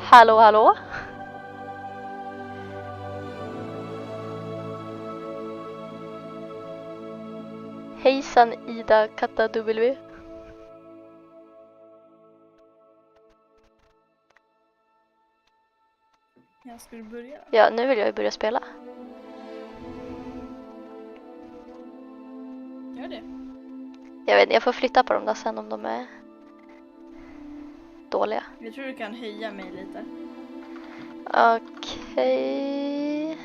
Hallå, hallå? Hejsan Ida Katta W. Jag skulle börja. Ja, nu vill jag ju börja spela. Gör det. Jag vet inte, jag får flytta på dem där sen om de är dåliga. Jag tror du kan höja mig lite. Okej.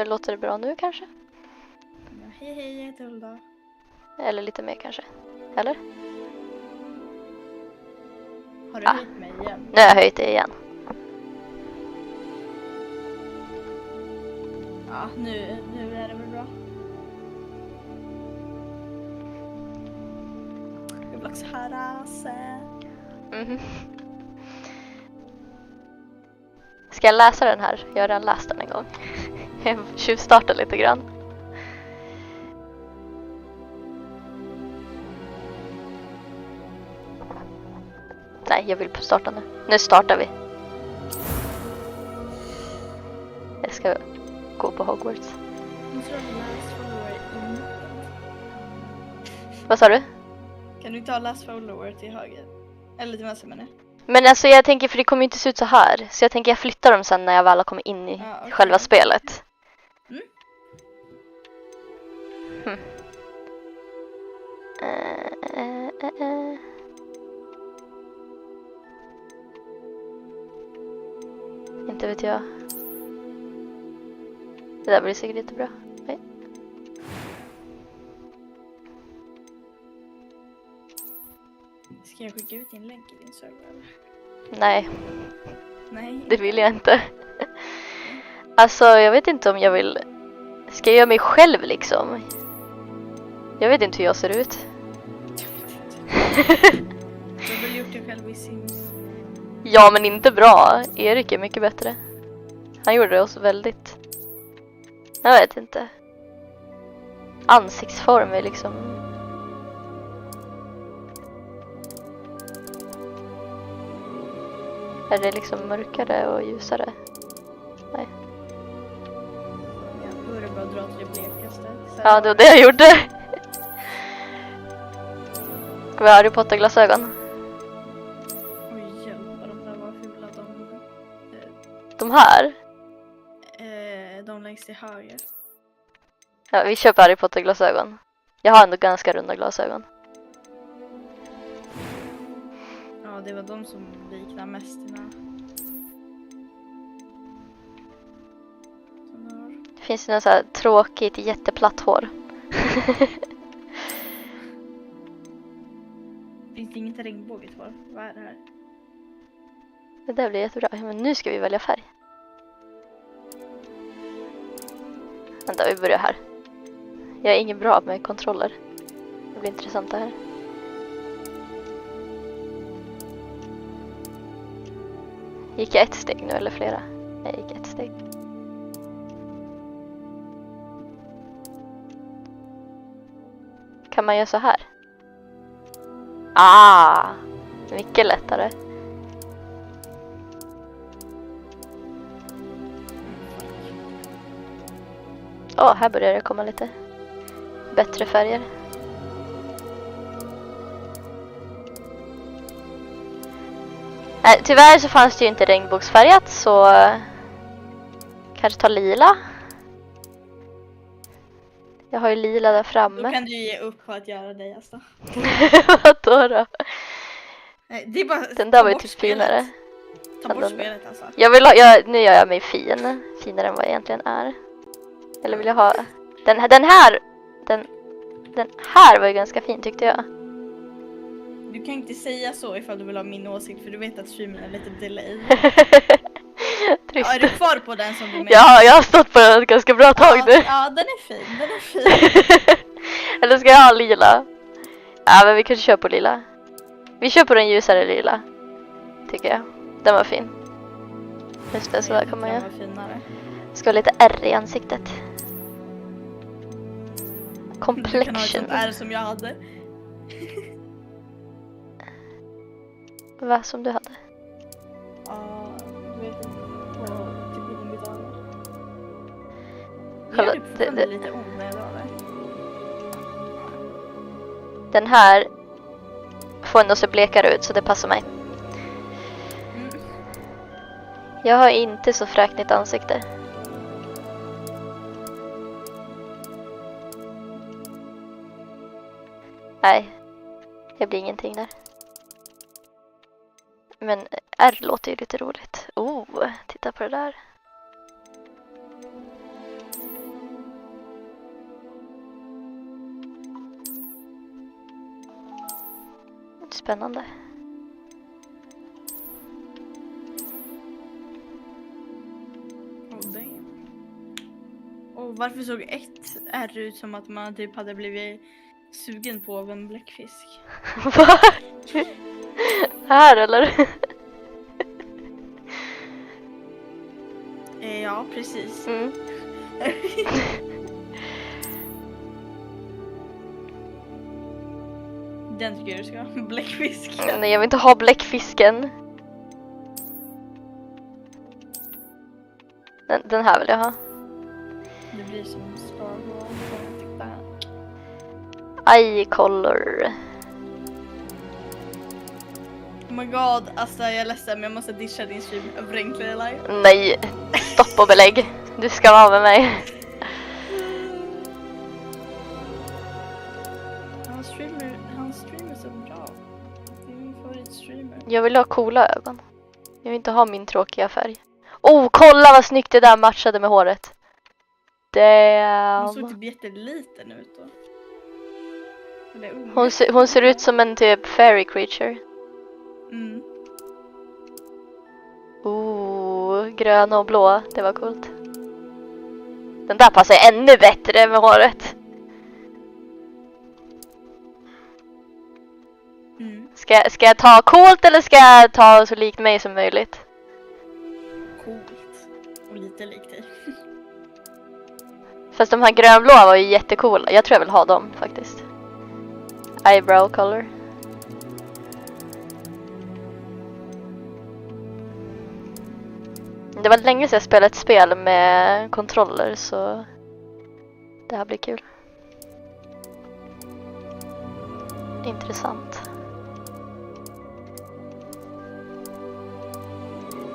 Låter det bra nu kanske? Ja, hej, jag heter Hulda. Eller lite mer kanske. Eller? Har du höjt mig igen? Nu har jag höjt det igen. Ja, nu är det väl bra. Jag vill också höra sig. Ska jag läsa den här? Jag har redan läst den en gång. Jag tjuvstartar lite grann. Nej, jag vill starta nu. Nu startar vi. Jag ska gå på Hogwarts. Vad sa du? Kan du inte ha last follower till höger? Eller till vänster menar jag. Men alltså jag tänker, för det kommer ju inte se ut så här. Så jag tänker jag flyttar dem sen när jag väl har kommit in i själva spelet. Inte vet jag. Det där blir säkert jättebra. Nej. Ska jag skicka ut din länk i din server? Nej, Nej. det vill jag inte. Alltså jag vet inte om jag vill. Ska jag göra mig själv liksom? Jag vet inte hur jag ser ut. Du har väl gjort dig själv i Sims? Ja, men inte bra. Erik är mycket bättre. Han gjorde oss väldigt... Jag vet inte. Ansiktsform är liksom... Är det liksom mörkare och ljusare? Nej. Ja, då är det bara att dra till det blekaste. Ja, det var det jag gjorde. Ska vi ha Harry Potter-glasögon? Oj, hjälp, de där var fula. De här? De längst till höger. Ja, vi köper Harry Potter-glasögon. Jag har ändå ganska runda glasögon. Ja, det var de som liknar mest dina. Det finns ju något så här tråkigt, jätteplatt hår. Finns det inget regnbåget hår? Vad är det här? Det där blir jättebra. Men nu ska vi välja färg. Vänta, vi börjar här. Jag är ingen bra med kontroller. Det blir intressant det här. Gick jag ett steg nu eller flera? Jag gick ett steg. Kan man göra så här? Ah! Mycket lättare. Här börjar det komma lite bättre färger. Tyvärr så fanns det ju inte regnbågsfärgat, så kanske ta lila. Jag har ju lila där framme. Då kan du ge upp på att göra det, alltså. Vadå? Nej, det är bara den där var ju typ finare. Ta bort spelet alltså. Nu gör jag mig fin. Finare än vad jag egentligen är. Eller vill jag ha den här var ju ganska fin tyckte jag. Du kan inte säga så ifall du vill ha min åsikt, för du vet att streamen är lite delay. Trist. Ja, är du kvar på den som du menar? Ja, jag har stått på den ett ganska bra tag nu. Ja, den är fin. Eller ska jag ha lila? Ja, men vi kanske kör på lila. Vi kör på den ljusare lila, tycker jag. Den var fin. Just det, så där kan man göra. Ska ha lite R i ansiktet. Complexion. Du kan ha ett sånt R som jag hade. Vad som du hade? Ja, du vet inte. Typ inom mitt öga. Kolla, Jag är fortfarande lite ont när jag drar det. Den här får ändå se blekare ut så det passar mig. Jag har inte så fräknigt ansikte. Nej, det blir ingenting där. Men R låter ju lite roligt. Titta på det där. Spännande. Och varför såg ett R ut som att man typ hade blivit sugen på av en bläckfisk? Va? Här eller? Ja, precis. Mm. Den tycker du ska ha. Bläckfisk. Nej, jag vill inte ha bläckfisken. Den här vill jag ha. Det blir som Star Wars. Eye color. Oh my god, alltså jag är ledsen men jag måste discha din stream över enklare live. Nej, stopp och belägg. Du ska vara med mig. Han streamer så bra. Det är min favoritstreamer. Jag vill ha coola ögon. Jag vill inte ha min tråkiga färg. Kolla vad snyggt det där matchade med håret. Hon såg Damn. typ jätteliten ut då. Hon ser ut som en typ fairy creature. Mm. Gröna och blå. Det var coolt. Den där passar ännu bättre med håret. Mm. Ska jag ta coolt eller ska jag ta så likt mig som möjligt? Coolt. Och lite likt dig. Fast de här grönblåa var ju jättecoola. Jag tror jag vill ha dem faktiskt. Eyebrow color. Det var länge sedan jag spelade ett spel med kontroller så det här blir kul. Intressant.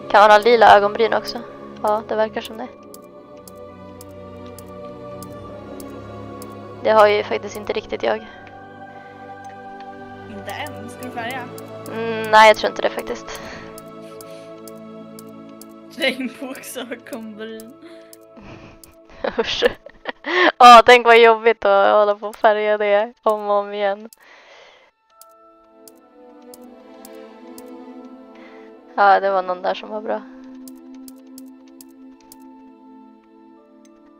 Kan man ha lila ögonbryn också? Ja, det verkar som det. Det har ju faktiskt inte riktigt jag. Inte än, ska du färga? Nej, jag tror inte det faktiskt. Regnbågsögonbryn. Usch. Tänk vad jobbigt att hålla på och färga det om och om igen. Ja, det var någon där som var bra.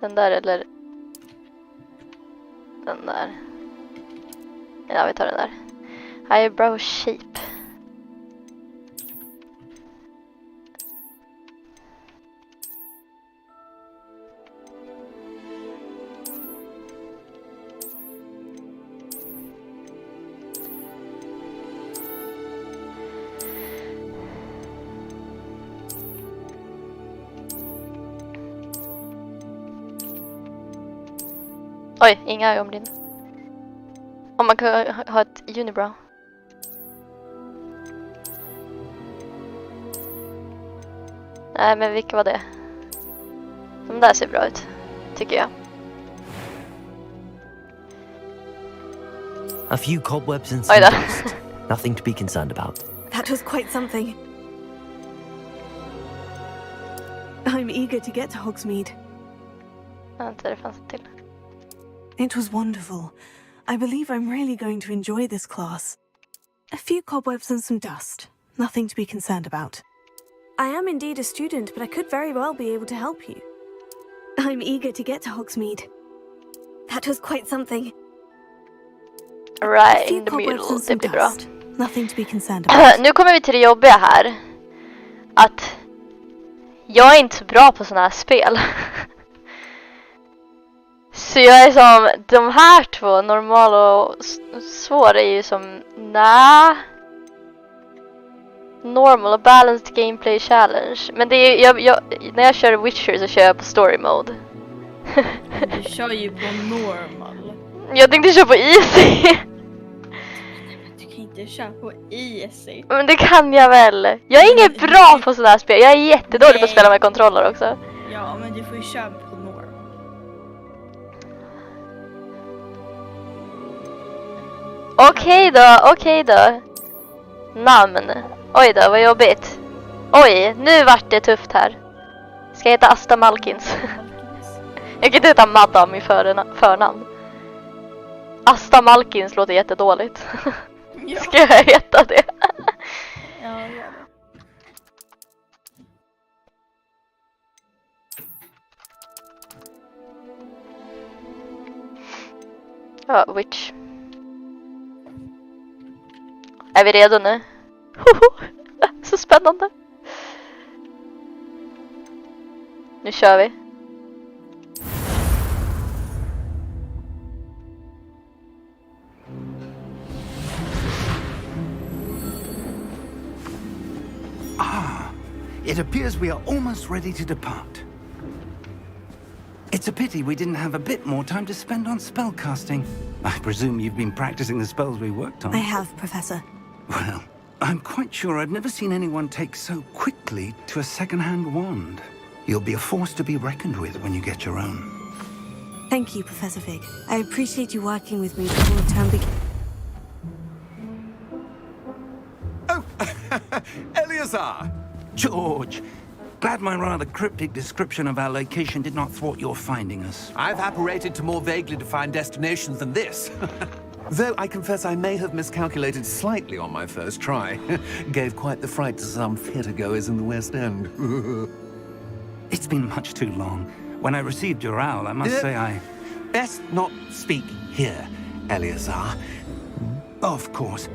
Den där eller den där. Ja, vi tar den där. Eyebrow shape. Oj, inga ögonbryn. Om man kan ha ett unibrow. Nej, men vilka var det? De där ser bra ut, tycker jag. A few cobwebs and some dust. Nothing to be concerned about. That was quite something. I'm eager to get to Hogsmeade. Vänta, det fanns en till. It was wonderful. I believe I'm really going to enjoy this class. A few cobwebs and some dust. Nothing to be concerned about. I am indeed a student, but I could very well be able to help you. I'm eager to get to Hogsmeade. That was quite something. Right in the middle, det blir bra. Nothing to be concerned about. Nu kommer vi till det jobbiga här. Att jag är inte så bra på såna här spel. Så jag är som, de här två, normal och svår, är ju som, Normal och balanced gameplay challenge. Men det är, när jag kör Witcher så kör jag på story mode. Du kör ju på normal. Jag tänkte köra på easy. Du kan inte köra på easy. Men det kan jag väl. Jag är ingen bra på sådana här spel. Jag är jättedålig på att spela med kontroller också. Ja, men du får ju köra på normal. Okej då. Namn. Oj då, vad jobbigt. Oj, nu vart det tufft här. Ska jag heta Asta Malkins? Jag kan inte heta Madam i förnamn. Asta Malkins låter jättedåligt. Ja. Ska jag heta det? Ja, gör det. Ja, Witch. Är vi redo nu? Så spännande. Nu kör vi. It appears we are almost ready to depart. It's a pity we didn't have a bit more time to spend on spellcasting. I presume you've been practicing the spells we worked on. I have, Professor. Well, I'm quite sure I've never seen anyone take so quickly to a second-hand wand. You'll be a force to be reckoned with when you get your own. Thank you, Professor Fig. I appreciate you working with me before the term begins. Oh, Eleazar! George! Glad my rather cryptic description of our location did not thwart your finding us. I've apparated to more vaguely defined destinations than this. Though I confess I may have miscalculated slightly on my first try. Gave quite the fright to some theatregoers in the West End. It's been much too long. When I received your owl, I must say I... Best not speak here, Eleazar. Of course.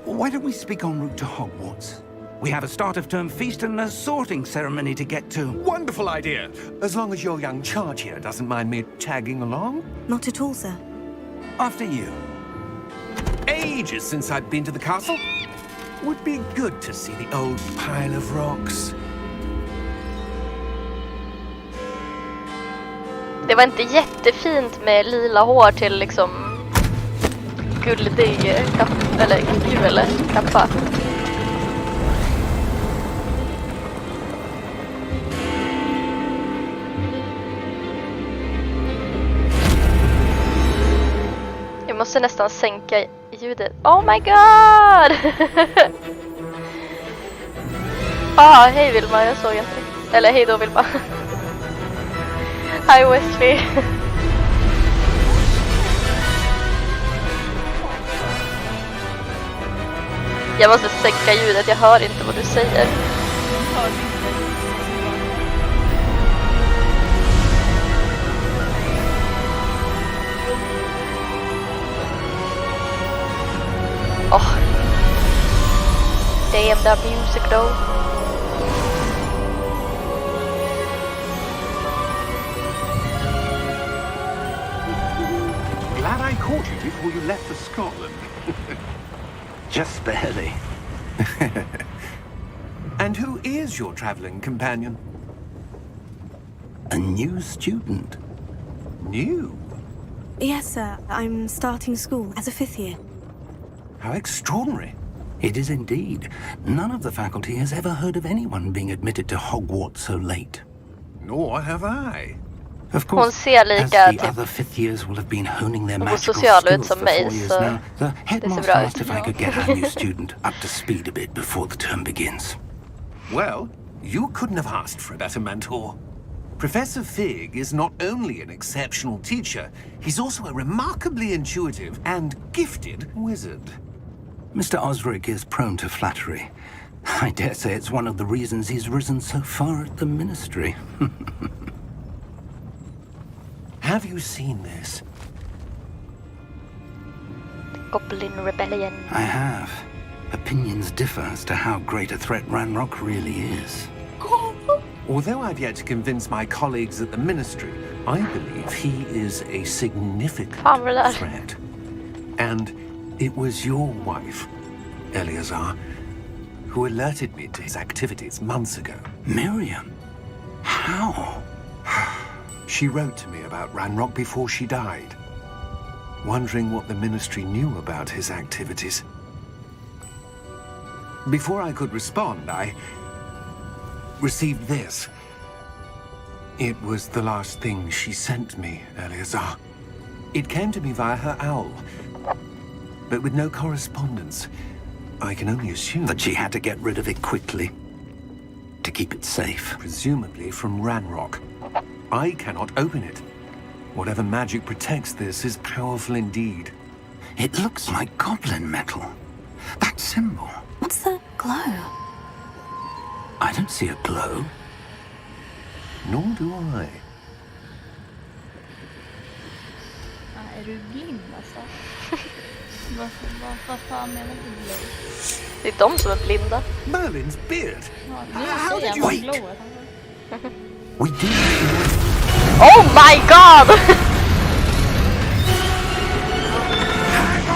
Why don't we speak en route to Hogwarts? We have a start-of-term feast and a sorting ceremony to get to. Wonderful idea. As long as your young charge here doesn't mind me tagging along. Not at all, sir. After you. Ages since I've been to the castle. Would be good to see the old pile of rocks. Det var inte jättefint med lila hår till liksom guldig eller gul kappa. Jag måste nästan sänka ljudet. Oh my god! Hej Vilma, jag såg inte. Eller hej då Vilma. Hi Wesley. Jag måste sänka ljudet, jag hör inte vad du säger. Oh. Damn that music though. Glad I caught you before you left for Scotland. Just barely. And who is your traveling companion? A new student. New? Yes, sir. I'm starting school as a 5th year. How extraordinary. It is indeed. None of the faculty has ever heard of anyone being admitted to Hogwarts so late. Nor have I. Of Hon course, ser as lika the other 5th years will have been honing their Hon går magical social ut skills som for mig, 4 years så now, the ser headmaster bra asked ut. if I could get our new student up to speed a bit before the term begins. Well, you couldn't have asked for a better mentor. Professor Fig is not only an exceptional teacher, he's also a remarkably intuitive and gifted wizard. Mr. Osric is prone to flattery. I dare say it's one of the reasons he's risen so far at the ministry. Have you seen this? Goblin Rebellion. I have. Opinions differ as to how great a threat Ranrock really is. Although I've yet to convince my colleagues at the ministry, I believe he is a significant Fan vad det där. threat. And it was your wife, Eleazar, who alerted me to his activities months ago. Miriam? How? She wrote to me about Ranrock before she died, wondering what the Ministry knew about his activities. Before I could respond, I received this. It was the last thing she sent me, Eleazar. It came to me via her owl, but with no correspondence. I can only assume That she had to get rid of it quickly to keep it safe. presumably from Ranrock. I cannot open it. Whatever magic protects this is powerful indeed. It looks like goblin metal. That symbol. What's that glow? I don't see a glow. Nor do I. Är du blind alltså? Vad fan menar du blå? Det är de som är blinda. Merlin's beard. Ja, nu How säger did jag you- blå. We do. Oh my god!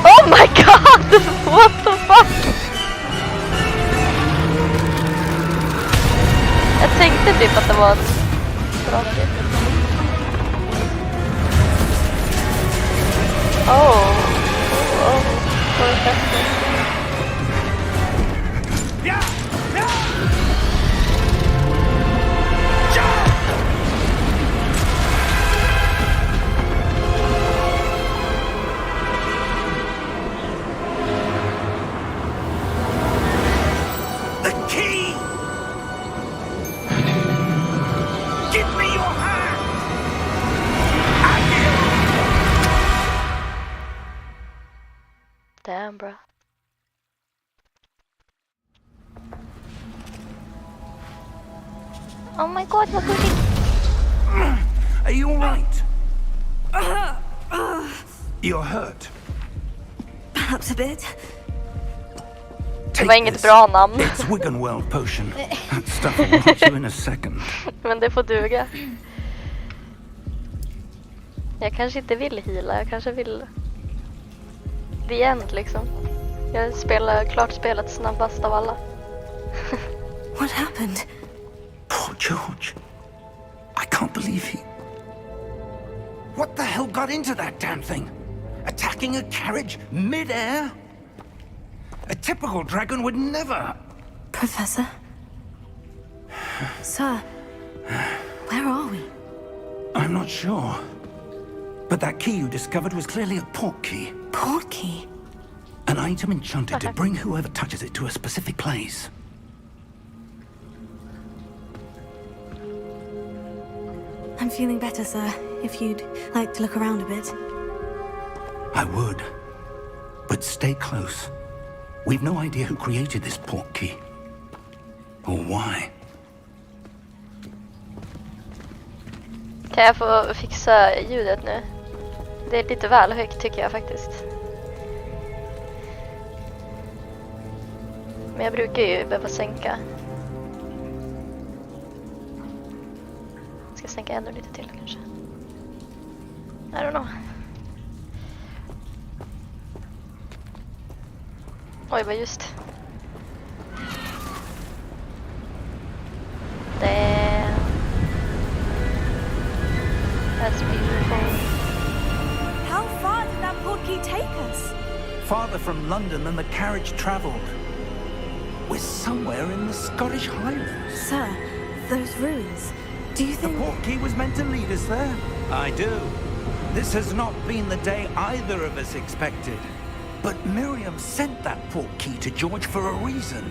Oh my god! What the fuck? Jag tänkte typ att det var en drake. Oh. Vad är det? The key! Give me your hand! Damn, bro. Oh my god, vad gulligt. Are you alright? You're hurt. Perhaps a bit. Det var inget bra namn. It's Wiggenweld potion. That stuff will hit you in a second. Men det får duga. Jag kanske inte vill heala, jag kanske vill the end liksom. Jag spelar klart spelet snabbast av alla. What happened? Poor George. I can't believe he... What the hell got into that damn thing? Attacking a carriage mid-air? A typical dragon would never... Professor? Sir, where are we? I'm not sure. But that key you discovered was clearly a port key. Port key? An item enchanted to bring whoever touches it to a specific place. I'm feeling better, sir. If you'd like to look around a bit. I would. But stay close. We've no idea who created this port key. Or why. Kan jag få fixa ljudet nu? Det är lite väl högt tycker jag faktiskt. Men jag brukar ju behöva sänka. Ska sänka ännu lite till kanske. I don't know. Oj, vad just. Damn. That's beautiful. How far did that port key take us? Farther from London than the carriage travelled. We're somewhere in the Scottish Highlands. Sir, those ruins. Do you The think... port key was meant to lead us there? I do. This has not been the day either of us expected. But Miriam sent that port key to George for a reason.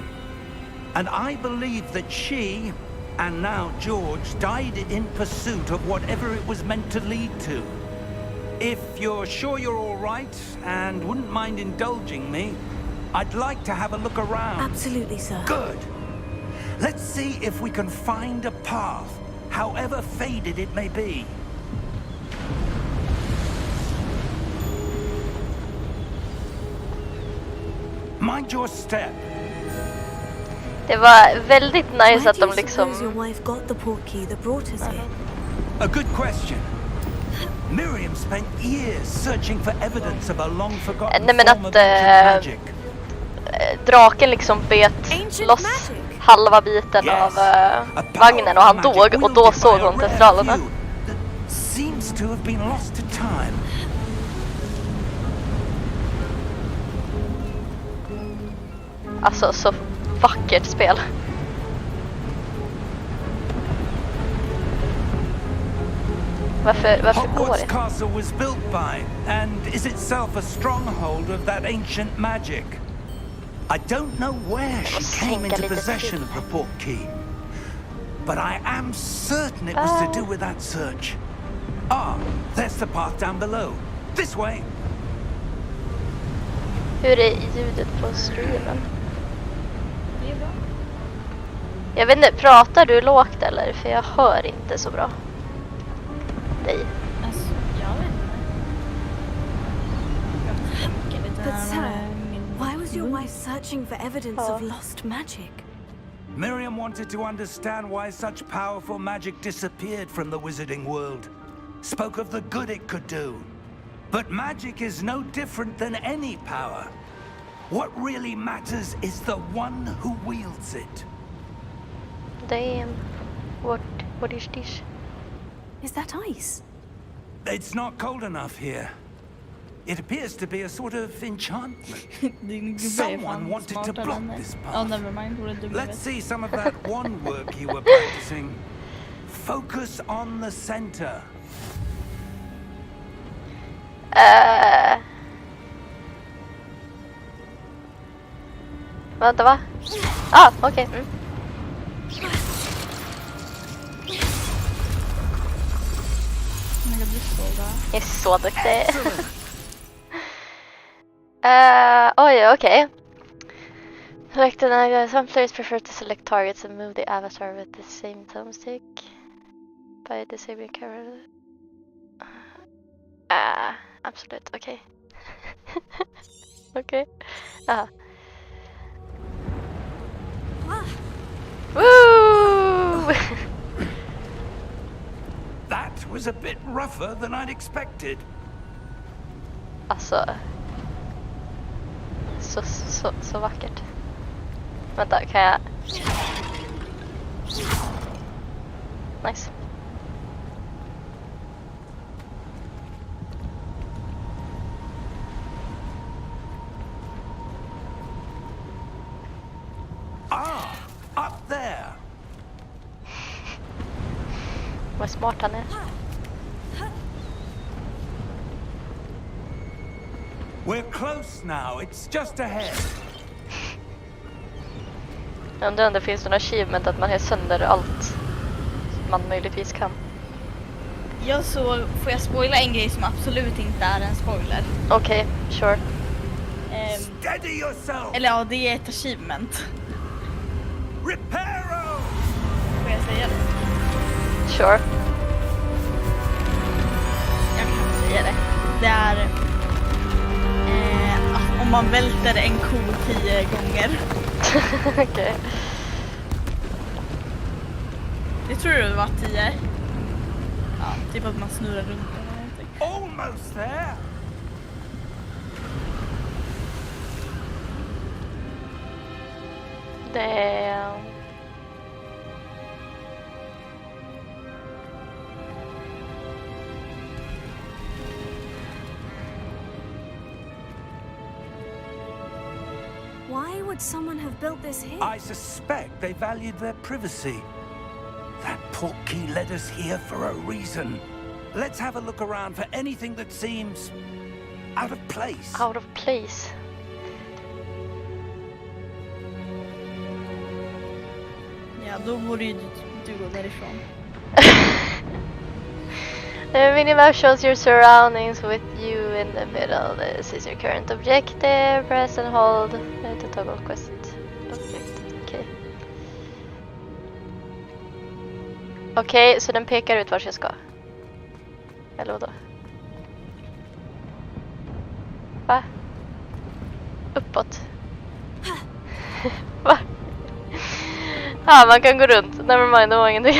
And I believe that she, and now George, died in pursuit of whatever it was meant to lead to. If you're sure you're all right and wouldn't mind indulging me, I'd like to have a look around. Absolutely, sir. Good. Let's see if we can find a path, however faded it may be. Mind your step. Det var väldigt nice Where att do de you liksom... suppose your wife got the port key that brought us here? A good question. Miriam spent years searching for evidence of a long forgotten Nej, men form of att, ancient magic. draken liksom bet loss halva biten av vagnen och han dog och då såg hon testralerna. Seems to have been lost to time. Alltså så vackert spel. Varför går Hogwarts det? Castle was built by and is itself a stronghold of that ancient magic. I don't know where she came into possession of the portkey, but I am certain it was to do with that search. Ah, there's the path down below. This way. Hur är ljudet på streamen? Det är bra. Jag vet inte, pratar du lågt eller? För jag hör inte så bra. Nej. Alltså, jag vet inte. Jag tänker lite But här sir, med min why was your mun. wife searching for evidence of lost magic? Miriam wanted to understand why such powerful magic disappeared from the wizarding world. Spoke of the good it could do. But magic is no different than any power. What really matters is the one who wields it. Damn. What is this? Is that ice? It's not cold enough here. It appears to be a sort of enchantment. Din gubbe är Someone fan wanted to smartare block än mig. this Ja, path. nevermind. Hon är dum i Let's huvudet. see some of that one work you were practicing. Focus on the center. Vänta, va? Ah, okej. Mm. Men jag blir så bra. Jag är så duktig. Oj, okej. Select an some players prefer to select targets and move the avatar with the same thumbstick by disabling camera. Absolut, okej. Okej. Aha. Woo! That was a bit rougher than I'd expected. Alltså. Så vackert. Vänta, kan jag... Nice. Ah, up there. Vad smart han är. We're close now. It's just ahead. Jag undrar om det finns någon achievement att man är sönder allt man möjligtvis kan. Jag såg, får jag spoila en grej som absolut inte är en spoiler? Okej, sure. Steady yourself. Eller ja, det är ett achievement. Reparo. Får jag säga det? Sure. Jag kan säga det. Det är att om man välter en ko 10 gånger. Okej. Det tror du det var 10? Ja, typ att man snurrar runt eller någonting. Almost there. Damn. Why would someone have built this here? I suspect they valued their privacy. That portkey led us here for a reason. Let's have a look around for anything that seems out of place. Out of place. Ja, då borde ju du gå därifrån. The minimap shows your surroundings with you in the middle. This is your current objective. Press and hold to toggle quest objective. Okej. Okej, så den pekar ut vart jag ska. Eller vadå? Va? Uppåt. Va? Ja, man kan gå runt. Nevermind, det var ingenting.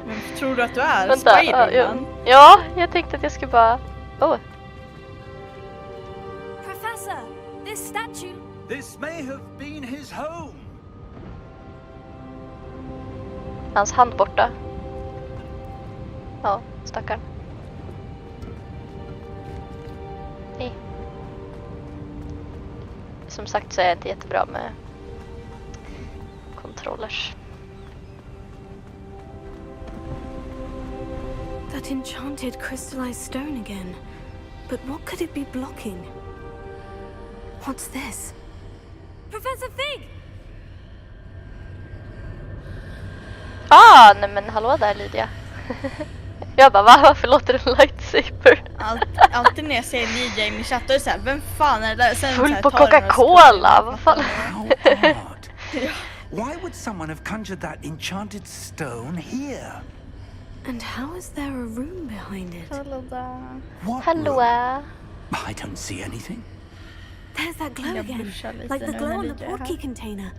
Men tror du att du är Vänta, Spider-Man? ja, jag tänkte att jag skulle bara... Oh, Professor, this this statue. This may have been his home. Hans hand borta. Ja, stackarn. Hej. Som sagt så är jag inte jättebra med controllers. That enchanted crystallized stone again. But what could it be blocking? What's this? Professor Fig! Nej men hallå där Lydia. Jag bara, varför låter det lightsaber? Alltid när jag ser Lydia i min chatt, då är det såhär, vem fan är det där? Sen Full så här, på tar den och Coca-Cola, vad fan? How odd. Why would someone have conjured that enchanted stone here? And how is there a room behind it? Hallå där. What Hallå? room? I don't see anything. There's that glow Jag again. blushar lite Like the nu glow när on the Lydia är portkey här. container.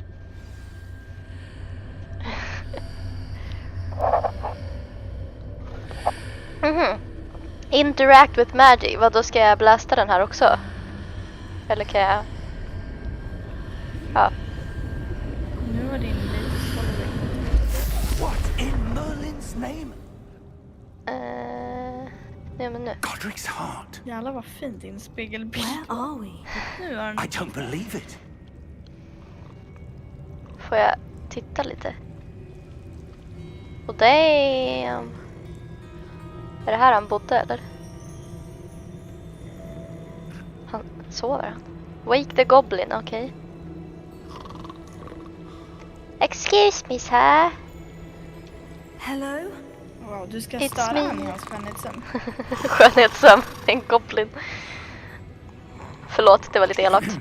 Interact with magic. Vad då ska jag blästa den här också? Eller kan jag... Ja. Nu var din lite svårare. What in Merlin's name? Ja men nu. Godric's heart. Jävlar vad fint din spegelbild. Where are we? Nu har den... I don't believe it. Får jag titta lite? Och damn. Är det här han bodde eller? Han sover han. Wake the Goblin, okej. Excuse me sir. Hello? Wow, du ska It's störa me. honom i hans skönhetssömn. Skönhetssömn, en goblin. Förlåt, det var lite elakt.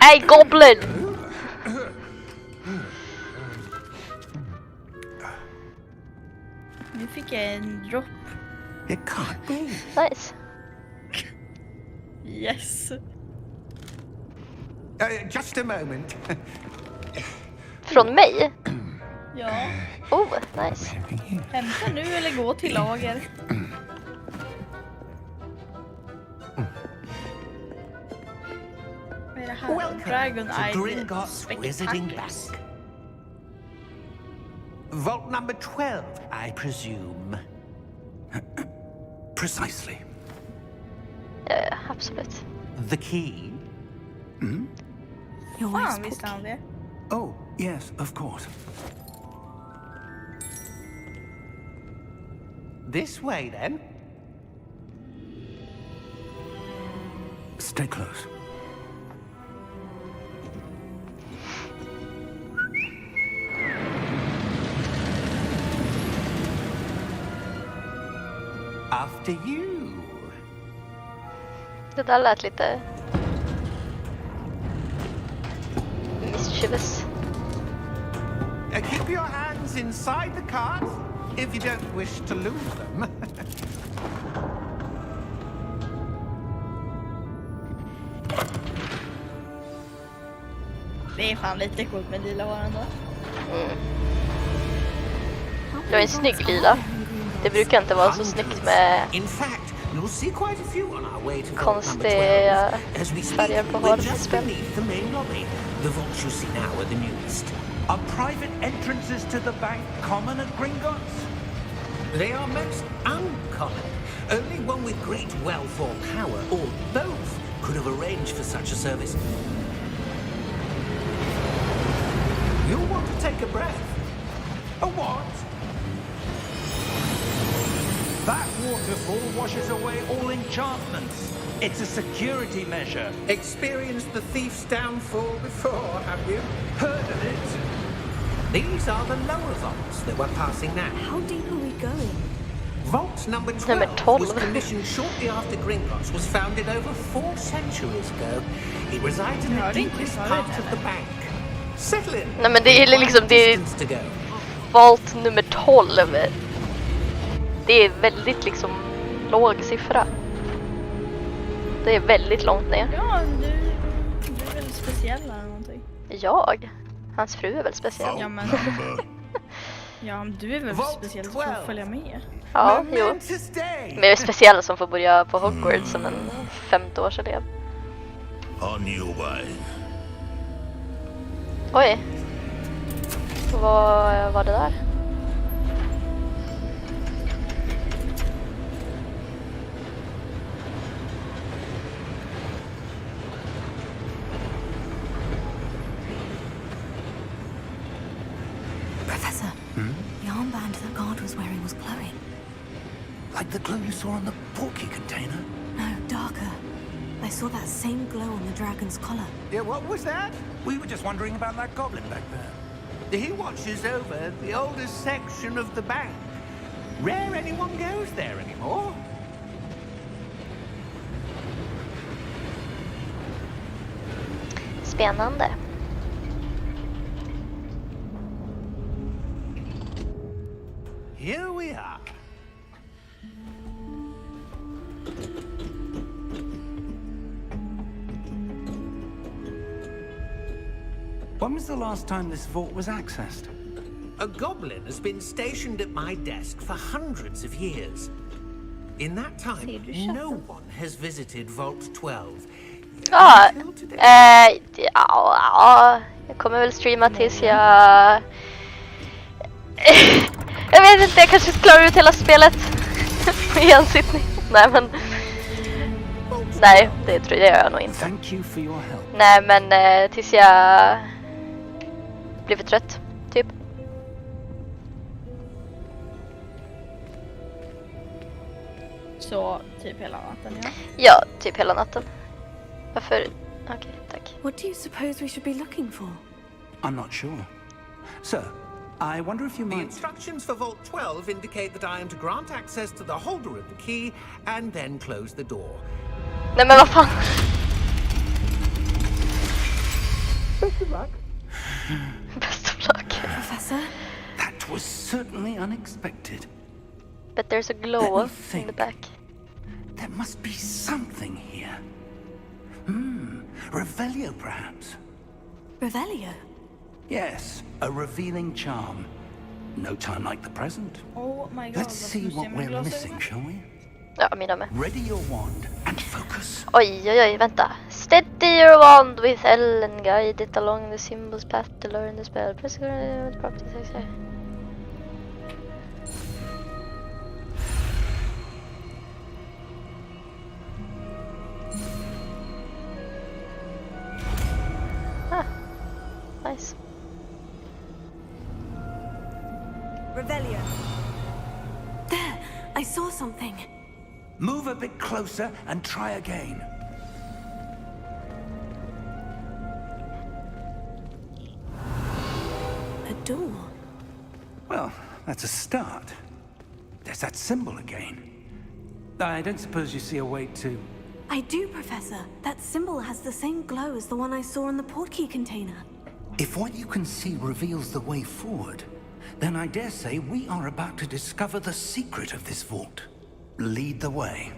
Hey goblin! Nu fick jag en dropp. It can't be. Nice. Yes. Just a moment. Från mig? Ja. Oh, nice. Hämta nu eller gå till lager. Vad är det här? Welcome Dragon to Eye Gringotts Wizarding Spectacular. Bank. Vault number 12, I presume. Precisely. Ja, absolut. The key? Your wife's Fan visste han det. Oh, yes, of course. This way, then. Stay close. After you. Det där lät lite... mischievous. Keep your hands inside the cart if you don't wish to lose them. Det är fan lite coolt med lila hår ändå. Det var en snygg lila. Det brukar inte vara så snyggt med In fact, you'll see quite a few on our way to vault konstiga number 12. As we färger speak, på we're just hårspel. beneath the main lobby. The vaults you see now are the newest. Are private entrances to the bank common at Gringotts? They are most uncommon. Only one with great wealth or power, or both, could have arranged for such a service. You'll want to take a breath. A what? That waterfall washes away all enchantments. It's a security measure. Experienced the thief's downfall before, have you? Heard of it? These are the lower vaults that we're passing now. How deep are we going? Vault number 12, Number 12. was commissioned shortly after Gringotts was founded over 4 centuries ago. It resides in the Ja, det är inte deepest så part vet of jag. the bank. Settle in. Nej men det är liksom, det är Distance to go. vault nummer 12. Det är väldigt liksom låg siffra. Det är väldigt långt ner. Ja, du är väl speciell eller någonting. Jag? Hans fru är väl speciell? Ja men Ja, men du är väl Vault speciell för 12. att följa med. Ja, jo. Momentous day. Men jag är speciell som får börja på Hogwarts som en 50-årselev. On your way. Oj. Vad var det där? Professor, the armband that guard was wearing was glowing. Like the glow you saw on the porky container. No, darker. I saw that same glow on the dragon's collar. Yeah, what was that? We were just wondering about that goblin back there. He watches over the oldest section of the bank. Rare anyone goes there anymore. Spännande. Here we are. When was the last time this vault was accessed? A goblin has been stationed at my desk for hundreds of years. In that time, no one has visited Vault 12. Ja, Until today. ja, jag kommer väl streama tills jag... jag vet inte, jag kanske klarar ut hela spelet i en sittning. Nej, men... Nej, det tror jag nog inte. Thank you for your help. Nej, men tills jag blir för trött, typ. Så typ hela natten, ja. Ja, typ hela natten. Varför? Okej, tack. What do you suppose we should be looking for? I'm not sure. Sir, I wonder if you The might... instructions for Vault 12 indicate that I am to grant access to the holder of the key and then close the door. Nej, men vad fan? Best of luck. Professor? That was certainly unexpected. But there's a Let glow me in the think. back. There must be something here. Revelio, perhaps? Revelio? Yes, a revealing charm. No time like the present. Oh my god. Let's see what we're missing, shall we? Ja, mina med. Ready your wand and focus. Oj, oj, oj, vänta. Steady your wand with L and guide it along the symbol's path to learn the spell. Press properties. Ah, nice. Revelio. There! I saw something. Move a bit closer and try again. A door. Well, that's a start. There's that symbol again. I don't suppose you see a way to... I do, Professor. That symbol has the same glow as the one I saw in the portkey container. If what you can see reveals the way forward, then I dare say we are about to discover the secret of this vault. Lead the way.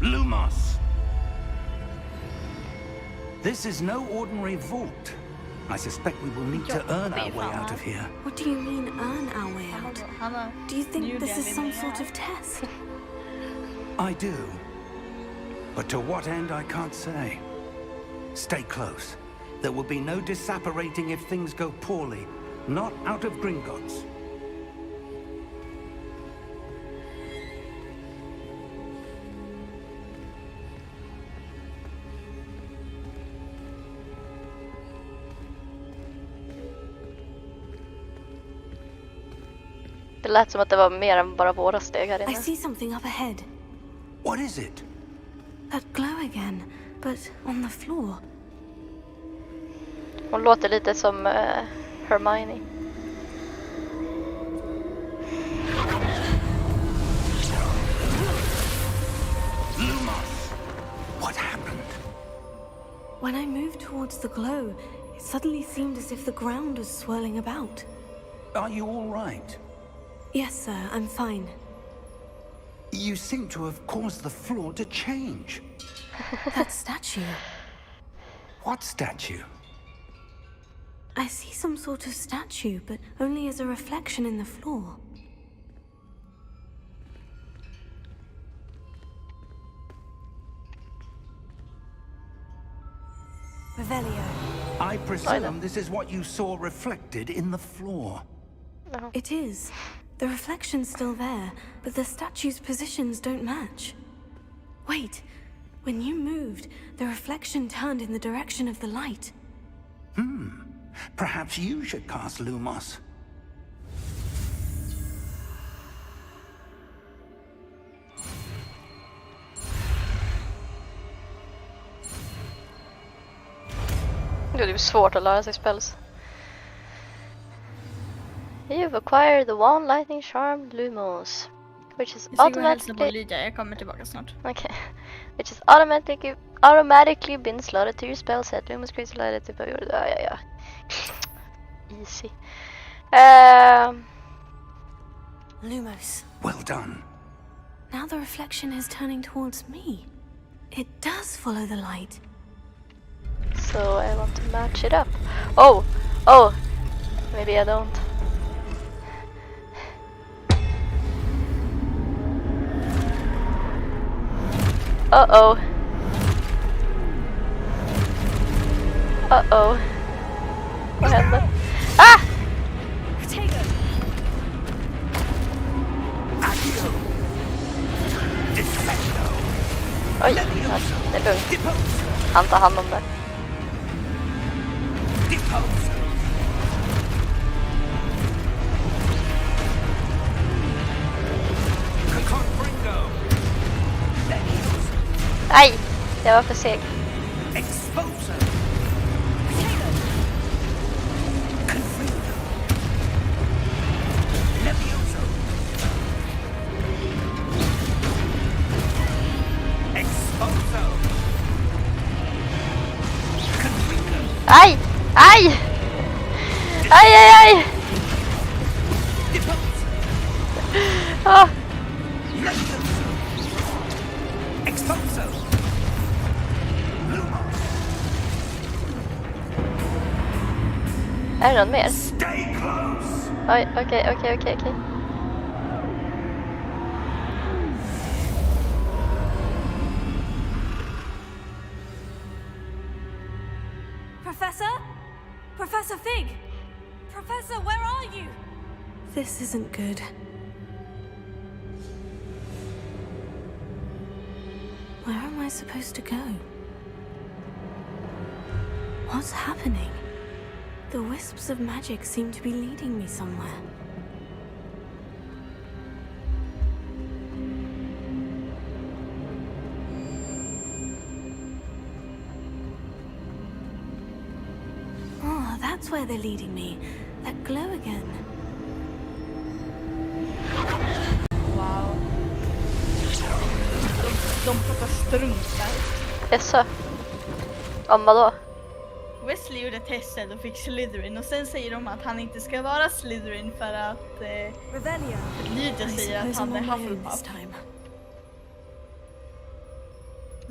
Lumos! This is no ordinary vault. I suspect we will need to earn our way out of here. What do you mean, earn our way out? Hanna, Do you think this is some sort of test? I do. But to what end, I can't say. Stay close. There will be no disapparating if things go poorly. Not out of Gringotts. Det lät som att det var mer än bara våra steg här I inne. see something up ahead. What is it? That glow again, but on the floor. Hon låter lite som Hermione. Lumos! What happened? When I moved towards the glow, it suddenly seemed as if the ground was swirling about. Are you all right? Yes, sir, I'm fine. You seem to have caused the floor to change. That statue. What statue? I see some sort of statue, but only as a reflection in the floor. Revelio. I presume this is what you saw reflected in the floor. It is. The reflection's still there, but the statue's positions don't match. Wait. When you moved, the reflection turned in the direction of the light. Perhaps you should cast Lumos. Det är svårt att lära sig spells. You've acquired the one lightning charm Lumos, which is automatically... Jag kommer tillbaka snart. Okay. Which is automatically been slotted to your spell set. Lumos creates lighted to your... Ja. Easy. Lumos. Well done. Now the reflection is turning towards me. It does follow the light. So I want to match it up. Oh! Maybe I don't. Uh-oh. Vad hände? Ah! Oj, det är lugnt. Han tar hand om det. Aj! Jag var för seg. Aj! Aj! Aj! Ah. Är det någon mer? Oj, okej. Professor Fig! Professor, where are you? This isn't good. Where am I supposed to go? What's happening? The wisps of magic seem to be leading me somewhere. Oh, that's where they're leading me. That glow again. Wow. De pratar strunkar. Jaså? Om vadå? Wesley gjorde testet och fick Slytherin och sen säger de att han inte ska vara Slytherin för att Lydia säger att han är Hufflepuff.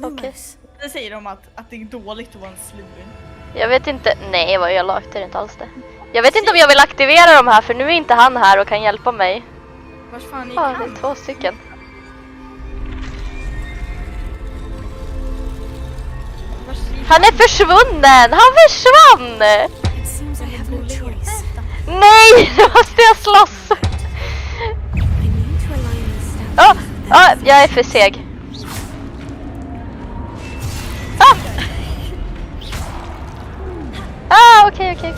Okej. Sen säger de att det är dåligt att vara en Slytherin. Jag vet inte. Nej, vad jag lagt är inte alls det. Jag vet inte om jag vill aktivera de här för nu är inte han här och kan hjälpa mig. Vars fan gick Ja, han? det är 2 stycken. Han är försvunnen! Han försvann! Nej, nu måste jag slåss! Jag är för seg. Okej.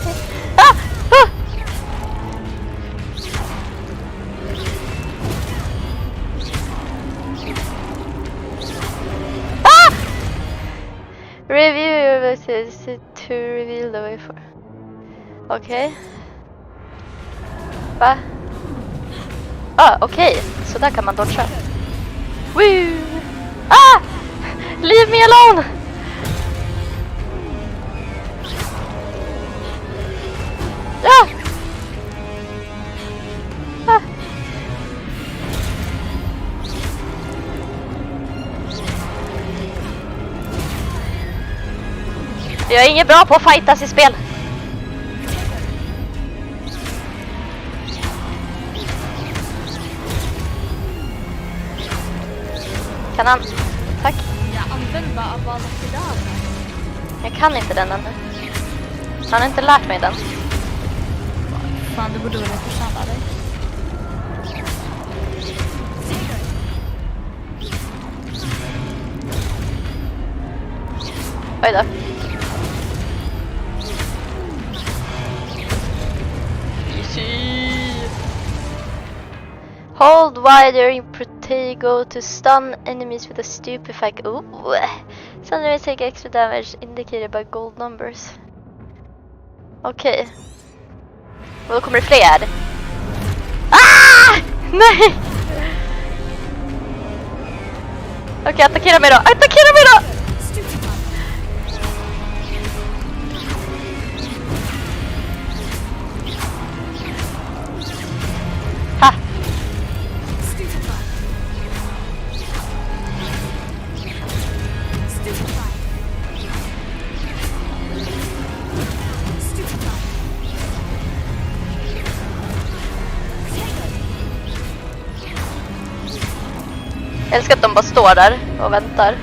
Review to reveal the way for. Okej. Va? Okej. Så där kan man dodga. Woo! Leave me alone! Jag är inget bra på att fightas i spel. Kan han? Tack. Jag använder bara Avada Kedavra. Jag kan inte den ännu. Han har inte lärt mig den. Fan, du borde väl förstöra dig. Oj då. Hold wider in Protego to stun enemies with a stupefy. Ooh. Some enemies take extra damage indicated by gold numbers. Okej. Och då kommer det fler. Ah! Nej! Okej, attackera mig då. Attackera mig då! Ha! Jag älskar att de bara står där och väntar.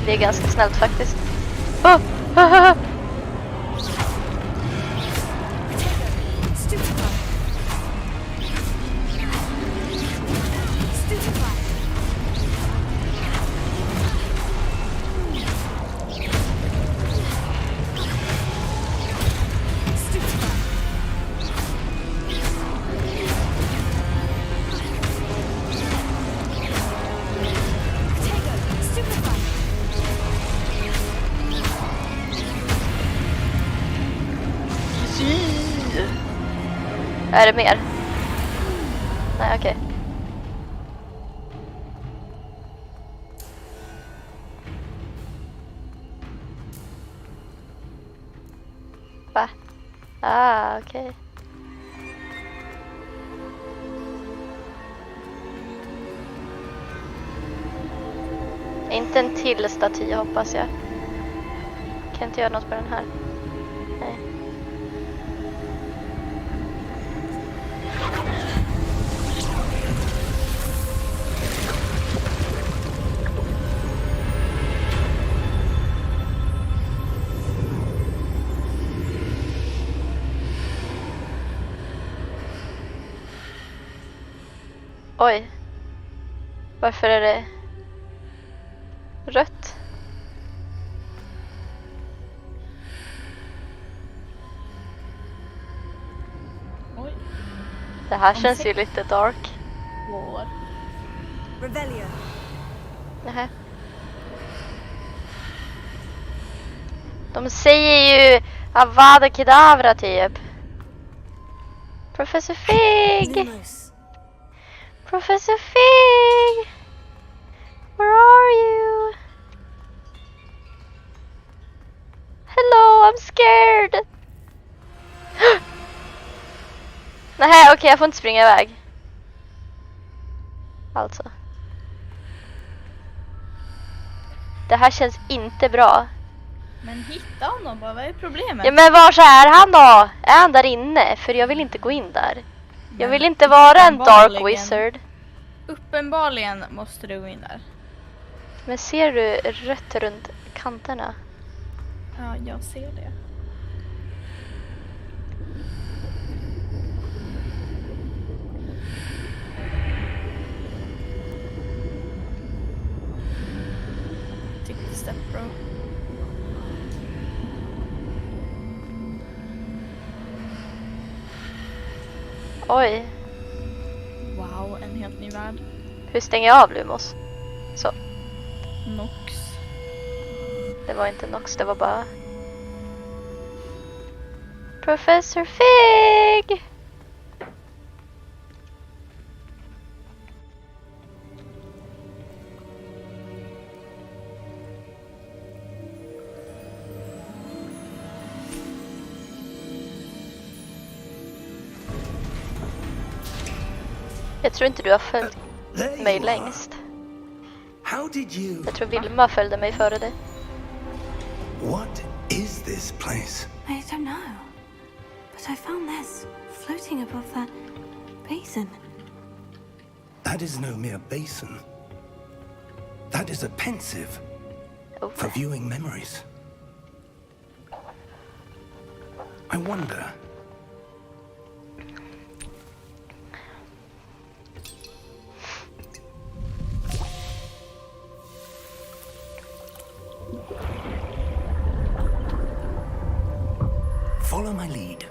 Det är ganska snällt faktiskt. Oh! Är det mer? Nej, okej. Va? Ah, okej. Inte en till staty hoppas jag. Kan inte göra något på den här. Nej. Oj. Varför är det rött? Oj. Det här känns ju lite dark. Vår. Revelio. Nähä. De säger ju Avada Kedavra typ. Professor Fig! Lumos. Professor Fig! Where are you? Hello, I'm scared! Nej, okej, jag får inte springa iväg. Alltså. Det här känns inte bra. Men hitta honom bara, vad är problemet? Ja, men var så är han då? Är han där inne? För jag vill inte gå in där. Jag vill inte vara en dark wizard. Uppenbarligen måste du gå in där. Men ser du rött runt kanterna? Ja, jag ser det. Take the step, bro. Oj, Wow, en helt ny värld. hur stänger jag av Lumos? Så, Nox. det var inte Nox, det var bara Professor Fig! Jag tror inte du har följt There mig you are. längst. How did you... Jag tror Vilma följde mig före dig. What is this place? I don't know. But I found this floating above that basin. That is no mere basin. That is a pensive Oh. for viewing memories. I wonder... Follow my lead.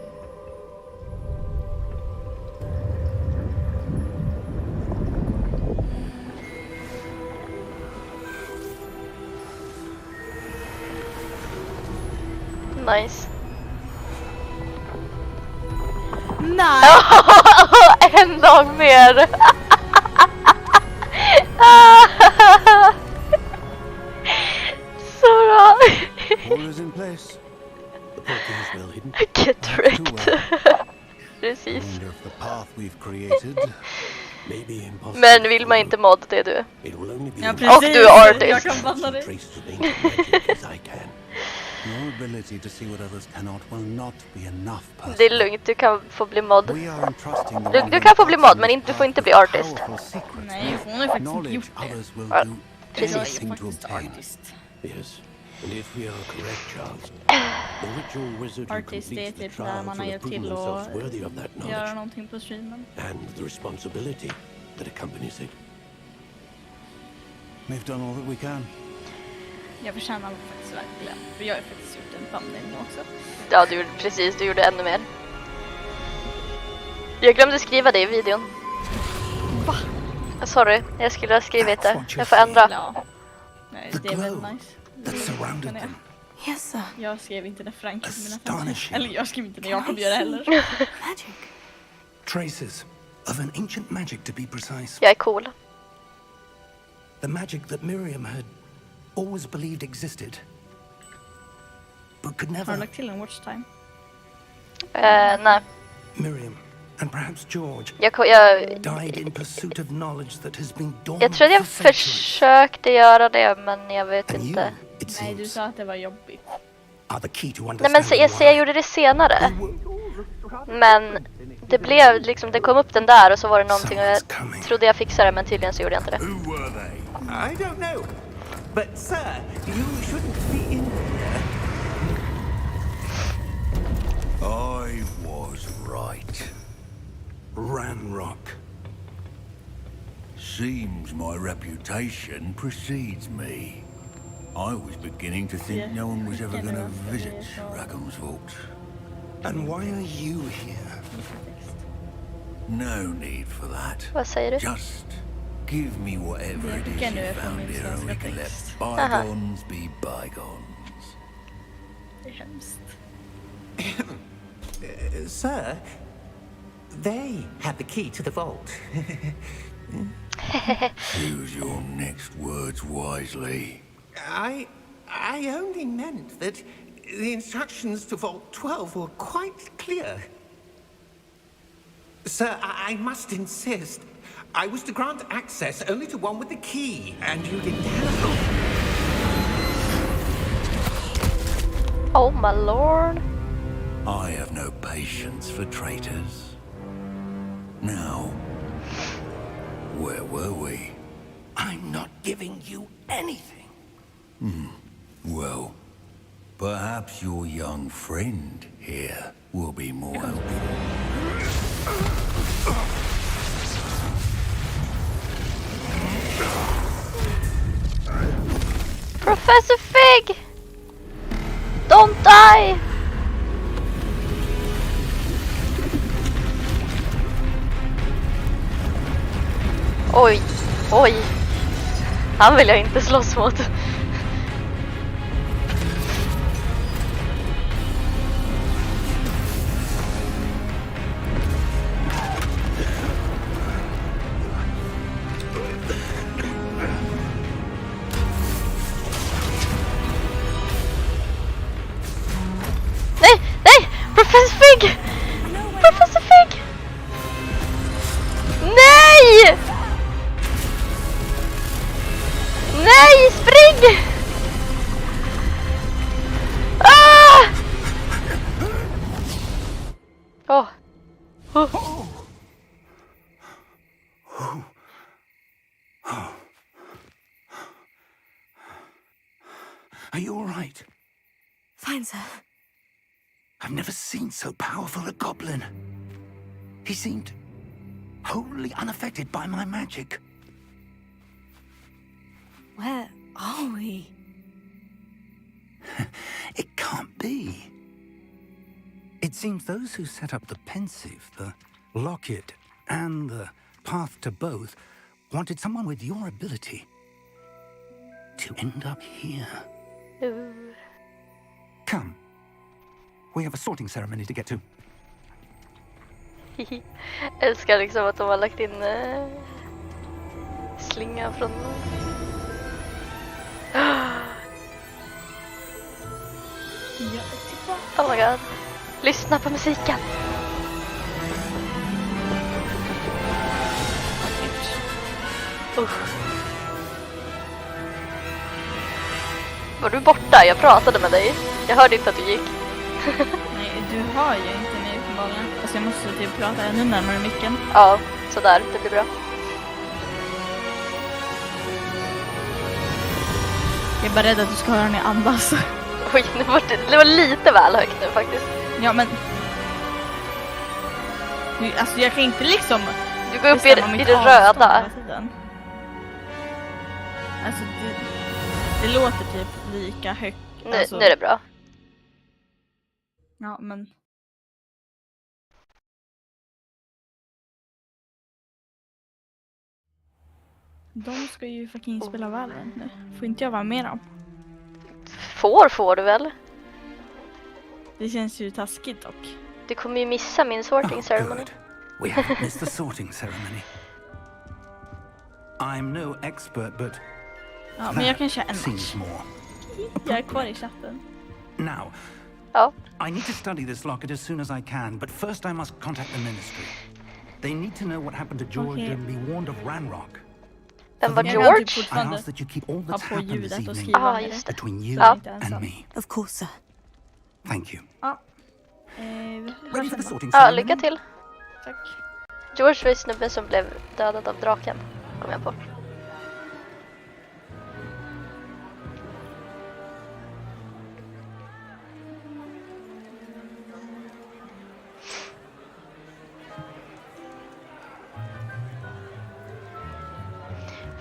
Nice. Nej! En dag mer. Så bra. All is in place. The portal is well hidden. Get wrecked. Precis. Wonder if the path we've created may be impossible. Men vill man inte mod, det är du. It will only be Ja, able precis. Och du är artist. Jag kan fatta det. to trace the ancient magic as I can. Your ability to see what others cannot will not be enough. Det är lugnt, du kan få bli mod. We are entrusting the Du kan få bli mod, men du får inte bli artist. Nej, hon har ju faktiskt inte gjort det. Others will Ja, do precis. Jag är anything to faktiskt obtain. artist. Yes. And if we are correct, Charles, the ritual wizard who Artist är completes the typ där trials man har will hjälpt prove till themselves att worthy of that göra knowledge någonting på streamen. and the responsibility that accompanies it. We've done all that we can. Jag förtjänar faktiskt verkligen. För jag har ju faktiskt gjort en bandning också. Ja, du gjorde precis, du gjorde ännu mer. Jag glömde skriva det i videon. Va? Sorry, jag skulle ha skrivit det. Jag får ändra. Ja. Nej, det är väldigt nice. that surrounded them. Yes, sir. Jag skrev inte när Frank gjorde mina fans. Astonishing. Eller jag skrev inte när Jakob gör det heller. Magic. Traces of an ancient magic, to be precise. Jag är cool. The magic that Miriam had always believed existed, but could Har du never... lagt till en watch time? Nej. Miriam, and perhaps George, Jag died in pursuit of knowledge that has been dormant jag tror jag for centuries. försökte göra det, men jag vet And you, inte. it Nej, du seems, sa att det var jobbigt. are the key to Nej, understanding men så jag why. gjorde det senare. Men det blev liksom, det kom upp den där och så var det någonting och jag Someone's coming. trodde jag fixade det, men tydligen så gjorde jag inte det. Who were they? I don't know. But, sir, you shouldn't be in here. I was right. Ranrock. Seems my reputation precedes me. I was beginning to think no one was ever going to visit Rackham's Vault. And why are you here? No need for that. Vad säger du? Just give me whatever it is Vilken nu you är från found min here and we svenska can let text. bygones be bygones. Det är hemskt. Sir, they have the key to the vault. Choose your next words wisely. I only meant that the instructions to Vault 12 were quite clear. Sir, I must insist. I was to grant access only to one with the key, and you didn't have it. Oh my lord. I have no patience for traitors. Now, where were we? I'm not giving you anything. Well, perhaps your young friend here will be more helpful. Professor Fig! Don't die! Oj, oj. Han vill jag inte slåss mot. Nej, nej! Professor Fig! Professor Fig! Nej! Are you all right? Fine, sir. I've never seen so powerful a goblin. He seemed wholly unaffected by my magic. Where are we? It can't be. It seems those who set up the pensive, the locket, and the path to both wanted someone with your ability to end up here. Ooh. Come. We have a sorting ceremony to get to. Älskar liksom att de har lagt in slinga från... Oh my god. Lyssna på musiken. Var du borta? Jag pratade med dig. Jag hörde inte att du gick. Nej, du hör ju inte mig uppenbarligen. Alltså jag måste typ prata ännu närmare micken. Ja, sådär. Det blir bra. Jag är bara rädd att du ska höra när jag andas. Oj, det var lite väl högt nu faktiskt. Ja, men... Alltså jag kan inte liksom... Du går upp i det röda. Alltså det låter typ lika högt. Alltså, Nu är det bra. Ja, men... De ska ju fucking spela Valorant nu. Får inte jag vara med dem? Får du väl? Det känns ju taskigt dock. Du kommer ju missa min sorting ceremony. Good. We haven't missed the sorting ceremony. I'm no expert, but Ja, men jag kan köra en seems match. more. Jag är kvar i chatten. Now, Ja. I need to study this locket as soon as I can, but first I must contact the ministry. They need to know what happened to George Okay. and be warned of Ranrock. Den var Jag kan George? typ I fortfarande ask that you keep all ha that's på happened this ljudet och evening skriva ner just det. det. between you Ja. and me. Of course, sir. Thank you. Ja. Ready for the sorting Ja, ceremony? lycka till. Tack. George var ju snubben som blev dödad av draken. Kom jag på.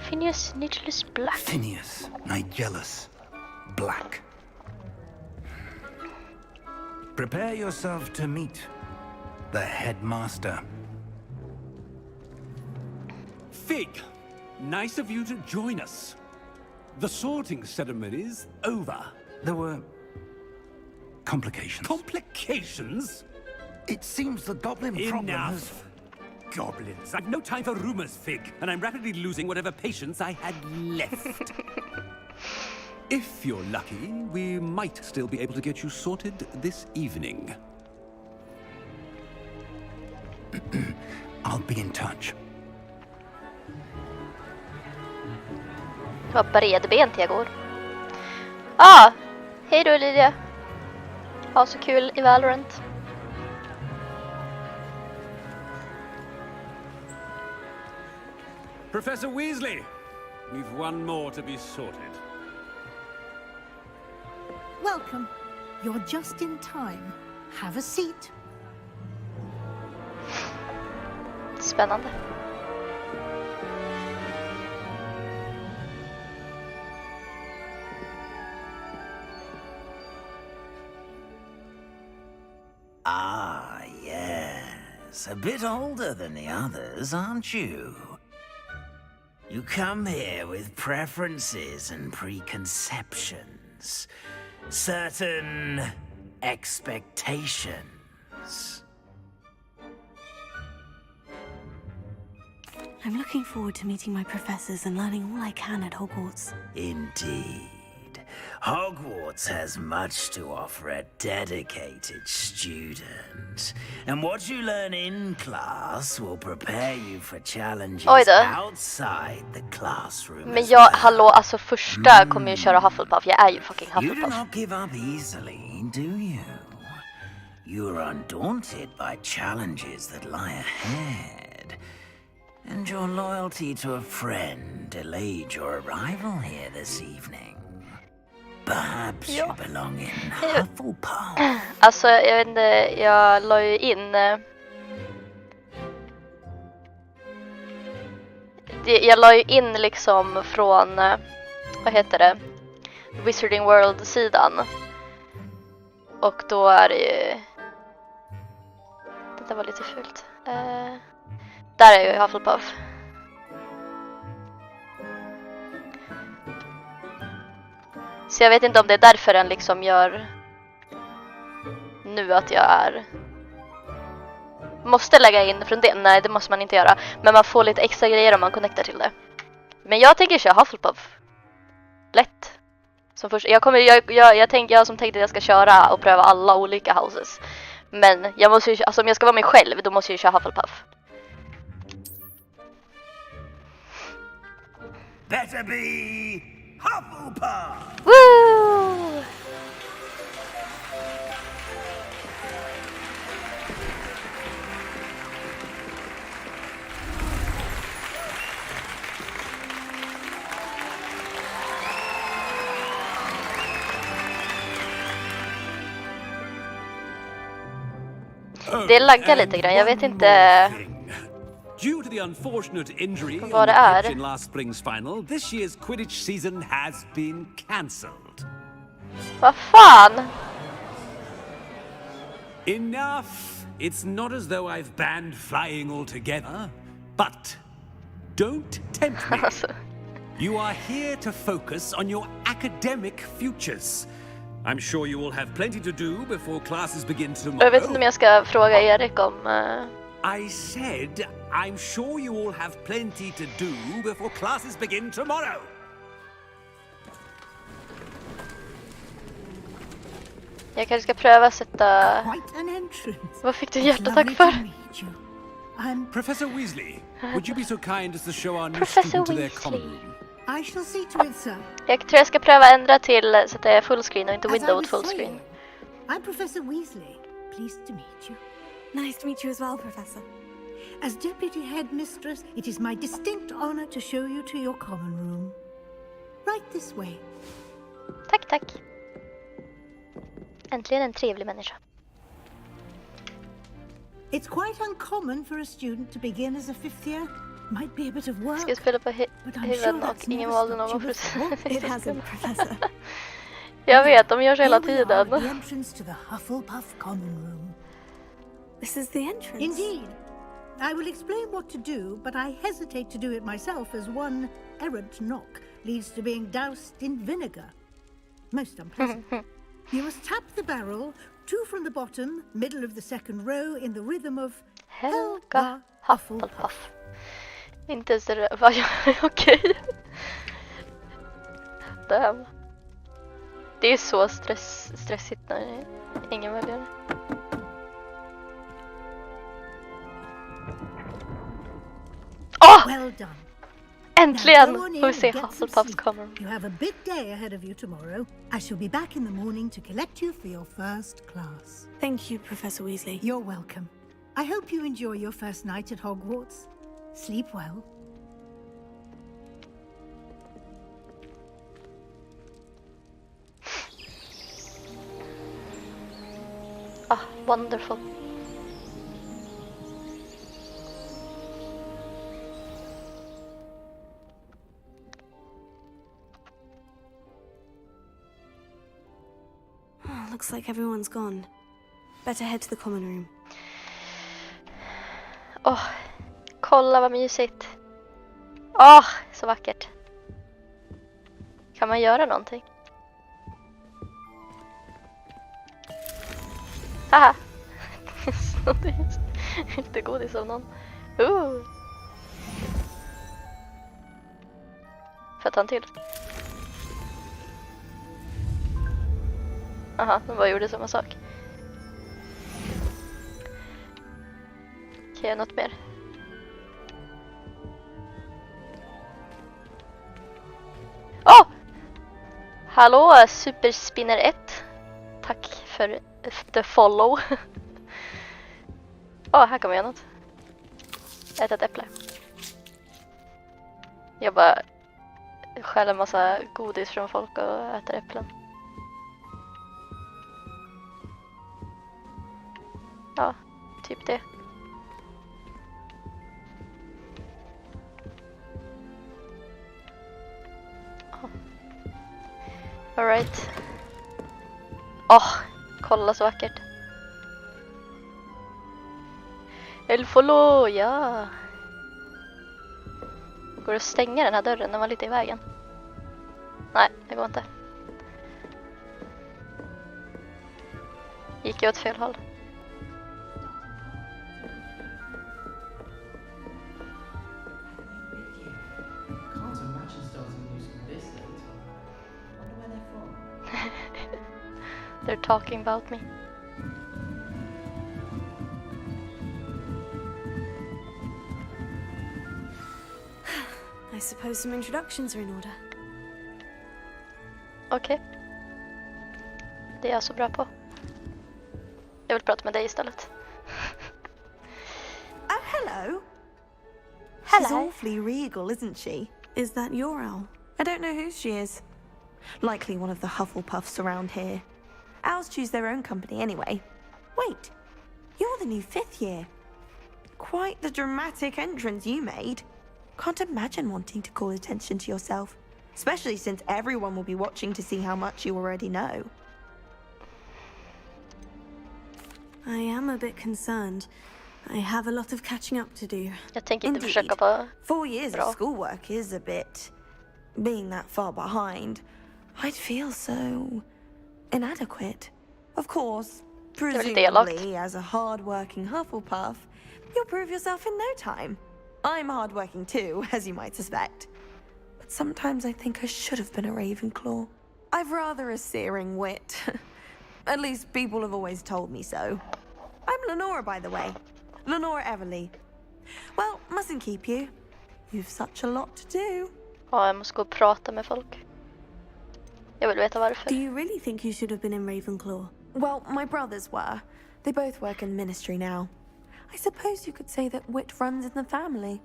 Phineas Nigelus Black. Phineas Nigellus Black. Prepare yourself to meet the headmaster. Fig, nice of you to join us. The sorting ceremony's over. There were complications. Complications? It seems the goblin problem has... Enough. Goblins. I've no time for rumors, Fig, and I'm rapidly losing whatever patience I had left. If you're lucky, we might still be able to get you sorted this evening. I'll be in touch. Det var bredbent jag går. Ah! Hej då Lydia. Ha så kul i Valorant. Professor Weasley, we've one more to be sorted. Welcome. You're just in time. Have a seat. Spännande. Ah, yes. A bit older than the others, aren't you? You come here with preferences and preconceptions. Certain expectations. I'm looking forward to meeting my professors and learning all I can at Hogwarts. Indeed. Hogwarts has much to offer a dedicated student. And what you learn in class will prepare you for challenges outside the classroom. Men jag, hallå, alltså första kommer ju köra Hufflepuff. Jag är ju fucking You do Hufflepuff. not give up easily, do you? You are undaunted by challenges that lie ahead. And and your loyalty to a friend delayed your arrival here this evening. Perhaps you belong in Hufflepuff. Alltså, jag vet inte, jag la ju in... Jag la ju in liksom från... Vad heter det? Wizarding World-sidan. Och då är det ju... Det var lite fult. Där är ju Hufflepuff. Så jag vet inte om det är därför den liksom gör nu att jag är... Måste lägga in från det. Nej, det måste man inte göra. Men man får lite extra grejer om man connectar till det. Men jag tänker köra Hufflepuff. Lätt. Som först, jag som tänkte att jag ska köra och pröva alla olika houses. Men jag måste ju, alltså om jag ska vara mig själv, då måste jag ju köra Hufflepuff. Better be Hufflepuff! Woo! Det laggar lite grann, jag vet inte Due to the unfortunate injury on vad the det pitch in är. last spring's final, this year's Quidditch season has been cancelled. Vad fan? Enough! It's not as though I've banned flying altogether, but don't tempt me. You are here to focus on your academic futures. I'm sure you will have plenty to do before classes begin tomorrow. Jag vet inte om jag ska fråga Erik om... I said, I'm sure you all have plenty to do before classes begin tomorrow. Jag kanske ska pröva sätta... Quite an entrance. Vad fick du It's hjärtattack lovely för? to meet you. I'm Professor Weasley, would you be so kind as to show our new Professor student to their Weasley. common room? I shall see to it, sir. Jag tror jag ska pröva ändra till så att det är fullscreen och inte As I windowed was fullscreen. saying, I'm Professor Weasley. Pleased to meet you. Nice to meet you as well, Professor. As Deputy Headmistress, it is my distinct honor to show you to your common room. Right this way. Tack, tack. Äntligen en trevlig människa. It's quite uncommon for a student to begin as a fifth year. Might be a bit of work. Ska jag spela på but I'm huvudet sure och that's ingen never valde någon stopped you för before. It hasn't, Professor. Jag vet, de gör så hela Here we are, tiden. the entrance to the Hufflepuff common room. This is the entrance. Indeed. I will explain what to do, but I hesitate to do it myself as one errant knock leads to being doused in vinegar. Most unpleasant. You must tap the barrel, 2 from the bottom, middle of the second row, in the rhythm of Helga Hufflepuff. Inte ens det var okej. Damn. Det är så stressigt när ingen väljer. Åh! Well done. Äntligen Now go on in får vi and se get some Hufflepuffs sleep. kommer. You have a big day ahead of you tomorrow. I shall be back in the morning to collect you for your first class. Thank you, Professor Weasley. You're welcome. I hope you enjoy your first night at Hogwarts. Sleep well. Ah, wonderful. Looks like everyone's gone. Better head to the common room. Åh, kolla vad mysigt. Åh, så vackert. Kan man göra någonting? Haha. Snodde inte godis av någon. Får jag ta en till? Aha, de bara gjorde samma sak. Okej, något mer? Åh! Hallå, Superspinner 1. Tack för the follow. Åh, här kommer jag något. Ät ett äpple. Jag bara stjäl en massa godis från folk och äter äpplen. Ja, typ det. Alright. Kolla så vackert. El follow, ja. Går det att stänga den här dörren? Den var lite i vägen. Nej, det går inte. Gick jag åt fel håll? They're talking about me. I suppose some introductions are in order. Okej. Det är jag så bra på. Jag vill prata med dig istället. Oh, hello. Hello. She's awfully regal, isn't she? Is that your owl? I don't know who she is. Likely one of the Hufflepuffs around here. Owls choose their own company anyway. Wait, you're the new 5th year. Quite the dramatic entrance you made. Can't imagine wanting to call attention to yourself, especially since everyone will be watching to see how much you already know. I am a bit concerned. I have a lot of catching up to do. Jag tänker inte försöka vara 4 years bra. of schoolwork is a bit... Being that far behind, I'd feel so... inadequate. Of course, presumably as a hard-working Hufflepuff, you'll prove yourself in no time. I'm hard-working too, as you might suspect. But sometimes I think I should have been a Ravenclaw. I've rather a searing wit. At least people have always told me so. I'm Lenora, by the way. Lenora Everly. Well, mustn't keep you. You've such a lot to do. Ja, jag måste gå och prata med folk. Jag vill veta varför. Do you really think you should have been in Ravenclaw? Well, my brothers were. They both work in ministry now. I suppose you could say that wit runs in the family.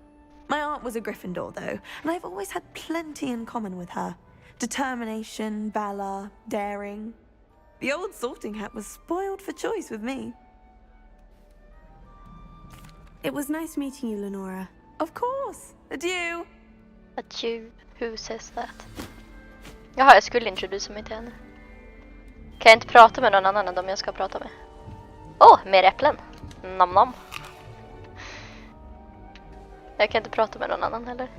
My aunt was a Gryffindor, though, and I've always had plenty in common with her. Determination, valor, daring. The old sorting hat was spoiled for choice with me. It was nice meeting you, Lenora. Of course. Adieu. Adieu. Who says that? Jaha, jag skulle introducera mig till henne. Kan jag inte prata med någon annan än de jag ska prata med? Mer äpplen. Nam nam. Jag kan inte prata med någon annan heller.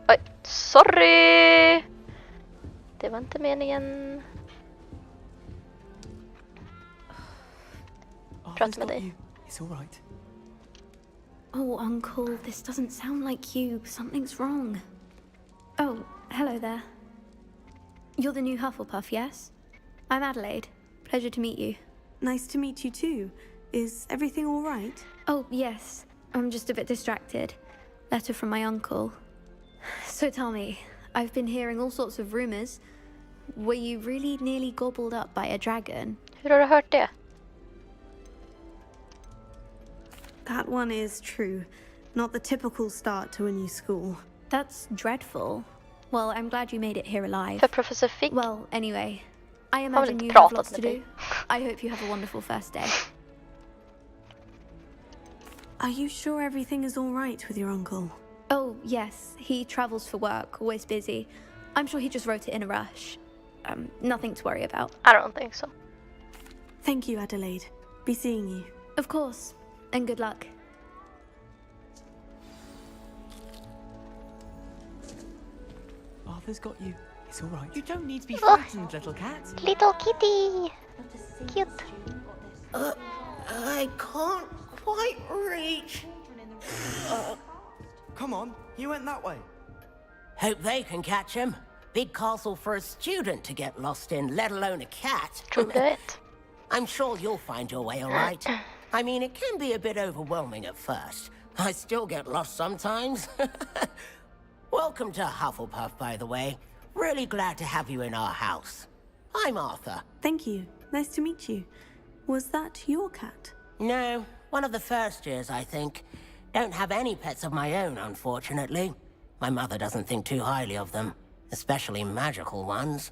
Oj, sorry! Det var inte meningen. Prata med dig. It's all right. Oh, Uncle, this doesn't sound like you. Something's wrong. Oh, hello there. You're the new Hufflepuff, yes? I'm Adelaide. Pleasure to meet you. Nice to meet you too. Is everything all right? Oh, yes. I'm just a bit distracted. Letter from my uncle. So tell me, I've been hearing all sorts of rumors. Were you really nearly gobbled up by a dragon? Hur har du hört det? That one is true. Not the typical start to a new school. That's dreadful. Well, I'm glad you made it here alive. För Professor Fig. Well, anyway, I Har väl imagine inte you have pratat lots med to dig. do. I hope you have a wonderful first day. Are you sure everything is all right with your uncle? Oh, yes. He travels for work, always busy. I'm sure he just wrote it in a rush. Nothing to worry about. I don't think so. Thank you, Adelaide. Be seeing you. Of course. And good luck. Arthur's got you. It's all right. You don't need to be frightened, little cat. Little kitty. Cute. I can't quite reach. Come on, you went that way. Hope they can catch him. Big castle for a student to get lost in, let alone a cat. True that. I'm sure you'll find your way all right. I mean, it can be a bit overwhelming at first. I still get lost sometimes. Welcome to Hufflepuff, by the way. Really glad to have you in our house. I'm Arthur. Thank you. Nice to meet you. Was that your cat? No, one of the first years, I think. Don't have any pets of my own, unfortunately. My mother doesn't think too highly of them, especially magical ones.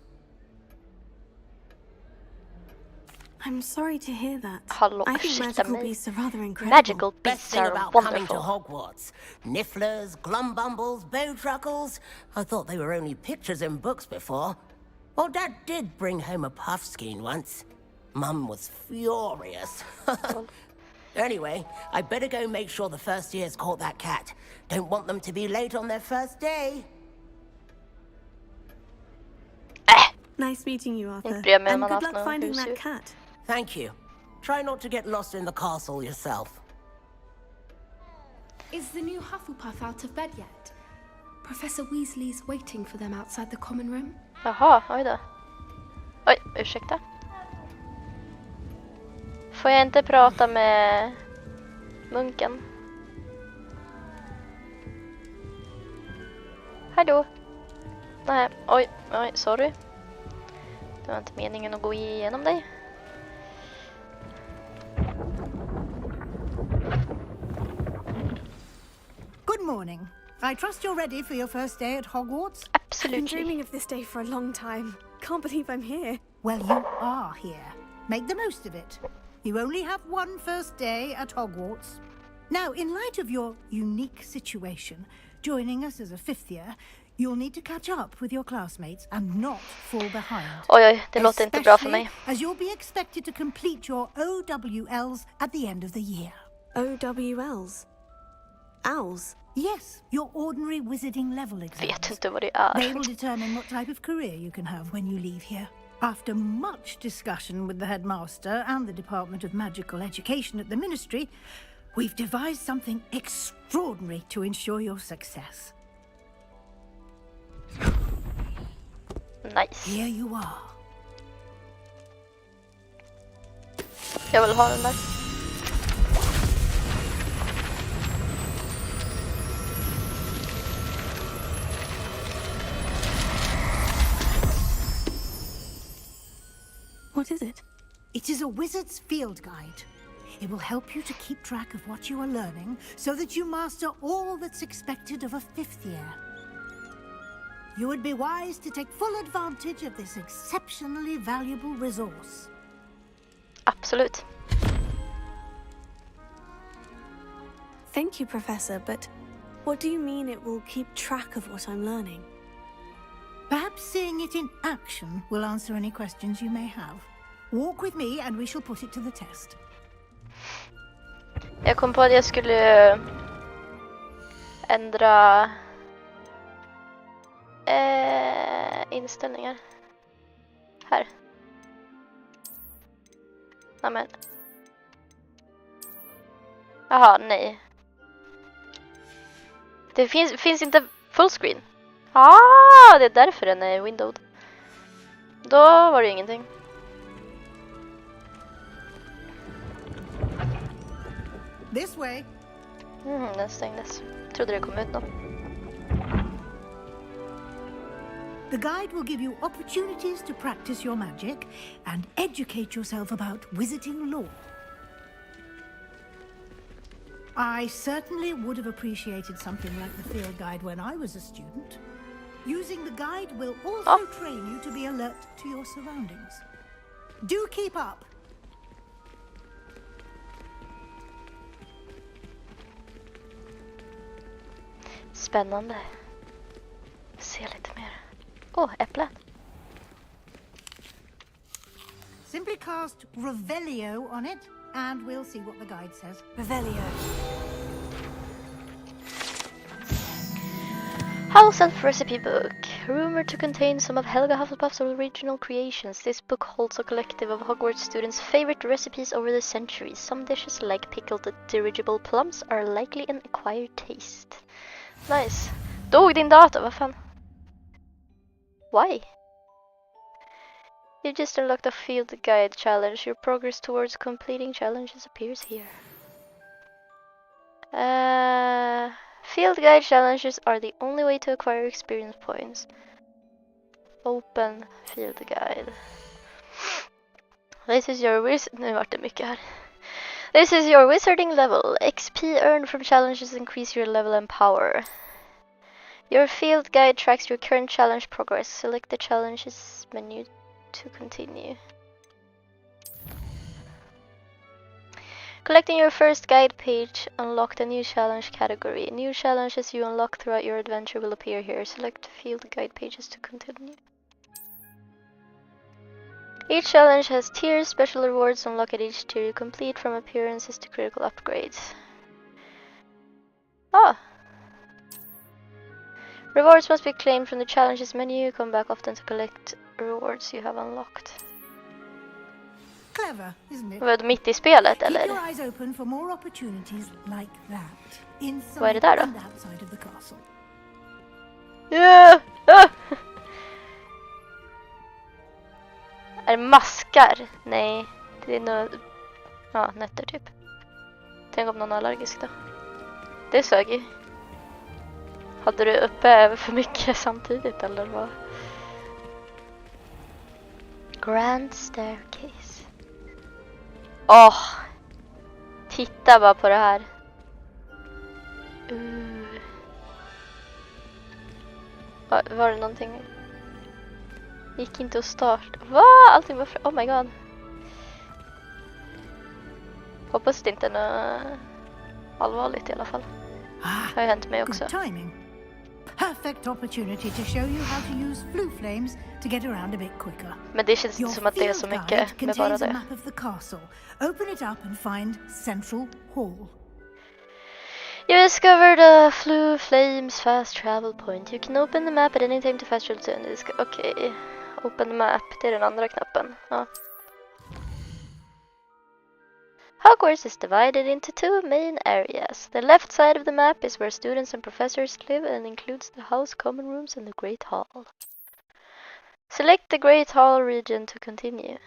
I'm sorry to hear that. Hallå, I think ursäkta magical mig. beasts are rather incredible. Magical Best beasts thing are about coming to wonderful. Hogwarts. Nifflers, glumbumbles, bowtruckles. I thought they were only pictures in books before. Well, Dad did bring home a puffskein once. Mum was furious. Anyway, I better go make sure the first year's caught that cat. Don't want them to be late on their first day. Nice meeting you, Arthur. Inte bryr mig om And man good haft luck någon finding husdjur. that cat. Thank you. Try not to get lost in the castle yourself. Is the new Hufflepuff out of bed yet? Professor Weasley's waiting for them outside the common room. Jaha, oj då. Oj, ursäkta. Får jag inte prata med munken? Hallå? Nej, oj, sorry. Det var inte meningen att gå igenom dig. Good morning. I trust you're ready for your first day at Hogwarts? I've been dreaming of this day for a long time. Can't believe I'm here. Well, you are here. Make the most of it. You only have one first day at Hogwarts. Now, in light of your unique situation, joining us as a fifth year, you'll need to catch up with your classmates and not fall behind. Oj, det låter inte bra för mig. As you'll be expected to complete your OWLs at the end of the year. OWLs? Owls? Yes, your ordinary wizarding level exams. Vet inte vad det är. They will determine what type of career you can have when you leave here. After much discussion with the headmaster and the Department of Magical Education at the Ministry, we've devised something extraordinary to ensure your success. Nice. Here you are. Jag vill ha den där. What is it? It is a wizard's field guide. It will help you to keep track of what you are learning so that you master all that's expected of a fifth year. You would be wise to take full advantage of this exceptionally valuable resource. Absolut. Thank you, Professor, but what do you mean it will keep track of what I'm learning? Perhaps seeing it in action will answer any questions you may have. Walk with me and we shall put it to the test. Jag kom på att jag skulle ändra inställningar. Här. Amen. Jaha, nej. Det finns inte fullscreen. Det är därför den är windowed. Då var det ingenting. This way. Den stängdes. Trodde det kom ut då. The guide will give you opportunities to practice your magic and educate yourself about wizarding lore. I certainly would have appreciated something like the field guide when I was a student. Using the guide will also train you to be alert to your surroundings. Do keep up! Spännande. Se lite mer. Äpplen. Simply cast Revelio on it, and we'll see what the guide says. Revelio. House Elf Recipe Book. Rumored to contain some of Helga Hufflepuff's original creations, this book holds a collective of Hogwarts students' favorite recipes over the centuries. Some dishes, like pickled dirigible plums, are likely an acquired taste. Nice. Dog din data, vad fan? Why? You just unlocked a field guide challenge. Your progress towards completing challenges appears here. Field guide challenges are the only way to acquire experience points. Open field guide. This is your nu vart det mycket här. This is your wizarding level. XP earned from challenges increase your level and power. Your field guide tracks your current challenge progress. Select the challenges menu to continue. Collecting your first guide page unlocked a new challenge category. New challenges you unlock throughout your adventure will appear here. Select field guide pages to continue. Each challenge has tiers, special rewards unlock at each tier you complete, from appearances to critical upgrades. Ah! Rewards must be claimed from the challenges menu. Come back often to collect rewards you have unlocked. Clever, isn't it? Vad, mitt i spelet eller? Keep your eyes open for more opportunities like that. Vad är det där då? And outside of the castle. Yeah! Ah! Är det maskar? Nej, det är nog... Ja, nötter typ. Tänk om någon är allergisk då. Det sög ju. Hade du uppe för mycket samtidigt eller vad? Grand Staircase. Åh! Titta bara på det här. Var det någonting? Gick inte att starta. Va? Allting var oh my god. Hoppas det inte är något allvarligt i alla fall. Det har hänt mig också. Good timing. Perfect opportunity to show you how to use blue flames to get around a bit quicker. Men det känns inte som att det är så mycket med bara det. Map of the castle. Open it up and find Central Hall. You discovered the Blue Flames fast travel point. You can open the map at any time to fast travel to any. Okej. Open the map, det är den andra knappen. Ja. Hogwarts is divided into two main areas. The left side of the map is where students and professors live and includes the house, common rooms and the Great Hall. Select the Great Hall region to continue.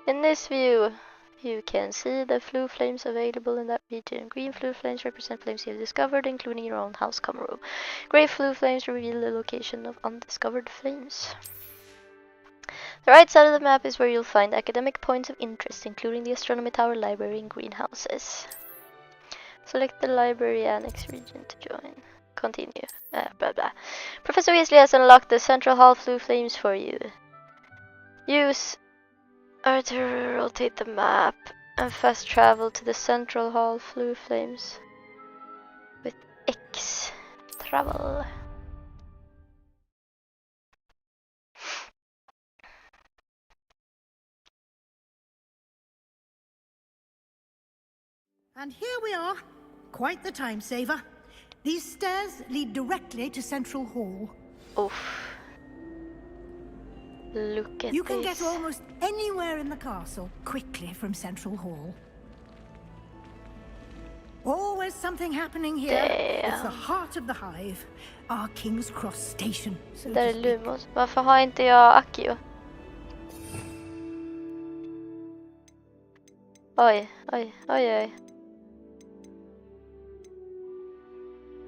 In this view, you can see the blue flames available in that region. Green blue flames represent flames you've discovered, including your own house, common room. Gray blue flames reveal the location of undiscovered flames. The right side of the map is where you'll find academic points of interest, including the astronomy tower, library, and greenhouses. Select the library annex region to join. Continue. Blah blah. Professor Weasley has unlocked the Central Hall blue flames for you. Use R to rotate the map and fast travel to the Central Hall blue flames with X travel. And here we are. Quite the time saver. These stairs lead directly to Central Hall. Oof. Look at You can this. get almost anywhere in the castle quickly from Central Hall. Always something happening here. Damn. It's the heart of the hive. Our King's Cross station. So Där är Lumos. Varför har inte jag Accio? Oj, oj, oj, oj.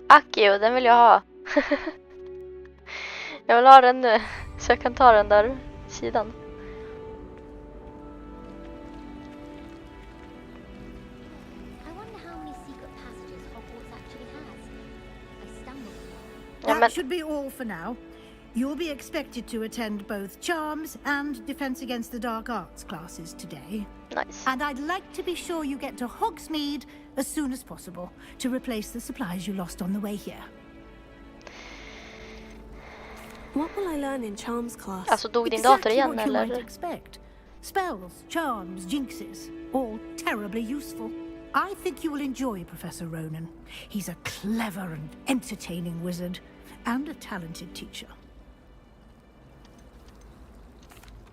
Accio, den vill jag ha. Jag vill ha den nu. Så jag kan ta den där sidan. That should be all for now. You'll be expected to attend both Charms and Defense Against the Dark Arts classes today. Nice. And I'd like to be sure you get to Hogsmeade as soon as possible to replace the supplies you lost on the way here. What will I learn in Charms class? Alltså dog din dator Exactly igen what you might eller? expect. Spells, charms, jinxes, all terribly useful. I think you will enjoy Professor Ronan. He's a clever and entertaining wizard and a talented teacher.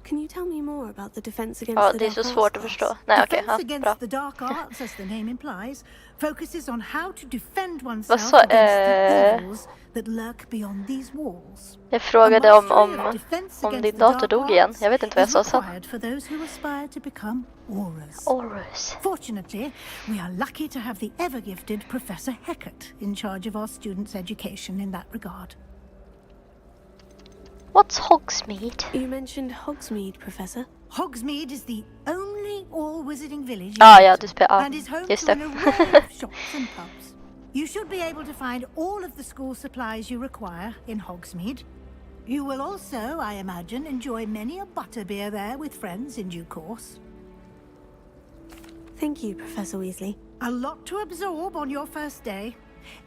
Can you tell me more about the Defense Against Ja, the det är Dark så Arts svårt att class? förstå. Nej, okej. Defense Ja, bra. Against the Dark Arts, as the name implies, focuses on how to defend Vad oneself sa... against the evils that lurk beyond these walls. Jag frågade A om mastery of defense om against din the dator dark dog igen. arts Jag vet inte vad jag sa is sen. required for those who aspire to become aurors. Aurors. Fortunately, we are lucky to have the ever-gifted Professor Hecat in charge of our students' education in that regard. What's Hogsmeade? You mentioned Hogsmeade, Professor. Hogsmeade is the only all-wizarding village Ja, du spelar. and is home Just to det. an array of shops and pubs. You should be able to find all of the school supplies you require in Hogsmeade. You will also, I imagine, enjoy many a butterbeer there with friends in due course. Thank you, Professor Weasley. A lot to absorb on your first day,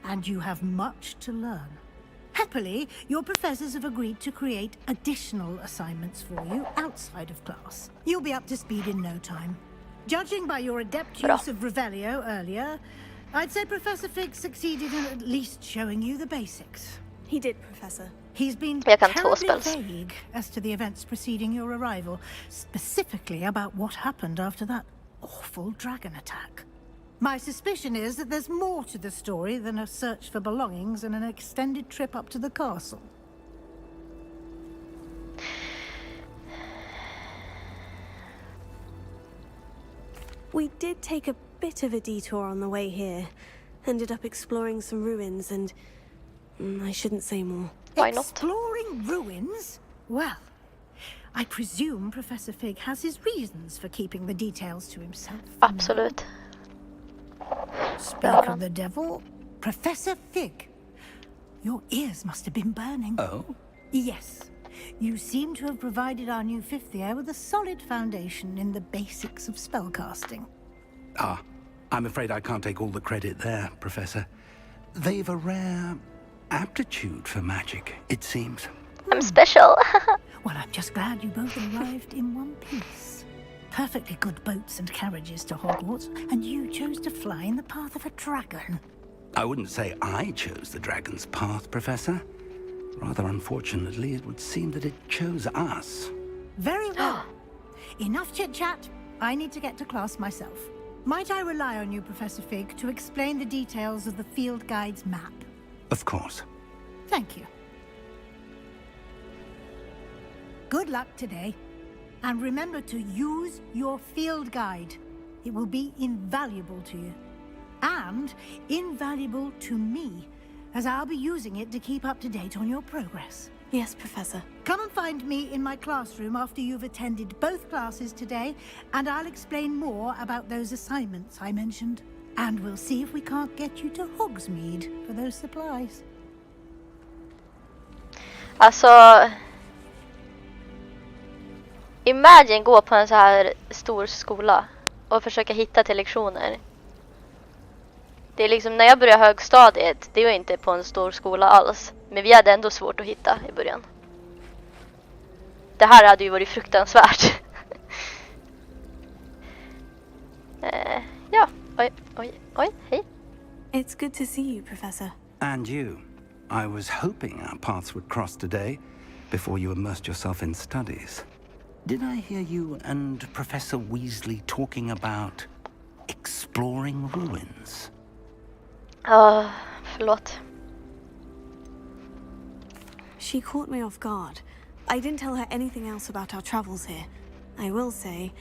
and you have much to learn. Happily, your professors have agreed to create additional assignments for you outside of class. You'll be up to speed in no time. Judging by your adept use of Revelio earlier, I'd say Professor Fig succeeded in at least showing you the basics. He did, Professor. He's been Jag kan terribly två spells. vague as to the events preceding your arrival, specifically about what happened after that awful dragon attack. My suspicion is that there's more to the story than a search for belongings and an extended trip up to the castle. We did take a bit of a detour on the way here. Ended up exploring some ruins and... I shouldn't say more. Why not? Exploring ruins? Well, I presume Professor Fig has his reasons for keeping the details to himself. Absolut. Speak of the devil, Professor Fig. Your ears must have been burning. Oh? Yes. You seem to have provided our new fifth year with a solid foundation in the basics of spellcasting. Ah, I'm afraid I can't take all the credit there, Professor. They've a rare aptitude for magic, it seems. I'm special. Well, I'm just glad you both arrived in one piece. Perfectly good boats and carriages to Hogwarts, and you chose to fly in the path of a dragon. I wouldn't say I chose the dragon's path, Professor. Rather unfortunately, it would seem that it chose us. Very well. Enough chit-chat. I need to get to class myself. Might I rely on you, Professor Fig, to explain the details of the field guide's map? Of course. Thank you. Good luck today. And remember to use your field guide. It will be invaluable to you. And invaluable to me, as I'll be using it to keep up to date on your progress. Yes, Professor. Come and find me in my classroom after you've attended both classes today, and I'll explain more about those assignments I mentioned. And we'll see if we can't get you to Hogsmeade for those supplies. Alltså... Imagine gå på en så här stor skola och försöka hitta till lektioner. Det är liksom, när jag började högstadiet, det var inte på en stor skola alls. Men vi hade ändå svårt att hitta i början. Det här hade ju varit fruktansvärt. Ja, oj, hej. It's good to see you, Professor. And you. I was hoping our paths would cross today, before you immersed yourself in studies. Did I hear you and Professor Weasley talking about exploring ruins? Förlåt. She caught me off guard. I didn't tell her anything else about our travels here. I will say,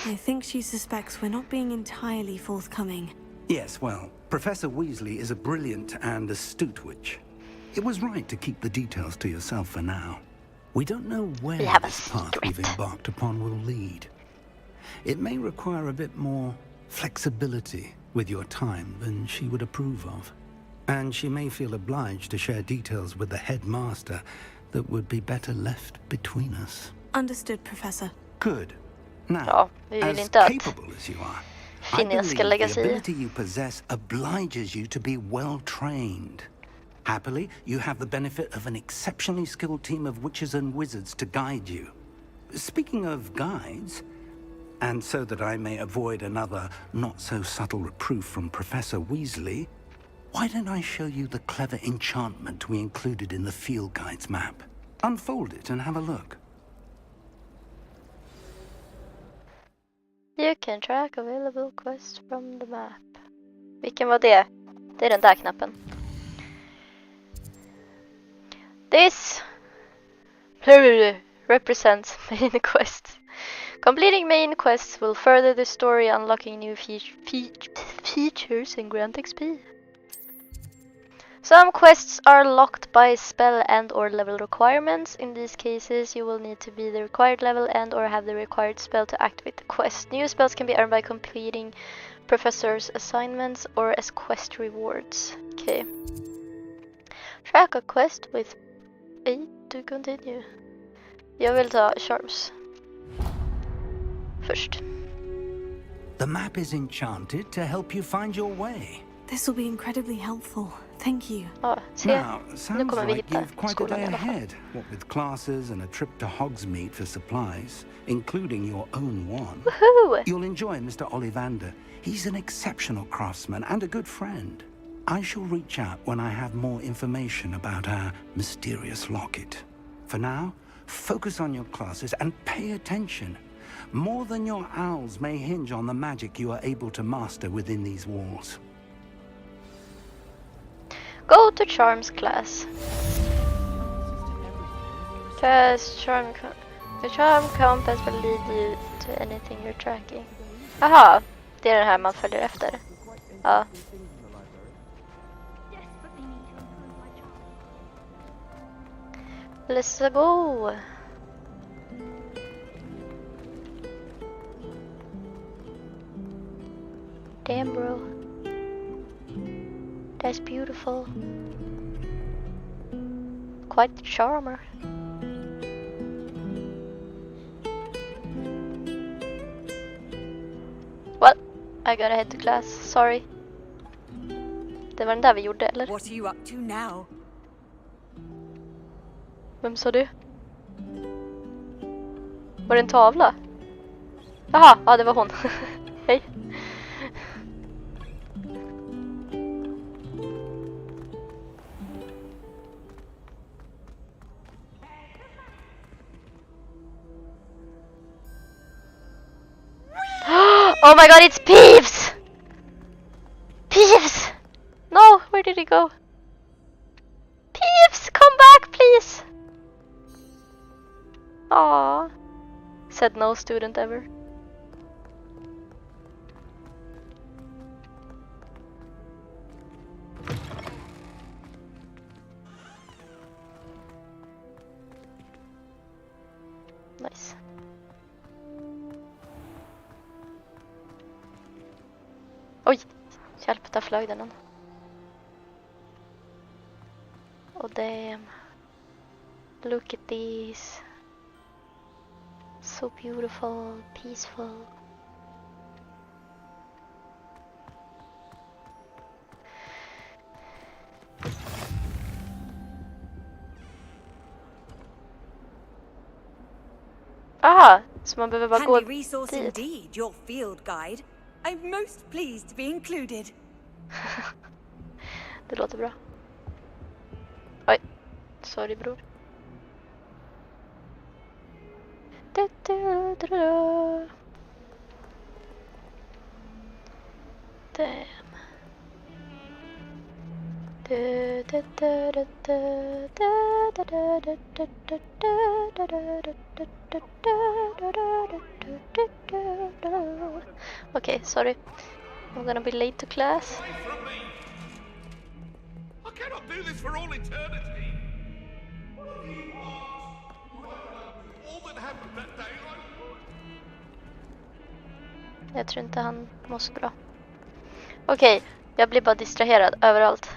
I think she suspects we're not being entirely forthcoming. Yes, well, Professor Weasley is a brilliant and astute witch. It was right to keep the details to yourself for now. We don't know where this path we've embarked upon will lead. It may require a bit more flexibility with your time than she would approve of. And she may feel obliged to share details with the headmaster that would be better left between us. Understood, Professor. Good. Now, as capable as you are, I believe the ability you possess obliges you to be well trained. Happily, you have the benefit of an exceptionally skilled team of witches and wizards to guide you. Speaking of guides, and so that I may avoid another not-so-subtle reproof from Professor Weasley, why don't I show you the clever enchantment we included in the field guide's map? Unfold it and have a look. You can track available quests from the map. Vilken var det? Det är den där knappen. This represents main quests. Completing main quests will further the story, unlocking new features and grant XP. Some quests are locked by spell and or level requirements. In these cases, you will need to be the required level and or have the required spell to activate the quest. New spells can be earned by completing professor's assignments or as quest rewards. Okej. Track a quest with A to continue. Jag vill ta charms först. The map is enchanted to help you find your way. This will be incredibly helpful. Thank you. Ja, se. Now, Nu sounds kommer vi like hitta you've quite a skolan day i alla fall. ahead, what with classes and a trip to Hogsmeade for supplies, including your own one. Woohoo! You'll enjoy Mr. Ollivander. He's an exceptional craftsman and a good friend. I shall reach out when I have more information about our mysterious locket. For now, focus on your classes and pay attention. More than your owls may hinge on the magic you are able to master within these walls. Go to charms class. Cast the charm compass will lead you to anything you're tracking. Aha, det är den här man följer efter. Ja. Let's go. Damn, bro. That's beautiful. Quite the charmer. Well, I gotta head to class. Sorry. Det var den där vi gjorde, eller? What are you up to now? Vem sa det? Var det en tavla? Jaha, ja det var hon. Hej. Oh my god, it's Peeves! Peeves! No, where did he go? Peeves, come back, please! Aww. Said no student ever. Nice. Oj! Hjälp, där flög den. Oh damn. Look at these. So beautiful, peaceful. Ah, så man behöver bara gå Handy resource dit. indeed, your field guide. I'm most pleased to be included. Det låter bra. Oj, sorry bror. Damn. Okay, sorry. I'm gonna be late to class. I cannot do this for all eternity. All that happened that day, Jag tror inte han mår så bra. Okej, jag blir bara distraherad överallt.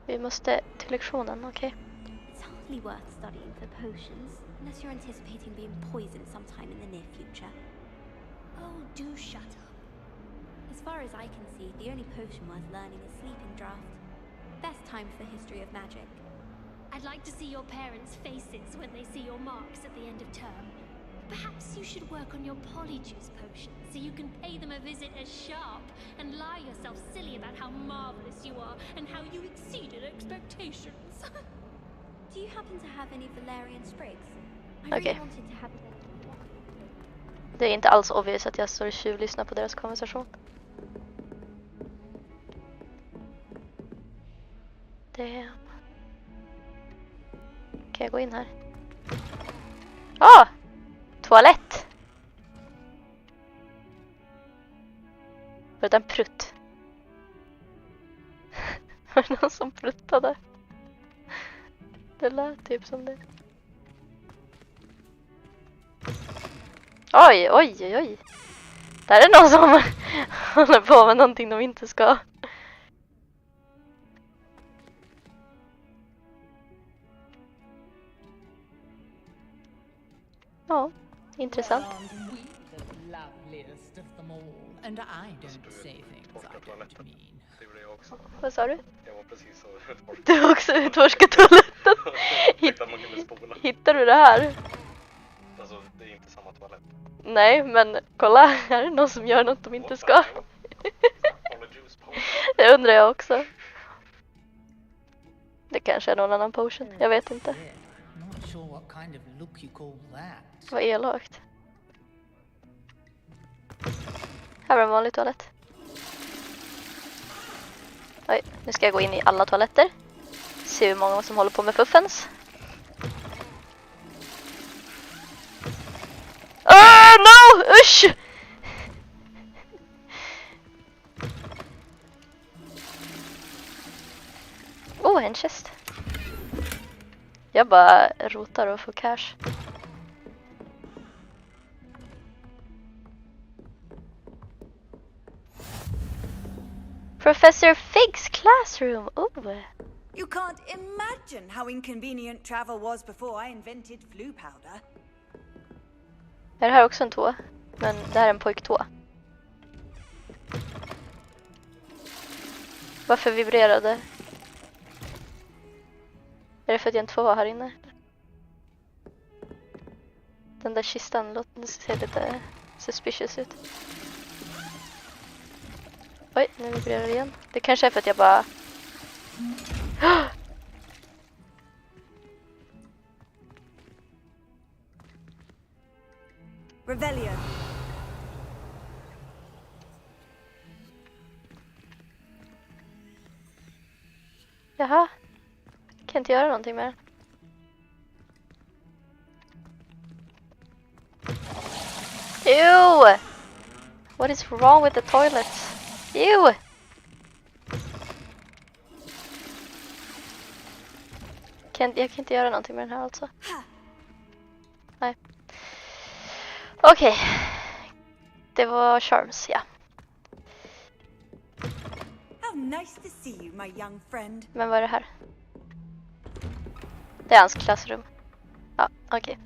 Vi måste till lektionen, okej. It's hardly worth studying for potions, unless you're anticipating being poisoned sometime in the near future. Oh, do shut up. As far as I can see, the only potion worth learning is Sleeping Draught. Best time for the history of magic. I'd like to see your parents' faces when they see your marks at the end of term. Perhaps you should work on your polyjuice potion so you can pay them a visit as sharp and lie yourself silly about how marvelous you are and how you exceeded expectations. Do you happen to have any Valerian sprigs? I Okay. really wanted to have them. Det är inte alls obvious att jag står och tjuvlyssnar på deras konversation. Damn. Kan jag gå in här? Ah! Toalett! Var det en prutt? Var det någon som pruttade? Det lät typ som det. Oj, oj, oj, oj. Där är någon som håller på med någonting de inte ska. Ja, intressant. And I don't say things I don't mean. Vad sa du? Du har också utforskat toaletten. Hittar du det här? Alltså, det är inte samma toalett. Nej, men kolla, här är någon som gör något de inte ska. Det undrar jag också. Det kanske är någon annan potion, jag vet inte. Vad elakt. Här var en vanlig toalett. Oj, nu ska jag gå in i alla toaletter. Se hur många som håller på med fuffens. No! Usch! Oh, en chest. Jag bara rotar och får cash. Professor Fig's classroom. Oh. You can't imagine how inconvenient travel was before I invented flu powder. Är det här också en tå? Men det här är en pojktå. Varför vibrerade? Är det för att jag inte får vara här inne? Den där kistan ser lite suspicious ut. Oj, nu vibrerar det igen. Det kanske är för att jag bara... Rebellion. Jaha. Jag kan inte göra någonting med den. Ew! What is wrong with the toilets? Ew! Jag kan inte göra någonting med den här alltså. Nej. Okej. Det var charms, ja. How nice to see you, my young friend. Men vad är det här? Det är hans klassrum. Ja, okej.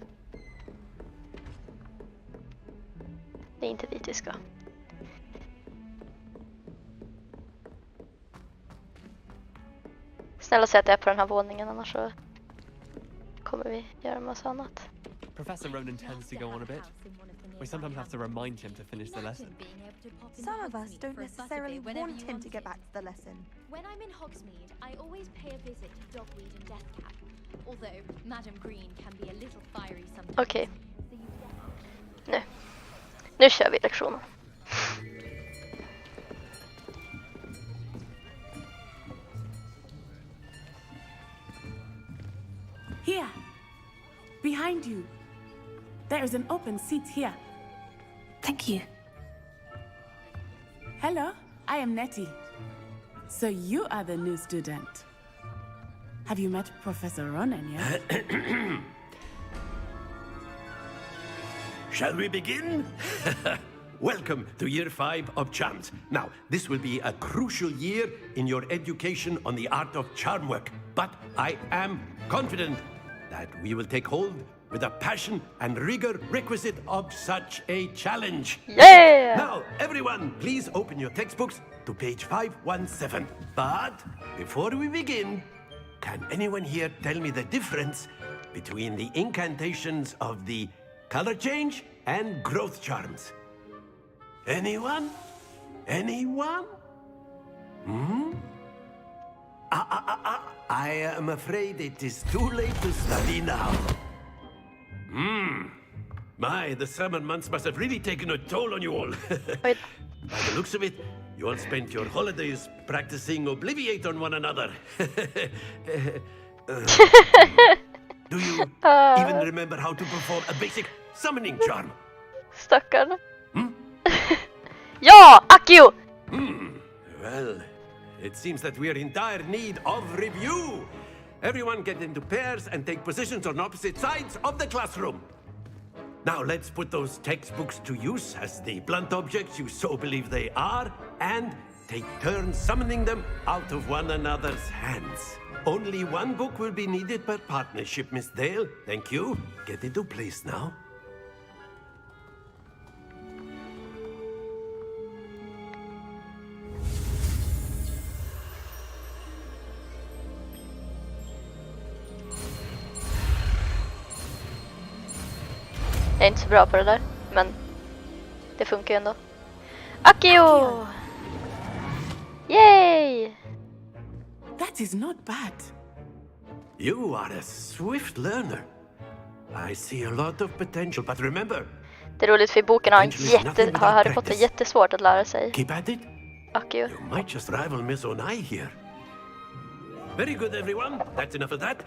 Det är inte dit vi ska. Snälla säg att jag är på den här våningen, annars så kommer vi göra en massa annat. Professor Ronan tends to go on a bit. We sometimes have to remind him to finish the lesson. Some of us don't necessarily want him to get back to the lesson. When I'm in Hogsmeade, I always pay a visit to Dogweed and Deathcap. Although Madam Green can be a little fiery sometimes. Okej. Nu kör vi lektionen. Here, behind you. There is an open seat here. Thank you. Hello, I am Nettie. So you are the new student. Have you met Professor Ronan yet? Shall we begin? Welcome to Year 5 of Charms. Now, this will be a crucial year in your education on the art of charm work. But I am confident that we will take hold with the passion and rigor requisite of such a challenge. Yeah! Now, everyone, please open your textbooks to page 517. But before we begin, can anyone here tell me the difference between the incantations of the color change and growth charms? Anyone? Anyone? I am afraid it is too late to study now. My, the summer months must have really taken a toll on you all. By the looks of it, you all spent your holidays practicing Obliviate on one another. Do you even remember how to perform a basic summoning charm? Stackarn. Ja, Akio! Well, It seems that we are in dire need of review. Everyone get into pairs and take positions on opposite sides of the classroom. Now let's put those textbooks to use as the blunt objects you so believe they are, and take turns summoning them out of one another's hands. Only one book will be needed per partnership, Miss Dale. Thank you. Get into place now. Jag är inte så bra på det där, men det funkar ju ändå. Akio! Yay! That is not bad. You are a swift learner. I see a lot of potential, but remember... Det är roligt för i boken har Harry Potter jättesvårt att lära sig. Keep at it. Akio. You might just rival Miss Onai here. Very good, everyone. That's enough of that.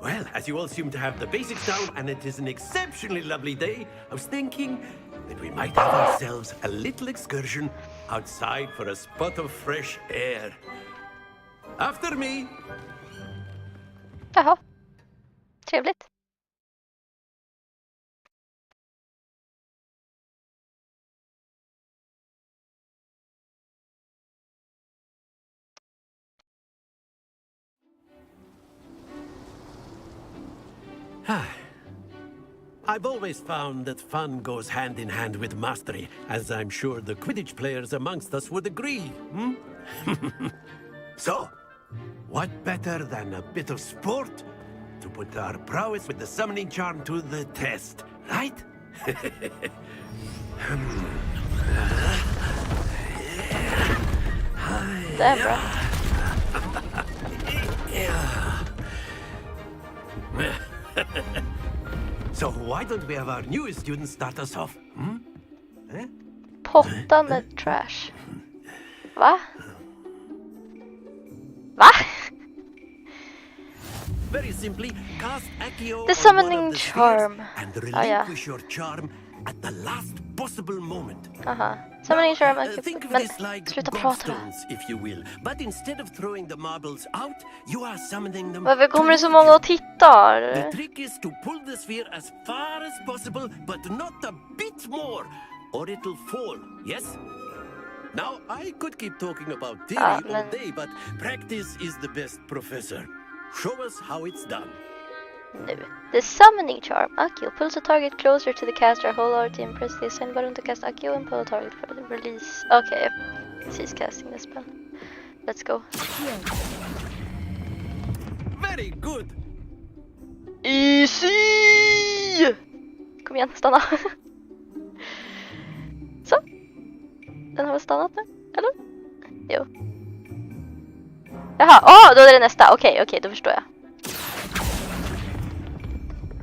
Well, as you all seem to have the basics down, and it is an exceptionally lovely day, I was thinking that we might have ourselves a little excursion outside for a spot of fresh air. After me! Jaha. Trevligt. I've always found that fun goes hand in hand with mastery, as I'm sure the Quidditch players amongst us would agree. So, what better than a bit of sport to put our prowess with the summoning charm to the test, right? Debra. So why don't we have our newest students start us off? Pottande trash. Va? Va? Very simply, cast Accio The on summoning one of the charm. spheres and relinquish your charm at the last possible moment. Summoning charm. Think of Men this like sluta prata. gobstones, if you will. But instead of throwing the marbles out, you are summoning them. Varför kommer det så många och tittar? The trick is to pull the sphere as far as possible, but not a bit more, or it'll fall. Yes? Now, I could keep talking about theory all day, but practice is the best professor. Show us how it's done. Nu. The summoning charm. Accio pulls a target closer to the caster. Hold RT and press the ascend button to cast Accio and pull a target for the release. Okay. She's casting the spell. Let's go. Very good. Easy! Kom igen, stanna. Så. Den har väl stannat nu? Eller? Jo. Jaha, då är det nästa. Okej, då förstår jag.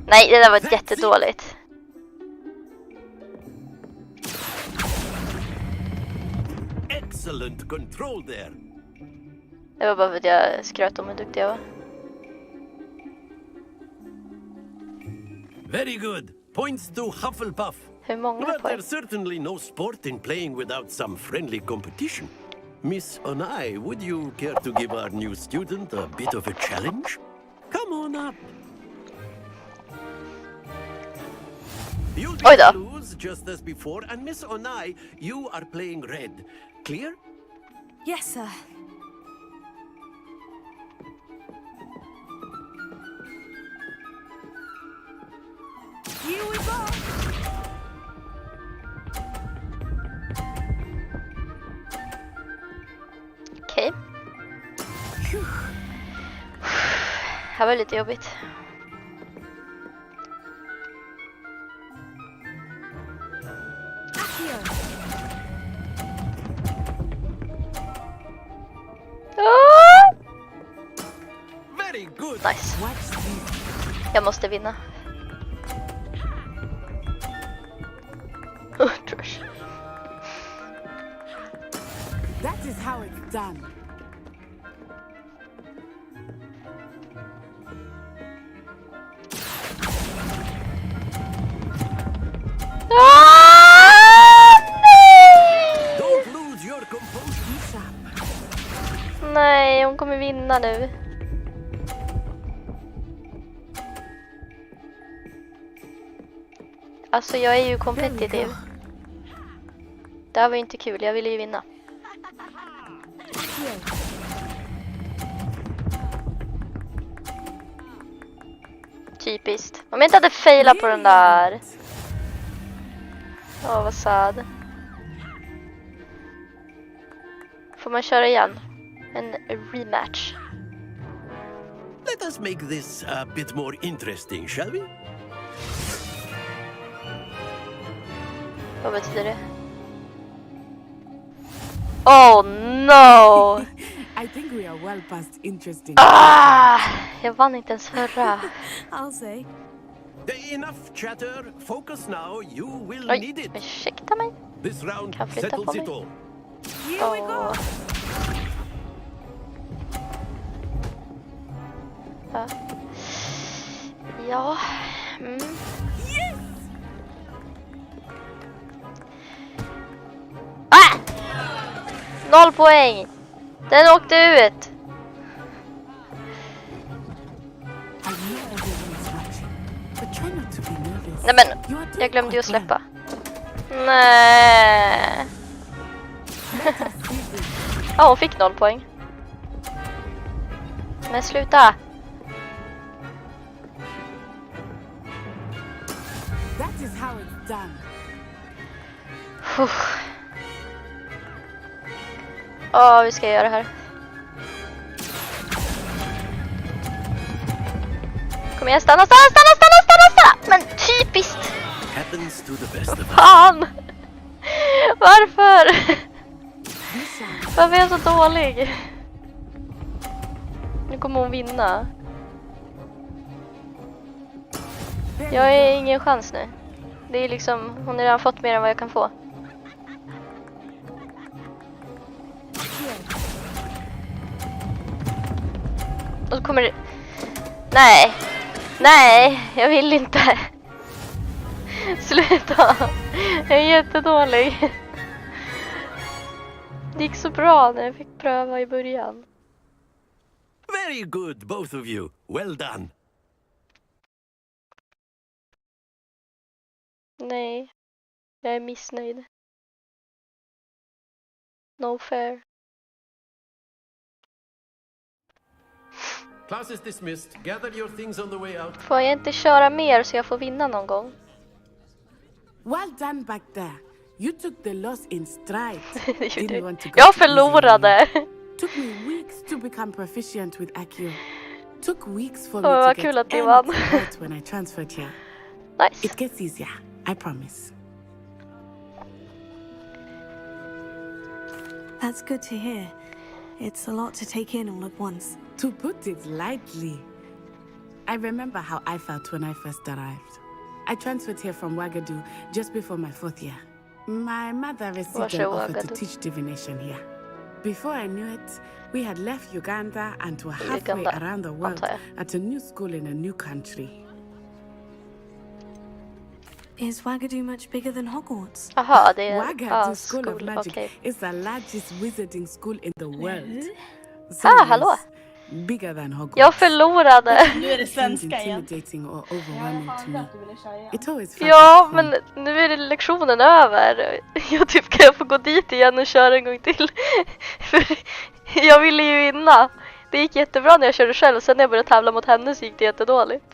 Nej, det där var jättedåligt. Excellent control there. Det var bara för att jag skröt om hur duktig jag var. Very good. Points to Hufflepuff. Hur många But poäng? there's certainly no sport in playing without some friendly competition. Miss Onai, would you care to give our new student a bit of a challenge? Come on up. You'll be blues just as before, and Miss Onai, you are playing red. Clear? Yes, sir. Here we go. Okej. Det här var lite jobbigt. Very good. Nice. Jag måste vinna. Trash. That is how it's done. Don't lose your composure. Nej, hon kommer vinna nu. Alltså jag är ju kompetitiv. Det här var ju inte kul, jag ville ju vinna. Typiskt. Om jag inte hade failat på den där. Åh, vad sad. Får man köra igen? En rematch. Let us make this a bit more interesting, shall we? Vad betyder det? Oh no! I think we are well past interesting. Jag vann inte ens förra. I'll say. Enough chatter. Focus now. You will need it. Ursäkta mig. This round Kan flytta på settles mig. it all. Here we go. Ja. Mm. Yes! 0 poäng. Den åkte ut. Nej men, jag glömde ju att släppa. Nej. Ja, hon fick 0 poäng. Men sluta. That is how it's done. Vi ska göra det här. Kom igen, stanna! Men typiskt! Happens to the best of us. Fan! Varför? Varför är jag så dålig? Nu kommer hon vinna. Jag har ingen chans nu. Det är liksom, hon har redan fått mer än vad jag kan få. Och så kommer det... Nej, jag vill inte. Sluta. Jag är jättedålig. Det gick så bra när jag fick pröva i början. Very good, both of you. Well done. Nej, jag är missnöjd. No fair. Class is dismissed. Gather your things on the way out. Får jag inte köra mer så jag får vinna någon gång? Well done back there. You took the loss in stride. Jag förlorade. Took me weeks to become proficient with Accio. Took weeks for Vad me to kul get att ni vann. everything right when I transferred here. Nice. It gets easier, I promise. That's good to hear. It's a lot to take in all at once. To put it lightly, I remember how I felt when I first arrived. I transferred here from Ouagadougou just before my 4th year. My mother received an offer to teach divination here. Before I knew it, we had left Uganda and were halfway around the world at a new school in a new country. Is Ouagadougou much bigger than Hogwarts? Aha, det är Ouagadougou School of Magic is the largest wizarding school in the world. So hallå. Bigger than Hogwarts. Jag förlorade. Nu är det svenska igen. Intimidating or overwhelming to me. It always felt Ja, men nu är det lektionen över. Jag typ kan jag få gå dit igen och köra en gång till. För jag ville ju vinna. Det gick jättebra när jag körde själv. Sen när jag började tävla mot henne så gick det jättedåligt.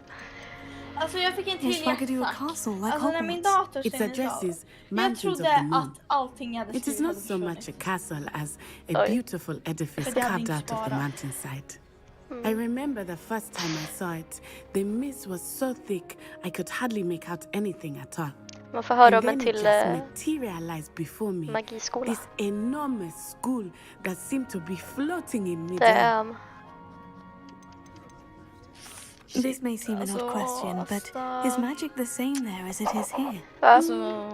Alltså jag fick en till hjärtsack. Alltså när min dator stängdes av. Jag trodde att allting hade It is not so much a castle as a beautiful edifice carved out of the mountainside. I remember the first time I saw it. The mist was so thick I could hardly make out anything at all. Man får höra om en it till just materialized before me. magiskola. This enormous school that seemed to be floating in midair. This may seem an odd question, but is magic the same there as it is here?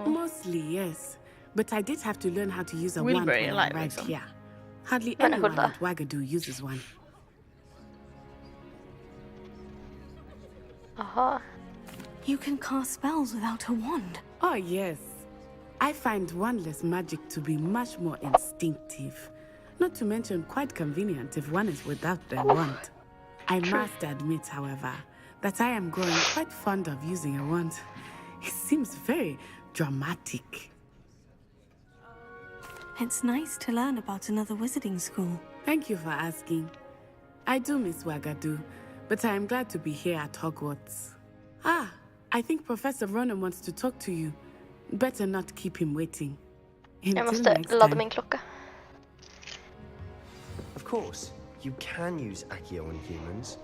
Mostly, yes. But I did have to learn how to use a wand when I arrived here. Hardly anyone at Ouagadougou uses one. Aha. You can cast spells without a wand. Oh, yes. I find wandless magic to be much more instinctive. Not to mention quite convenient if one is without their wand. I must admit, however, that I am growing quite fond of using a wand. It seems very dramatic. It's nice to learn about another wizarding school. Thank you for asking. I do miss Wagadu, but I am glad to be here at Hogwarts. Ah, I think Professor Ronan wants to talk to you. Better not keep him waiting. Jag måste ladda min klocka. Of course, you can use Accio on humans,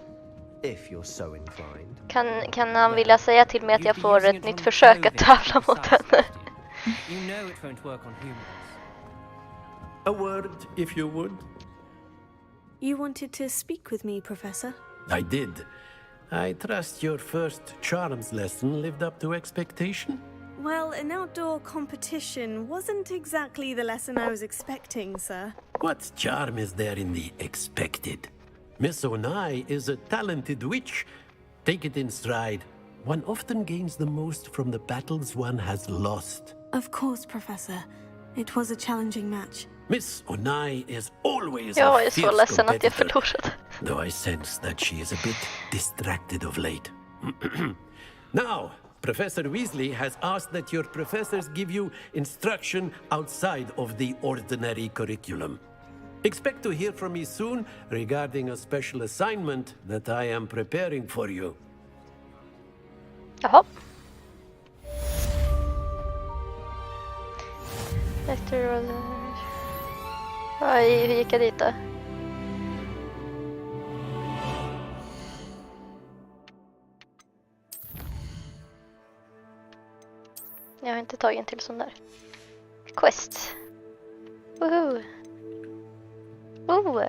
if you're so inclined. Kan han vilja säga till mig att jag får ett nytt försök att tävla mot henne? You know it won't work on humans. A word, if you would. You wanted to speak with me, Professor? I did. I trust your first charms lesson lived up to expectation? Well, an outdoor competition wasn't exactly the lesson I was expecting, sir. What charm is there in the expected? Miss Onai is a talented witch. Take it in stride. One often gains the most from the battles one has lost. Of course, Professor. It was a challenging match. Miss Onai is always Jag a är så fierce ledsen att jag competitor, förlorade. though I sense that she is a bit distracted of late. Now, Professor Weasley has asked that your professors give you instruction outside of the ordinary curriculum. Expect to hear from me soon regarding a special assignment that I am preparing for you. Jaha. Hur gick jag dit då? Jag har inte tagit en till sån där. Quest. Woohoo. Ooh.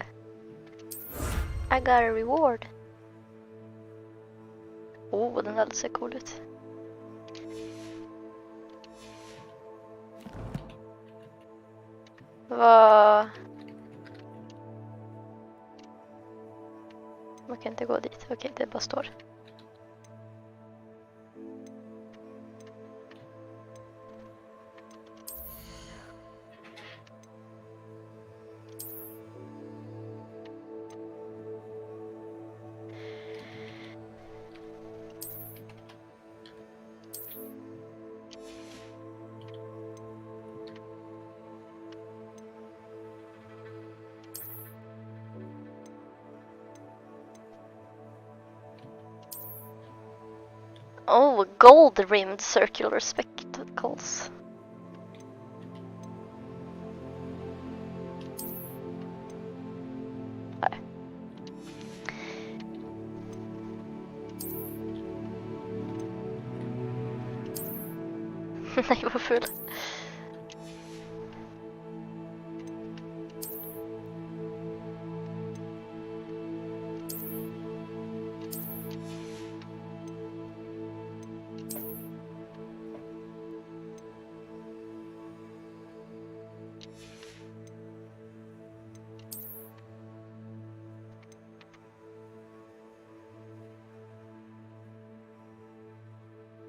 I got a reward. Oh, den där ser cool ut. Vad? Man kan inte gå dit. Okej, det bara står. Oh, gold-rimmed circular spectacles. Nej. Nej, vad ful.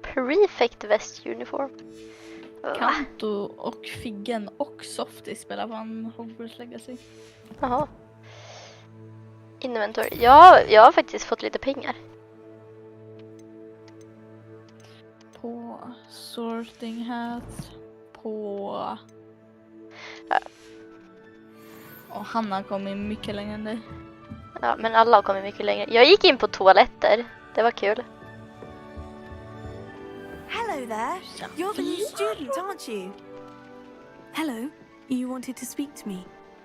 Prefect vest uniform. Kanto och Figgen och Softy spelar på Hogwarts Legacy. Jaha. Inventory. Ja, jag har faktiskt fått lite pengar. På sorting hat. På... Ja. Och Hanna kom in mycket längre än dig. Ja, men alla har kommit mycket längre. Jag gick in på toaletter. Det var kul. Hello there. You're the new student, aren't you? Hello. You wanted to speak to me.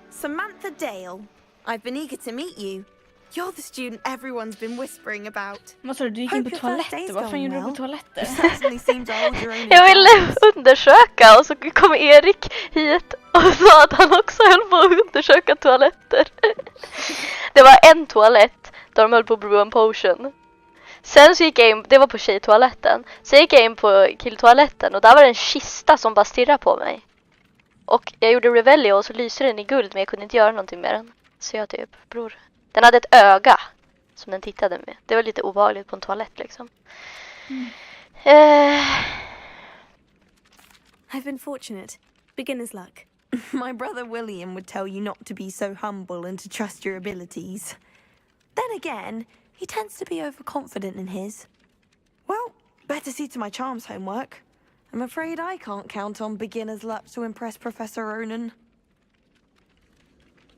Samantha Dale. I've been eager to meet you. You're the student everyone's been whispering about. Vad sa du gick in på toaletter? Varför gjorde du på toaletter? Jag ville undersöka och så kom Erik hit och sa att han också höll på att undersöka toaletter. Det var en toalett där de höll på att brew en potion. Sen så gick jag in, det var på tjejtoaletten. Sen gick jag in på killtoaletten och där var det en kista som bara stirrade på mig. Och jag gjorde revelio och så lyste den i guld men jag kunde inte göra någonting med den. Så jag typ, bror. Den hade ett öga som den tittade med. Det var lite obehagligt på en toalett liksom. I've been fortunate. Beginner's luck. My brother William would tell you not to be so humble and to trust your abilities. Then again, he tends to be overconfident in his. Well, better see to my charms homework. I'm afraid I can't count on beginner's luck to impress Professor Ronan.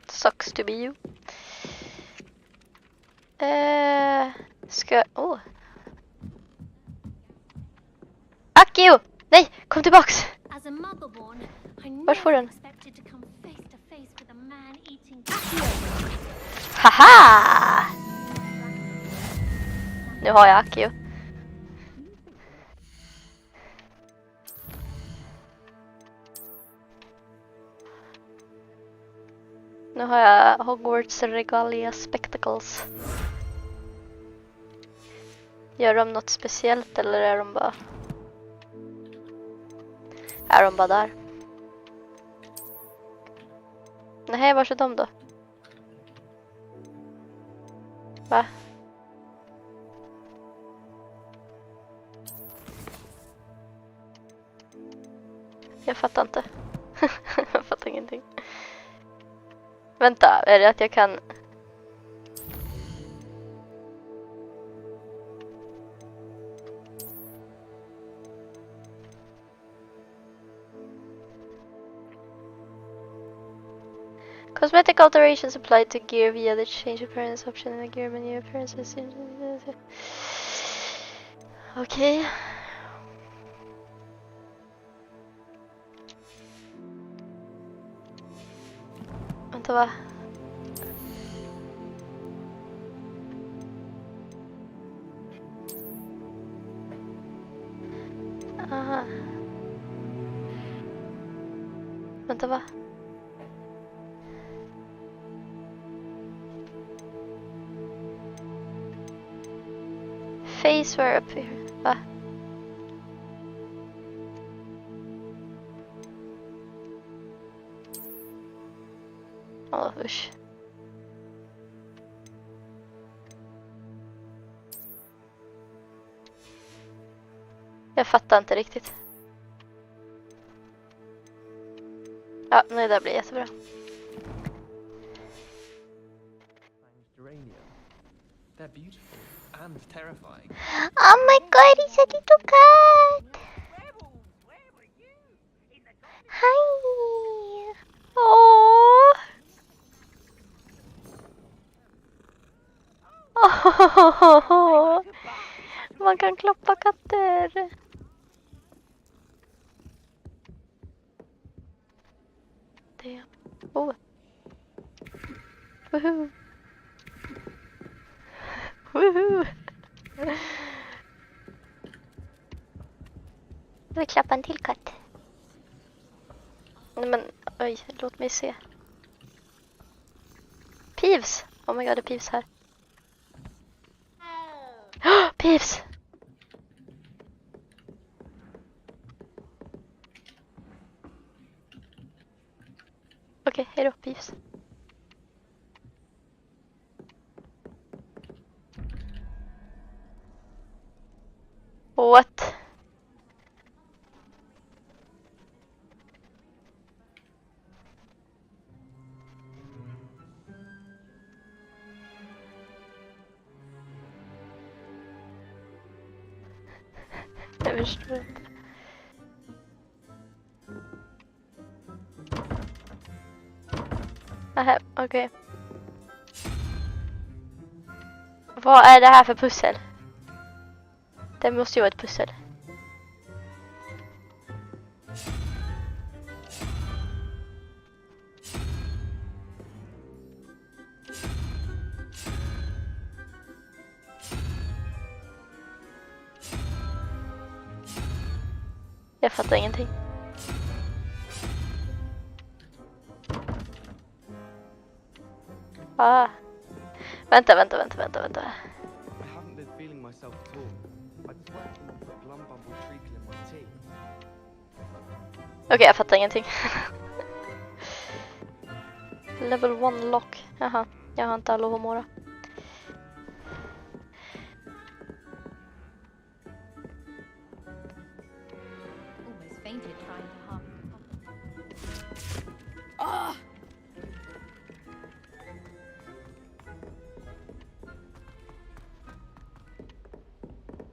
Sucks to be you. Åh. Akio! Nej, kom tillbaks! As a motherborn, I Vart får never den? expected to come face to face with a man eating. Haha! Nu har jag Akio. Nu har jag Hogwarts Regalia Spectacles. Gör de något speciellt eller är de bara... Är de bara där? Nej, var är de då? Va? Jag fattar inte. Jag fattar ingenting. Vänta, är det att jag kan... Cosmetic alterations applied to gear via the change appearance option in the gear menu. Appearances. Okej. Vänta, va? Aha. Vänta, va? Face were up here. Va? Åh, usch. Jag fattar inte riktigt. Ja, nej, det blir jättebra. They're beautiful and terrifying. Oh my god, it's a little cat! Hi! Oh! Oh! Man kan klappa katter. Det. Oh. Woohoo! Woohoo! Jag vill klappa en till katt. Nej men, oj, låt mig se. Pivs! Oh my god, det är Pivs här. Oh, Pivs! Okej, hejdå, Pivs. What? Jag förstår inte. Aha, okej. Vad är det här för pussel? Det måste ju vara ett pussel. Jag fattar ingenting. Ah. Vänta. I haven't been feeling myself at all. I swear to put glum bubble treacle in my tea. Okej, jag fattar ingenting. Level 1 lock. Jaha, jag har inte alla homora. Almost fainted trying to hum.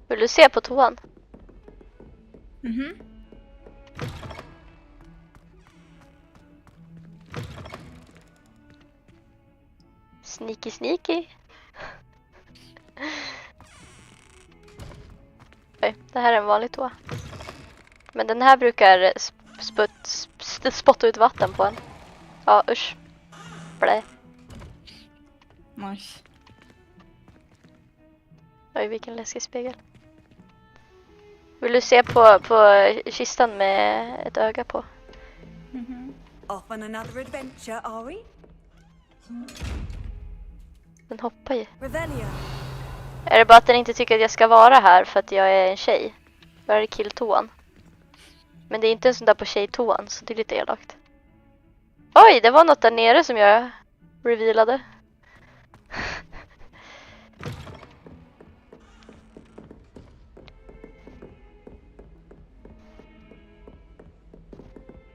Vill du se på toan? Mhm. Sneaky sneaky. Oj, det här är en vanlig toa. Men den här brukar spotta ut vatten på en. Ja, usch. Blä. Nice. Oj, vilken läskig spegel. Vill du se på kistan med ett öga på? Off on another adventure, are we? Den hoppar ju. Revelio. Är det bara att den inte tycker att jag ska vara här för att jag är en tjej? Då är det killtoan. Men det är inte en sån där på tjejtoan, så det är lite elakt. Oj, det var något där nere som jag revealade.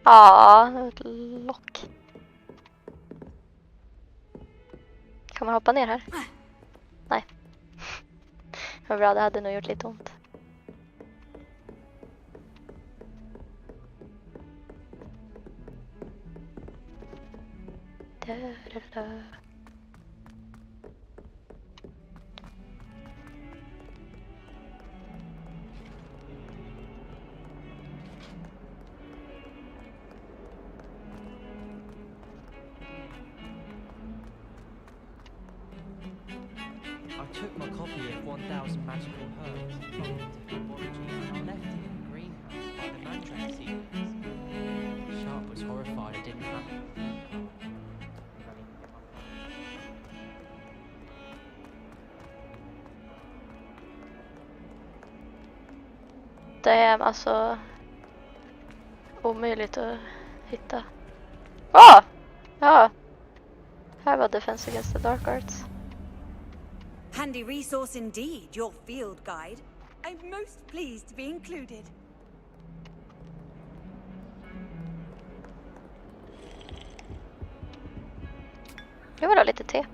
Ja, ett lock. Kan man hoppa ner här? Nej. Vad bra, det hade nog gjort lite ont. I took my copy of 1000 Magical Herbs from Anthropology and I left it in the greenhouse by the mandrake seedlings. Sharp was horrified it didn't happen. Det är alltså omöjligt att hitta. Ja! Här var Defense Against the Dark Arts. Handy resource indeed, your field guide. I'm most pleased to be included. Det var då lite te.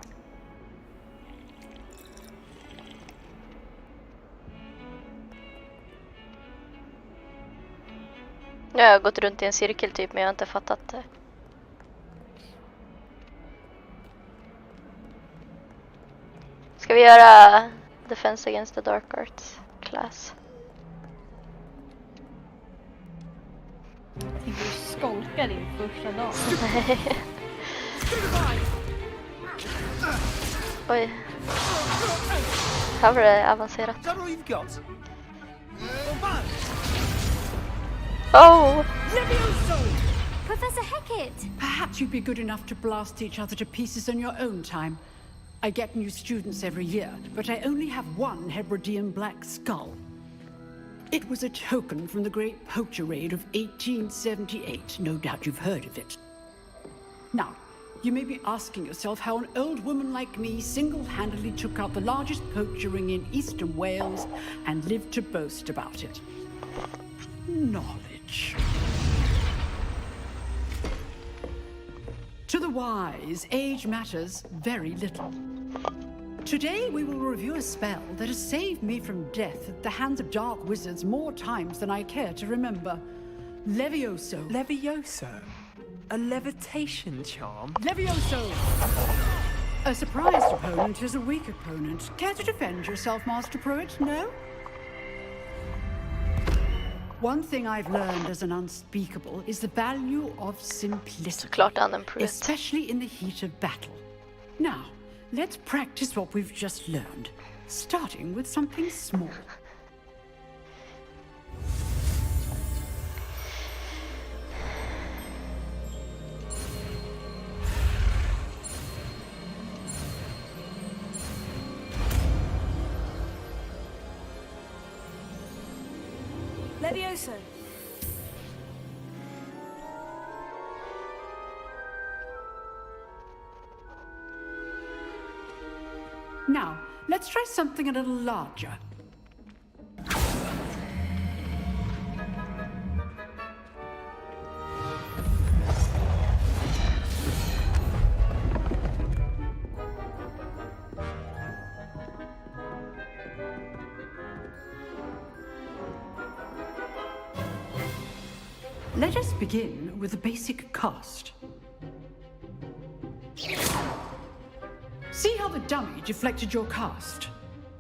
Jag har gått runt i en cirkel typ, men jag har inte fattat det. Ska vi göra Defense Against the Dark Arts class? Tänker du skolka din första dag? Oj. Här var det avancerat. Oh! Professor Hecat! Perhaps you'd be good enough to blast each other to pieces on your own time. I get new students every year, but I only have one Hebridean black skull. It was a token from the Great Poacher Raid of 1878. No doubt you've heard of it. Now, you may be asking yourself how an old woman like me single-handedly took out the largest poacher ring in eastern Wales and lived to boast about it. Knowledge. To the wise, age matters very little. Today we will review a spell that has saved me from death at the hands of dark wizards more times than I care to remember. Levioso. Levioso? A levitation charm? Levioso! A surprised opponent is a weak opponent. Care to defend yourself, Master Pruitt? No? One thing I've learned as an unspeakable is the value of simplicity, especially in the heat of battle. Now, let's practice what we've just learned, starting with something small. Levioso. Now, let's try something a little larger. Let us begin with the basic cast. See how the dummy deflected your cast?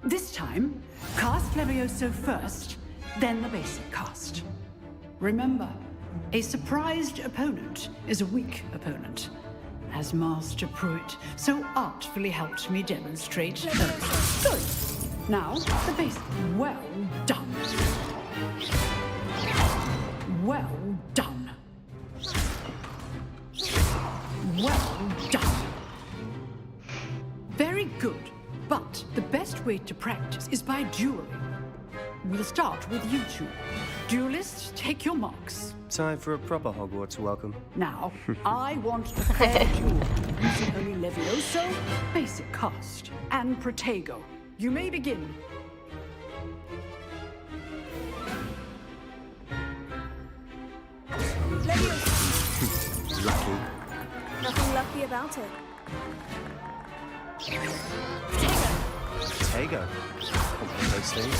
This time, cast Levioso first, then the basic cast. Remember, a surprised opponent is a weak opponent, as Master Pruitt so artfully helped me demonstrate. Good. Now, the basic. Well done. Well done. Well done. Very good. But the best way to practice is by dueling. We'll start with you two. Duelists, take your marks. Time for a proper Hogwarts welcome. Now, I want a fair duel using only Levioso, basic cast, and Protego. You may begin. Lucky. Nothing lucky about it. Tego. Those things.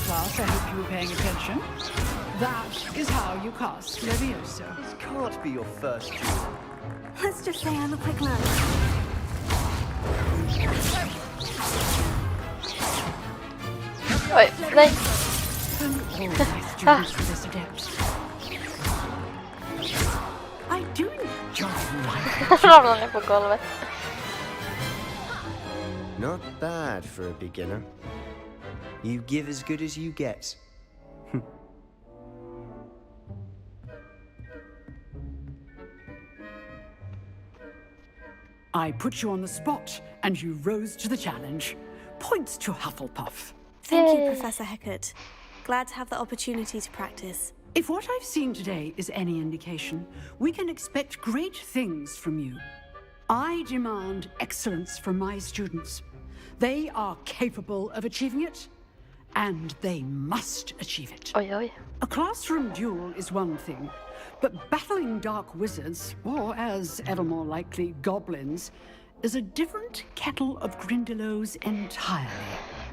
Class, I hope you were paying attention. That is how you cast Levioso. This can't be your first duel. Let's just say I'm a quick learner. Oj, nej. I do enjoy Ramlar ner på golvet. Not bad for a beginner. You give as good as you get. I put you on the spot, and you rose to the challenge. Points to Hufflepuff. Thank you, Professor Hecat. Glad to have the opportunity to practice. If what I've seen today is any indication, we can expect great things from you. I demand excellence from my students. They are capable of achieving it, and they must achieve it. Oj, oj. A classroom duel is one thing, but battling dark wizards, or as ever more likely, goblins, is a different kettle of Grindylows entirely.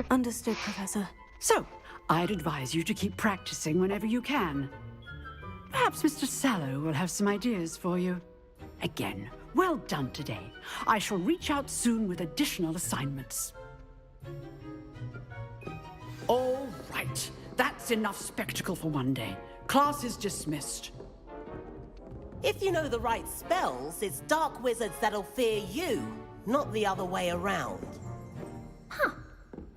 Understood, Professor. So, I'd advise you to keep practicing whenever you can. Perhaps Mr. Sallow will have some ideas for you. Again, well done today. I shall reach out soon with additional assignments. All right, that's enough spectacle for one day. Class is dismissed. If you know the right spells, it's dark wizards that'll fear you, not the other way around. Huh.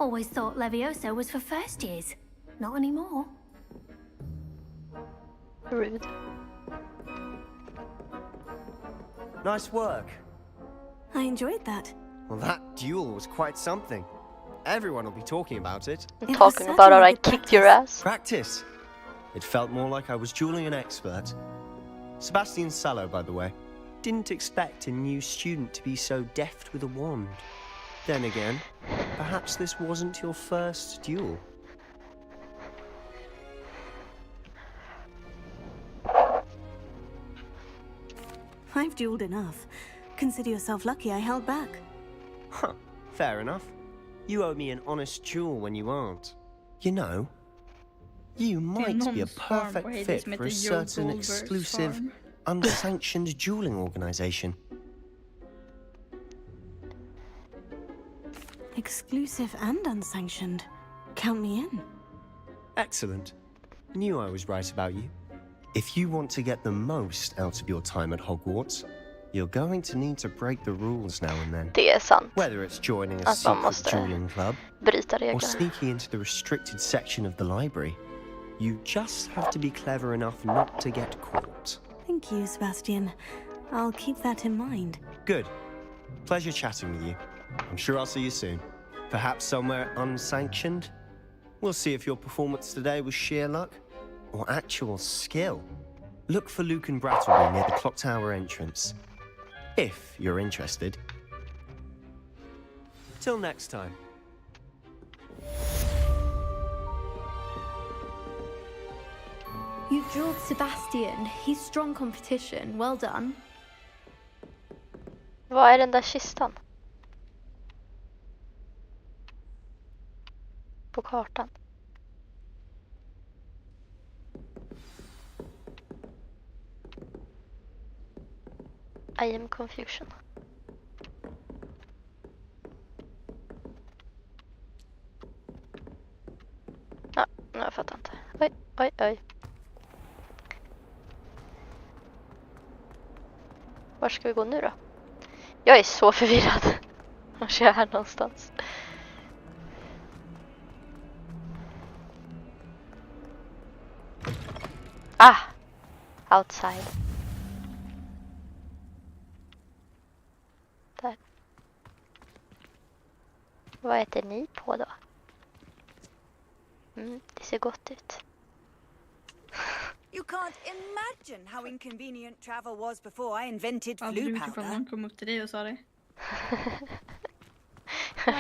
Always thought Levioso was for first years. Not anymore. Rude. Nice work. I enjoyed that. Well, that duel was quite something. Everyone will be talking about it. I'm talking about how I kicked your ass. Practice. It felt more like I was dueling an expert. Sebastian Sallow, by the way. Didn't expect a new student to be so deft with a wand. Then again, perhaps this wasn't your first duel. I've dueled enough. Consider yourself lucky I held back. Huh, fair enough. You owe me an honest duel when you aren't. You know, you might be a perfect fit for a certain exclusive, unsanctioned dueling organization. Exclusive and unsanctioned. Count me in. Excellent. Knew I was right about you. If you want to get the most out of your time at Hogwarts, you're going to need to break the rules now and then. Det är sant. Whether it's joining a secret dueling club bryta or reglerna. sneaking into the restricted section of the library, you just have to be clever enough not to get caught. Thank you, Sebastian. I'll keep that in mind. Good. Pleasure chatting with you. I'm sure I'll see you soon. Perhaps somewhere unsanctioned? We'll see if your performance today was sheer luck or actual skill. Look for Luke and Brattleby near the clock tower entrance. If you're interested. Till next time. You drilled Sebastian. He's strong competition. Well done. Vad är den där kistan? På kartan. I am confusion. Ja, jag fattar inte. Oj, oj, oj. Var ska vi gå nu då? Jag är så förvirrad. Var är jag här någonstans? Ah! Outside. Där. Vad äter ni på då? Det ser gott ut. You can't imagine how inconvenient travel was before I invented Vad flu du för powder. någon kom upp till dig och sa det?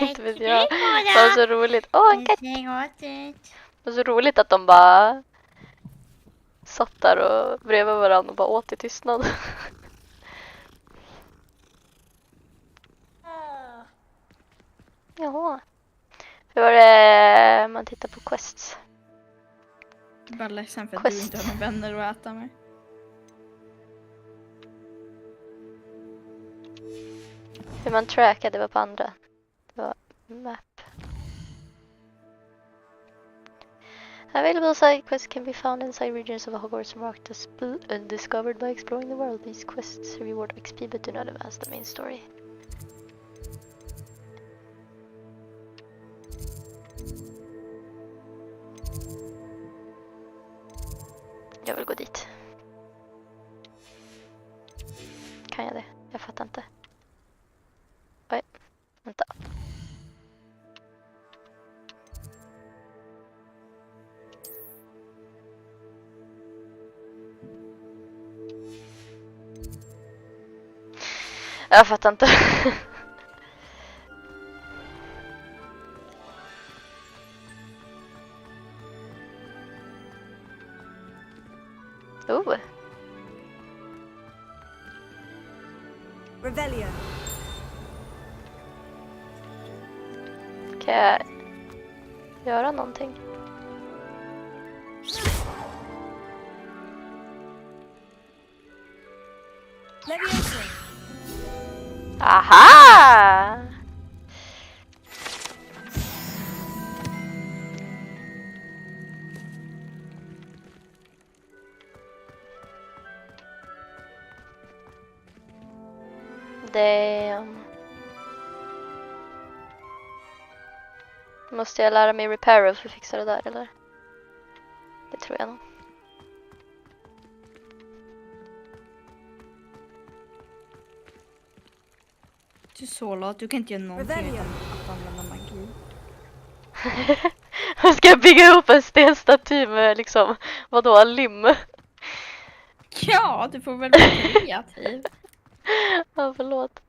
Inte vet jag. Det var så roligt. Åh, katt! Det var så roligt att de bara satt där och bredvid varandra och bara åt i tystnad. Jaha. Hur var det man tittar på quests? Jag är bara ledsen för att Quest. du inte har några vänner att äta med. Hur man trackade, det var på andra. Det var map. Available side quests can be found inside regions of Hogwarts marked as undiscovered by exploring the world. These quests reward XP but do not advance the main story. Jag vill gå dit. Kan jag det? Jag fattar inte. Oj, vänta. Jag fattar inte. Oh. Revelio. Kan jag göra någonting? Leviosa. Aha! Damn. Måste jag lära mig repair för att fixa det där, eller? Det tror jag nog. Du är så lat, du kan inte göra någonting utan att använda magi. Jag ska bygga upp en stenstaty med liksom, vadå, lim? Ja, du får väl vara kreativ. Ja, förlåt.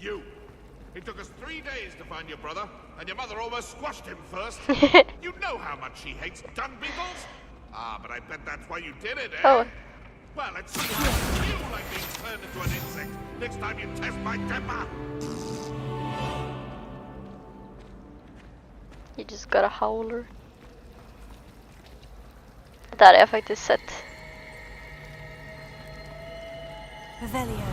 You! It took us 3 days to find your brother, and your mother almost squashed him first. You know how much she hates dung beetles? Ah, but I bet that's why you did it, eh? Oh. Well, let's see how you feel like being turned into an insect next time you test my temper. You just got a howler. Där har jag faktiskt sett. Revelio.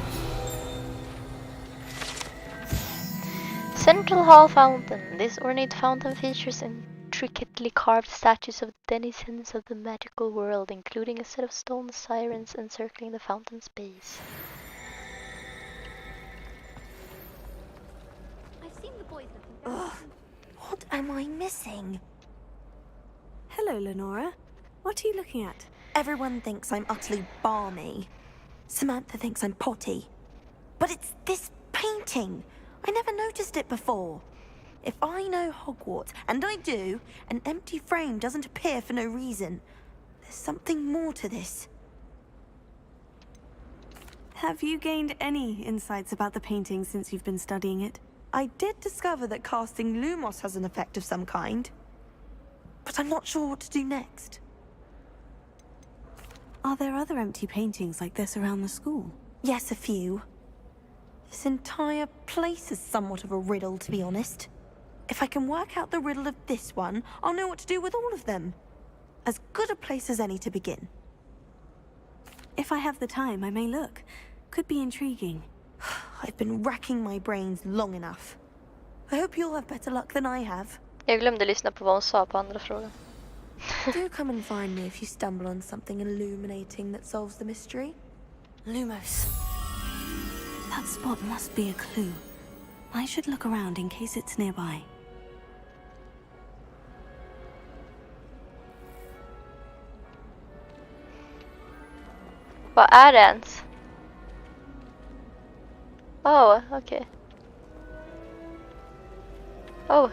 Central Hall Fountain. This ornate fountain features intricately carved statues of denizens of the magical world, including a set of stone sirens encircling the fountain's base. I've seen the boys looking very What am I missing? Hello, Lenora. What are you looking at? Everyone thinks I'm utterly balmy. Samantha thinks I'm potty. But it's this painting. I never noticed it before. If I know Hogwarts, and I do, an empty frame doesn't appear for no reason. There's something more to this. Have you gained any insights about the painting since you've been studying it? I did discover that casting Lumos has an effect of some kind. But I'm not sure what to do next. Are there other empty paintings like this around the school? Yes, a few. This entire place is somewhat of a riddle, to be honest. If I can work out the riddle of this one, I'll know what to do with all of them. As good a place as any to begin. If I have the time, I may look. Could be intriguing. I've been racking my brains long enough. I hope you'll have better luck than I have. Jag glömde lyssna på vad hon sa på andra frågan. Do come and find me if you stumble on something illuminating that solves the mystery. Lumos. That spot must be a clue. I should look around in case it's nearby. Vad är det ens? Oh, okej. Oh.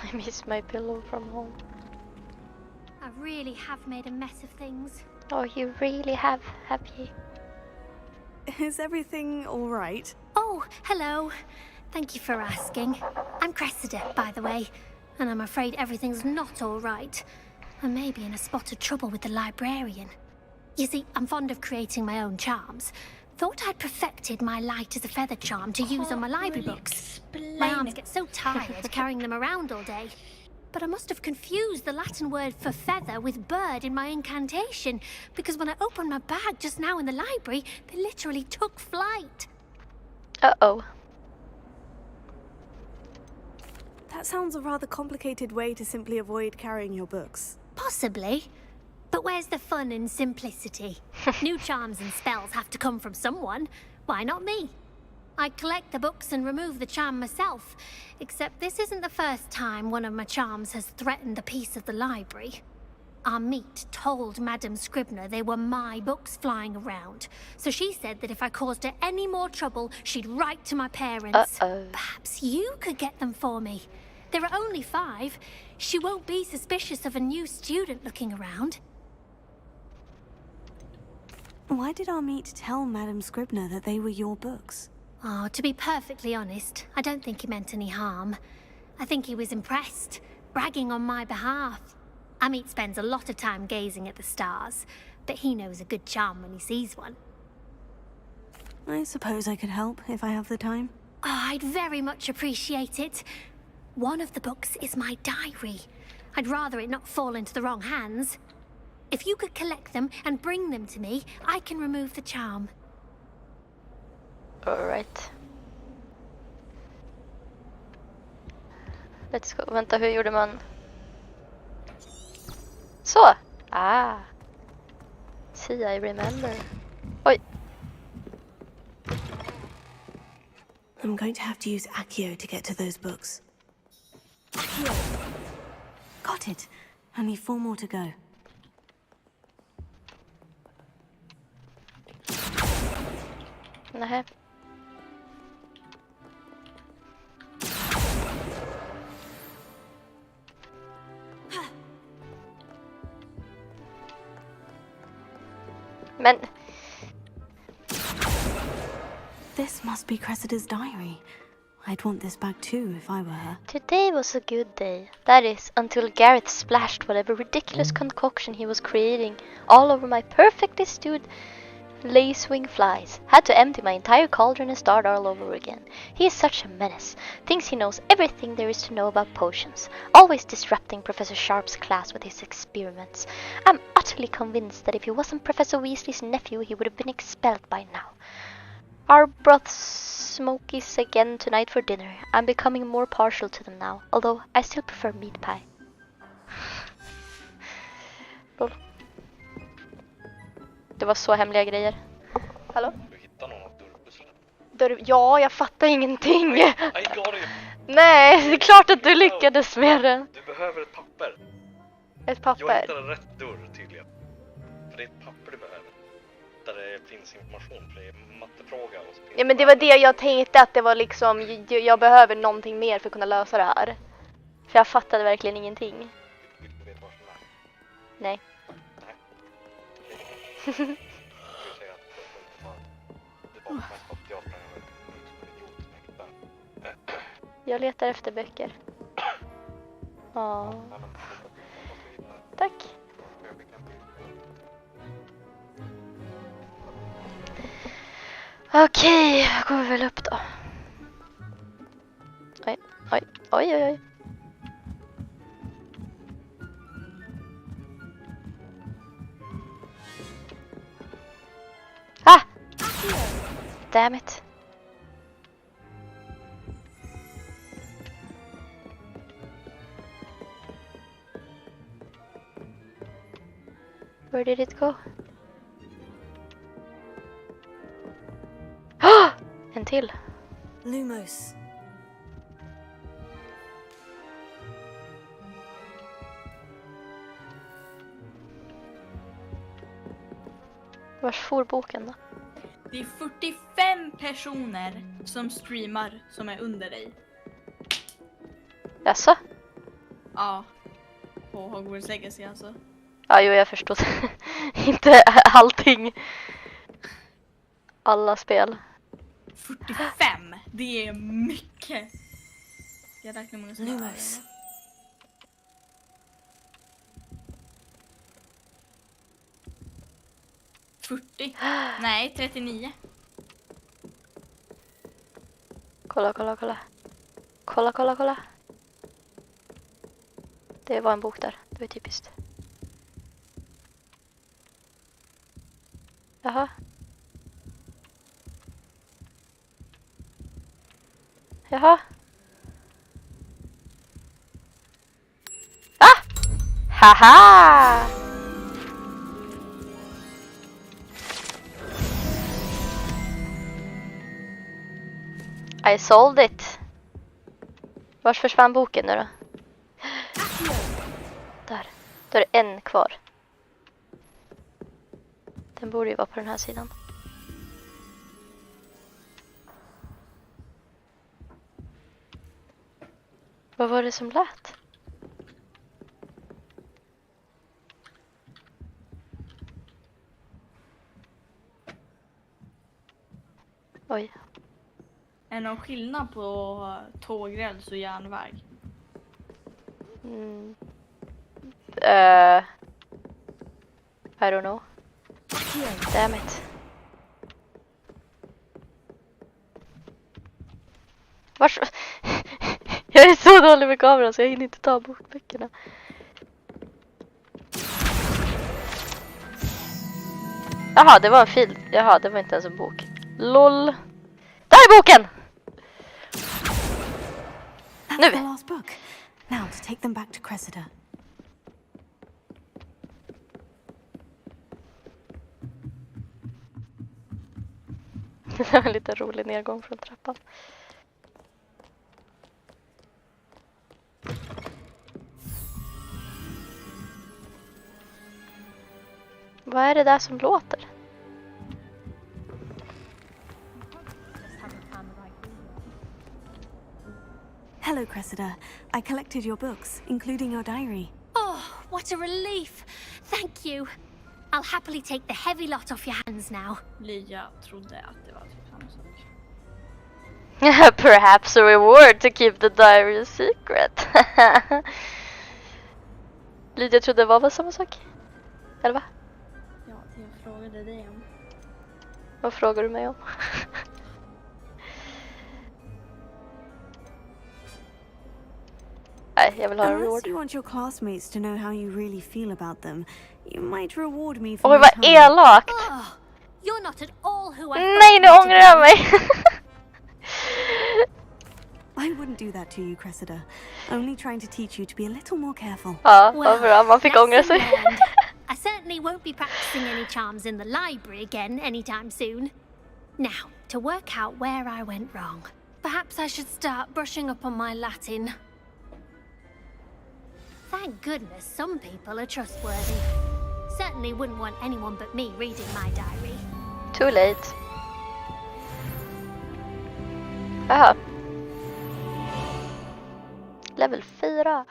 I miss my pillow from home. I really have made a mess of things. Oh, you really have you? Is everything all right? Oh, hello. Thank you for asking. I'm Cressida, by the way, and I'm afraid everything's not all right. I may be in a spot of trouble with the librarian. You see, I'm fond of creating my own charms. Thought I'd perfected my light as a feather charm to use on my library books. My arms get so tired carrying them around all day. But I must have confused the Latin word for feather with bird in my incantation, because when I opened my bag just now in the library, they literally took flight. Uh-oh. That sounds a rather complicated way to simply avoid carrying your books. Possibly. But where's the fun in simplicity? New charms and spells have to come from someone. Why not me? I collect the books and remove the charm myself. Except this isn't the first time one of my charms has threatened the peace of the library. Our meet told Madame Scribner they were my books flying around. So she said that if I caused her any more trouble, she'd write to my parents. Uh-oh. Perhaps you could get them for me. There are only 5. She won't be suspicious of a new student looking around. Why did our meet tell Madame Scribner that they were your books? Oh, to be perfectly honest, I don't think he meant any harm. I think he was impressed, bragging on my behalf. Amit spends a lot of time gazing at the stars, but he knows a good charm when he sees one. I suppose I could help if I have the time. Oh, I'd very much appreciate it. One of the books is my diary. I'd rather it not fall into the wrong hands. If you could collect them and bring them to me, I can remove the charm. Alright. Let's go. Vänta, hur gjorde man? Så! Ah! See, I remember. Oj! I'm going to have to use Accio to get to those books. Accio! Got it! Only 4 more to go. Nähä. Men... This must be Cressida's diary. I'd want this back too if I were her. Today was a good day. That is, until Gareth splashed whatever ridiculous concoction he was creating all over my perfectly stewed lacewing flies. Had to empty my entire cauldron and start all over again. He is such a menace. Thinks he knows everything there is to know about potions. Always disrupting Professor Sharp's class with his experiments. I'm utterly convinced that if he wasn't Professor Weasley's nephew, he would have been expelled by now. Our broth smokies again tonight for dinner. I'm becoming more partial to them now, although I still prefer meat pie. Lol. Det var så hemliga grejer. Hallå? Du hittar någon av dörrpusslen? Ja, jag fattar ingenting. I got it. Nej, det är klart att du lyckades med det. Du behöver ett papper. Ett papper? Jag hittade rätt dörr tydligen. För det är ett papper du behöver. Där det finns information, för det är en mattefråga. Och så finns ja, men det var det jag tänkte, att det var liksom, jag behöver någonting mer för att kunna lösa det här. För jag fattade verkligen ingenting. Vill du veta vad som är? Nej. Nej. Jag vill säga att det var mest att jag sprang över som en idiot som jag hittade. Jag letar efter böcker. Ja. Tack. Okej, då går vi väl upp då. Oj, oj, oj, oj, oj. Ah! Damn it. Where did it go? En till. Lumos. Vars for boken då? Det är 45 personer som streamar som är under dig. Jaså? Ja. På Hogwarts Legacy alltså. Ja, jo, jag förstår. Inte allting. Alla spel. 45! Det är mycket. Jag räknar många som Lumos. är 40. Nej, 39. Kolla, kolla, kolla. Kolla, kolla, kolla. Det var en bok där. Det var typiskt. Jaha. Jaha. Ah! Haha! I sold it. Vars försvann boken nu då? Där. Då är det en kvar. Den borde ju vara på den här sidan. Vad var det som lät? Oj. Är det någon skillnad på tågräls och järnväg? I don't know. Damn it. Vars... Jag är så dålig med kameran så jag hinner inte ta bokböckerna. Jaha, det var en film. Jaha, det var inte ens en bok. LOL. Där är boken! That's the last book. Now to take them back to Cressida. Det var en lite rolig nedgång från trappan. Vad är det där som låter? Hello, Cressida. I collected your books, including your diary. Oh, what a relief. Thank you. I'll happily take the heavy lot off your hands now. Lydia trodde att det var typ samma sak. Perhaps a reward to keep the diary a secret. Lydia trodde det var samma sak? Eller va? Ja, jag frågade dig om. Vad frågar du mig om? Nej, jag vill ha en reward. Unless you want your classmates to know how you really feel about them, you might reward me for Oj, vad elakt! Oh, you're not at all who I Nej, nu ångrar jag mig! I wouldn't do that to you, Cressida. Only trying to teach you to be a little more careful. Ja, vad bra. Man fick ångra sig. I certainly won't be practicing any charms in the library again anytime soon. Now, to work out where I went wrong. Perhaps I should start brushing up on my Latin. Thank goodness some people are trustworthy. Certainly wouldn't want anyone but me reading my diary. Too late. Jaha. Level 4.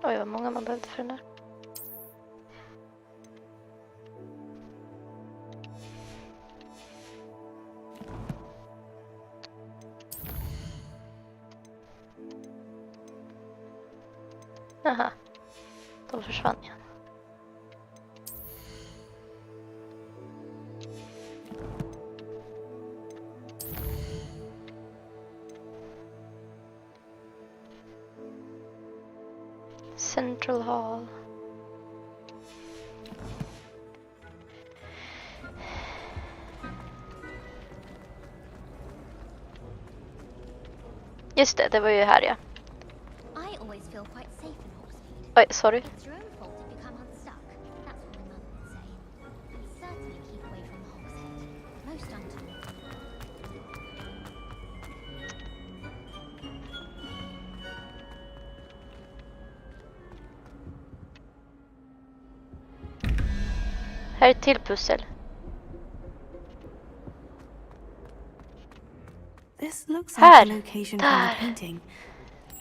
Oj, vad många man behövde för den där. Aha. De försvann igen. Central Hall. Just det, det var ju här, ja. I always feel quite safe in Hogsmeade. Oj, sorry. It's your own fault if you come unstuck. That's what my mother would say. And certainly keep away from Hogshead. Most untoward. Här är ett till pussel. This looks like the location from the painting.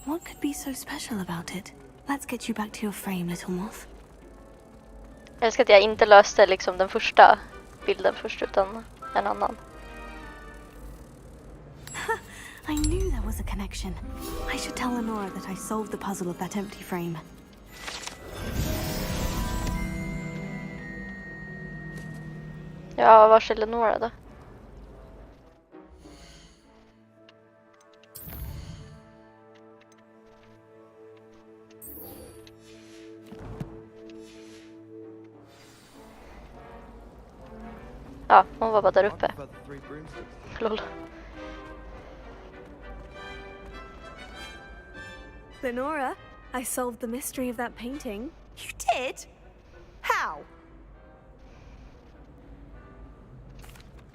What could be so special about it? Let's get you back to your frame, little moth. Jag älskar att jag inte löste liksom den första bilden först utan en annan. I knew there was a connection. I should tell Lenora that I solved the puzzle of that empty frame. Ja, vars är Lenora då? Ja, hon var bara där uppe. Lol. Lenora, I solved the mystery of that painting. You did? How?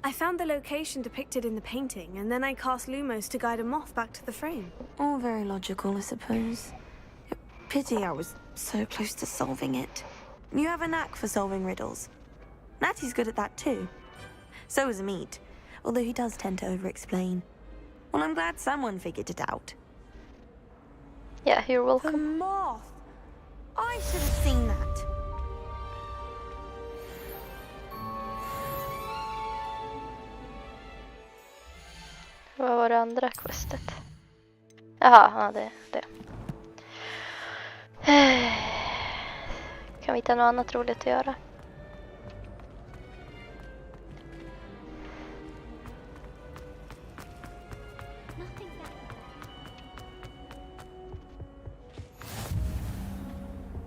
I found the location depicted in the painting, and then I cast Lumos to guide a moth back to the frame. All very logical, I suppose. Pity I was so close to solving it. You have a knack for solving riddles. Natty's good at that too. So is Meat, although he does tend to over-explain. Well, I'm glad someone figured it out. Yeah, you're welcome. The moth! I should have seen that. Vad var det andra questet? Jaha, ja, det. Kan vi hitta något annat roligt att göra?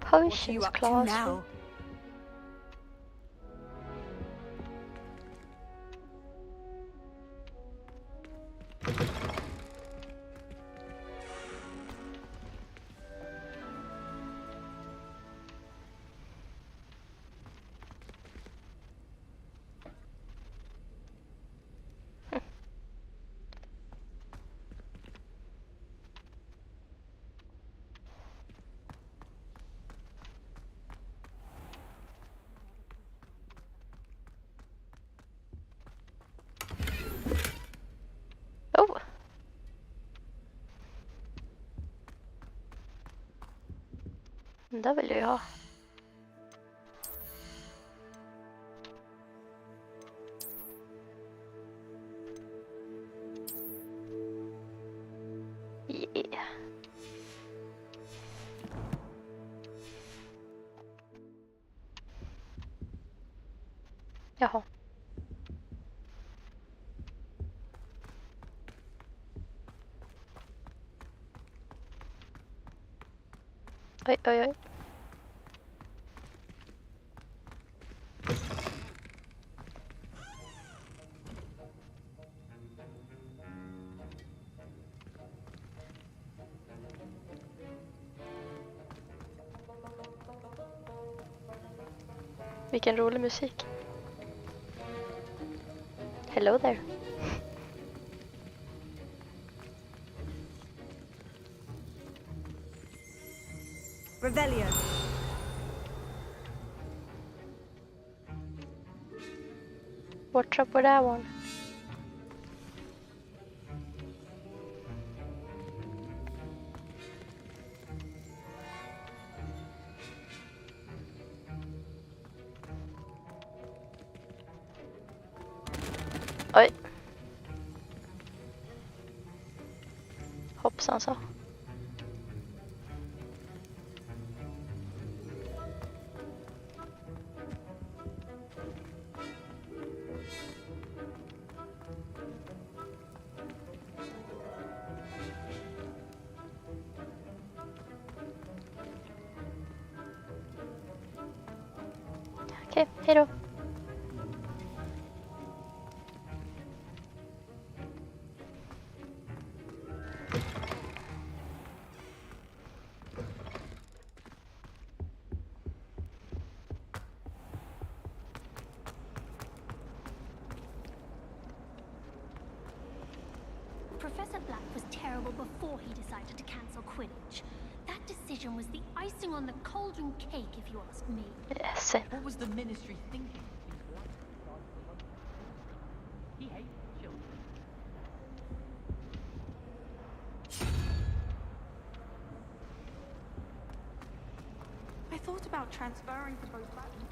Potions classroom. Oh. Det vill jag ha. Yeah. Jaha. Oj, oj, oj. Vilken rolig musik. Hello there. Revelio. Watch up with that one. Oj. Hoppsan så. Okej, hejdå. Professor Black was terrible before he decided to cancel Quidditch. That decision was the icing on the cauldron cake, if you ask me. Yes. What was the ministry thinking? He hates children. I thought about transferring to both labs.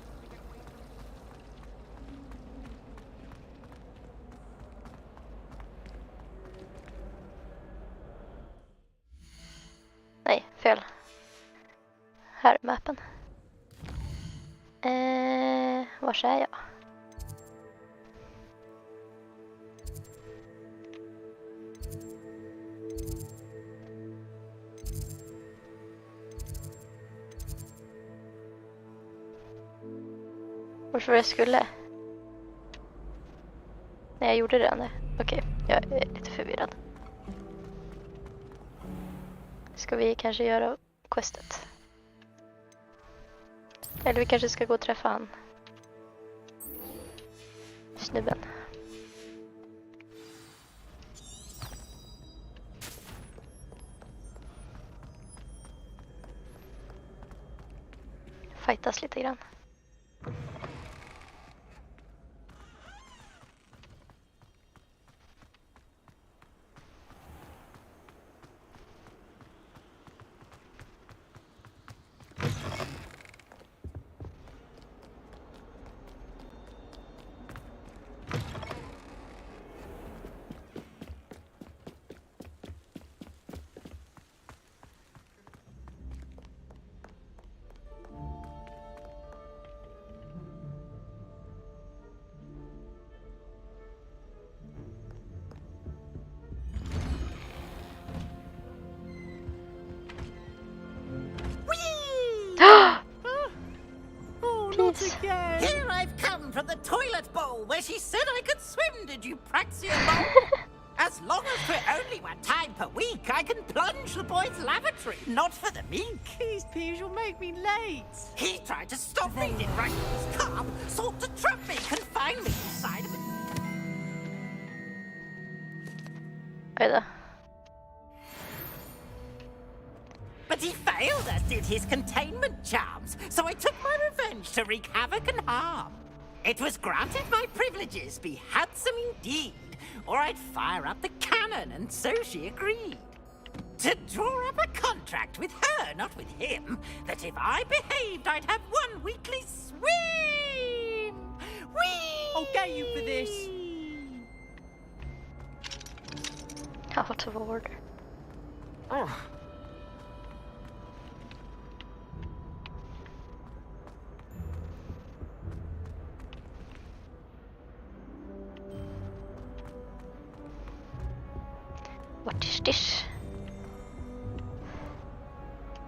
Nej, fel. Här är mappen. Var är jag? Varför jag skulle? Nej, jag gjorde det. Okej, jag är lite förvirrad. Ska vi kanske göra questet? Eller vi kanske ska gå och träffa han. Snubben. Fightas lite grann. Here I've come from the toilet bowl where she said I could swim, did you praxia mole? As long as for only 1 time per week, I can plunge the boy's lavatory, not for the meek. These peas will make me late. He tried to stop me, did right with his carp, sought to trap me, confine me inside of it. Oj. But he failed, as did his containment charms, so I took my revenge to wreak havoc and harm. It was granted my privileges be handsome indeed, or I'd fire up the cannon, and so she agreed. To draw up a contract with her, not with him, that if I behaved, I'd have 1 weekly swim! Whee! I'll get you for this. Out of order. Oh. What is this?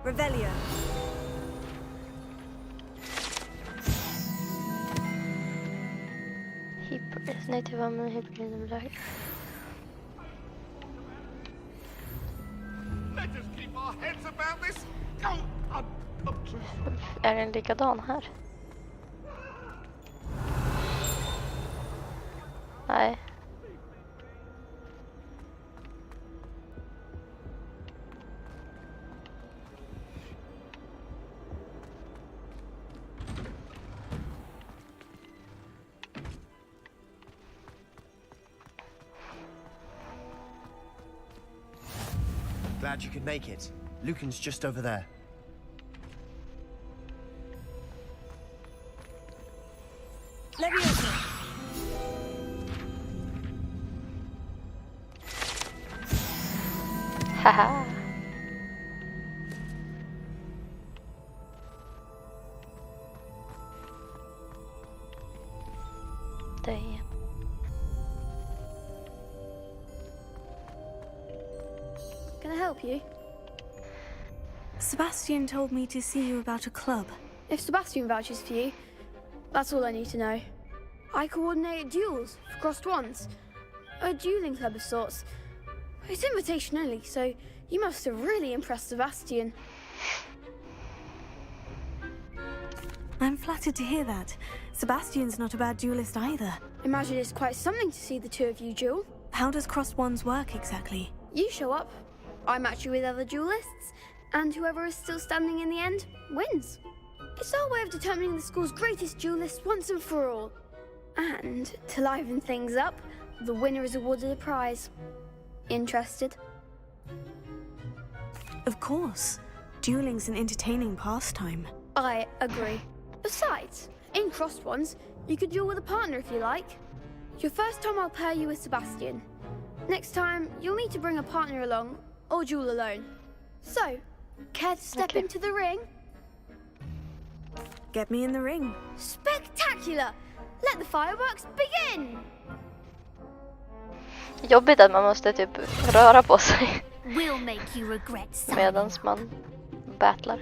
Revelio. Native woman hybrid black. Let us keep our heads about this. Oh, Är den likadan här? Nej. Glad you could make it. Lucan's just over there. Leviosa. Haha. Damn. Can I help you? Sebastian told me to see you about a club. If Sebastian vouches for you, That's all I need to know. I coordinate duels for crossed wands. A dueling club of sorts. It's invitation only, so you must have really impressed Sebastian. I'm flattered to hear that. Sebastian's not a bad duelist either. Imagine it's quite something to see the two of you duel. How does crossed wands work exactly? You show up, I match you with other duelists, and whoever is still standing in the end wins. It's our way of determining the school's greatest duelist once and for all. And to liven things up, the winner is awarded a prize. Interested? Of course. Dueling's an entertaining pastime. I agree. Besides, in crossed ones, you could duel with a partner if you like. Your first time I'll pair you with Sebastian. Next time, you'll need to bring a partner along, or duel alone. So, care to step into the ring? Get me in the ring. Spectacular! Let the fireworks begin! Jobbigt att man måste typ röra på sig We'll make you regret medans man battlar.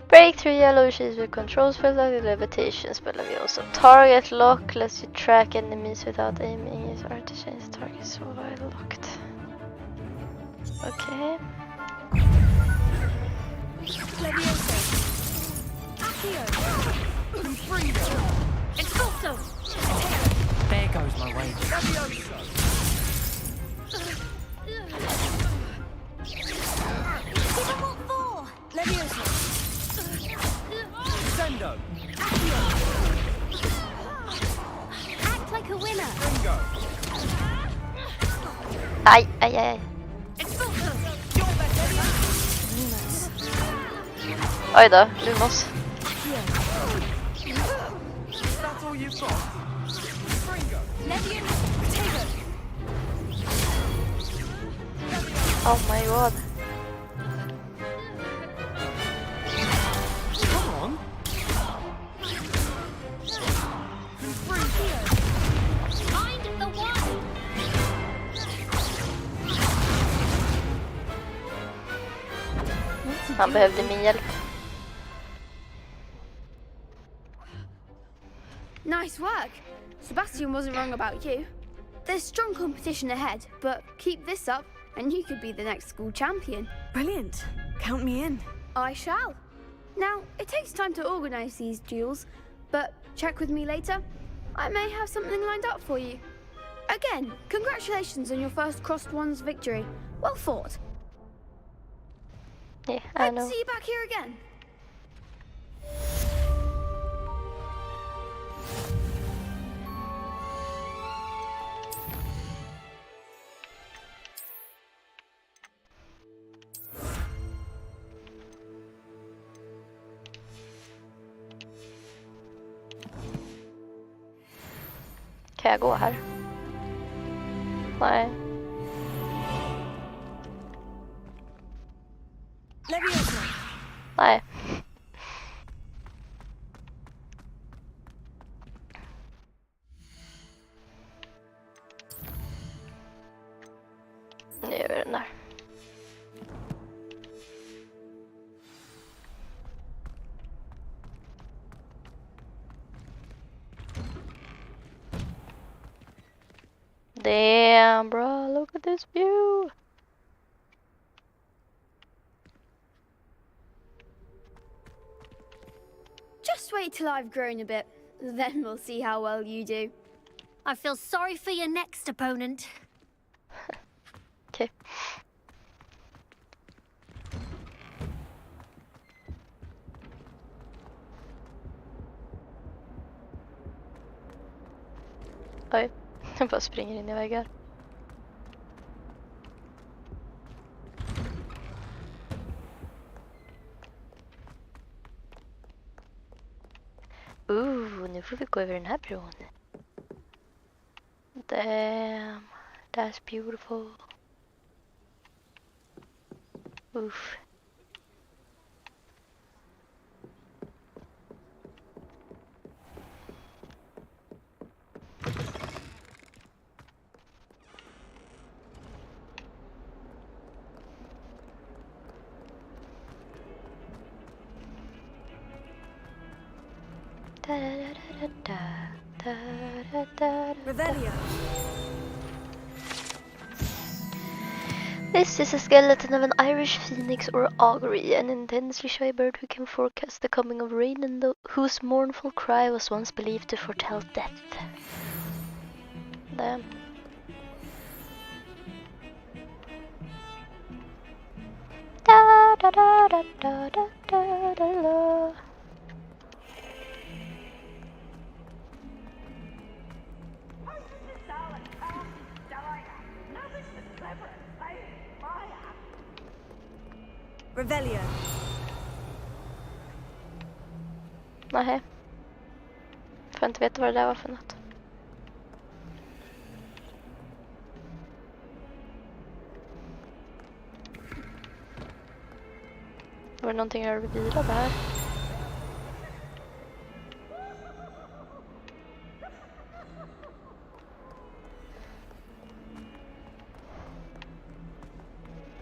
Breakthrough yellow sheets with controls for that levitation spelar vi också. Target lock lets you track enemies without aiming. Use R to change the target so while locked. Okay. There goes my way. Sendo. Act like a winner. Aj, aj, aj. Oj då, Lumos. That's all you've got? Oh my god. Come on. Find the one. Han behövde min hjälp. Nice work. Sebastian wasn't wrong about you. There's strong competition ahead, but keep this up and you could be the next school champion. Brilliant. Count me in. I shall. Now, it takes time to organize these duels, but check with me later. I may have something lined up for you. Again, congratulations on your first crossed ones victory. Well fought. Yeah, I know. Hope to see you back here again. Kan jag gå här? Nej. Nej. Nu gör vi den där. Damn, bro, look at this view. Just wait till I've grown a bit, then we'll see how well you do. I feel sorry for your next opponent. Okay. Oj, jag bara springer in i väggar. Nu får vi gå över den här bron. Damn, that's beautiful. Oof. Revelio. This is a skeleton of an Irish phoenix or augury, an intensely shy bird who can forecast the coming of rain and whose mournful cry was once believed to foretell death. Damn. Da da da da da da da da. Revelio. Nej. Får inte veta vad det där var för något. Var det någonting jag revirade här?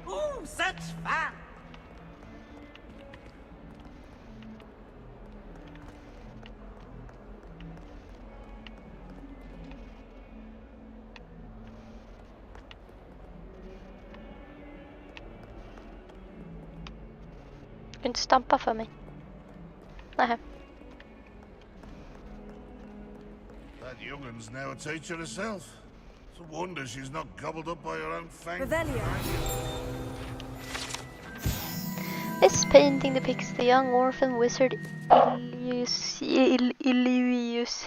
Oh, such fun! Du inte stampa för mig. Nej. That youngun's now a teacher herself. It's a wonder she's not gobbled up by her own fang. Revelio. This painting depicts the young orphan wizard Ilius,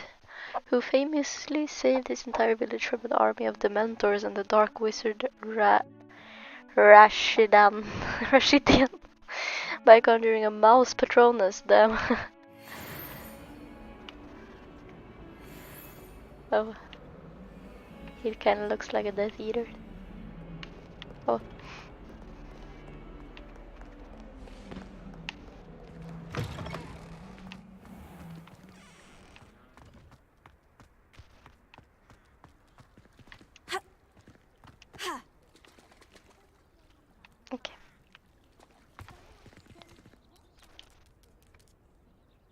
who famously saved his entire village from an army of dementors and the dark wizard Rashidan by conjuring a mouse patronus. Damn. Oh, he kind of looks like a Death Eater. Oh. Okay.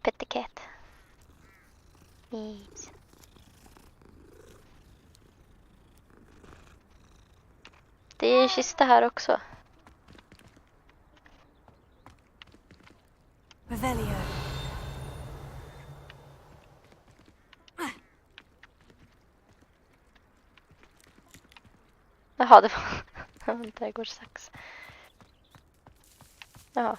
Pet the cat. Yes. Det är en kista här också. Revelio. Jaha, det var en trädgårdssax. Jaha.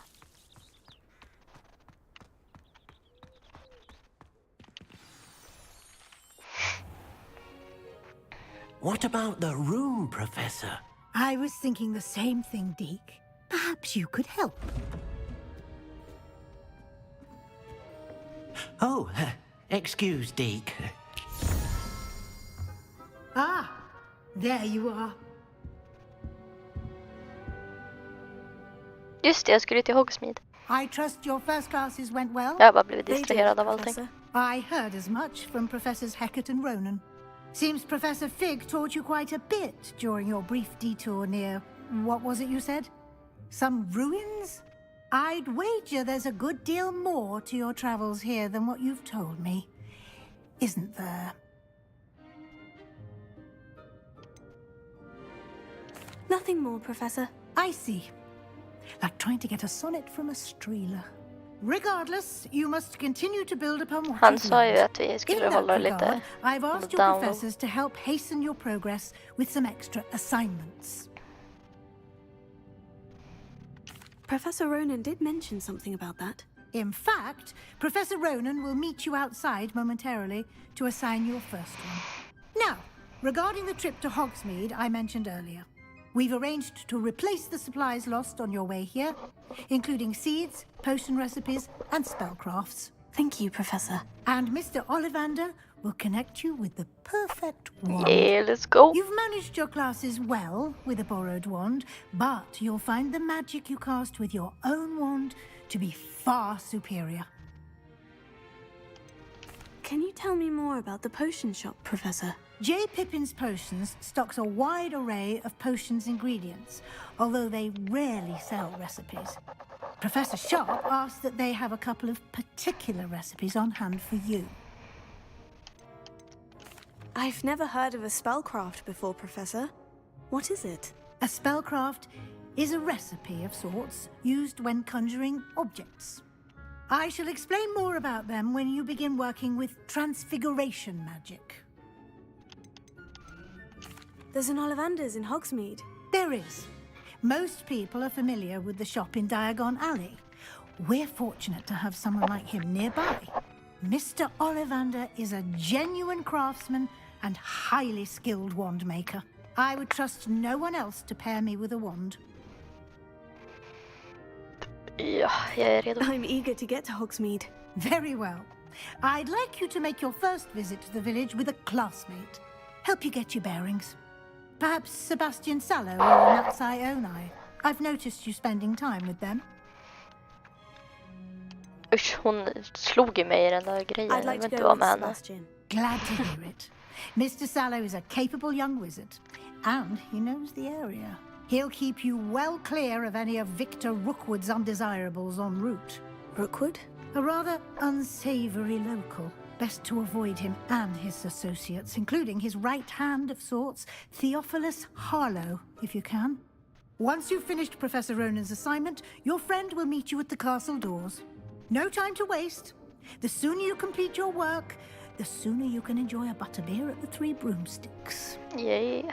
What about the room, Professor? I was thinking the same thing, Deke. Perhaps you could help. Oh, excuse, Deke. Ah, there you are. Just det, jag skulle till Hogsmeade. I trust your first classes went well? Jag har bara blivit distraherad av allting. I heard as much from Professors Hecat and Ronan. Seems Professor Fig taught you quite a bit during your brief detour near, what was it you said? Some ruins? I'd wager there's a good deal more to your travels here than what you've told me. Isn't there? Nothing more, Professor. I see. Like trying to get a sonnet from a streeler. Regardless, you must continue to build upon what Han you've sa ju learned. att vi skulle In that hålla regard, lite I've asked your download. professors to help hasten your progress with some extra assignments. Professor Ronan did mention something about that. In fact, Professor Ronan will meet you outside momentarily to assign your first one. Now, regarding the trip to Hogsmeade I mentioned earlier, we've arranged to replace the supplies lost on your way here, including seeds, potion recipes, and spellcrafts. Thank you, Professor. And Mr. Ollivander will connect you with the perfect wand. Yeah, let's go. You've managed your classes well with a borrowed wand, but you'll find the magic you cast with your own wand to be far superior. Can you tell me more about the potion shop, Professor? J. Pippin's Potions stocks a wide array of potions ingredients, although they rarely sell recipes. Professor Sharp asked that they have a couple of particular recipes on hand for you. I've never heard of a spellcraft before, Professor. What is it? A spellcraft is a recipe of sorts used when conjuring objects. I shall explain more about them when you begin working with transfiguration magic. There's an Ollivander's in Hogsmeade. There is. Most people are familiar with the shop in Diagon Alley. We're fortunate to have someone like him nearby. Mr. Ollivander is a genuine craftsman and highly skilled wand maker. I would trust no one else to pair me with a wand. Ja, jag är redo. I'm eager to get to Hogsmeade. Very well. I'd like you to make your first visit to the village with a classmate. Help you get your bearings. Perhaps Sebastian Sallow or Natsai Onai. I've noticed you spending time with them. Usch, hon slog ju mig i den där grejen. I'd Jag like vet to inte go vad with med henne. Sebastian. Glad to hear it. Mr. Sallow is a capable young wizard, and he knows the area. He'll keep you well clear of any of Victor Rookwood's undesirables en route. Rookwood? A rather unsavory local. Best to avoid him and his associates, including his right hand of sorts, Theophilus Harlow, if you can. Once you've finished Professor Ronan's assignment, your friend will meet you at the castle doors. No time to waste. The sooner you complete your work, the sooner you can enjoy a butterbeer at the Three Broomsticks. Yeah.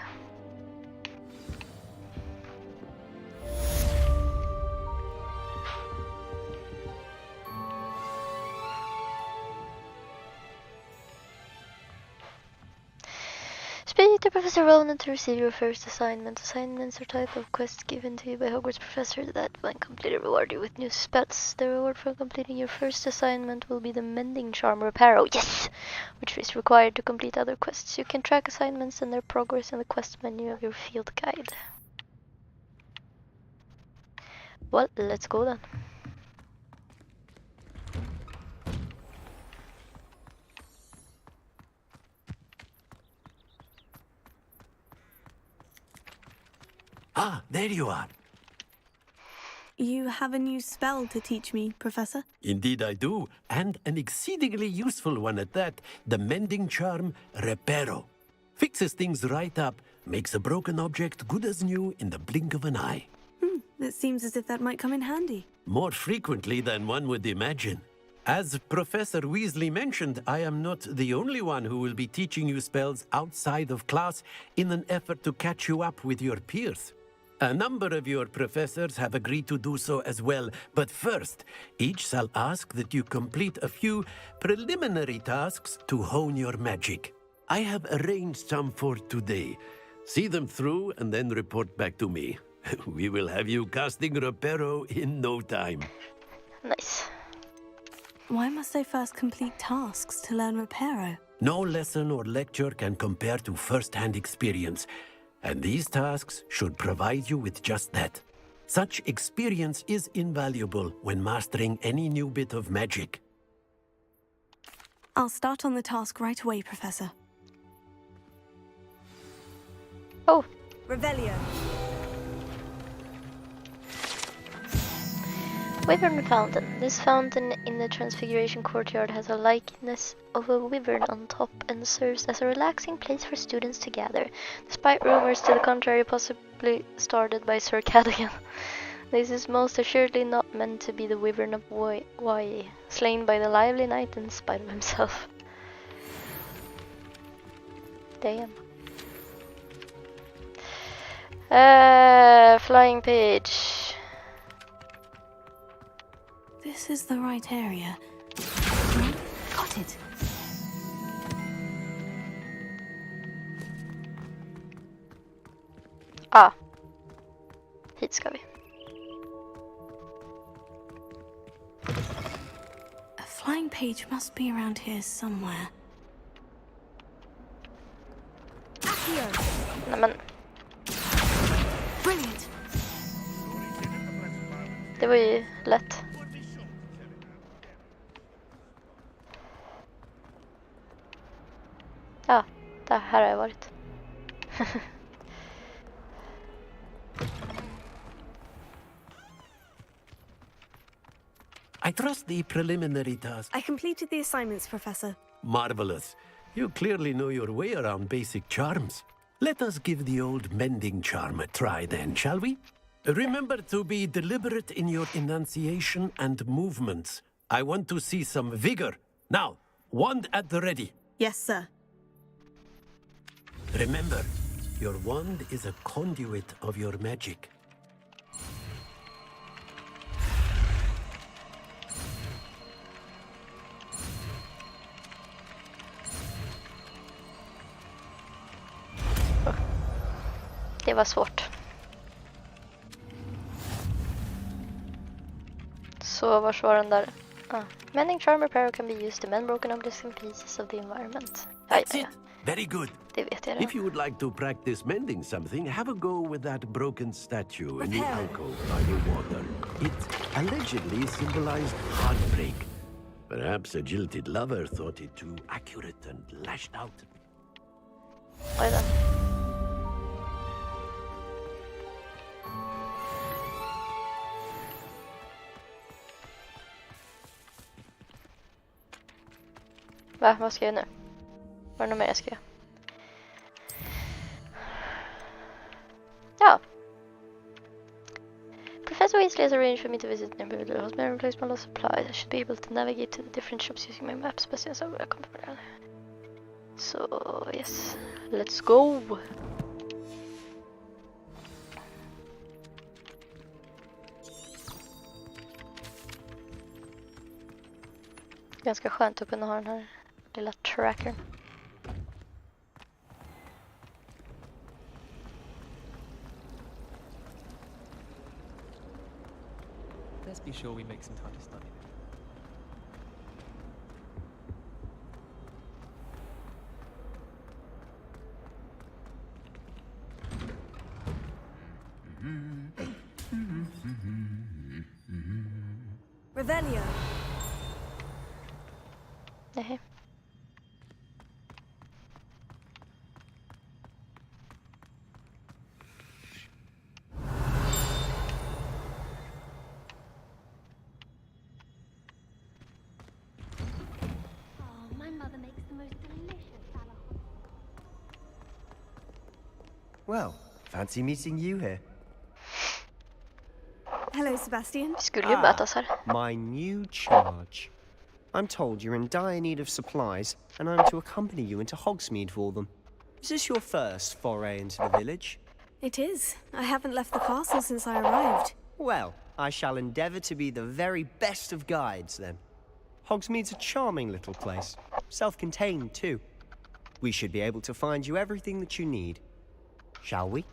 Speak to Professor Ronan to receive your first assignment. Assignments are type of quests given to you by Hogwarts professor that, when completed, reward you with new spells. The reward for completing your first assignment will be the Mending Charm Reparo, yes, which is required to complete other quests. You can track assignments and their progress in the quest menu of your field guide. Well, let's go then. Ah, there you are. You have a new spell to teach me, Professor? Indeed I do, and an exceedingly useful one at that. The Mending Charm Reparo. Fixes things right up, makes a broken object good as new in the blink of an eye. It seems as if that might come in handy. More frequently than one would imagine. As Professor Weasley mentioned, I am not the only one who will be teaching you spells outside of class in an effort to catch you up with your peers. A number of your professors have agreed to do so as well, but first, each shall ask that you complete a few preliminary tasks to hone your magic. I have arranged some for today. See them through and then report back to me. We will have you casting Reparo in no time. Nice. Why must I first complete tasks to learn Reparo? No lesson or lecture can compare to first-hand experience, and these tasks should provide you with just that. Such experience is invaluable when mastering any new bit of magic. I'll start on the task right away, Professor. Oh. Revelio. Wyvern Fountain. This fountain in the Transfiguration Courtyard has a likeness of a wyvern on top and serves as a relaxing place for students to gather, despite rumors to the contrary possibly started by Sir Cadogan. This is most assuredly not meant to be the Wyvern of Wye, slain by the lively knight in spite of himself. Damn. Flying page. This is the right area. Got it. Ah. Hit ska vi. A flying page must be around here somewhere. Nämen. Brilliant. Det var ju lätt. Ja, där här har jag varit. I trust the preliminary task. I completed the assignments, Professor. Marvelous. You clearly know your way around basic charms. Let us give the old mending charm a try then, shall we? Remember to be deliberate in your enunciation and movements. I want to see some vigor. Now, wand at the ready. Yes, sir. Remember, your wand is a conduit of your magic. Det var svårt. Så var var den där? Mending charm repair can be used to mend broken objects and pieces of the environment. That's it. Very good. Det vet jag. If you would like to practice mending something, have a go with that broken statue in the alcove by the water. It allegedly symbolized heartbreak. Perhaps a jilted lover thought it too accurate and lashed out. Oj då. Va? Vad ska jag nu? Var det något mer jag ska göra? Ja. Professor Weasley has arranged for me to visit nearby hospital and replace my lost supplies. I should be able to navigate to the different shops using my maps, but since I come from earlier. So, yes. Let's go! Ganska skönt att kunna ha den här lilla trackern. Let's be sure we make some time to study. Revelio. Nej. Well, fancy meeting you here. Hello, Sebastian. Skulle ju mötas här. My new charge. I'm told you're in dire need of supplies, and I'm to accompany you into Hogsmeade for them. Is this your first foray into the village? It is. I haven't left the castle since I arrived. Well, I shall endeavour to be the very best of guides, then. Hogsmeade's a charming little place. Self-contained, too. We should be able to find you everything that you need. Shall we?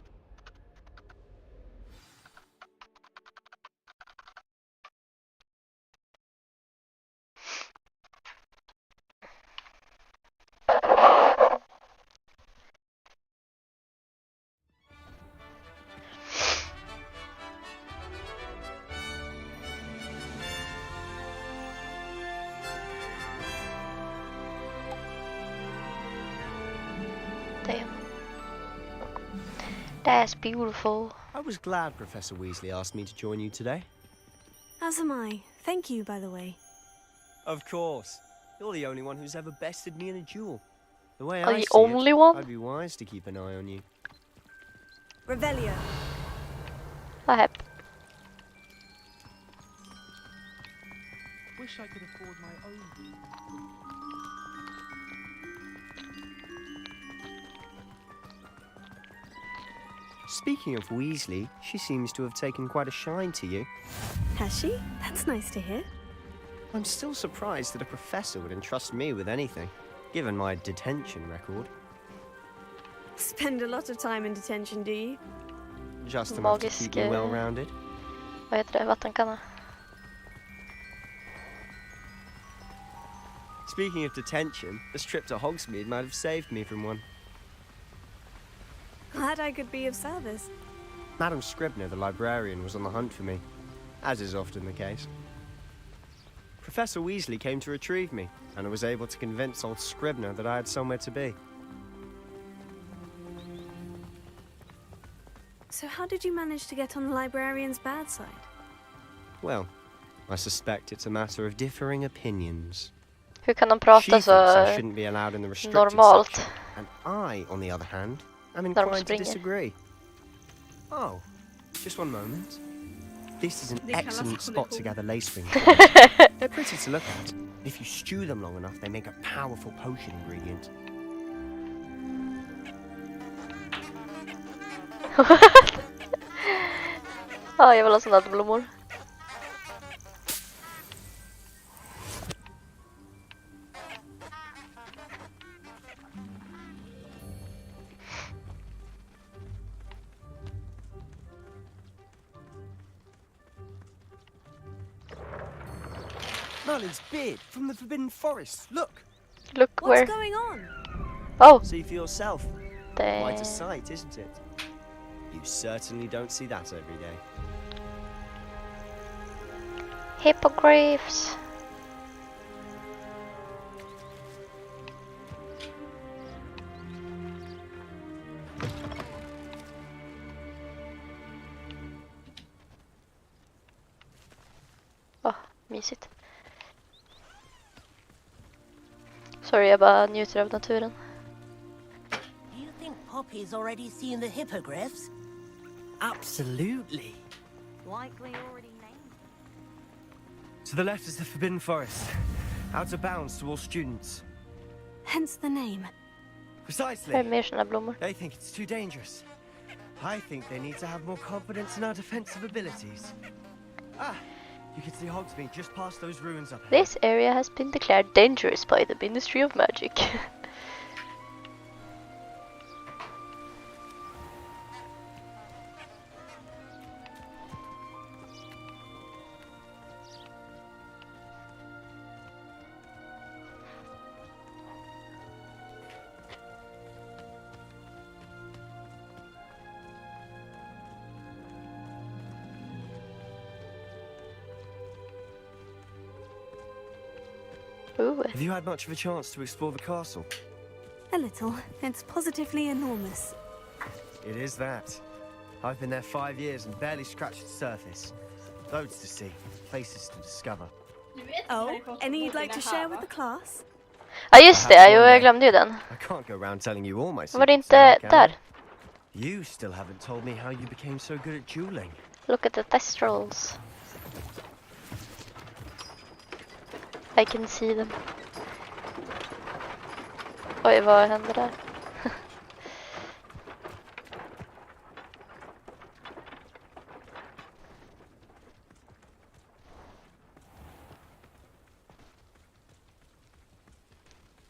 That's beautiful. I was glad Professor Weasley asked me to join you today. As am I. Thank you, by the way. Of course. You're the only one who's ever bested me in a duel. The way Are I you see only it, one? I'd be wise to keep an eye on you. Revelio. Vad häpp. Wish I could afford my own. Speaking of Weasley, she seems to have taken quite a shine to you. Has she? That's nice to hear. I'm still surprised that a professor would entrust me with anything, given my detention record. Spend a lot of time in detention, do you? Just enough to keep me well-rounded. Vad heter det? Vattenkanna. Speaking of detention, this trip to Hogsmeade might have saved me from one. Glad I could be of service. Madam Scribner, the librarian, was on the hunt for me, as is often the case. Professor Weasley came to retrieve me, and I was able to convince old Scribner that I had somewhere to be. So how did you manage to get on the librarian's bad side? Well, I suspect it's a matter of differing opinions. Hur kan de She prata thinks så I shouldn't be allowed in the restricted normalt? section, and I, on the other hand, am När de inclined to springer. disagree. Oh, just one moment. This is an Det kallas excellent spot to kollision. gather lace wings. They're pretty to look at. If you stew them long enough, they make a powerful potion ingredient. Ja, jag vill ha sådana blommor. Merlin's beard from the Forbidden Forest. Look. Look where. What's going on? Oh. See for yourself. Dang. Quite a sight, isn't it? You certainly don't see that every day. Hippogriffs. Åh, mysigt. Sorry, jag bara njuter av naturen. Do you think Poppy's already seen the hippogriffs? Absolutely. Likely already named. To the left is the Forbidden Forest. Out of bounds to all students. Hence the name. Precisely. Här är mer såna blommor. They think it's too dangerous. I think they need to have more confidence in our defensive abilities. Ah, you can see Hogsmeade just past those ruins up ahead. This area has been declared dangerous by the Ministry of Magic. Ooh. Have you had much of a chance to explore the castle? A little. It's positively enormous. It is that. I've been there 5 years and barely scratched the surface. Loads to see, places to discover. Oh, any you'd like to share with the class? Ja just det, jo, jag glömde ju den. I can't go around telling you all my secrets. Var det inte can I? där? You still haven't told me how you became so good at dueling. Look at the thestrals. I can see them. Oj, vad hände där?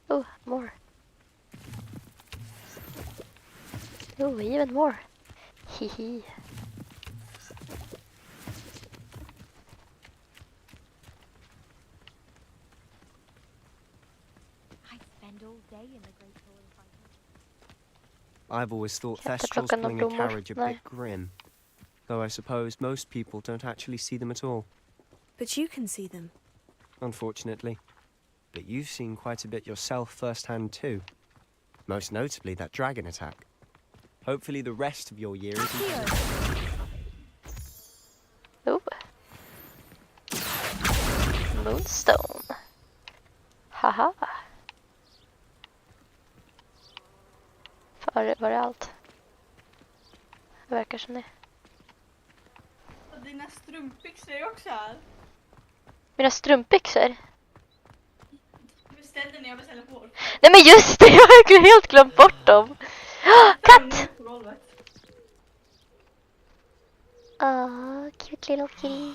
Oh, more. Oh, even more. Hehe. I've always thought Jätteplockarna Thestrals pulling a blommor. carriage a Nej. bit grim. Though I suppose most people don't actually see them at all. But you can see them. Unfortunately. But you've seen quite a bit yourself firsthand too. Most notably that dragon attack. Hopefully the rest of your year isn't... Oh. Moonstone. Haha. Var det allt? Det verkar som det. Och dina strumpbyxor är också här. Mina strumpbyxor? Beställde när jag beställde på. Nej men just det, jag har verkligen helt glömt bort dem. Katt! Cute little kitty.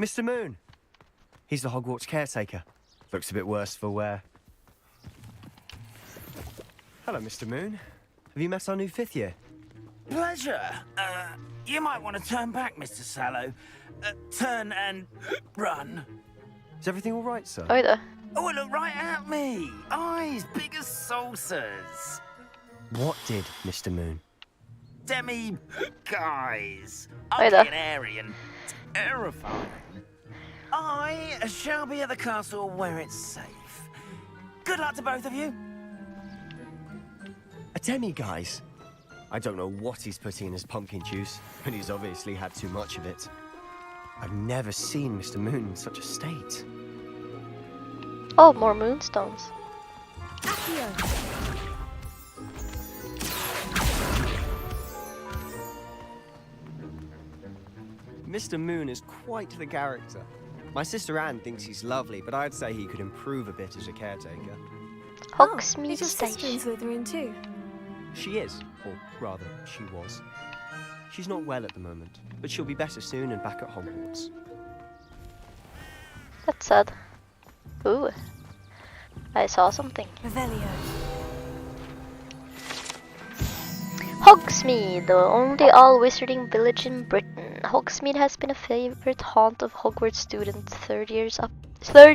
Mr. Moon! He's the Hogwarts caretaker. Looks a bit worse for wear. Hello, Mr. Moon. Have you met our new 5th year? Pleasure. You might want to turn back, Mr. Sallow. Turn and run. Is everything all right, sir? Oj då. Oh, look right at me. Eyes big as saucers. What did, Mr. Moon? Guys. Oj då. Ugly and airy and terrifying. I shall be at the castle where it's safe. Good luck to both of you. A demi, guys. I don't know what he's putting in his pumpkin juice, but he's obviously had too much of it. I've never seen Mr. Moon in such a state. Oh, more moonstones. Mr. Moon is quite the character. My sister Anne thinks he's lovely, but I'd say he could improve a bit as a caretaker. Hogsmeade is your sister in Station. Slytherin too? She is, or rather, she was. She's not well at the moment, but she'll be better soon and back at Hogwarts. That's sad. Ooh. I saw something. Revelio. Hogsmeade, the only all-wizarding village in Britain. Hogsmeade has been a favorite haunt of Hogwarts students 3rd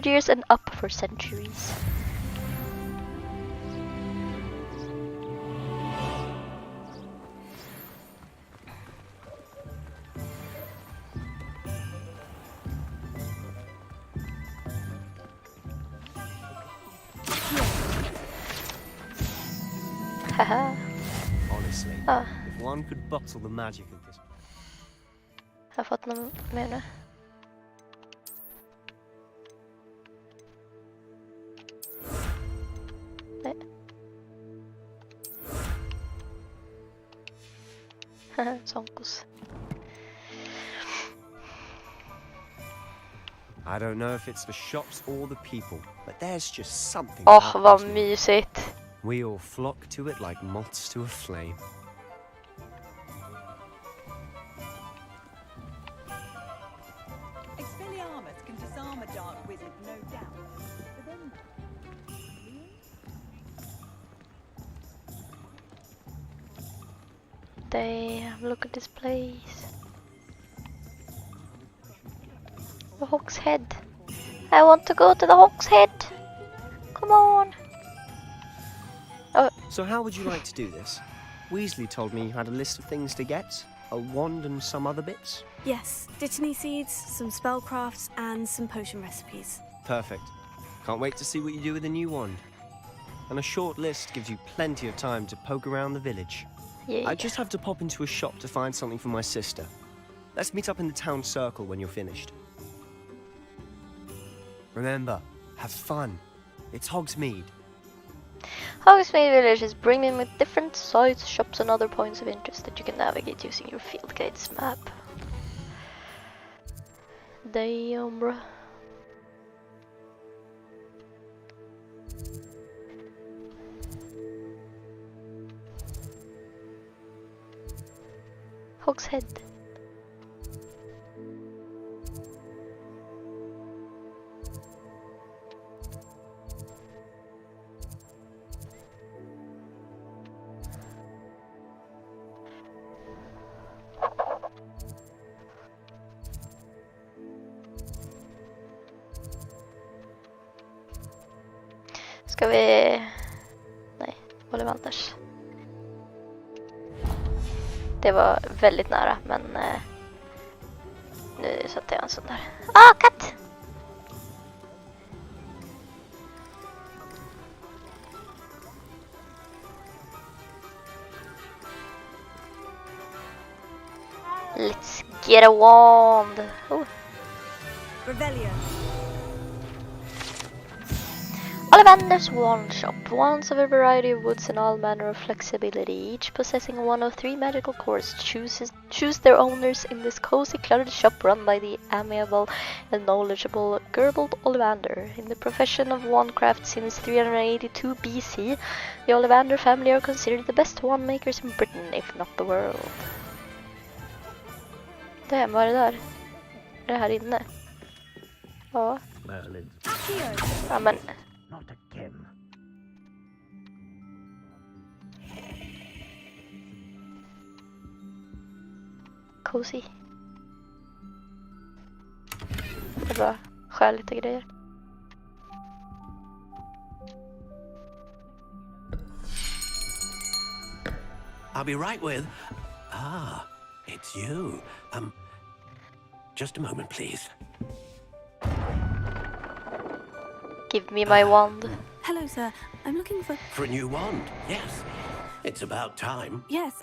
years and up for centuries. Haha. Honestly, Ah. if one could bottle the magic of this... Har jag fått något mer nu? Nej. Zonkos. I don't know if it's the shops or the people, but there's just something Åh, about vad this. mysigt. We all flock to it like moths to a flame. Expelliarmus can disarm a dark wizard, no doubt. But then... Damn, look at this place. The Hog's Head. I want to go to the Hog's Head. Come on. Oh. So how would you like to do this? Weasley told me you had a list of things to get. A wand and some other bits. Yes, Dittany seeds, some spellcrafts, and some potion recipes. Perfect. Can't wait to see what you do with the new wand. And a short list gives you plenty of time to poke around the village. Yeah. I just have to pop into a shop to find something for my sister. Let's meet up in the town circle when you're finished. Remember, have fun. It's Hogsmeade. Hogsmeade Village is brimming with different sites, shops and other points of interest that you can navigate using your field guide's map. Damn, bruh. Hog's Head. Ska vi... Nej, Ollivanders. Det var väldigt nära, men nu satte jag en sån där. Ah, katt! Let's get a wand. Oh. Revelio. Ollivander's Wand Shop. Wands of a variety of woods and all manner of flexibility, each possessing one of 3 magical cores. Choose their owners in this cozy, cluttered shop run by the amiable and knowledgeable Gerbold Ollivander. In the profession of wandcraft since 382 BC, the Ollivander family are considered the best wand makers in Britain, if not the world. Damn, vad är det där? Är det här inne? Ja. Ja, men... Not again. Cozy. Det är bra. Skär lite grejer. I'll be right with... Ah, it's you. Just a moment, please. Give me my wand. Hello, sir. I'm looking for... For a new wand, yes. It's about time. Yes,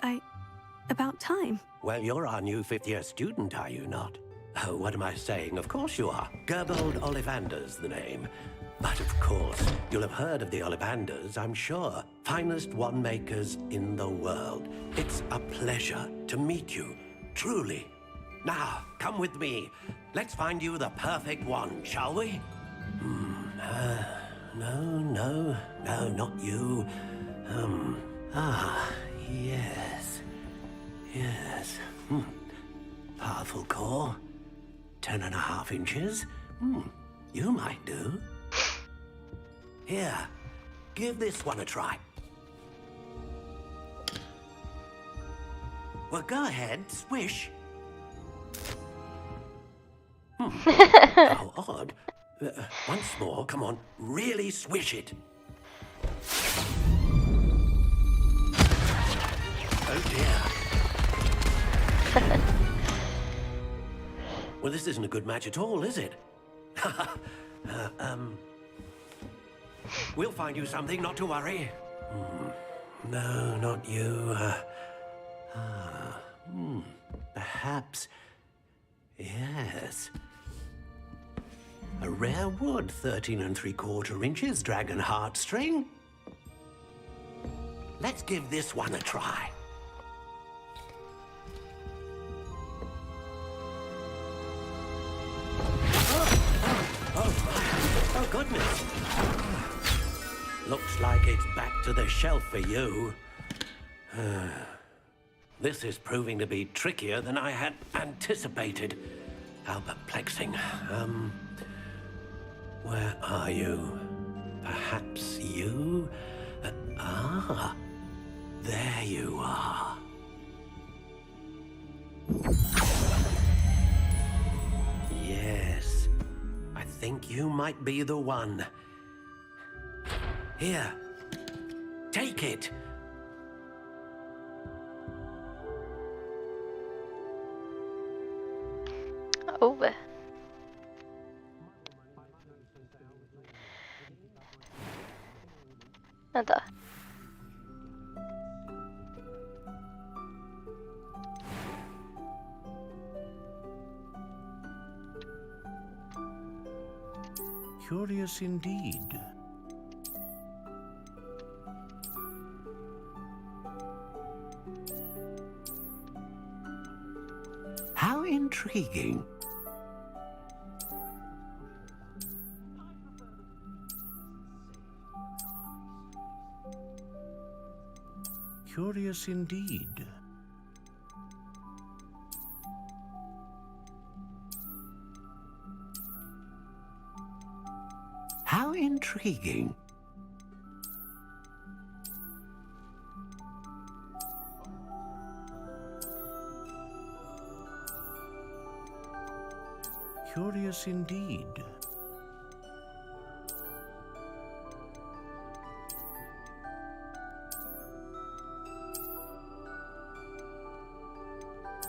about time. Well, you're our new fifth-year student, are you not? Oh, what am I saying? Of course you are. Gerbold Ollivander's the name. But of course, you'll have heard of the Ollivanders, I'm sure. Finest wand makers in the world. It's a pleasure to meet you, truly. Now, come with me. Let's find you the perfect wand, shall we? No, not you. Yes. Powerful core. 10.5 inches. You might do. Here, give this one a try. Well, go ahead, swish. How odd. Once more, come on, really swish it. Oh dear. Well, this isn't a good match at all, is it? We'll find you something, not to worry. No, not you. Perhaps. Yes. A rare wood, 13 3/4 inches, dragon heartstring. Let's give this one a try. Oh, goodness. Looks like it's back to the shelf for you. This is proving to be trickier than I had anticipated. How perplexing. Where are you? Perhaps you? There you are. Yes, I think you might be the one. Here, take it. Oh. Vänta. Curious indeed. How intriguing. Curious indeed. How intriguing. Curious indeed.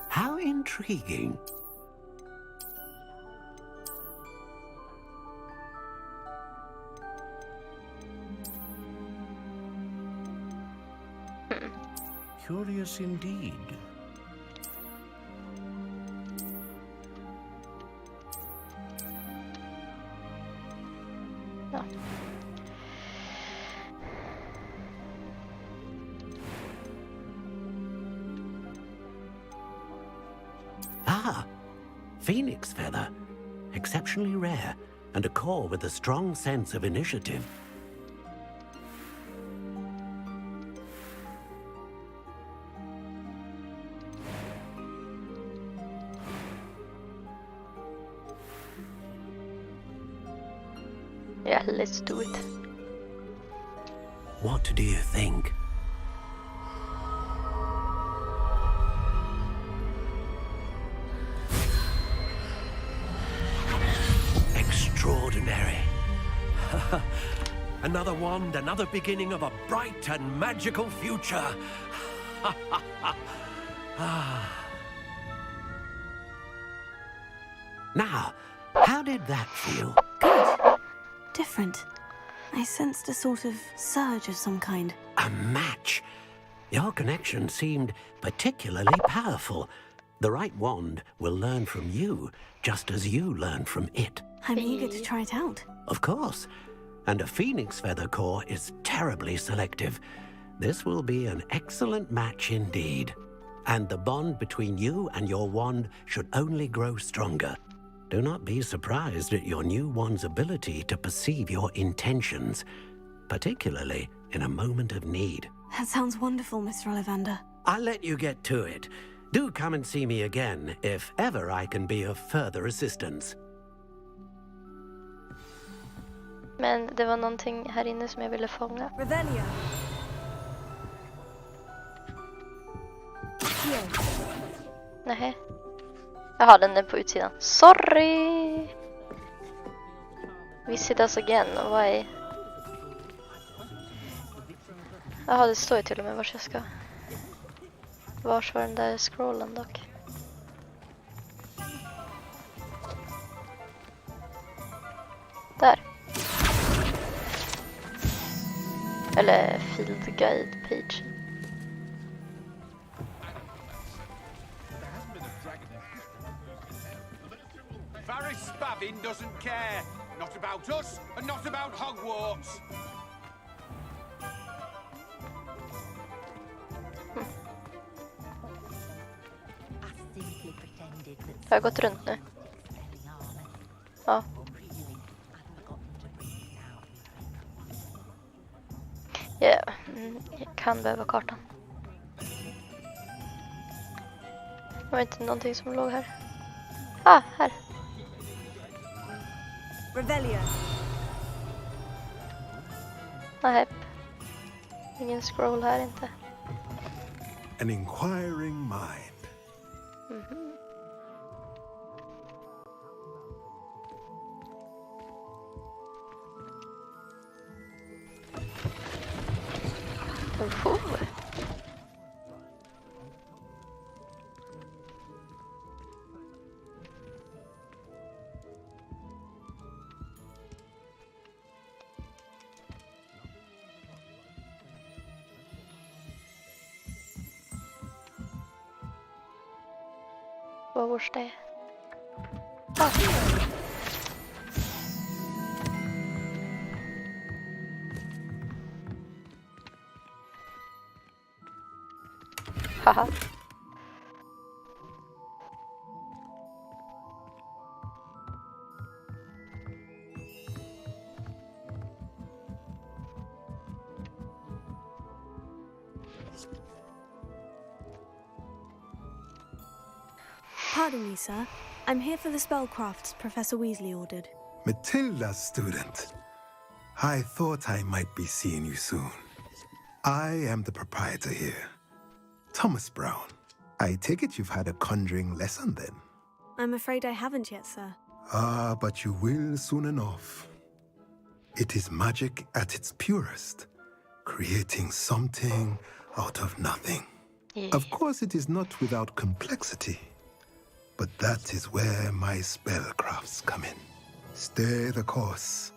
How intriguing. Curious indeed. Ja. Phoenix feather. Exceptionally rare, and a core with a strong sense of initiative. Yeah, let's do it. What do you think? Extraordinary. Another wand, another beginning of a bright and magical future. Now, how did that feel? Good. Different. I sensed a sort of surge of some kind. A match? Your connection seemed particularly powerful. The right wand will learn from you, just as you learn from it. I'm eager to try it out. Of course. And a phoenix feather core is terribly selective. This will be an excellent match indeed. And the bond between you and your wand should only grow stronger. Do not be surprised at your new wand's ability to perceive your intentions, particularly in a moment of need. That sounds wonderful, Mr. Ollivander. I'll let you get to it. Do come and see me again if ever I can be of further assistance. Men det var någonting här inne som jag ville fånga. Revelio. Nej. Jaha, den är på utsidan. Sorry! Visit us again. Why? Jaha, det står ju till och med vart jag ska. Vars var den där scrollen dock? Där. Eller field guide page. Varys Spavin doesn't care. Not about us and not about Hogwarts. Har jag gått runt nu? Ja. Yeah. Jag kan behöva kartan. Var det inte någonting som låg här? Ah, här. Revelio. Nej. Ingen scroll här inte. An inquiring mind. Mhm. Oh. Vad var det? Ah. Haha. Pardon me, sir. I'm here for the spellcrafts Professor Weasley ordered. Matilda's student. I thought I might be seeing you soon. I am the proprietor here, Thomas Brown. I take it you've had a conjuring lesson then? I'm afraid I haven't yet, sir. Ah, but you will soon enough. It is magic at its purest, creating something out of nothing. Yeah. Of course, it is not without complexity, but that is where my spellcrafts come in. Stay the course,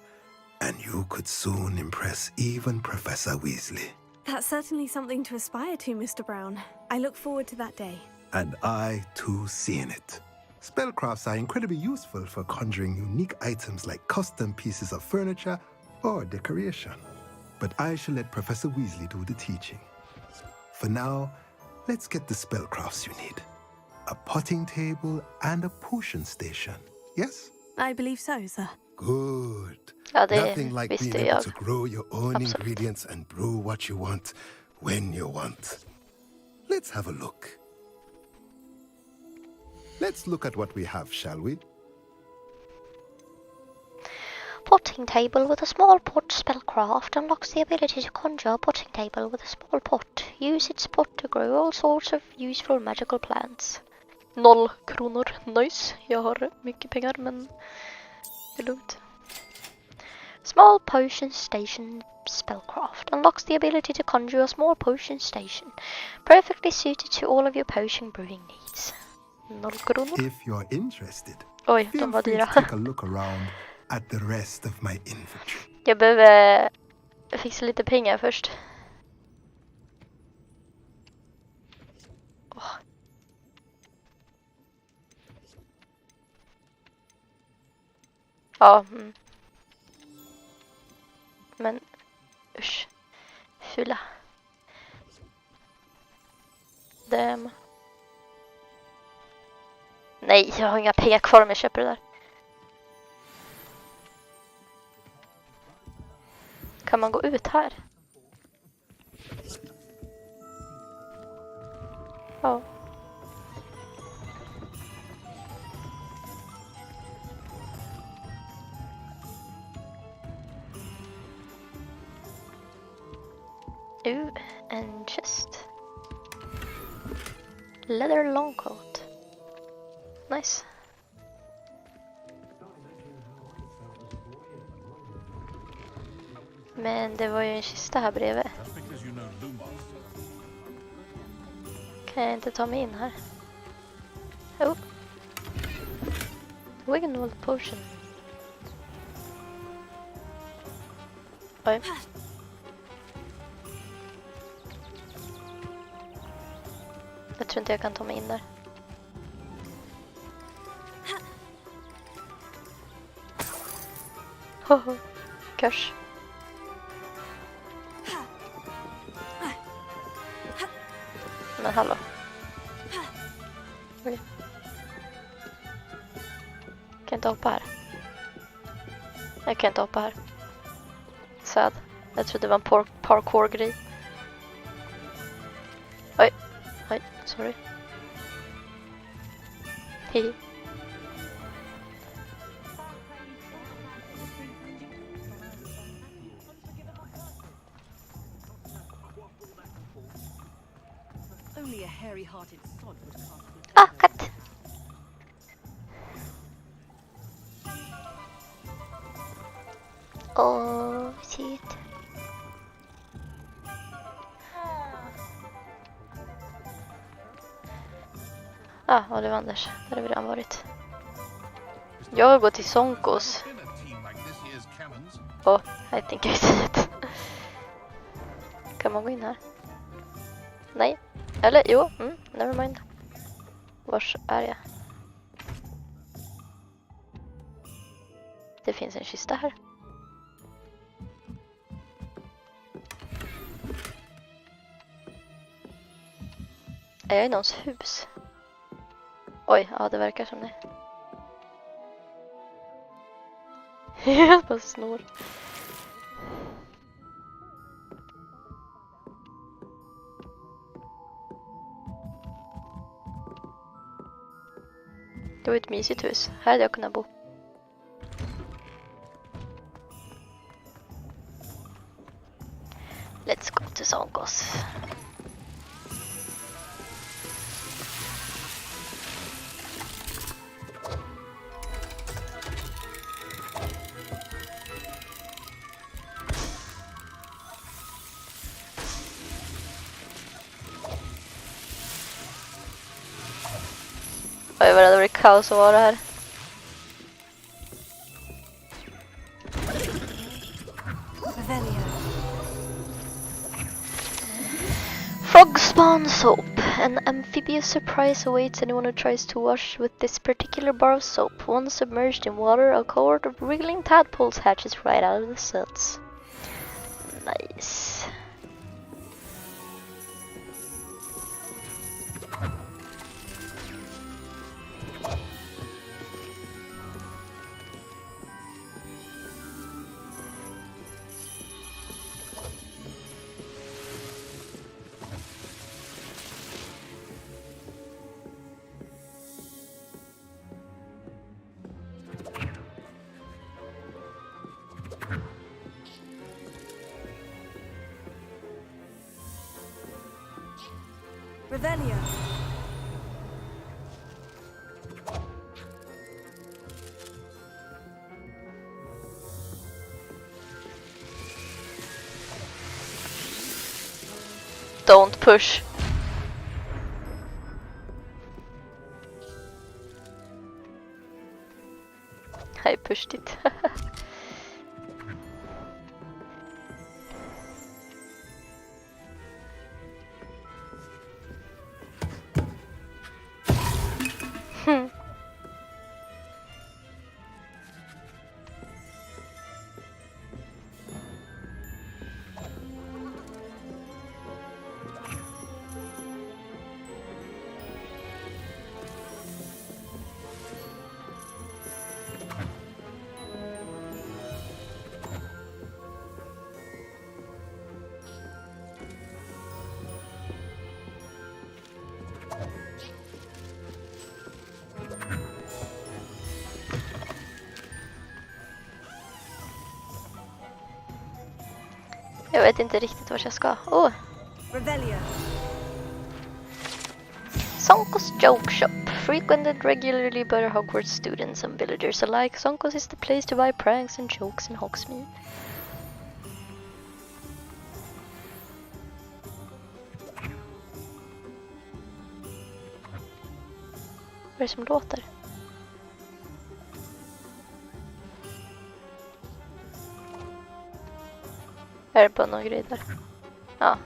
and you could soon impress even Professor Weasley. That's certainly something to aspire to, Mr. Brown. I look forward to that day. And I, too, seeing it. Spellcrafts are incredibly useful for conjuring unique items like custom pieces of furniture or decoration. But I shall let Professor Weasley do the teaching. For now, let's get the spellcrafts you need. A potting table and a potion station, yes? I believe so, sir. Good. Ja, det Nothing like visste being jag. able to grow your own Absolut. ingredients and brew what you want, when you want. Let's have a look. Let's look at what we have, shall we? Potting table with a small pot spellcraft unlocks the ability to conjure a potting table with a small pot. Use its pot to grow all sorts of useful magical plants. 0 kronor. Nice. Jag har mycket pengar men det är lugnt. Small potion station spellcraft unlocks the ability to conjure a small potion station, perfectly suited to all of your potion brewing needs. 0 kronor. If you're interested, Oj, de feel var free dyra. to take a look around at the rest of my inventory. Jag behöver fixa lite pengar först. Ja. Men usch. Fula. Dem. Nej, jag har inga pengar kvar om jag köper det där. Kan man gå ut här? Ja. Ooh, and chest. Leather long coat. Nice. Men det var ju en kista här bredvid. Kan jag inte ta mig in här? Oh. Wiggenwald potion. Oj. Jag tror inte jag kan ta mig in där. Hoho. Kurs. Men hallå. Oj. Kan inte hoppa här. Jag kan inte hoppa här. Sad. Jag trodde det var en parkour-grej. Oj. Oj, sorry. Hehe. Ah, katt! Åh, shit. Ah, Ollivanders. Där har vi redan varit. Jag har gått till Sonkos. Oh, I think I see it. Kan man gå in här? Nej. Eller, jo. Never mind. Vars är jag? Det finns en kista här. Är jag i någons hus? Oj, ja det verkar som det. Jag bara snor. Det var ett mysigt hus. Här hade jag kunnat bo. Let's go to Sonkos. Oj, vad det hade varit kaos att vara här. Frog spawn soap. An amphibious surprise awaits anyone who tries to wash with this particular bar of soap. Once submerged in water, a cohort of wriggling tadpoles hatches right out of the silts. Nice. Revelio. Don't push. I pushed it. Jag vet inte riktigt vart jag ska. Åh! Sonko's Joke Shop. Frequented regularly by Hogwarts students and villagers alike, Sonko's is the place to buy pranks and jokes in Hogsmeade. Vad är det som låter? Är det på någon grej där? Ja.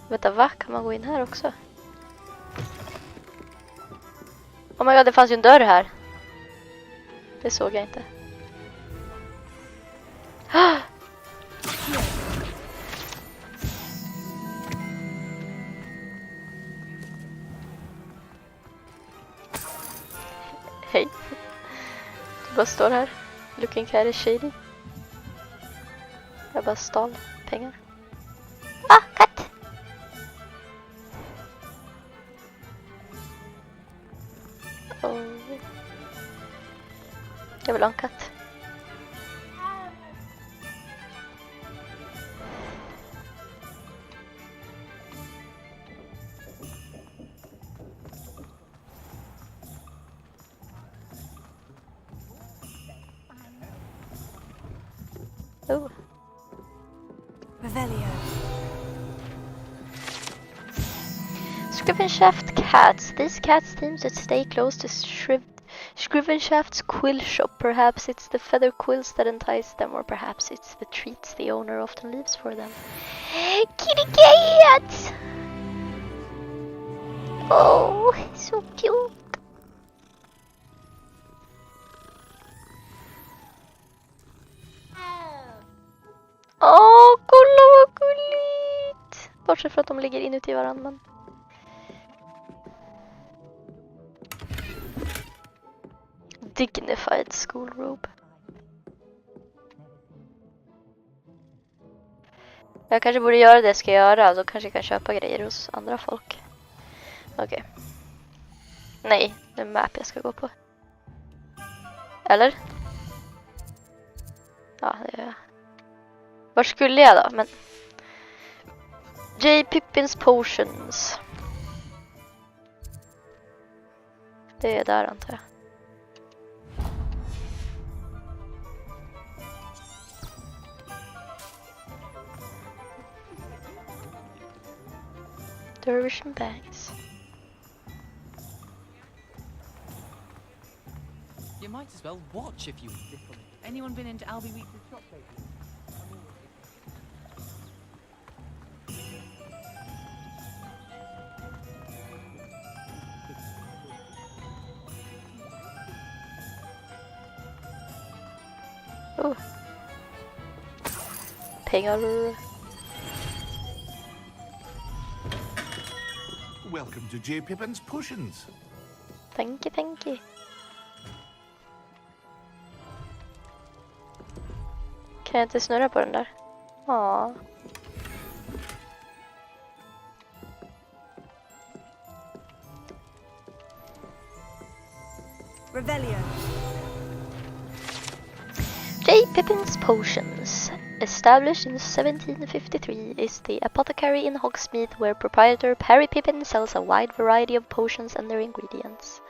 Vänta, va? Kan man gå in här också? Oh my god, det fanns ju en dörr här. Det såg jag inte. Hej. Du bara står här. Looking kind of shady. Jag bara stal pengar. Ah, katt! Oh. Jag vill ha en katt. Oh. Revelio. Scrivenshaft cats. These cats seem to stay close to Scrivenshaft's quill shop. Perhaps it's the feather quills that entice them, or perhaps it's the treats the owner often leaves for them. Kitty cat! Oh, so cute. Åh, kolla vad gulligt! Bortsett från att de ligger inuti varandra. Dignified school robe. Jag kanske borde göra det jag ska göra. Då kanske jag kan köpa grejer hos andra folk. Okej. Nej, det är en map jag ska gå på. Eller? Ja, det gör jag. Var skulle jag då? Men J. Pippins Potions. Det är där antar jag. Dervish bags. You might as well watch if you little. Anyone been into Albie Weekly shop lately? Oh. Pengar. Welcome to J. Pippin's Potions. Thank you, thank you. Kan jag inte snurra på den där? Ja. Revelio. J. Pippin's Potions, established in 1753, is the apothecary in Hogsmeade where proprietor Perry Pippin sells a wide variety of potions and their ingredients.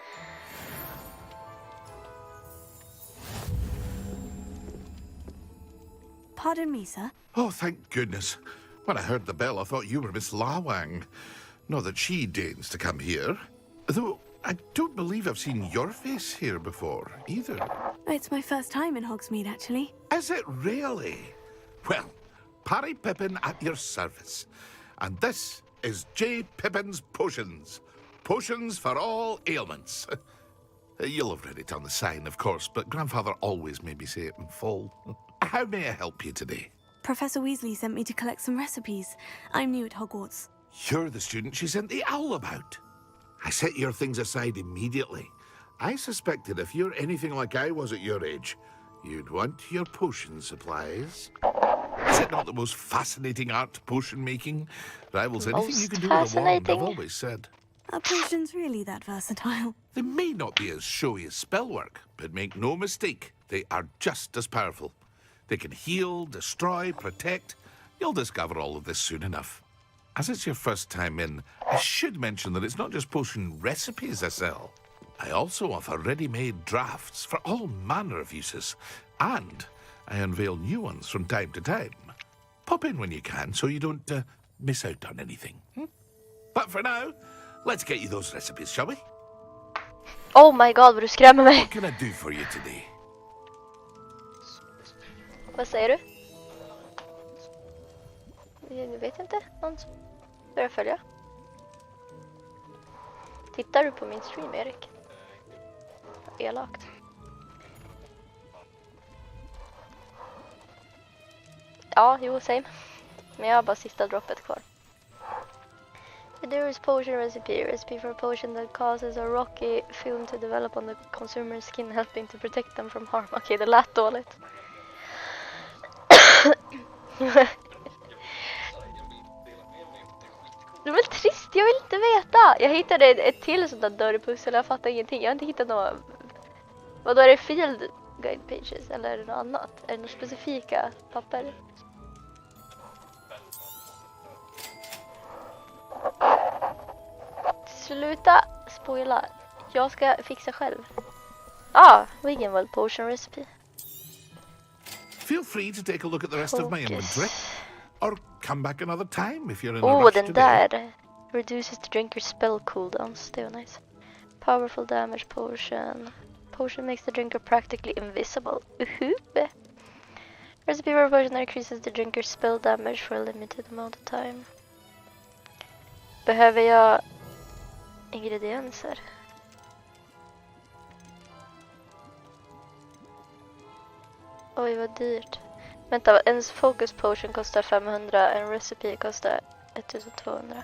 Pardon me, sir. Oh, thank goodness. When I heard the bell, I thought you were Miss Lawang. Not that she deigns to come here. Though I don't believe I've seen your face here before, either. It's my first time in Hogsmeade, actually. Is it really? Well, Perry Pippin at your service. And this is J. Pippin's Potions. Potions for all ailments. You'll have read it on the sign, of course, but Grandfather always made me say it in full. How may I help you today? Professor Weasley sent me to collect some recipes. I'm new at Hogwarts. You're the student she sent the owl about. I set your things aside immediately. I suspected if you're anything like I was at your age, you'd want your potion supplies. Is it not the most fascinating art, potion making? Rivals anything you can do with a wand, I've always said. Are potions really that versatile? They may not be as showy as spellwork, but make no mistake, they are just as powerful. They can heal, destroy, protect. You'll discover all of this soon enough. As it's your first time in, I should mention that it's not just potion recipes I sell. I also offer ready-made drafts for all manner of uses, and I unveil new ones from time to time. Pop in when you can so you don't miss out on anything. But for now, let's get you those recipes, shall we? Oh my god, vad du skrämmer mig. What can I do for you today? Vad säger du? Jag vet inte. Någon som börjar följa. Tittar du på min stream, Erik? Elakt. Ja, jo, same. Men jag har bara sista droppet kvar. There is potion recipe for a potion that causes a rocky film to develop on the consumer's skin, helping to protect them from harm. Okej, det lät dåligt. Det är väl trist, jag vill inte veta. Jag hittade ett till sånt där dörrpussel, jag fattar ingenting. Jag har inte hittat något. Vad då är det, field guide pages eller är det något annat? Är det några specifika papper? Sluta spoila. Jag ska fixa själv. Vegan potion recipe. Feel free to take a look at the rest of my inventory. Or come back another time if you're in a rush Den today. där. Reduces the drinker's spell cooldowns. Det var nice. Powerful damage potion. Potion makes the drinker practically invisible. Recipe for a potion that increases the drinker's spell damage for a limited amount of time. Behöver jag ingredienser? Oj, vad dyrt. Vänta, en focus potion kostar 500, en recipe kostar 1200.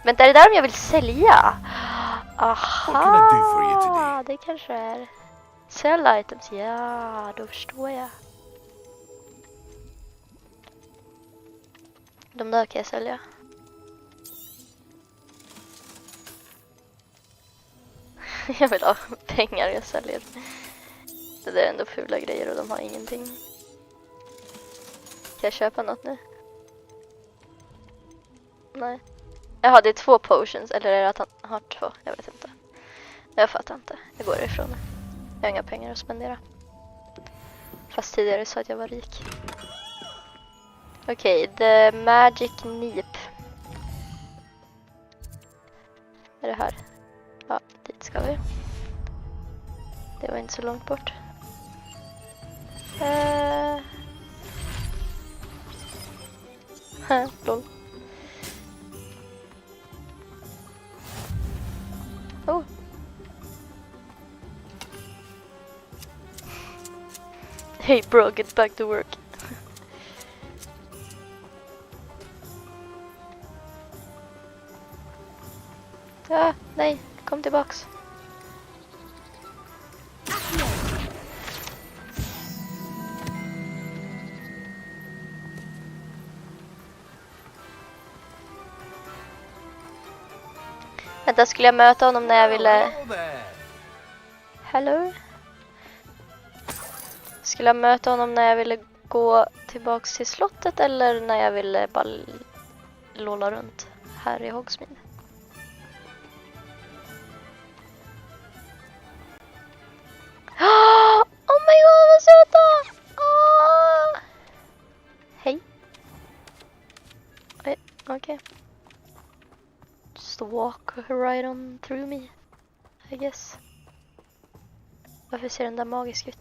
Vänta, är det där om jag vill sälja? Aha, det kanske är. Sell items, ja, då förstår jag. De där kan jag sälja. Jag vill ha pengar, jag säljer. Det är ändå fula grejer och de har ingenting. Kan jag köpa något nu? Nej. Jaha, det är 2 potions. Eller är det att han har 2? Jag vet inte. Jag fattar inte. Jag går ifrån det. Jag har inga pengar att spendera. Fast tidigare sa att jag var rik. Okej, the magic nip. Är det här? Ja, dit ska vi. Det var inte så långt bort. Lol. Oh. Hey bro, get back to work. Nej, kom tillbaks. Vänta, skulle jag möta honom när jag ville... Hello? Skulle jag möta honom när jag ville gå tillbaks till slottet eller när jag ville bara lolla runt här i Hogsmeade? Oh my god, vad söta! Hej. Okej. Just walk right on through me, I guess. Varför ser den där magisk ut?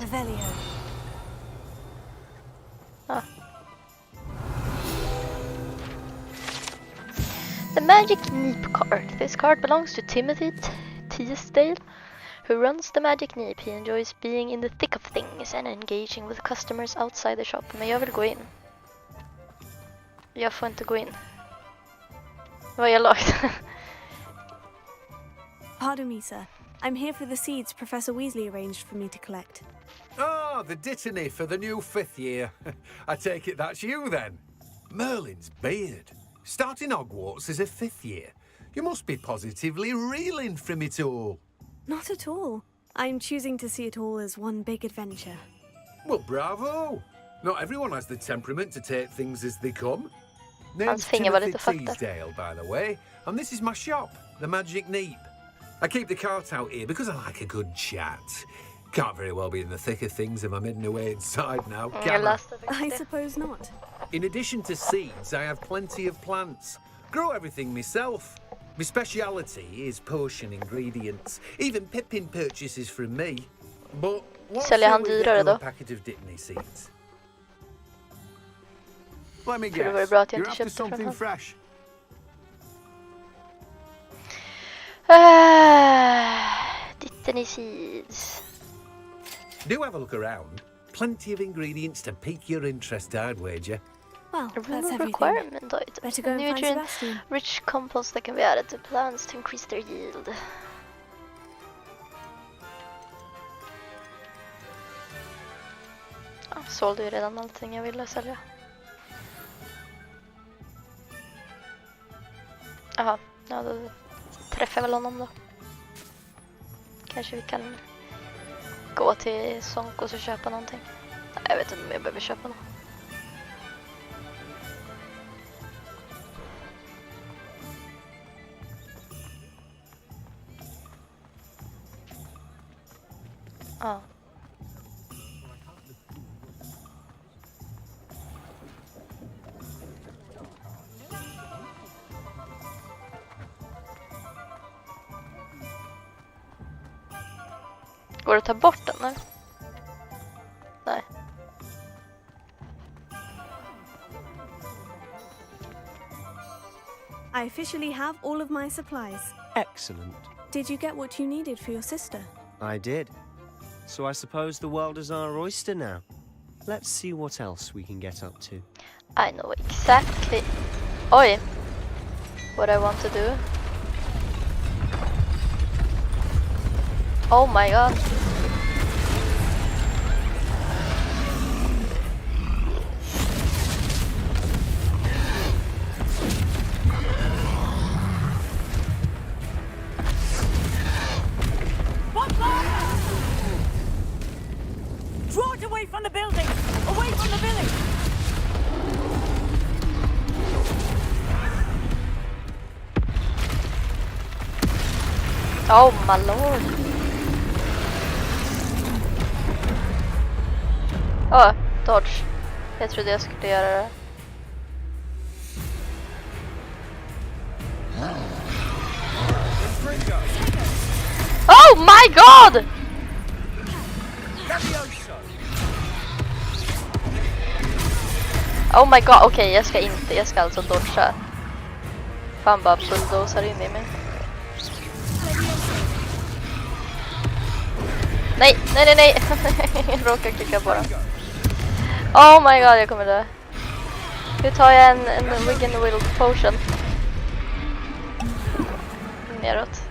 The Magic Neep card. This card belongs to Timothy Teasdale, who runs the Magic Neep. He enjoys being in the thick of things and engaging with customers outside the shop. Men jag vill gå in. Jag får inte gå in. Vad är lagt? Pardon me, sir. I'm here for the seeds Professor Weasley arranged for me to collect. Oh, the dittany for the new 5th year. I take it that's you then. Merlin's beard. Starting Hogwarts is a 5th year. You must be positively reeling from it all. Not at all. I'm choosing to see it all as one big adventure. Well, bravo! Not everyone has the temperament to take things as they come. Name's Hans finger var Timothy lite fucked. Teasdale, by the way, and this is my shop, the Magic Neep. I keep the cart out here because I like a good chat. Can't very well be in the thick of things if I'm hidden away inside now, can I? I suppose not. In addition to seeds, I have plenty of plants. Grow everything myself. My speciality is potion ingredients. Even Pippin purchases from me. But what's Säljer han a dyrare då? packet of Dittany seeds? Let me För det guess. var ju bra att jag You're inte after köpte från something honom. fresh. Dittany seeds. Do have a look around. Plenty of ingredients to pique your interest, I'd wager. Well, A that's rule everything. requirement item. Better go and find Nutrient Sebastian. rich compost that can be added to plants to increase their yield. Jag sålde ju redan allting jag ville sälja. Jaha, ja, då träffar jag väl honom då. Kanske vi kan gå till Sonkos och köpa någonting. Nej, jag vet inte om jag behöver köpa något. Ja. Går det att ta bort den eller? Nej. I officially have all of my supplies. Excellent. Did you get what you needed for your sister? I did. So I suppose the world is our oyster now. Let's see what else we can get up to. I know exactly. Oj. What I want to do. Oh my god. Draw it away from the building! Away from the village! Oh my lord. Åh, dodge. Jag trodde jag skulle göra det. Oh my god! Oh my god, okej, jag ska alltså dodga. Fan bara bulldozar in i mig. Nej, nej, nej, nej. Jag råkar klicka på den. Oh my god, jag kommer dö. Nu tar jag en Wigan Will Potion. Neråt.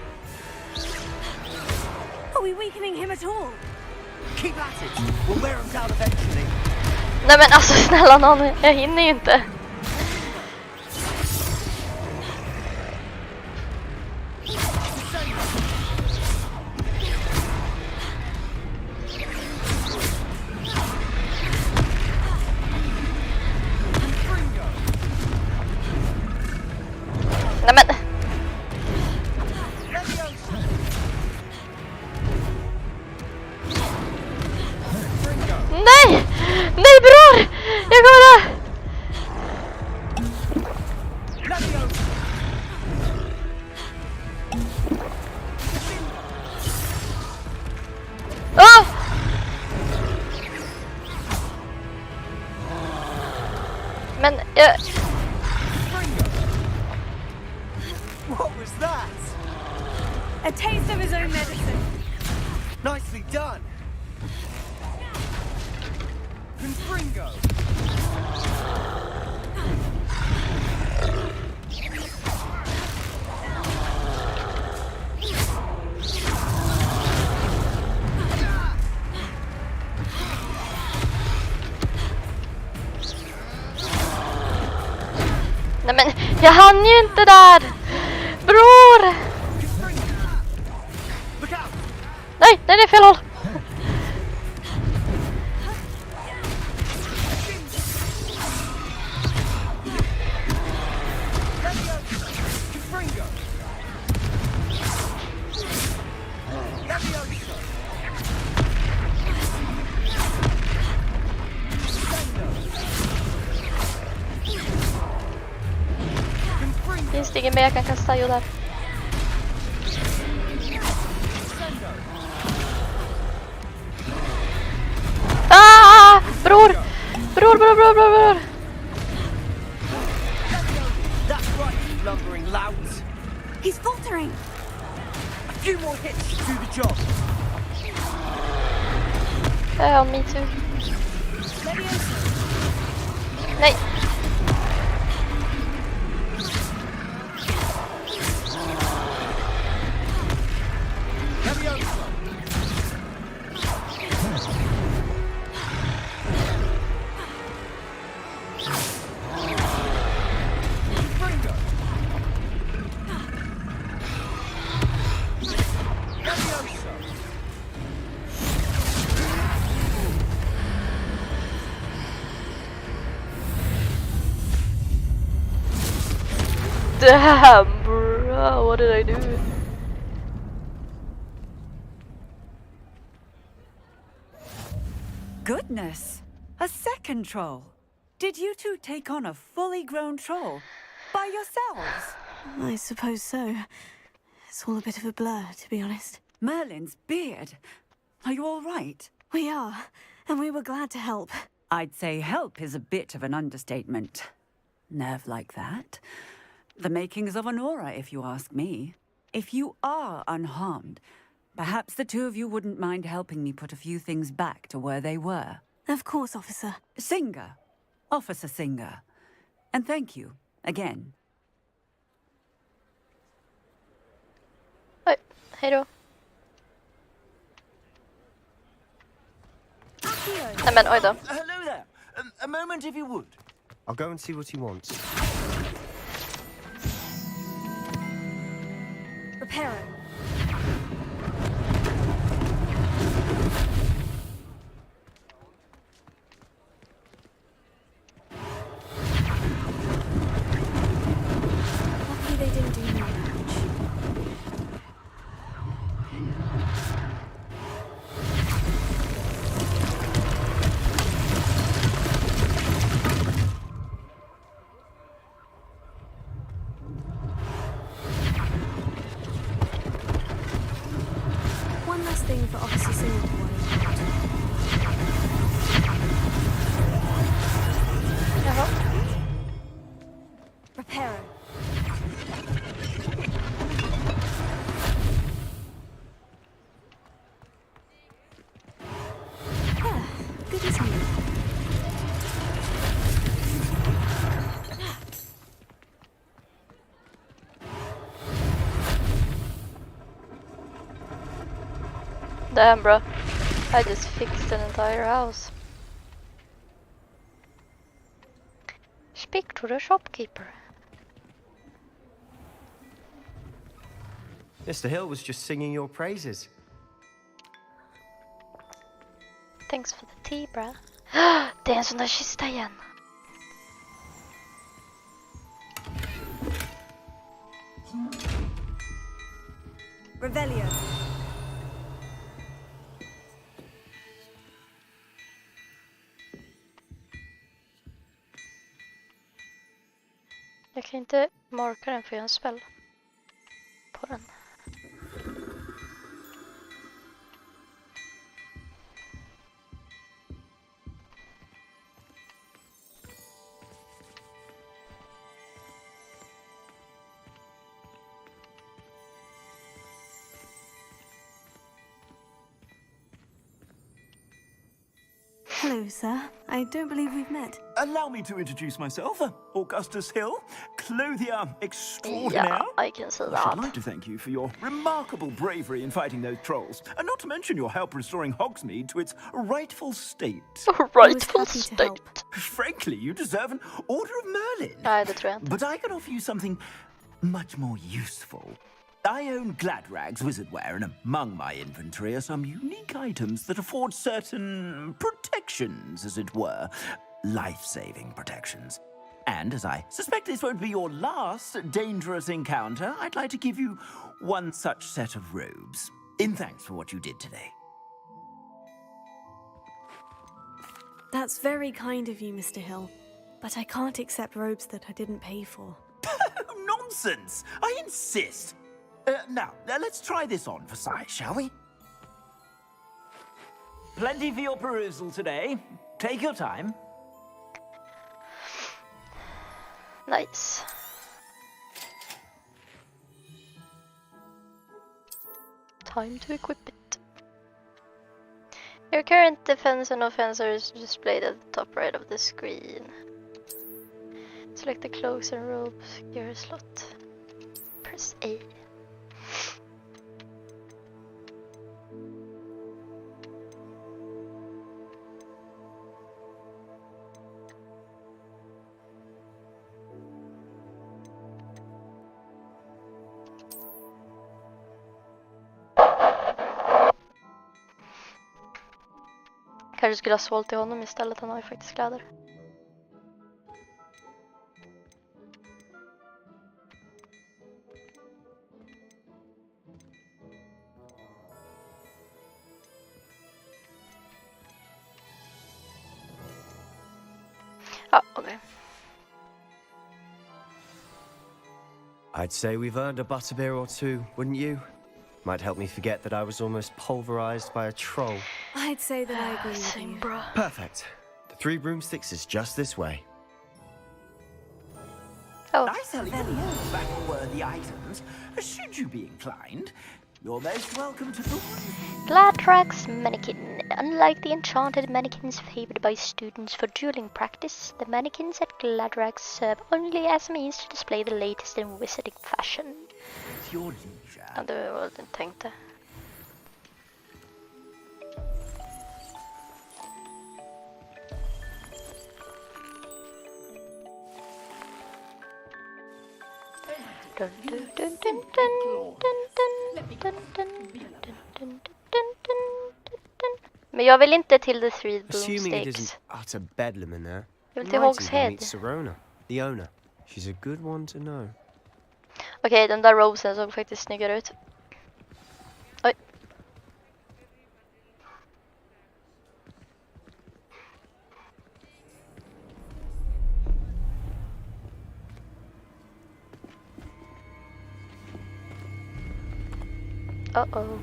Are we weakening him at all? Keep at it. We'll wear him down eventually. Nej men alltså snälla någon, jag hinner ju inte. Nej men. Nej! Nej bror! Jag kommer dö! Ah! Men jag... What was that? A taste of his own medicine. Nicely done. Confringo. Nej men, jag hann ju inte där! Bror! Nej, nej, fel håll! Finns det ingen mer jag kan kasta? Jo, där. Ah! Bror! Bror, bror, bror, bror, bror! That's right, you lumbering louts. He's faltering. A few more hits to do the job. Me too. Nej! Damn, bro, what did I do? Goodness, a second troll. Did you two take on a fully grown troll by yourselves? I suppose so. It's all a bit of a blur, to be honest. Merlin's beard. Are you all right? We are, and we were glad to help. I'd say help is a bit of an understatement. Nerve like that. The makings of an aura, if you ask me. If you are unharmed, perhaps the two of you wouldn't mind helping me put a few things back to where they were. Of course, officer. Singer. Officer Singer. And thank you, again. Hej då. Nej men oj då. Hello there. A moment if you would. I'll go and see what he wants. Reparo. Luckily they didn't do any damage. One last thing for Officer Singer to worry about. Reparo. Good as new. Damn, bro. I just fixed an entire house. Speak to the shopkeeper. Mr. Hill was just singing your praises. Thanks for the tea, bro. Det är en sån där kista igen. Revelio. Jag kan inte marka den för jag har en spell på den. Hello, sir. I don't believe we've met. Allow me to introduce myself, Augustus Hill, clothier extraordinaire. Yeah, I can see that. I'd like to thank you for your remarkable bravery in fighting those trolls, and not to mention your help restoring Hogsmeade to its rightful state. Rightful state. Frankly, you deserve an Order of Merlin. Nej, det tror jag inte. But I can offer you something much more useful. I own Gladrag's wizardware, and among my inventory are some unique items that afford certain protections, as it were. Life-saving protections. And as I suspect this won't be your last dangerous encounter, I'd like to give you one such set of robes, in thanks for what you did today. That's very kind of you, Mr. Hill. But I can't accept robes that I didn't pay for. Nonsense! I insist! Now, let's try this on for size, shall we? Plenty for your perusal today. Take your time. Nice. Time to equip it. Your current defense and offense are displayed at the top right of the screen. Select the cloaks and robes gear slot. Press A. Kanske skulle ha sålt till honom istället, han har ju faktiskt kläder. Ja, okej. I'd say we've earned a butterbeer or two, wouldn't you? Might help me forget that I was almost pulverized by a troll. I'd say that I agree with you. Perfect. The 3 broomsticks is just this way. Oh, I sell even more battle-worthy items. Should you be inclined, you're most welcome to the Gladrag's mannequin. Unlike the enchanted mannequins favored by students for dueling practice, the mannequins at Gladrag serve only as a means to display the latest in wizarding fashion. Your leisure. Ja, det var vad jag tänkte. Dun, dun, dun, dun, dun, dun, dun, dun, dun, dun. Men jag vill inte till the 3 Assuming it broomsticks. isn't utter bedlam in there. Jag vill you till might Hog's even Head. meet Serona, the owner. She's a good one to know. Okej, den där robesen såg faktiskt snyggare ut. Oj. Uh-oh.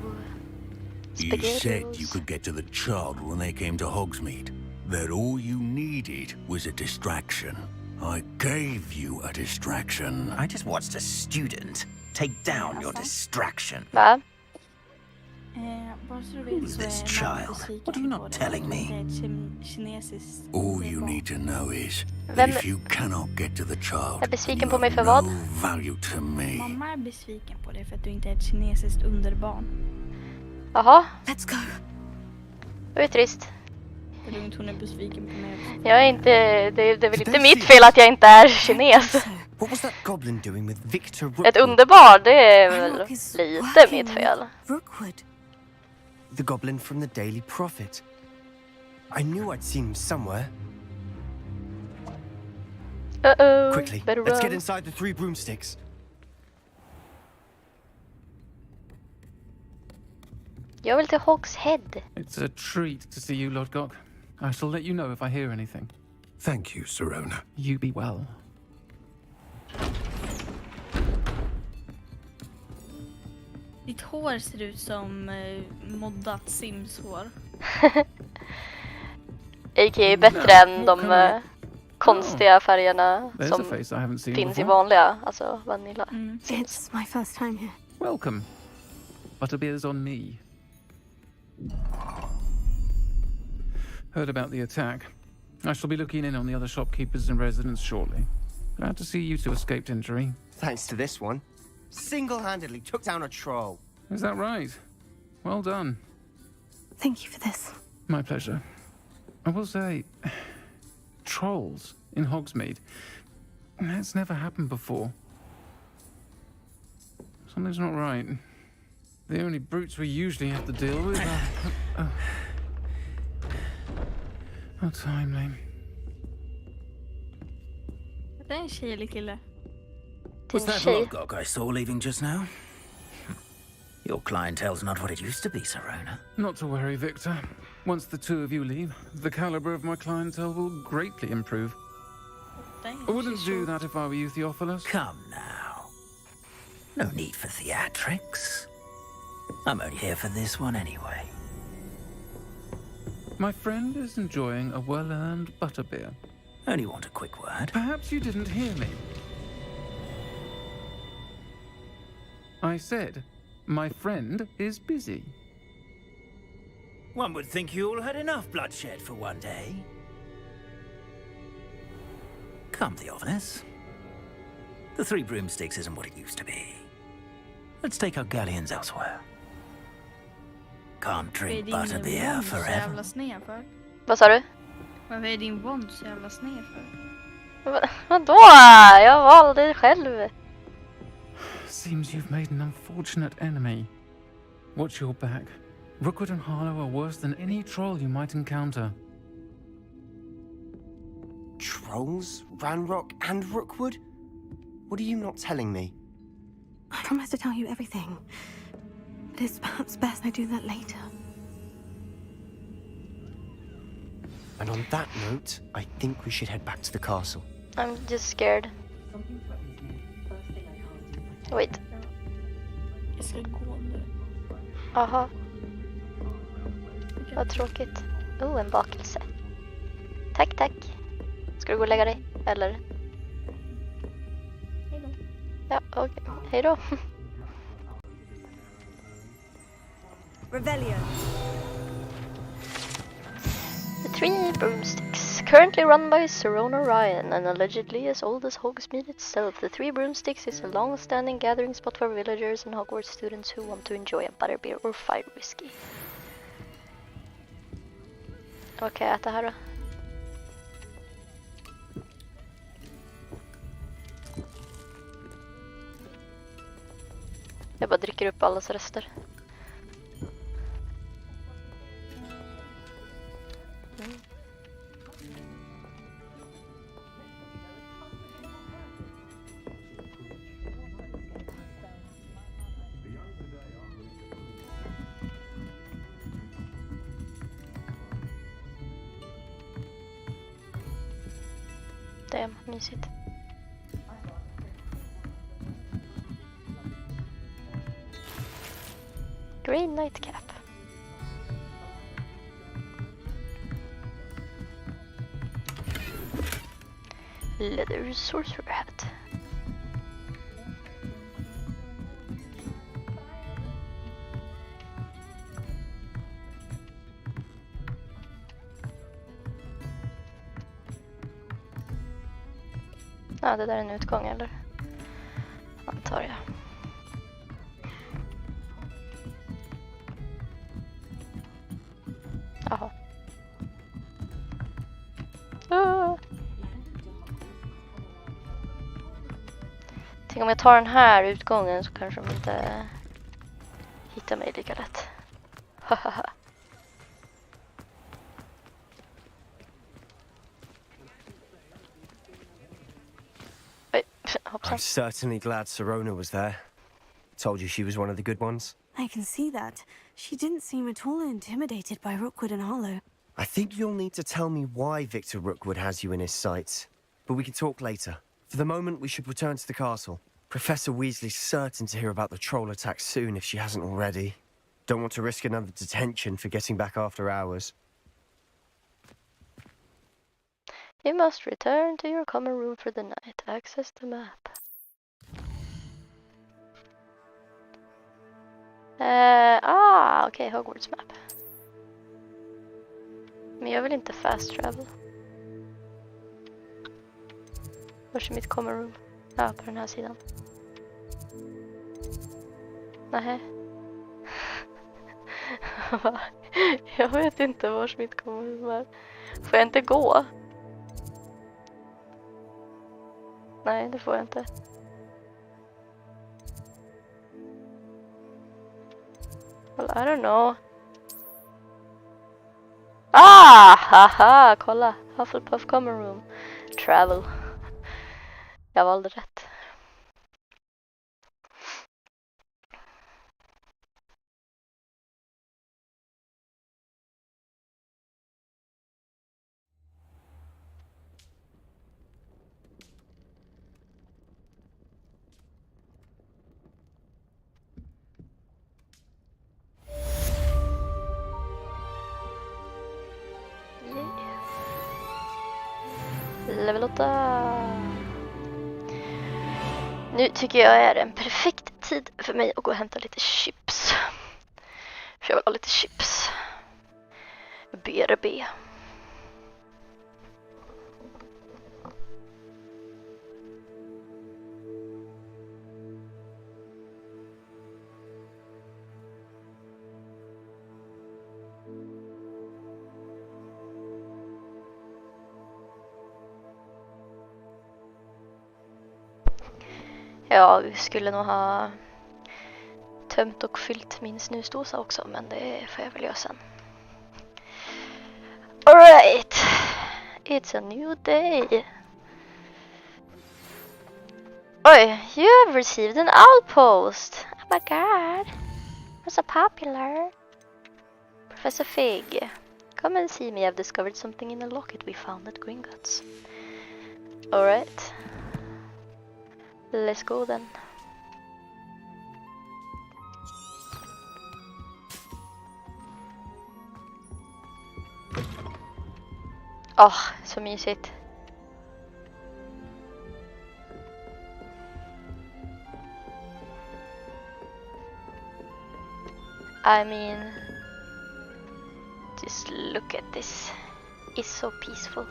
You said you could get to the child when they came to Hogsmeade. That all you needed was a distraction. I gave you a distraction. I just watched a student take down your distraction. Va? Who's this child? What are you not telling me? All you need to know is that if you cannot get to the child, är besviken på you mig have för vad? no value to me. Mamma är besviken på dig för att du inte är ett kinesiskt underbarn. Jaha. Let's go. Det är trist. Det är lugnt, hon är besviken på mig också. Jag är inte, det är väl inte mitt fel att jag inte är kines. What was that goblin doing with Victor Rookwood? Ett underbarn, det är väl lite mitt fel. Rookwood. The goblin from the Daily Prophet. I knew I'd seen him somewhere. Uh-oh. Quickly, Better let's run. get inside the 3 broomsticks. Jag vill till Hog's Head. It's a treat to see you, Lodgok. I shall let you know if I hear anything. Thank you, Serona. You be well. Ditt hår ser ut som moddat Sims-hår. A.k.a. bättre än de konstiga färgerna There's som a face I haven't seen finns i before. vanliga, alltså vanilla. It's my first time here. Welcome. Butterbeer's on me. Heard about the attack. I shall be looking in on the other shopkeepers and residents shortly. Glad to see you two escaped injury. Thanks to this one. Single-handedly took down a troll. Is that right? Well done. Thank you for this. My pleasure. I will say, trolls in Hogsmeade. That's never happened before. Something's not right. The only brutes we usually have to deal with are timely. Det är en tjej eller kille. Was that Logok I saw leaving just now? Your clientele's not what it used to be, Serona. Not to worry, Victor. Once the two of you leave, the caliber of my clientele will greatly improve. I wouldn't do that if I were you, Theophilus. Come now. No need for theatrics. I'm only here for this one anyway. My friend is enjoying a well-earned butterbeer. Only want a quick word. Perhaps you didn't hear me. I said, my friend is busy. One would think you all had enough bloodshed for one day. Come, Theophilus. The Three Broomsticks isn't what it used to be. Let's take our galleons elsewhere. Can't drink butterbeer forever. Vad sa du? Varför är din bond så jävla sned för? Vadå? Jag valde det själv. Seems you've made an unfortunate enemy. Watch your back. Rookwood and Harlow are worse than any troll you might encounter. Trolls? Ranrock and Rookwood? What are you not telling me? I promise to tell you everything. But it's perhaps best I do that later. And on that note, I think we should head back to the castle. I'm just scared. Wait. Jag ska gå nu. Aha. Vad tråkigt. Oh, en bakelse. Tack, tack. Ska du gå och lägga dig? Eller? Hejdå. Ja, okej. Hejdå. Revelio. The Three Broomsticks, currently run by Serona Ryan and allegedly as old as Hogsmeade itself. The Three Broomsticks is a long-standing gathering spot for villagers and Hogwarts students who want to enjoy a butterbeer or fire whiskey. Okej, äta här då. Jag bara dricker upp allas rester. Damn, mysigt. Green nightcap. Leather sorcerer hat. Ja, det där är en utgång, eller? Antar jag. Jaha. Tänk om jag tar den här utgången så kanske de inte hittar mig lika lätt. Hahaha. I'm certainly glad Serona was there. Told you she was one of the good ones. I can see that. She didn't seem at all intimidated by Rookwood and Harlow. I think you'll need to tell me why Victor Rookwood has you in his sights. But we can talk later. For the moment, we should return to the castle. Professor Weasley's certain to hear about the troll attack soon if she hasn't already. Don't want to risk another detention for getting back after hours. You must return to your common room for the night. Access the map. Okej, Hogwarts map. Men jag vill inte fast travel. Vart är mitt common room? Ja, på den här sidan. Nej. Jag vet inte vart mitt common room är. Får jag inte gå? Nej, det får jag inte. Well, I don't know. Ah! Haha! Kolla! Hufflepuff common room. Travel. Jag valde rätt. Level 8. Nu tycker jag är en perfekt tid för mig att gå och hämta lite chips. För jag vill ha lite chips. BRB. Jag skulle nog ha tömt och fyllt min snusdosa också, men det får jag väl göra sen. Alright, it's a new day. Oj, you have received an outpost. Oh my god, I'm so popular. Professor Fig, come and see me. I've discovered something in a locket we found at Gringotts. Alright. Let's go then. Så mysigt. I mean, just look at this. It's so peaceful.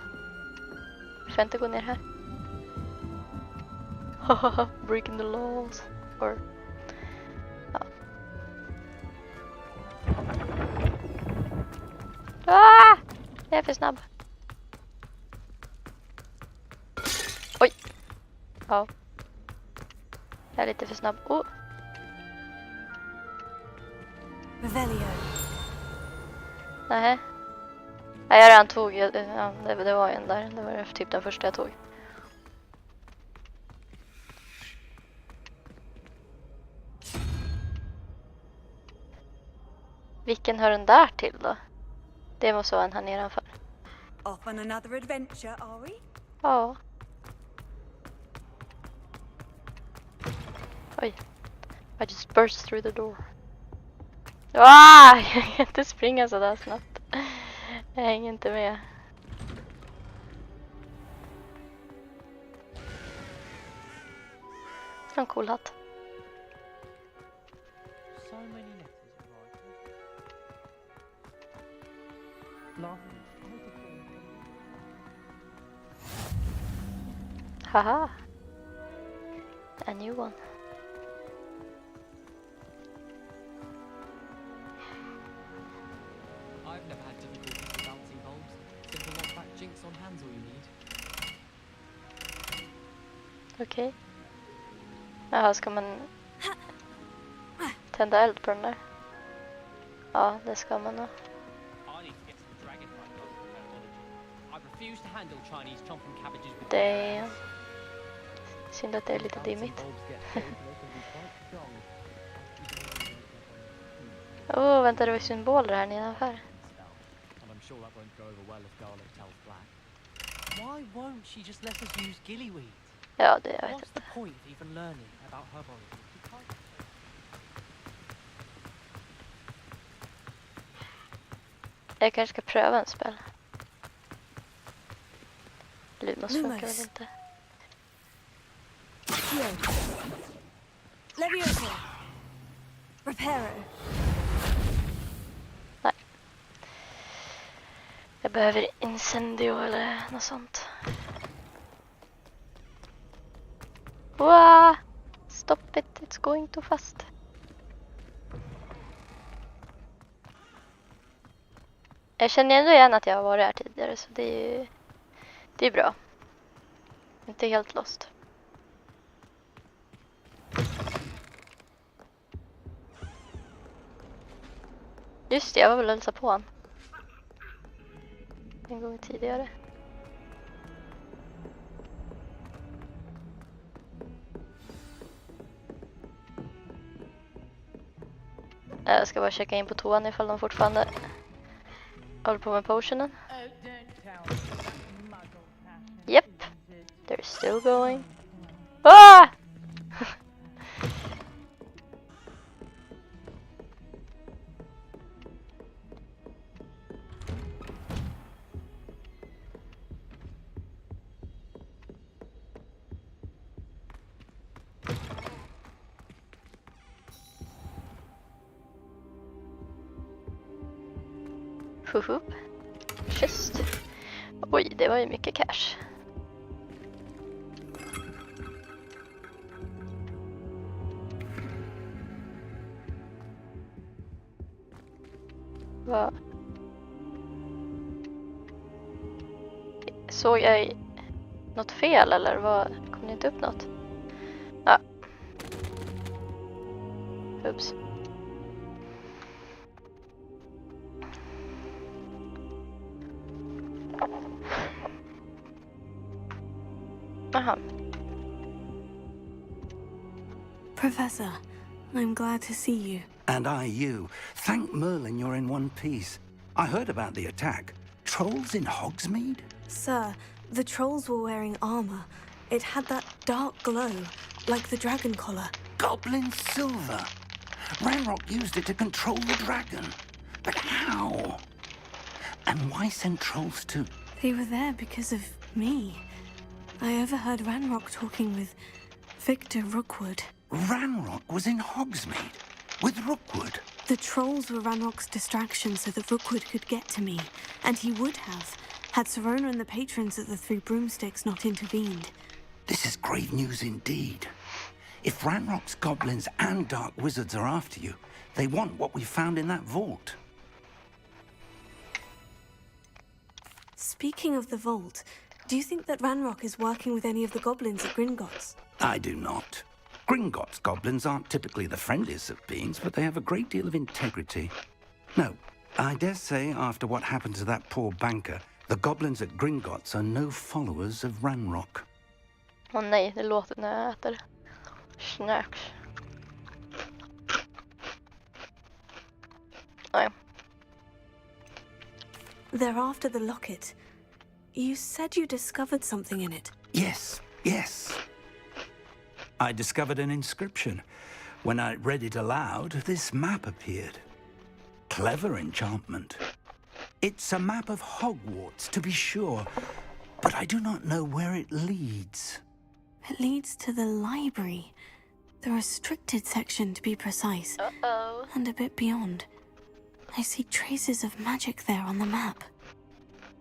Får jag inte gå ner här? Breaking the laws. Or jag är för snabb. Oj. Ja. Jag är lite för snabb. Nej. Jag redan tog. Det var en där. Det var typ den första jag tog. Vilken hör den där till då? Det måste vara en här nedanför. Off on another adventure, are we? Ja. Oj. I just burst through the door. Jag kan inte springa så där snabbt. Jag hänger inte med. En cool hatt. Haha. A new one. I've never had difficulty with balancing bulbs. Simple lock back jinx on hands all you need. Okej. Jaha, ska man tända eld på den där? Ja, det ska man då. Det synd att det är lite dimmigt. Vänta, det var symboler här nedanför. Why won't she just let us use gillyweed? Ja, det jag vet What's the point of even learning about herbology? Jag kanske ska pröva en spel. Lumos funkar väl inte. Leviosa. Reparo. Nej. Jag behöver incendio eller något sånt. Wow! Stop it, it's going too fast. Jag känner ändå igen att jag har varit här tidigare, så det är bra. Inte helt lost. Just det, jag var väl hälsa på han. En gång tidigare. Jag ska bara checka in på toan ifall de fortfarande håller på med potionen. Yep, they're still going. Ah! Just. Oj, det var ju mycket cash. Vad? Såg jag något fel eller vad? Kom det inte upp något? Ja. Oops. Aha. Professor, I'm glad to see you. And I you. Thank Merlin you're in one piece. I heard about the attack. Trolls in Hogsmeade? Sir, the trolls were wearing armor. It had that dark glow, like the dragon collar. Goblin silver. Ranrock used it to control the dragon. But how? And why send trolls to... They were there because of me. I overheard Ranrock talking with Victor Rookwood. Ranrock was in Hogsmeade with Rookwood. The trolls were Ranrock's distraction so that Rookwood could get to me, and he would have, had Serona and the patrons at the Three Broomsticks not intervened. This is grave news indeed. If Ranrock's goblins and dark wizards are after you, they want what we found in that vault. Speaking of the vault, do you think that Ranrock is working with any of the goblins at Gringotts? I do not. Gringotts goblins aren't typically the friendliest of beings, but they have a great deal of integrity. No, I dare say after what happened to that poor banker, the goblins at Gringotts are no followers of Ranrock. Åh nej, det låter när jag äter snacks. Nej. They're after the locket. You said you discovered something in it. Yes, yes. I discovered an inscription. When I read it aloud, this map appeared. Clever enchantment. It's a map of Hogwarts, to be sure, but I do not know where it leads. It leads to the library. The restricted section, to be precise. Uh-oh. And a bit beyond. I see traces of magic there on the map.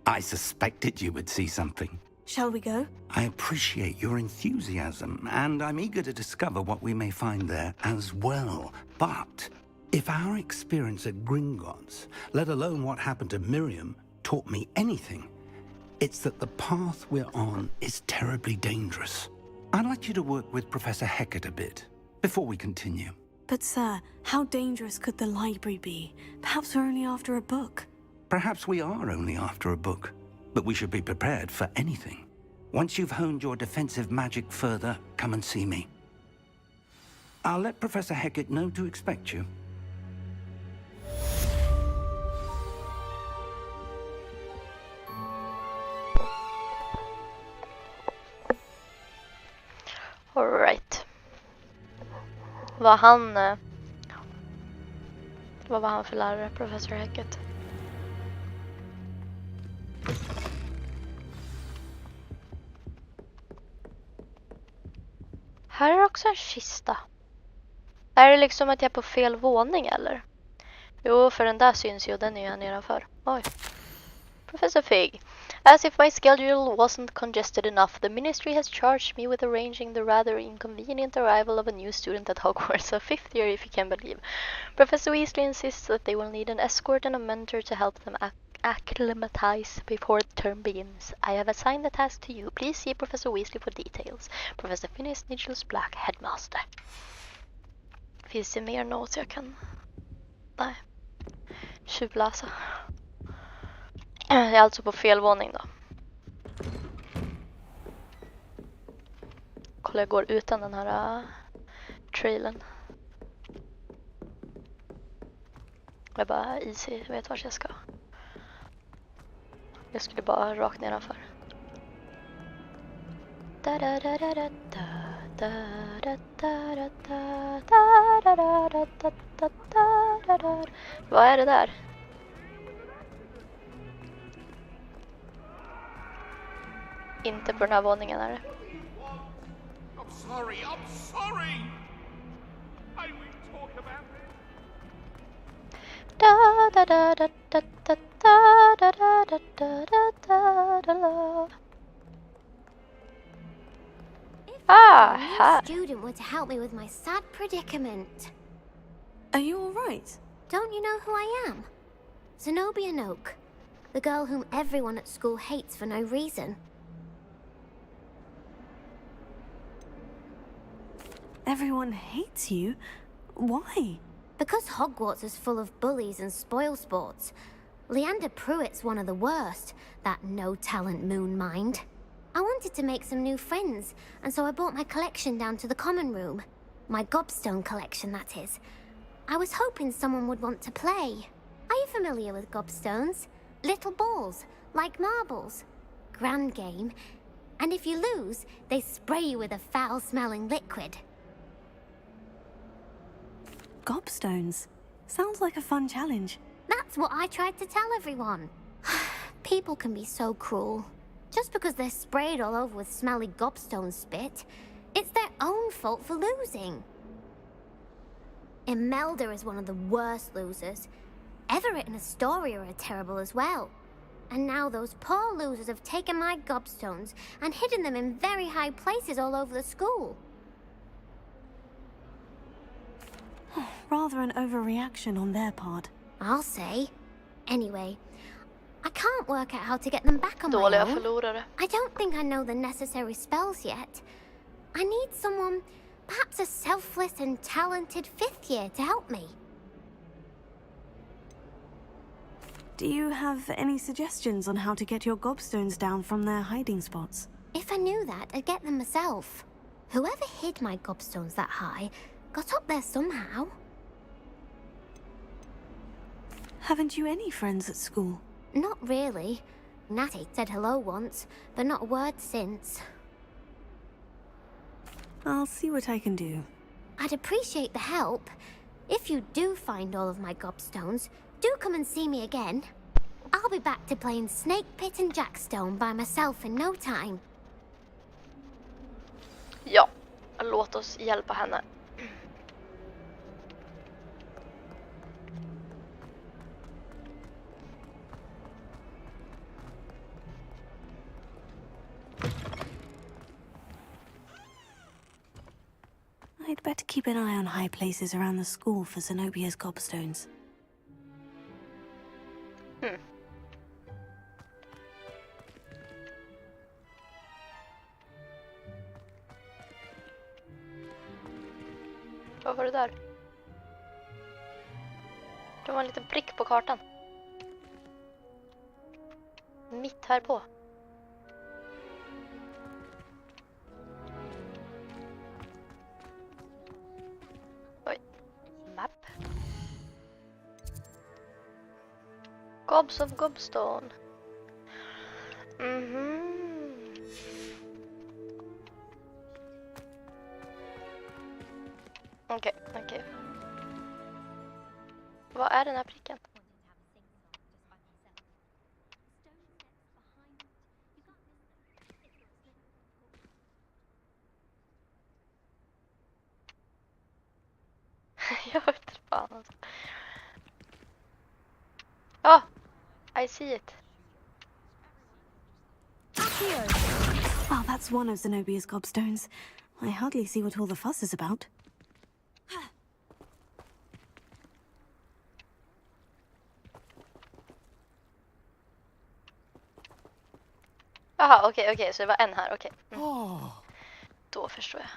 I suspected you would see something. Shall we go? I appreciate your enthusiasm, and I'm eager to discover what we may find there as well. But if our experience at Gringotts, let alone what happened to Miriam, taught me anything, it's that the path we're on is terribly dangerous. I'd like you to work with Professor Hecat a bit before we continue. But sir, how dangerous could the library be? Perhaps we're only after a book. Perhaps we are only after a book, but we should be prepared for anything. Once you've honed your defensive magic further, come and see me. I'll let Professor Hecat know to expect you. All right. Vad var han för lärare, Professor Hecat? Här är också en kista. Är det liksom att jag är på fel våning eller? Jo, för den där syns ju, den är jag nedanför. Oj. Professor Fig. As if my schedule wasn't congested enough, the ministry has charged me with arranging the rather inconvenient arrival of a new student at Hogwarts, a fifth year if you can believe. Professor Weasley insists that they will need an escort and a mentor to help them acclimatize before the term begins. I have assigned the task to you. Please see Professor Weasley for details. Professor Phineas Nigels Black, Headmaster. Finns det mer notes jag kan... Nej. tjuvläsa. Jag är alltså på fel våning då. Kolla, jag går utan den här trailen. Jag bara easy, jag vet vart jag ska. Jag skulle bara rakt nedanför. Vad är det där? Inte på den här våningen är det. I'm sorry. I will talk about it. Ah, a new student were to help me with my sad predicament. Are you all right? Don't you know who I am? Zenobia Noak, the girl whom everyone at school hates for no reason. Everyone hates you? Why? Because Hogwarts is full of bullies and spoilsports. Leander Pruitt's one of the worst, that no-talent moon mind. I wanted to make some new friends, and so I brought my collection down to the common room. My gobstone collection, that is. I was hoping someone would want to play. Are you familiar with gobstones? Little balls, like marbles. Grand game. And if you lose, they spray you with a foul-smelling liquid. Gobstones? Sounds like a fun challenge. That's what I tried to tell everyone. People can be so cruel. Just because they're sprayed all over with smelly gobstone spit, it's their own fault for losing. Imelda is one of the worst losers. Everett and Astoria are terrible as well. And now those poor losers have taken my gobstones and hidden them in very high places all over the school. Rather an overreaction on their part. I'll say. Anyway, I can't work out how to get them back on my own. Förlorare. I don't think I know the necessary spells yet. I need someone, perhaps a selfless and talented fifth year to help me. Do you have any suggestions on how to get your gobstones down from their hiding spots? If I knew that, I'd get them myself. Whoever hid my gobstones that high got up there somehow. Haven't you any friends at school? Not really. Natty said hello once, but not a word since. I'll see what I can do. I'd appreciate the help. If you do find all of my gobstones, do come and see me again. I'll be back to playing Snake Pit and Jackstone by myself in no time. Ja, låt oss hjälpa henne. I'd better keep an eye on high places around the school for Zenobia's gobstones. Vad var det där? Det var en liten prick på kartan. Mitt här på. Oj. Map. Gobs of Gobstone. Okej. Vad är den här pricken? Jag vet inte fan alltså. Oh, I see it. Well, that's one of Zenobia's gobstones. I hardly see what all the fuss is about. Jaha, okej, så det var en här, okej. Då förstår jag.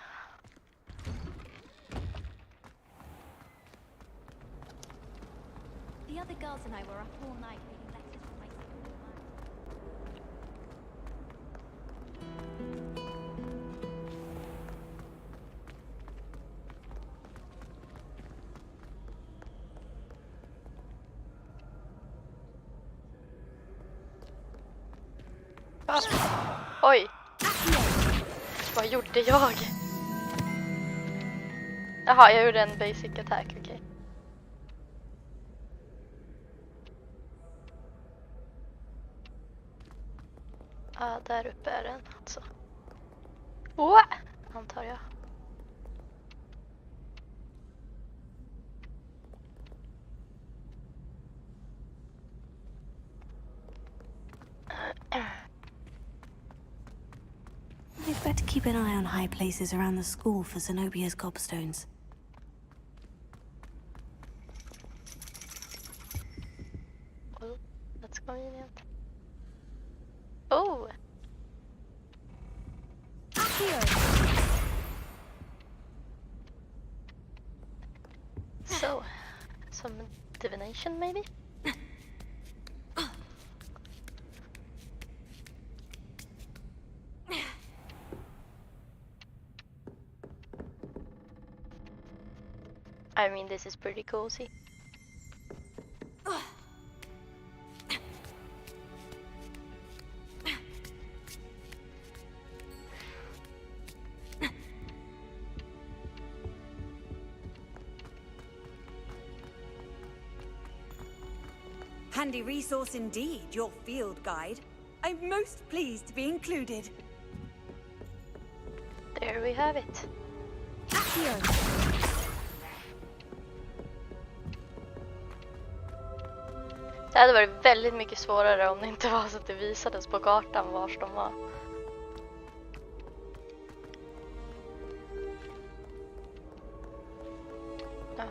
The other girls and I were up all night reading letters from my school. Oj! Vad gjorde jag? Jaha, jag gjorde en basic attack, okej. Ja, där uppe är den alltså. Åh! Antar jag. We'd better keep an eye on high places around the school for Zenobia's gobstones. Oh, that's convenient. Oh! So, some divination maybe? I mean, this is pretty cozy. Handy resource indeed, your field guide. I'm most pleased to be included. There we have it. Det hade varit väldigt mycket svårare om det inte var så att det visades på kartan vars de var. Ja.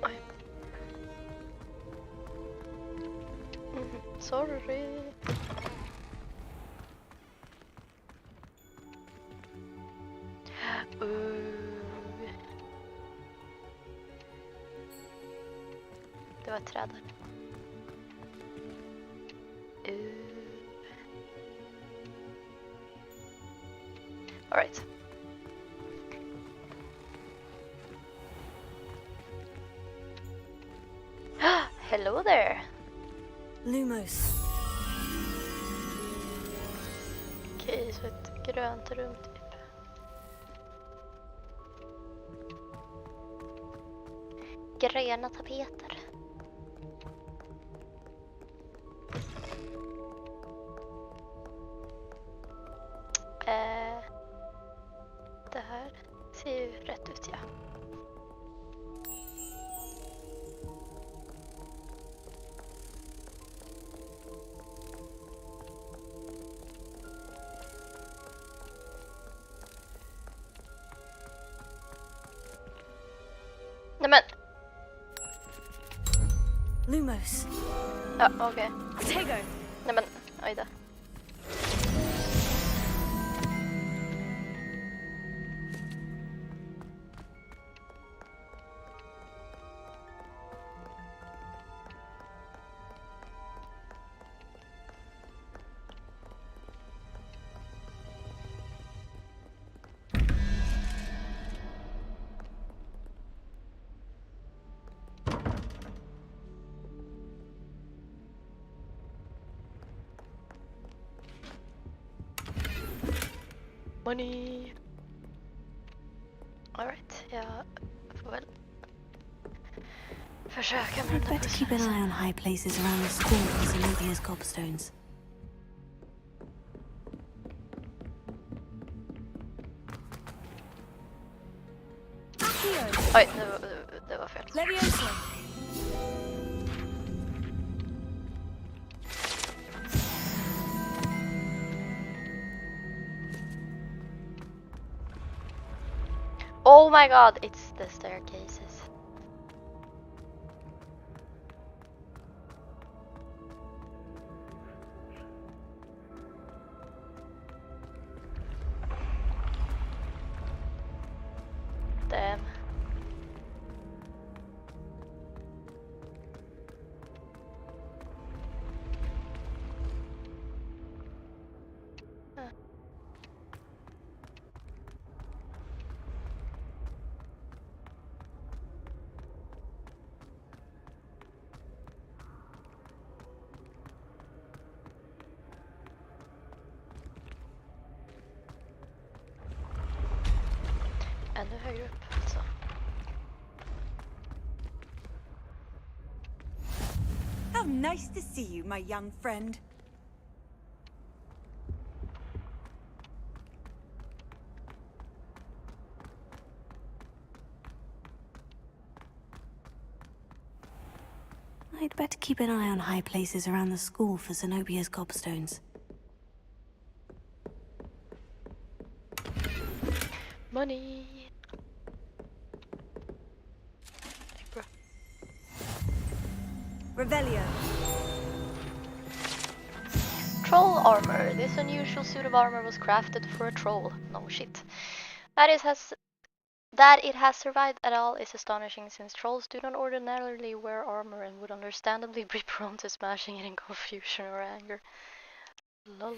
Oj. Sorry. Det var ett träd där. All right. Hello there. Lumos. Okej, så ett grönt rum typ. Gröna tapeter. Det här ser ju rätt ut, ja. Nämen! Lumos. Ja, okej. Tego. Nämen, oj då. Money. All right, jag får väl försöka med den där Better keep an eye on high places around the school for Zenobia's gobstones. Oj, det var fel. Oh my god, it's the staircases. ännu högre upp alltså. How nice to see you, my young friend. I'd better keep an eye on high places around the school for Zenobia's gobstones. Money. Revelio. Troll armor. This unusual suit of armor was crafted for a troll. No shit. That it has survived at all is astonishing, since trolls do not ordinarily wear armor and would understandably be prone to smashing it in confusion or anger. Lol.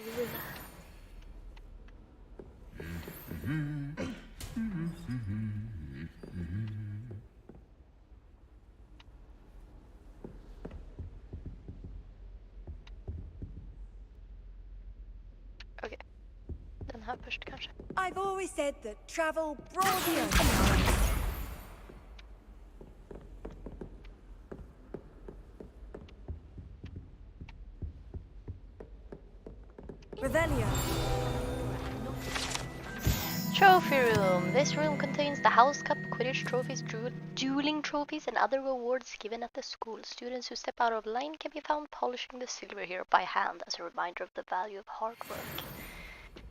Okej. Den här först kanske. I've always said that travel broadens. Revelio. Trophy room. This room contains the house cup, Quidditch trophies, dueling trophies, and other rewards given at the school. Students who step out of line can be found polishing the silver here by hand as a reminder of the value of hard work.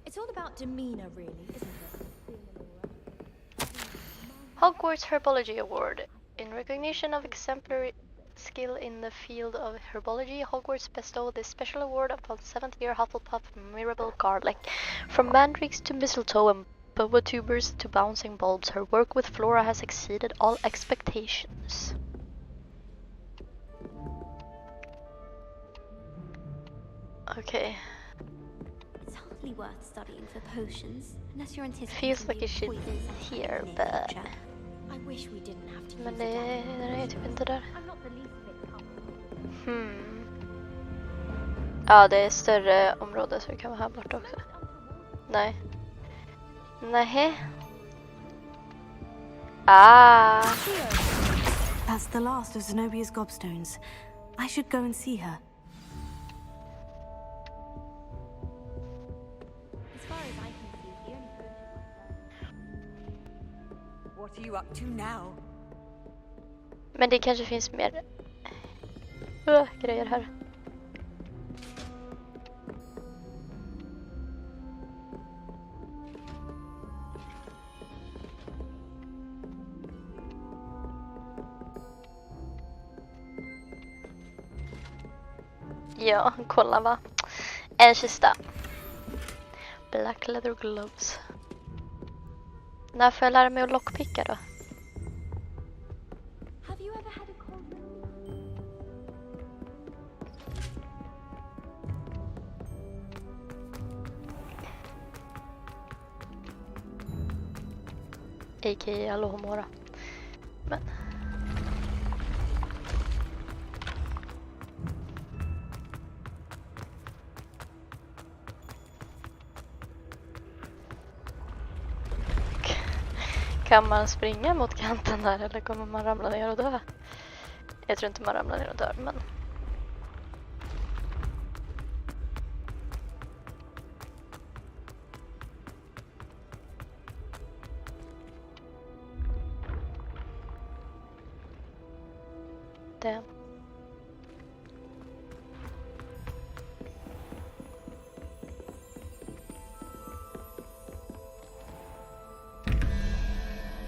It's all about demeanor, really, isn't it? Hogwarts Herbology Award. In recognition of exemplary skill in the field of herbology, Hogwarts bestowed this special award upon 7th year Hufflepuff Mirabelle Garlick. From mandrakes to mistletoe and boba tubers to bouncing bulbs, her work with flora has exceeded all expectations. Okay. It's hardly worth studying for potions, unless you're anticipating. Feels like it should be here, but... I wish we didn't have to. Men den är typ inte där. Ja, det är större område så det kan vara här borta också. Nej. Nej. Ah. That's the last of Zenobia's gobstones. I should go and see her. As far as I can see, the only What are you up to now? Men det kanske finns mer grejer här. Ja, kolla va. En kista. Black leather gloves. När får jag lära mig att lockpicka då? A.k.a. Alohomora. Men... Kan man springa mot kanten där eller kommer man ramla ner och dö? Jag tror inte man ramlar ner och dör, men... Det.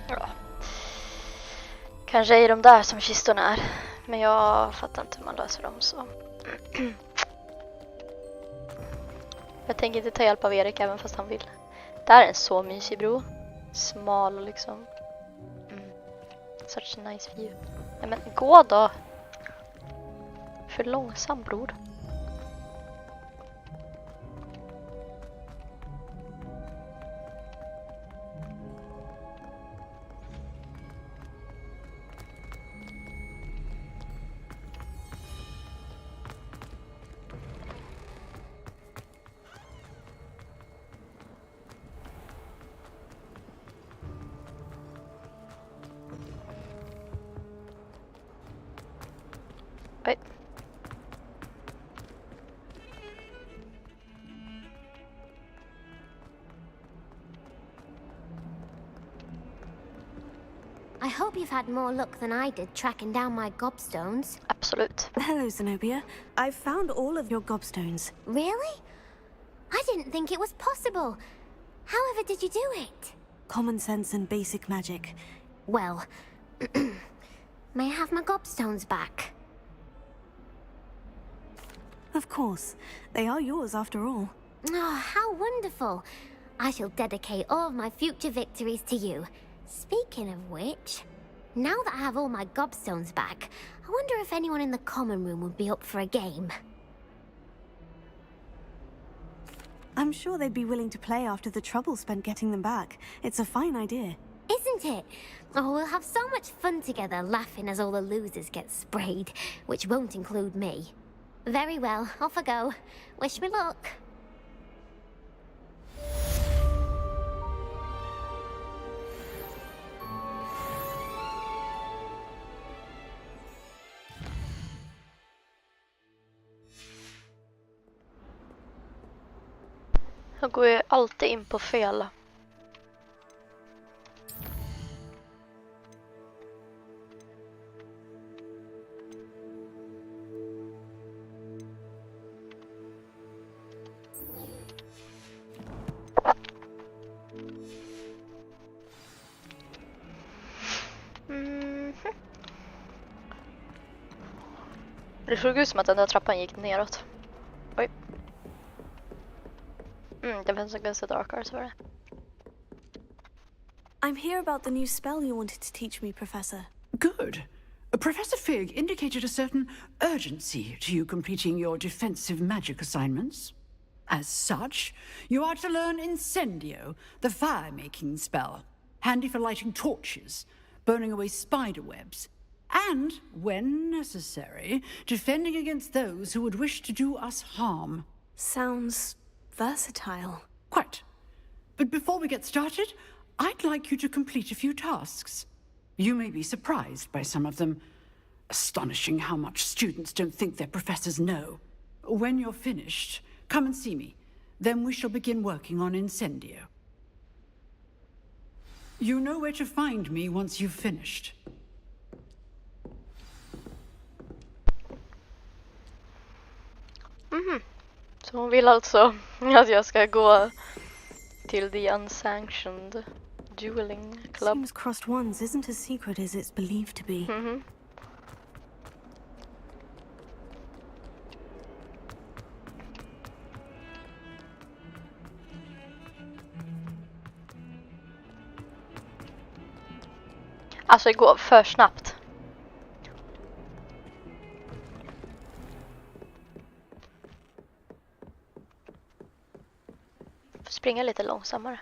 Ja. Kanske i de där som kistorna är. Men jag fattar inte hur man löser dem så. Jag tänker inte ta hjälp av Erik även fast han vill. Det här är en så mysig bro. Smal och liksom. Such a nice view. Nej men gå då. För långsam bror. Oj. I hope you've had more luck than I did tracking down my gobstones. Absolut. Hello, Zenobia. I've found all of your gobstones. Really? I didn't think it was possible. However did you do it? Common sense and basic magic. Well, may I have my gobstones back? Of course. They are yours after all. Oh, how wonderful. I shall dedicate all of my future victories to you. Speaking of which, now that I have all my gobstones back, I wonder if anyone in the common room would be up for a game. I'm sure they'd be willing to play after the trouble spent getting them back. It's a fine idea. Isn't it? Oh, we'll have so much fun together laughing as all the losers get sprayed, which won't include me. Very well, off I go. Wish me luck. Jag går ju alltid in på fel. Det såg ut som att den där trappan gick neråt. Oj. Det finns en ganska dark arts för det. I'm here about the new spell you wanted to teach me, Professor. Good. Professor Fig indicated a certain urgency to you completing your defensive magic assignments. As such, you are to learn Incendio, the fire-making spell, handy for lighting torches, burning away spider webs, and, when necessary, defending against those who would wish to do us harm. Sounds versatile. Quite. But before we get started, I'd like you to complete a few tasks. You may be surprised by some of them. Astonishing how much students don't think their professors know. When you're finished, come and see me. Then we shall begin working on Incendio. You know where to find me once you've finished. Så hon vill alltså att jag ska gå till the unsanctioned dueling club. Seems crossed ones isn't as secret as it's believed to be. Alltså det går för snabbt. Får springa lite långsammare.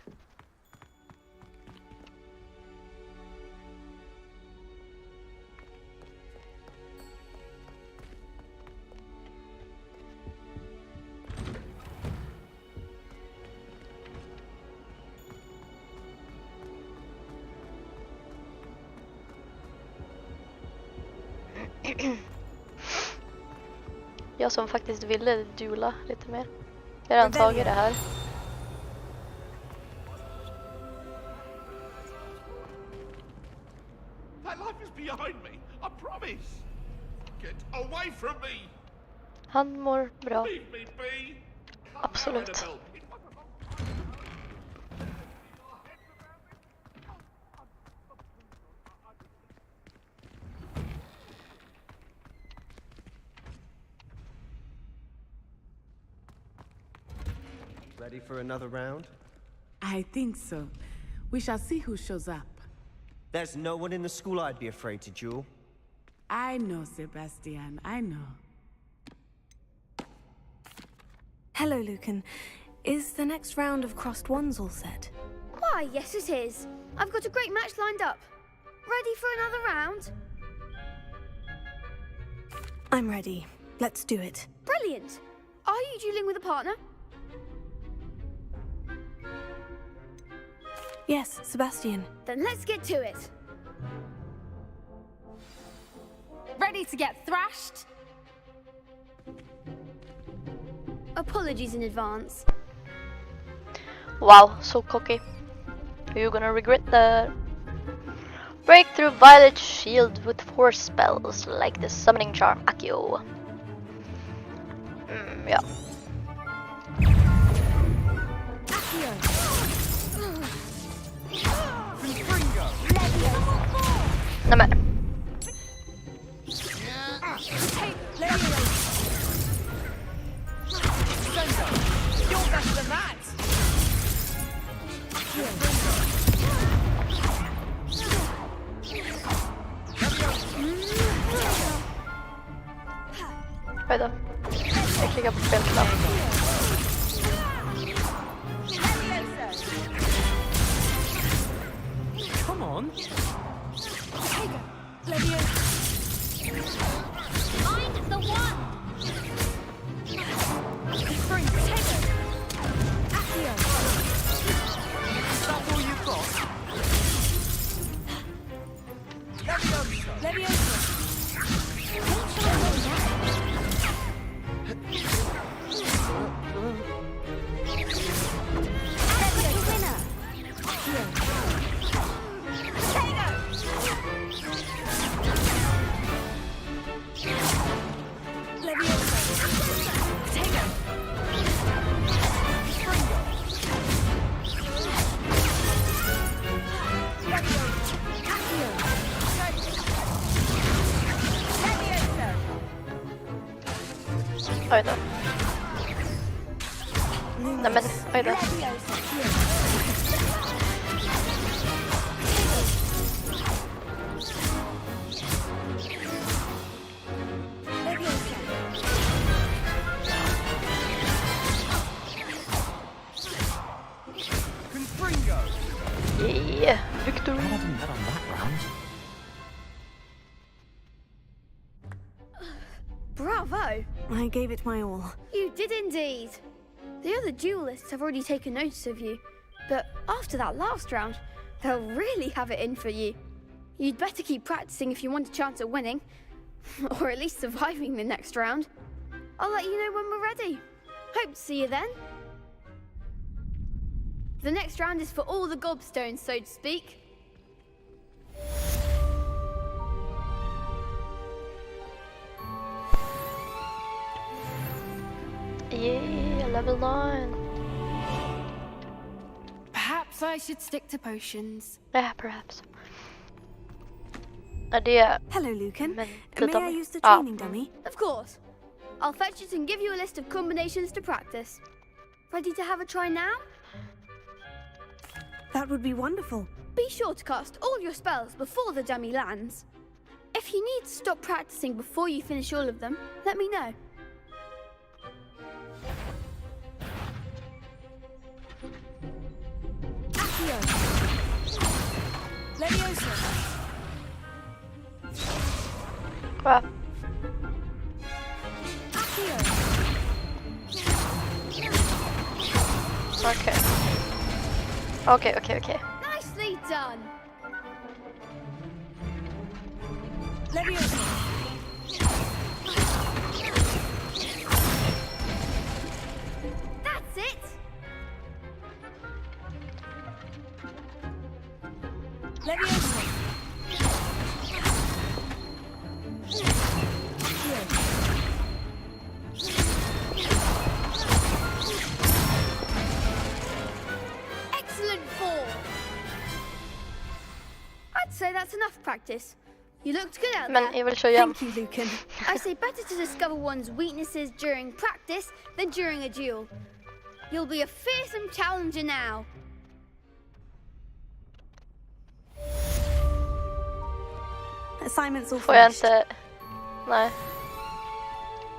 Jag som faktiskt ville duela lite mer. Jag har redan tagit det här. That life is behind me, I promise. Get away from me. Han mår bra. Leave me be. Absolut. Ready for another round? I think so. We shall see who shows up. There's no one in the school I'd be afraid to duel. I know, Sebastian, I know. Hello, Lucan. Is the next round of crossed ones all set? Why, yes it is. I've got a great match lined up. Ready for another round? I'm ready. Let's do it. Brilliant. Are you dueling with a partner? Yes, Sebastian. Then let's get to it. Ready to get thrashed? Apologies in advance. Wow, so cocky. You're gonna regret that. Break through Violet Shield with 4 spells, like the Summoning Charm Accio. Yeah. Nämen. You're better than that. Oj då. Jag klickar på fel knapp. Come on. Find the one. Is that all you've got? Oj då. Nämen, oj då. Yeah, victory. Bravo! I gave it my all. You did indeed. The other duelists have already taken notice of you, but after that last round, they'll really have it in for you. You'd better keep practicing if you want a chance at winning, or at least surviving the next round. I'll let you know when we're ready. Hope to see you then. The next round is for all the gobstones, so to speak. Yeah, level 9. Perhaps I should stick to potions. Yeah, perhaps. Det Hello, Lucan. men May I use the training dummy? Of course. I'll fetch it and give you a list of combinations to practice. Ready to have a try now? That would be wonderful. Be sure to cast all your spells before the dummy lands. If you need to stop practicing before you finish all of them, let me know. Wow. Okay. Nicely done. That's it. Excellent form. I'd say that's enough practice. You looked good out there. Men jag vill köra igen. Thank you, Lucan. I say better to discover one's weaknesses during practice than during a duel. You'll be a fearsome challenger now. Assignments all Får jag finished. inte... Nej.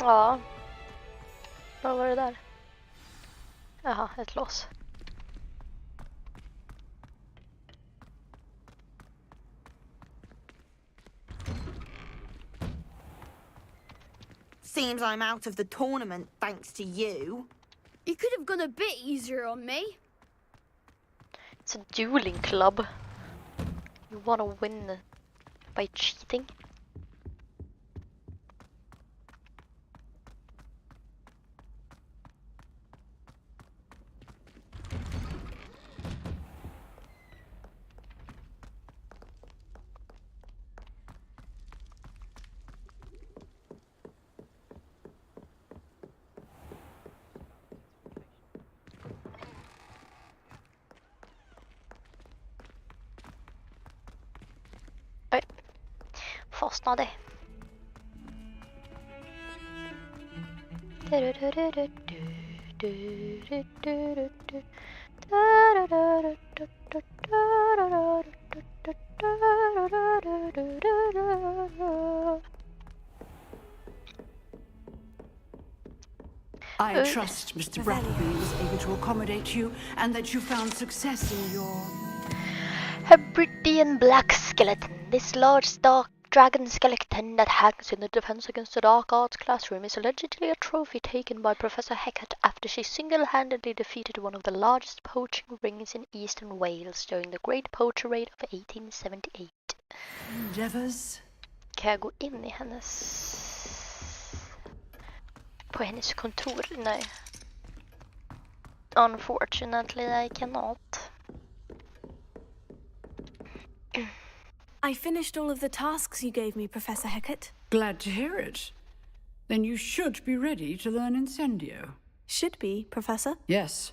Ja. Vad var det där? Jaha, ett lås. Seems I'm out of the tournament thanks to you. You could have gone a bit easier on me. It's a dueling club. You wanna win by cheating? kostnader. I trust Mr. Bradley was able to accommodate you and that you found success in your... Hebridean black skeleton. This large dark dragon skeleton that hangs in the Defense Against the Dark Arts classroom is allegedly a trophy taken by Professor Hecat after she single-handedly defeated one of the largest poaching rings in eastern Wales during the Great Poacher Raid of 1878. Endeavors? Kan jag gå in i på hennes kontor? Nej. Unfortunately, I cannot. I finished all of the tasks you gave me, Professor Hecat. Glad to hear it. Then you should be ready to learn Incendio. Should be, Professor? Yes.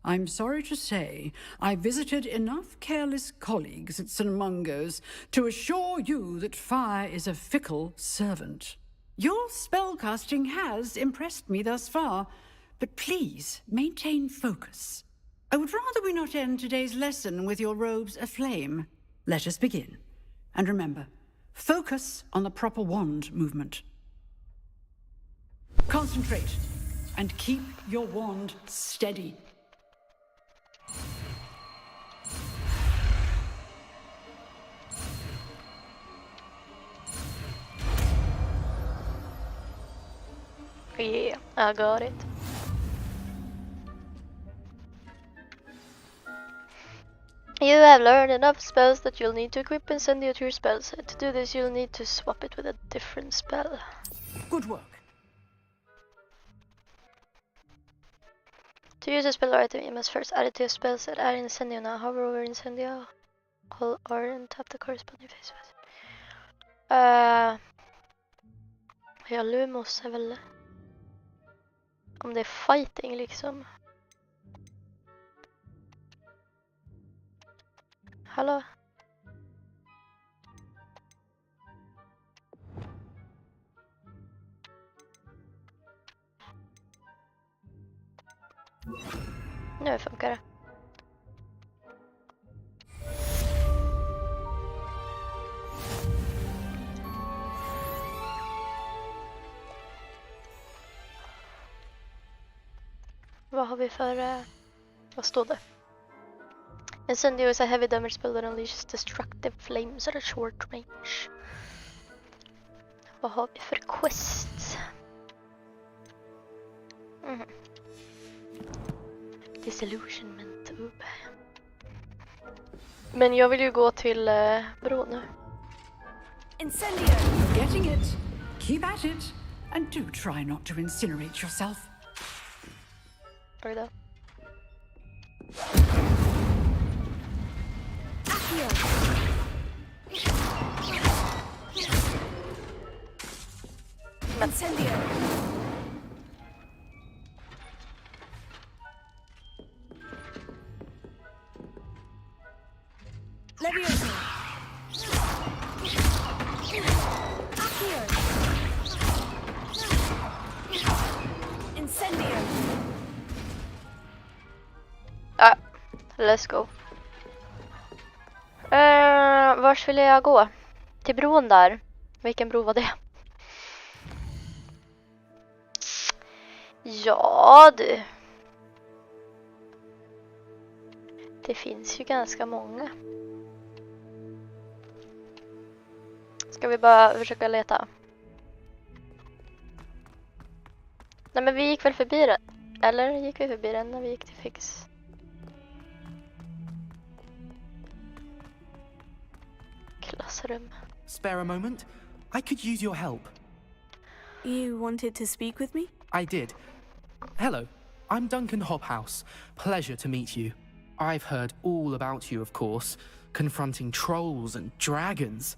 I'm sorry to say, I visited enough careless colleagues at St. Mungo's to assure you that fire is a fickle servant. Your spellcasting has impressed me thus far, but please maintain focus. I would rather we not end today's lesson with your robes aflame. Let us begin. And remember, focus on the proper wand movement. Concentrate and keep your wand steady. Yeah, I got it. You have learned enough spells that you'll need to equip Incendio to your spell set. To do this, you'll need to swap it with a different spell. Good work. To use a spell or item, you must first add it to your spell set. Add Incendio now. Hover over Incendio. Hold R and tap the corresponding face. Ja, Lumos är väl... Om det är fighting liksom. Hallå? Nu funkar det. Vad har vi för... vad står det? Incendio is a heavy damage spell that unleashes destructive flames at a short range. Vad har vi för quest? Disillusionment. Men jag vill ju gå till bron nu. Incendio! You're getting it. Keep at it. And do try not to incinerate yourself. Oj då. Incendio! Levioso! Accio! Incendio! Let's go. Vars ville jag gå? Till bron där. Vilken bro var det? Ja du. Det finns ju ganska många. Ska vi bara försöka leta? Nej men vi gick väl förbi den. Eller gick vi förbi den när vi gick till fix? Klassrum. Spare a moment? I could use your help. You wanted to speak with me? I did. Hello, I'm Duncan Hobhouse. Pleasure to meet you. I've heard all about you, of course, confronting trolls and dragons.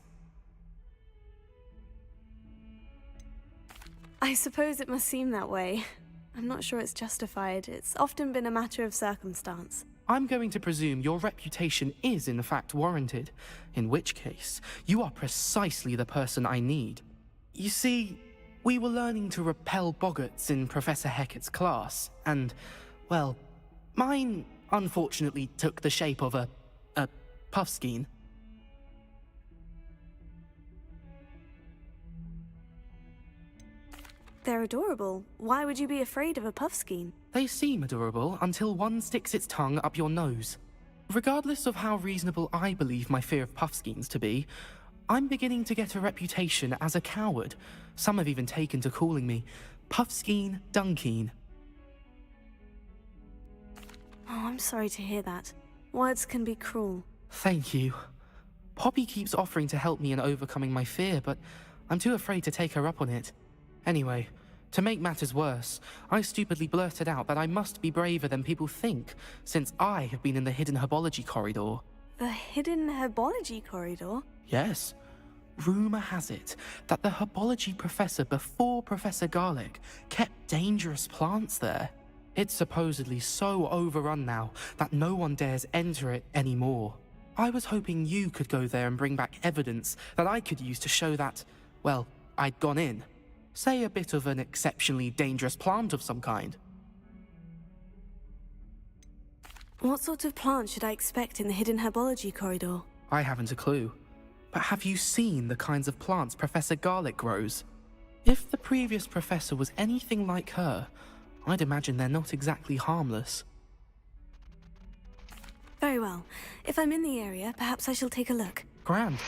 I suppose it must seem that way. I'm not sure it's justified. It's often been a matter of circumstance. I'm going to presume your reputation is in fact warranted, in which case, you are precisely the person I need. You see, we were learning to repel boggarts in Professor Hecat's class, and, well, mine unfortunately took the shape of a puffskein. They're adorable. Why would you be afraid of a puffskein? They seem adorable until one sticks its tongue up your nose. Regardless of how reasonable I believe my fear of puffskeins to be, I'm beginning to get a reputation as a coward. Some have even taken to calling me Puffskein Dunkeen. Oh, I'm sorry to hear that. Words can be cruel. Thank you. Poppy keeps offering to help me in overcoming my fear, but I'm too afraid to take her up on it. Anyway, to make matters worse, I stupidly blurted out that I must be braver than people think, since I have been in the hidden herbology corridor. The hidden herbology corridor? Yes. Rumour has it that the herbology professor before Professor Garlic kept dangerous plants there. It's supposedly so overrun now that no one dares enter it anymore. I was hoping you could go there and bring back evidence that I could use to show that, well, I'd gone in. Say a bit of an exceptionally dangerous plant of some kind. What sort of plant should I expect in the hidden herbology corridor? I haven't a clue. But have you seen the kinds of plants Professor Garlic grows? If the previous professor was anything like her, I'd imagine they're not exactly harmless. Very well. If I'm in the area, perhaps I shall take a look. Grand.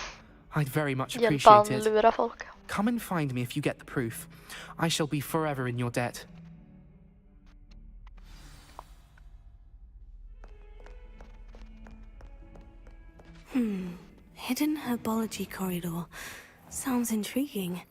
I'd very much appreciate it. Lura folk. Come and find me if you get the proof. I shall be forever in your debt. Hidden herbology corridor. Sounds intriguing.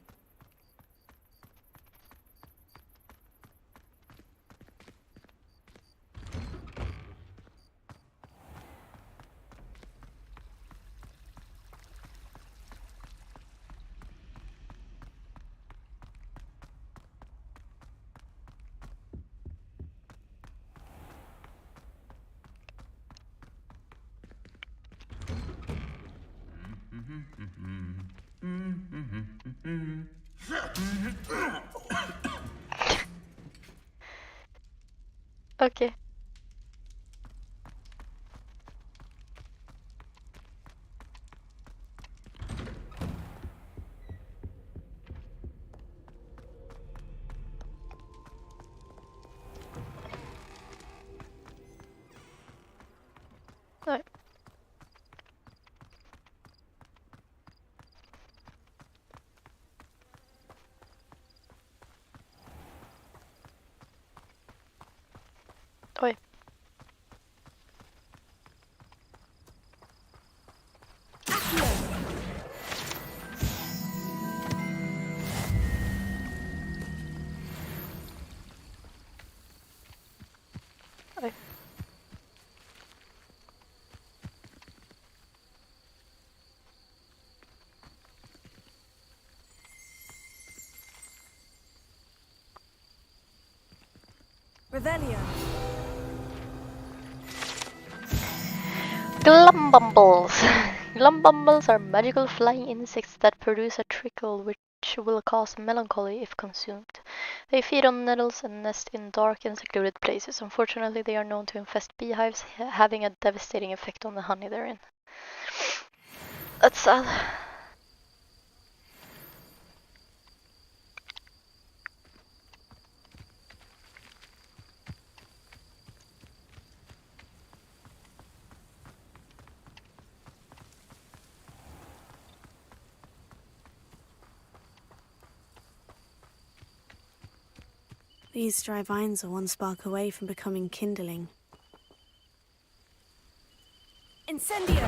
Okay. Right. Oj. Oj. Revelio. Glumbumbles. Glumbumbles are magical flying insects that produce a trickle which will cause melancholy if consumed. They feed on nettles and nest in dark and secluded places. Unfortunately, they are known to infest beehives, having a devastating effect on the honey they're in. That's sad. These dry vines are one spark away from becoming kindling. Incendio!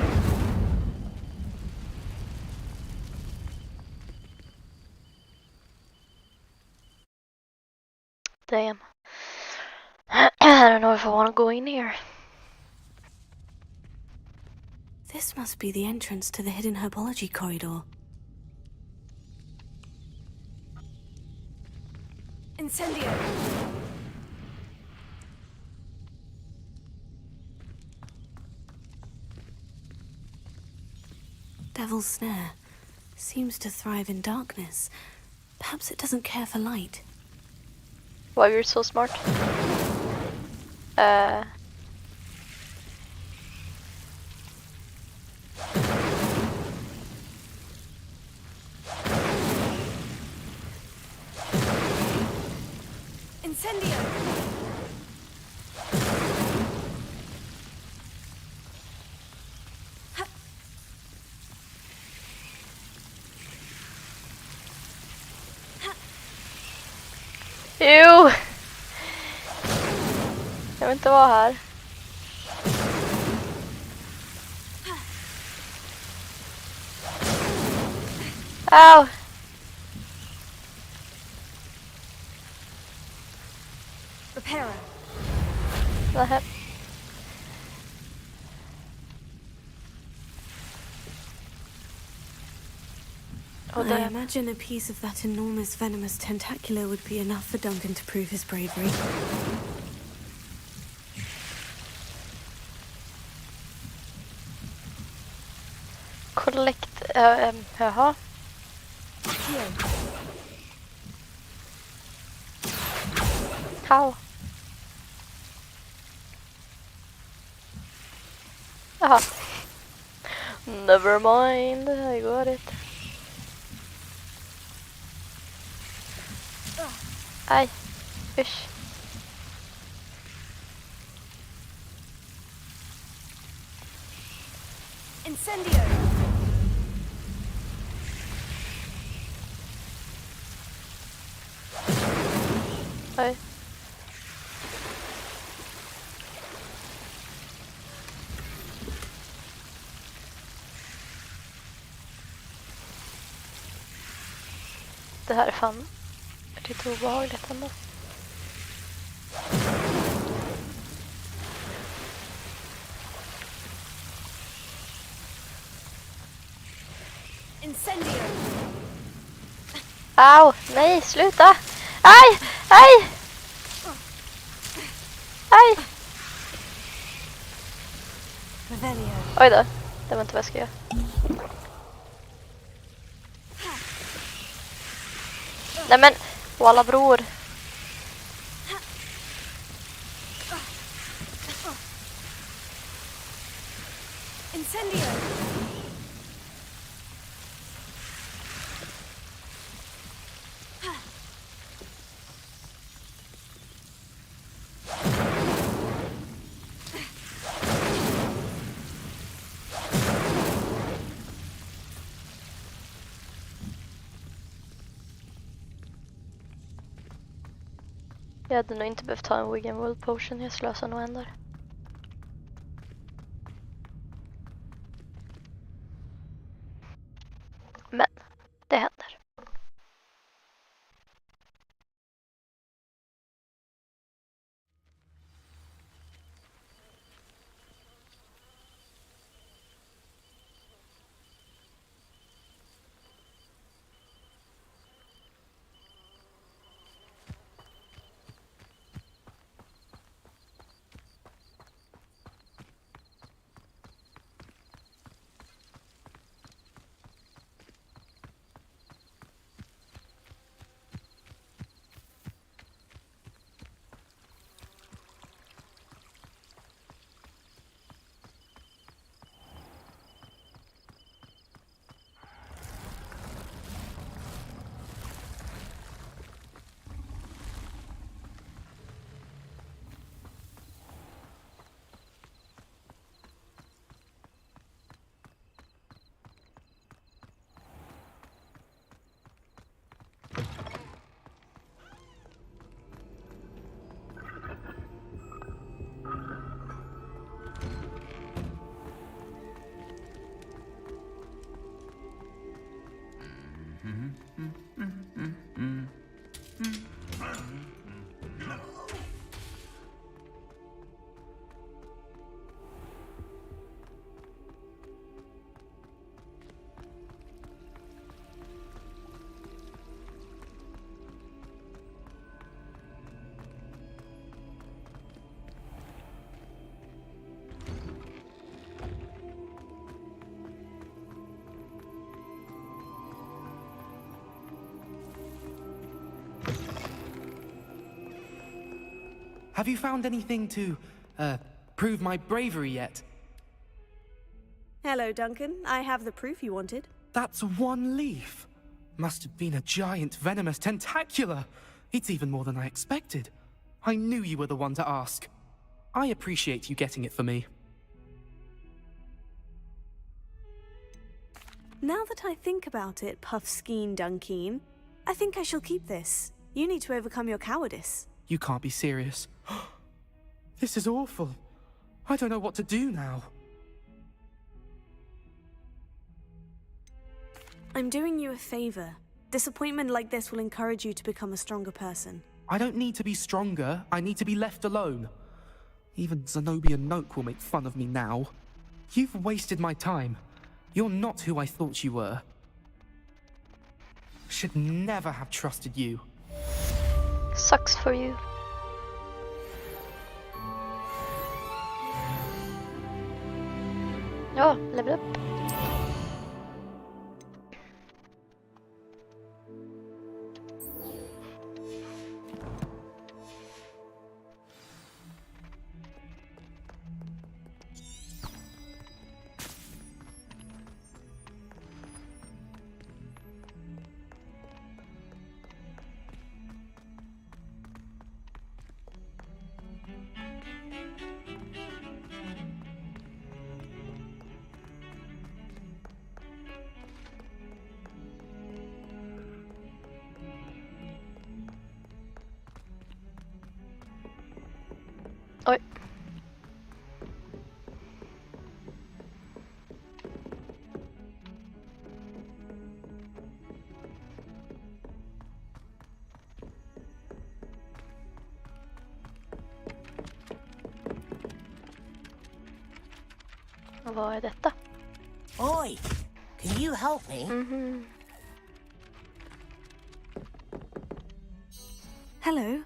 Damn. I don't know if I want to go in here. This must be the entrance to the hidden herbology corridor. Incendio! devil's snare. Seems to thrive in darkness. Perhaps it doesn't care for light. Wow, you're so smart. Incendio! Ew! Jag vill inte vara här. Ow! Reparo. Nähä. I imagine a piece of that enormous venomous tentacular would be enough for Duncan to prove his bravery. Collect... jaha. How? Jaha. Never mind, I got it. Aj, usch. Incendio! Aj. Det här är fan lite obehagligt ändå. Incendio! Au! Nej, sluta! Aj! Aj! Aj! Oj då, det var inte vad jag ska göra. Nej men, walla bror. Incendio! Jag hade nog inte behövt ta en Wig and World Potion, jag slösar nog ändå. Men, det händer. Have you found anything to, prove my bravery yet? Hello, Duncan. I have the proof you wanted. That's one leaf. Must have been a giant venomous tentacula. It's even more than I expected. I knew you were the one to ask. I appreciate you getting it for me. Now that I think about it, Puffskein Dunkeen, I think I shall keep this. You need to overcome your cowardice. You can't be serious. This is awful. I don't know what to do now. I'm doing you a favor. Disappointment like this will encourage you to become a stronger person. I don't need to be stronger. I need to be left alone. Even Zenobia Noak will make fun of me now. You've wasted my time. You're not who I thought you were. Should never have trusted you. Sucks for you. Oh, level up. Oj. Vad är detta? Oi, can you help me? Hello.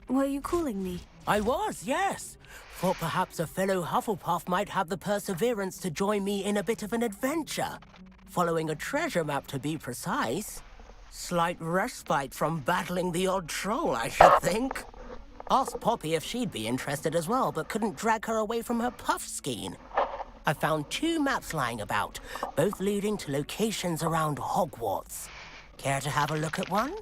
Were you calling me? I was, yes. Thought perhaps a fellow Hufflepuff might have the perseverance to join me in a bit of an adventure. Following a treasure map, to be precise. Slight respite from battling the odd troll, I should think. Asked Poppy if she'd be interested as well, but couldn't drag her away from her Puffskein. I found 2 maps lying about, both leading to locations around Hogwarts. Care to have a look at one?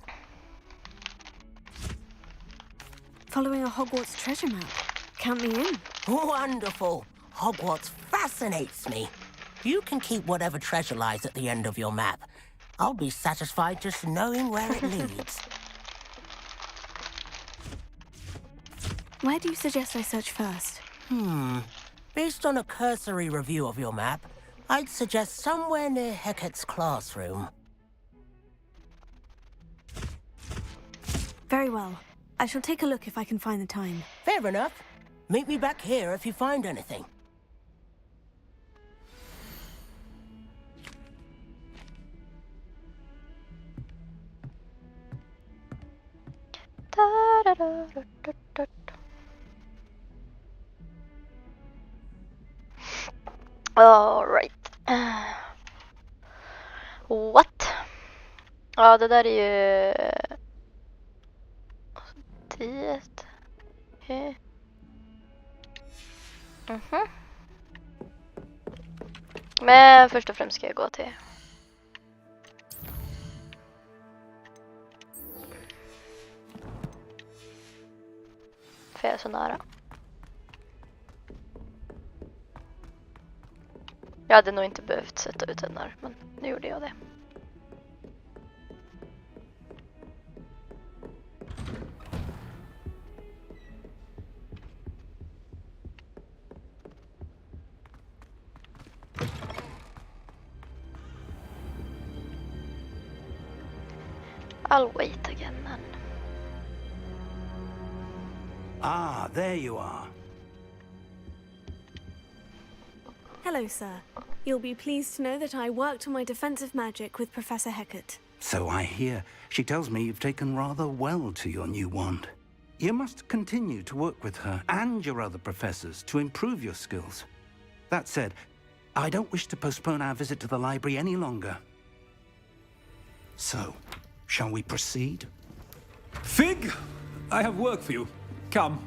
Following a Hogwarts treasure map. Count me in. Wonderful. Hogwarts fascinates me. You can keep whatever treasure lies at the end of your map. I'll be satisfied just knowing where it leads. Where do you suggest I search first? Based on a cursory review of your map, I'd suggest somewhere near Hecat's classroom. Very well. I shall take a look if I can find the time. Fair enough. Meet me back here if you find anything. All right. What? Ja, det där är ju 10. Okej. Men först och främst ska jag gå till för jag är så nära. Jag hade nog inte behövt sätta ut den där, men nu gjorde jag det. I'll wait again then. Ah, there you are. Hello, sir. You'll be pleased to know that I worked on my defensive magic with Professor Hecat. So I hear. She tells me you've taken rather well to your new wand. You must continue to work with her and your other professors to improve your skills. That said, I don't wish to postpone our visit to the library any longer. So, shall we proceed? Fig, I have work for you. Come.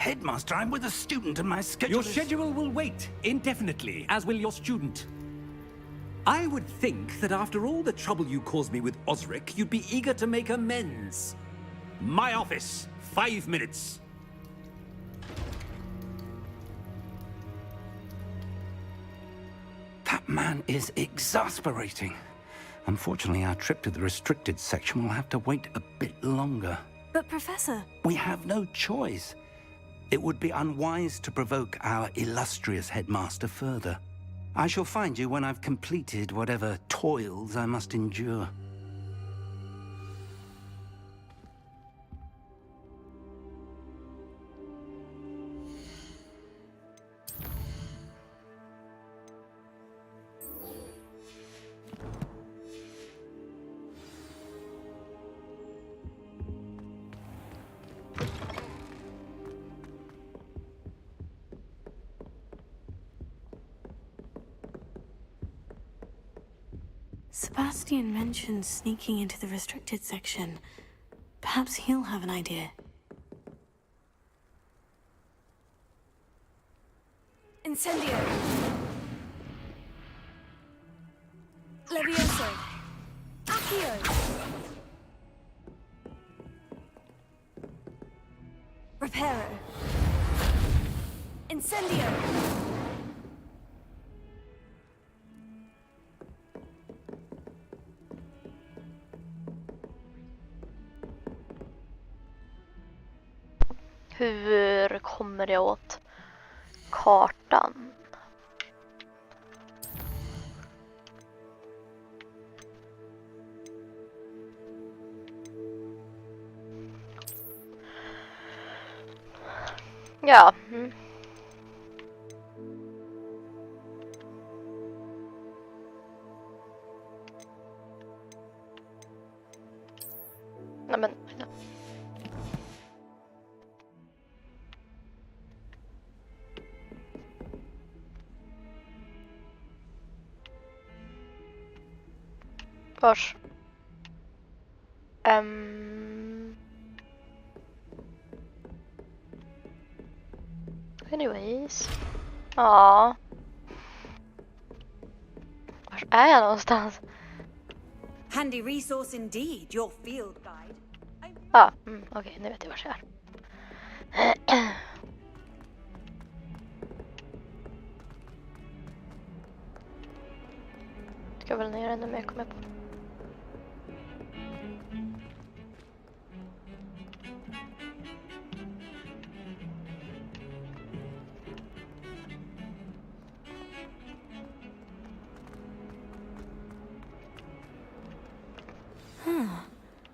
Headmaster, I'm with a student and my schedule Your schedule will wait indefinitely, as will your student. I would think that after all the trouble you caused me with Osric, you'd be eager to make amends. My office, 5 minutes. That man is exasperating. Unfortunately, our trip to the restricted section will have to wait a bit longer. But Professor... We have no choice. It would be unwise to provoke our illustrious headmaster further. I shall find you when I've completed whatever toils I must endure. Sebastian mentioned sneaking into the restricted section. Perhaps he'll have an idea. Incendio. Levioso. Accio. Reparo. Incendio. Hur kommer jag åt kartan? Ja. Nej men... Vars? Anyways. Ja. Var är jag någonstans? Handy resource indeed, your field guide. Okej, nu vet jag var jag är. Ska väl ner ännu mer, kommer jag på.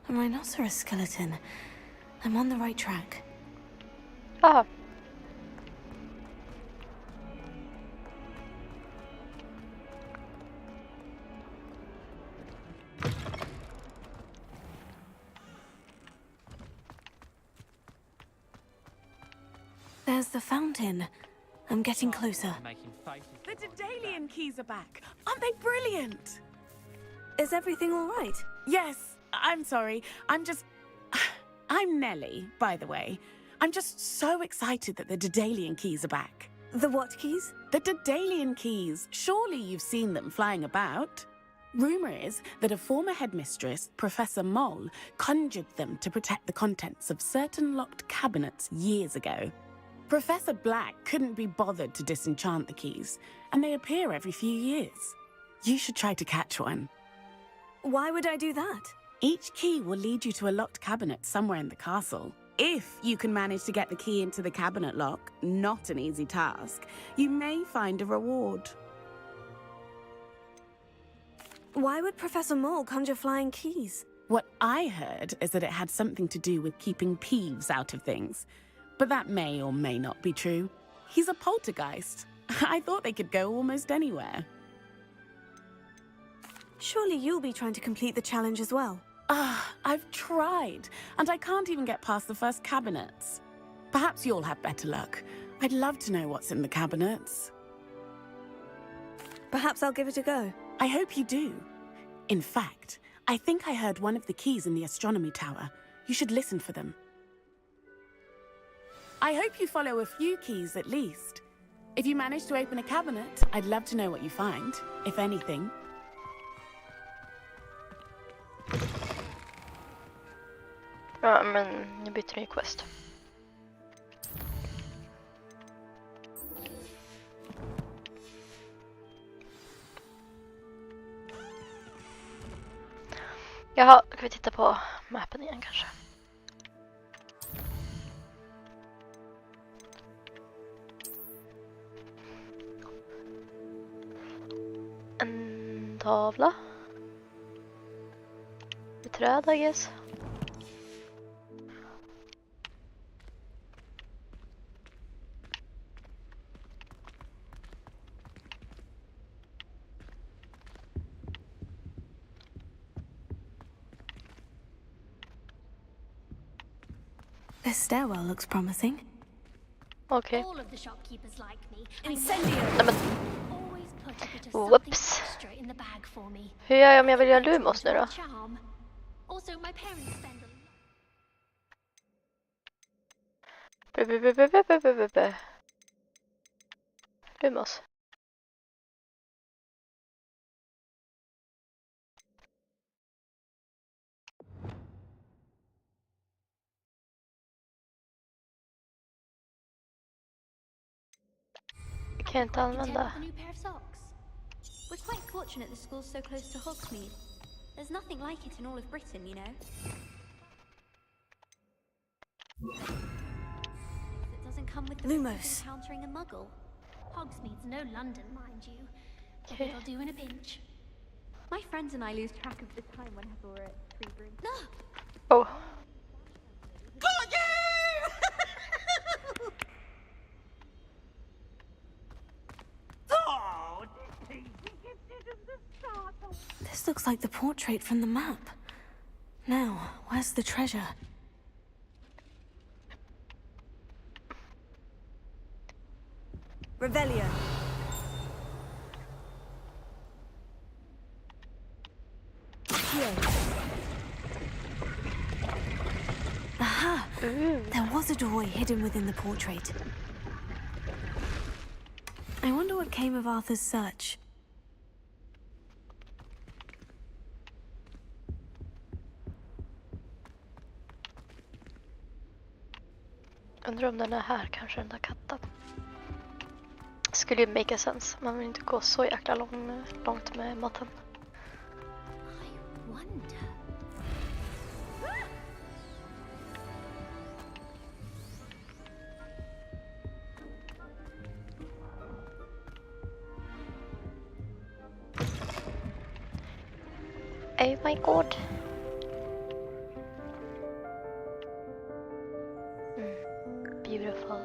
A rhinoceros skeleton. I'm on the right track. Ah. There's the fountain. I'm getting closer. The Dedalian keys are back. Aren't they brilliant? Is everything all right? Yes. I'm sorry. I'm Nellie, by the way. I'm just so excited that the Dedalian keys are back. The what keys? The Dedalian keys. Surely you've seen them flying about. Rumor is that a former headmistress, Professor Moll, conjured them to protect the contents of certain locked cabinets years ago. Professor Black couldn't be bothered to disenchant the keys, and they appear every few years. You should try to catch one. Why would I do that? Each key will lead you to a locked cabinet somewhere in the castle. If you can manage to get the key into the cabinet lock, not an easy task, you may find a reward. Why would Professor Moll conjure flying keys? What I heard is that it had something to do with keeping Peeves out of things. But that may or may not be true. He's a poltergeist. I thought they could go almost anywhere. Surely you'll be trying to complete the challenge as well. I've tried, and I can't even get past the first cabinets. Perhaps you'll have better luck. I'd love to know what's in the cabinets. Perhaps I'll give it a go. I hope you do. In fact, I think I heard one of the keys in the astronomy tower. You should listen for them. I hope you follow a few keys at least. If you manage to open a cabinet, I'd love to know what you find, if anything. Ja, men jag byter ny quest. Jaha, ska vi titta på mappen igen kanske? En tavla. Ett träd, I guess. This stairwell looks promising. Okay. All of the shopkeepers like me. Incendio! Always put a bit of Whoops. something extra in the bag for me. Hur gör jag om jag vill göra Lumos nu då? Charm. Also, my parents spend a Lumos. Jag kan inte använda. A new pair of socks. We're quite fortunate the school's so close to Hogsmeade. There's nothing like it in all of Britain, you know. It doesn't come with the risk of encountering a muggle. Hogsmeade's no London, mind you. But it'll do in a pinch. My friends and I lose track of the time whenever we're at Tree Room. No! Oh. This looks like the portrait from the map. Now, where's the treasure? Revelio. Aha! There was a doorway hidden within the portrait. I wonder what came of Arthur's search. Undrar om den är här, kanske den där katten. Skulle ju make sense. Man vill inte gå så jäkla långt med maten. I wonder. Oh my god. Beautiful.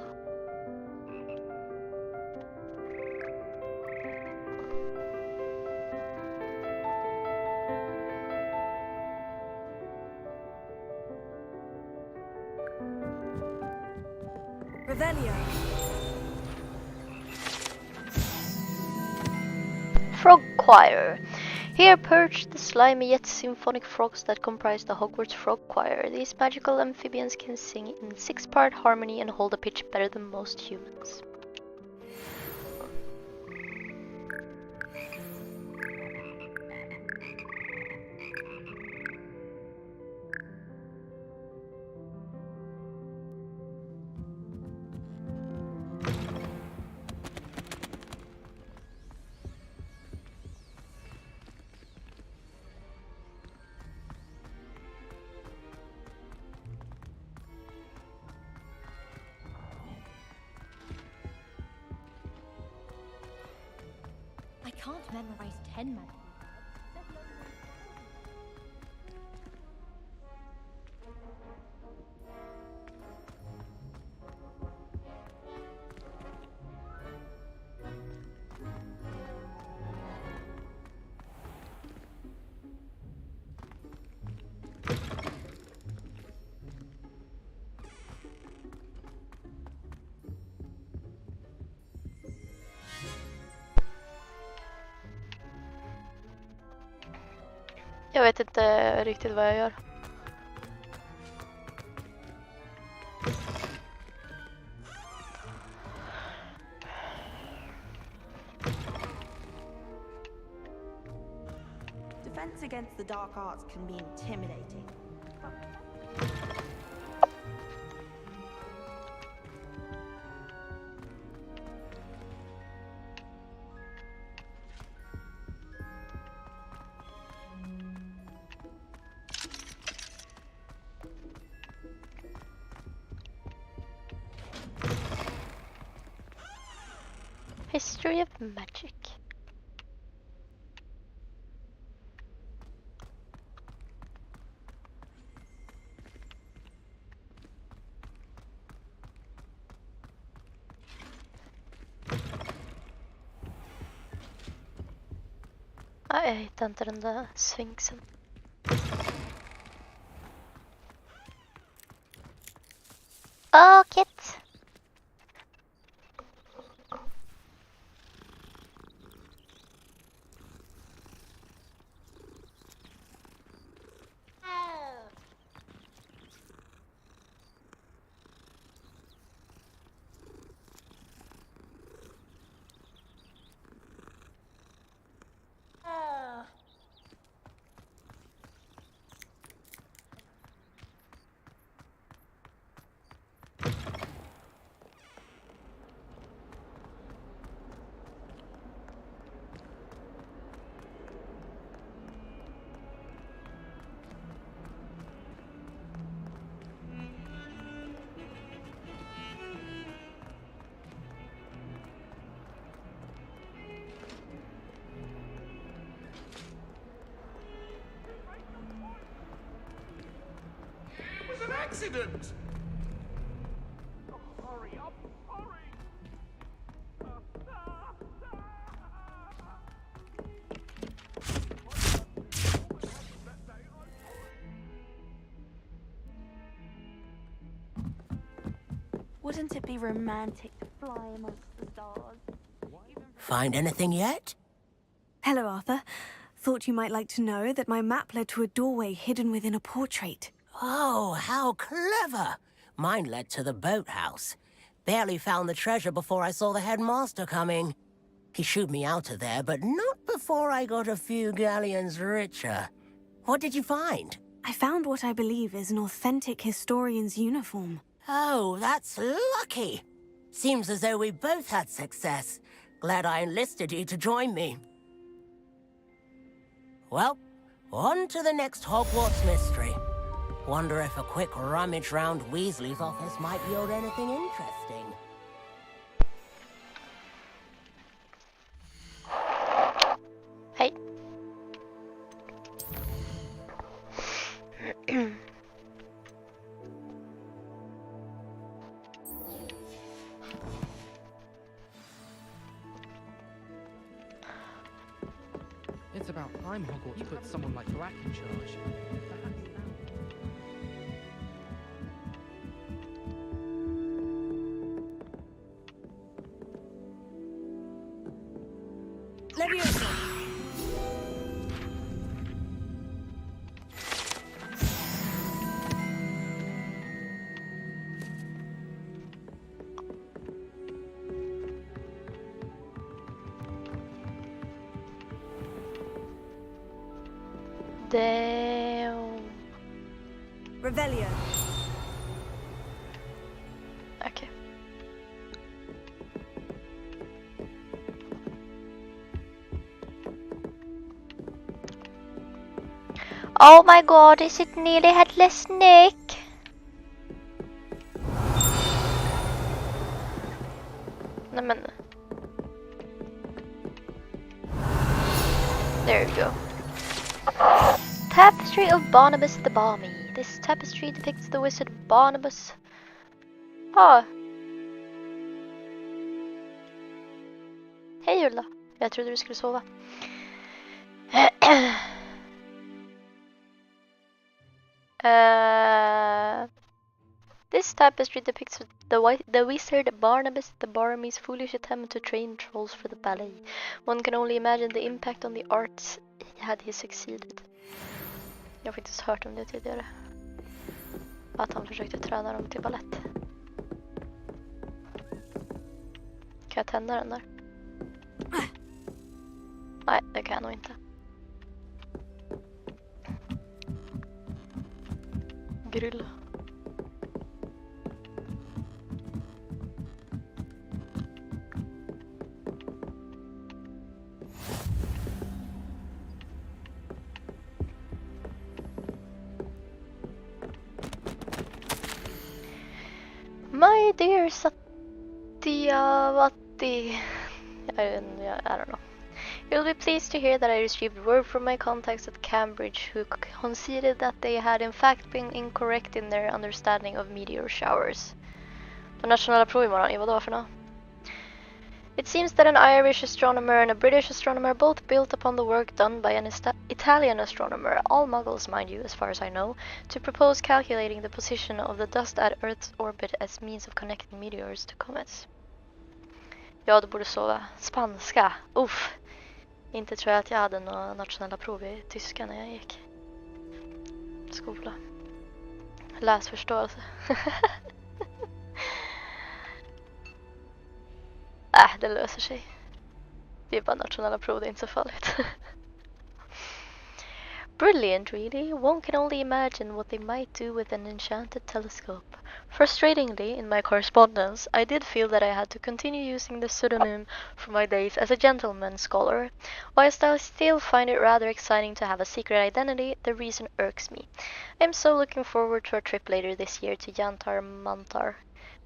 Revelio. Frog Choir. Here perch the slimy yet symphonic frogs that comprise the Hogwarts Frog Choir. These magical amphibians can sing in 6-part harmony and hold a pitch better than most humans. I can't memorize 10 magic. Jag vet inte riktigt vad jag gör. defense against the dark arts can be intimidating. History of magic. Nej, jag hittar inte den där sfinxen. Åh, Kit! An accident! Wouldn't it be romantic to fly amongst the stars? Find anything yet? Hello, Arthur. Thought you might like to know that my map led to a doorway hidden within a portrait. Oh, how clever! Mine led to the boathouse. Barely found the treasure before I saw the headmaster coming. He shooed me out of there, but not before I got a few galleons richer. What did you find? I found what I believe is an authentic historian's uniform. Oh, that's lucky. Seems as though we both had success. Glad I enlisted you to join me. Well, on to the next Hogwarts mystery. Wonder if a quick rummage round Weasley's office might yield anything interesting. Hey. It's about time Hogwarts put someone like Black in charge. Leviosa! Damn. Revelio. Okay. Oh my god, is it nearly Headless Nick? Nej men. There you go. Tapestry of Barnabas the Balmy. This tapestry depicts the wizard Barnabas. Ah. Hej Ulla. Jag trodde du skulle sova. This tapestry depicts the wizard Barnabas the Barmy's foolish attempt to train trolls for the ballet. One can only imagine the impact on the arts had he succeeded. Jag har faktiskt hört om det tidigare. Att han försökte träna dem till ballett. Kan jag tända den där? Nej, det kan jag nog inte. Grill. My dear Satyavati, I don't know. You'll be pleased to hear that I received word from my contacts at Cambridge who conceded that they had in fact been incorrect in their understanding of meteor showers. De nationella prov imorgon, vadå för nå? It seems that an Irish astronomer and a British astronomer both built upon the work done by an Italian astronomer, all muggles mind you as far as I know, to propose calculating the position of the dust at Earth's orbit as means of connecting meteors to comets. Ja, du borde sova. Spanska. Uff. Inte tror jag att jag hade några nationella prov i tyska när jag gick skola. Läsförståelse. Det löser sig. Det är bara nationella prov, det är inte så farligt. Brilliant, really. One can only imagine what they might do with an enchanted telescope. Frustratingly, in my correspondence, I did feel that I had to continue using the pseudonym for my days as a gentleman scholar. Whilst I still find it rather exciting to have a secret identity, the reason irks me. I am so looking forward to our trip later this year to Yantar Mantar.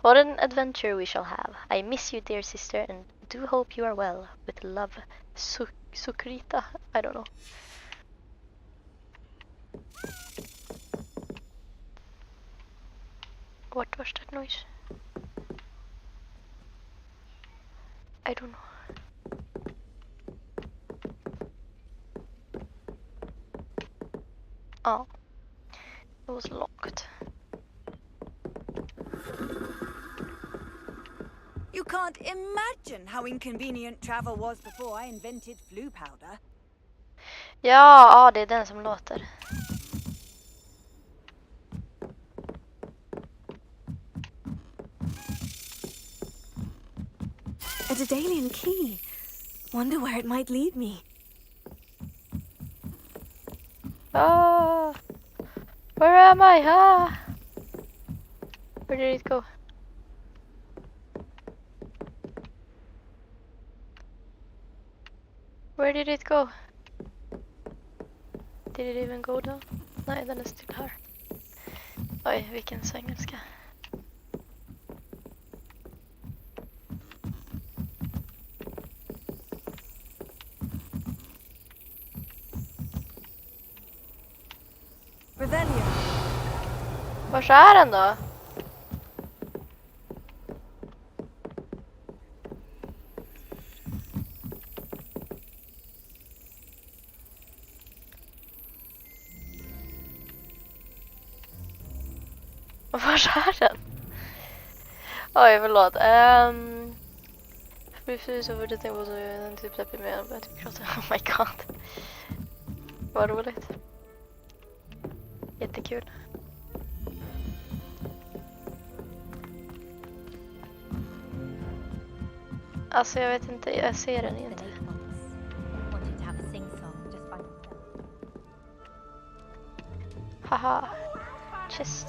What an adventure we shall have. I miss you, dear sister, and do hope you are well. With love, Sukrita. I don't know. What was that noise? I don't know. Oh, it was locked. You can't imagine how inconvenient travel was before I invented flu powder. Ja, det är den som låter. A Daedalian key. Wonder where it might lead me. Where am I? Where did it go? Where did it go? Did it even go down? Nej, den är still här. Oj, vilken svengelska. Var är den då? Var är den? Oj, förlåt. Precis över det var så den typ släpper med och började prata. Oh my god. Vad roligt. Jättekul. Alltså jag vet inte, jag ser den inte. Haha. Chest.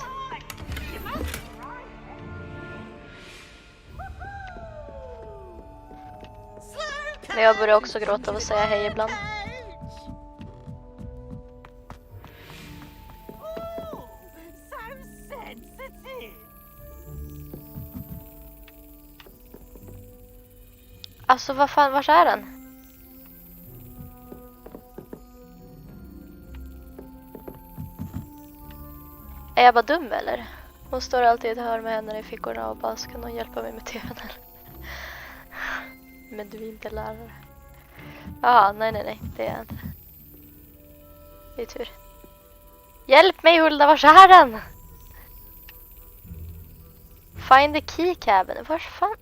Men jag börjar också gråta och säga hej ibland. Alltså vad fan, var är den? Är jag bara dum eller? Hon står alltid i ett hörn med händerna i fickorna och bara ska någon hjälpa mig med tvn eller? Men du är inte lärare. Ja, nej, det är jag inte. Det är tur. Hjälp mig Hulda, var är den? Find the key cabin. Var fan?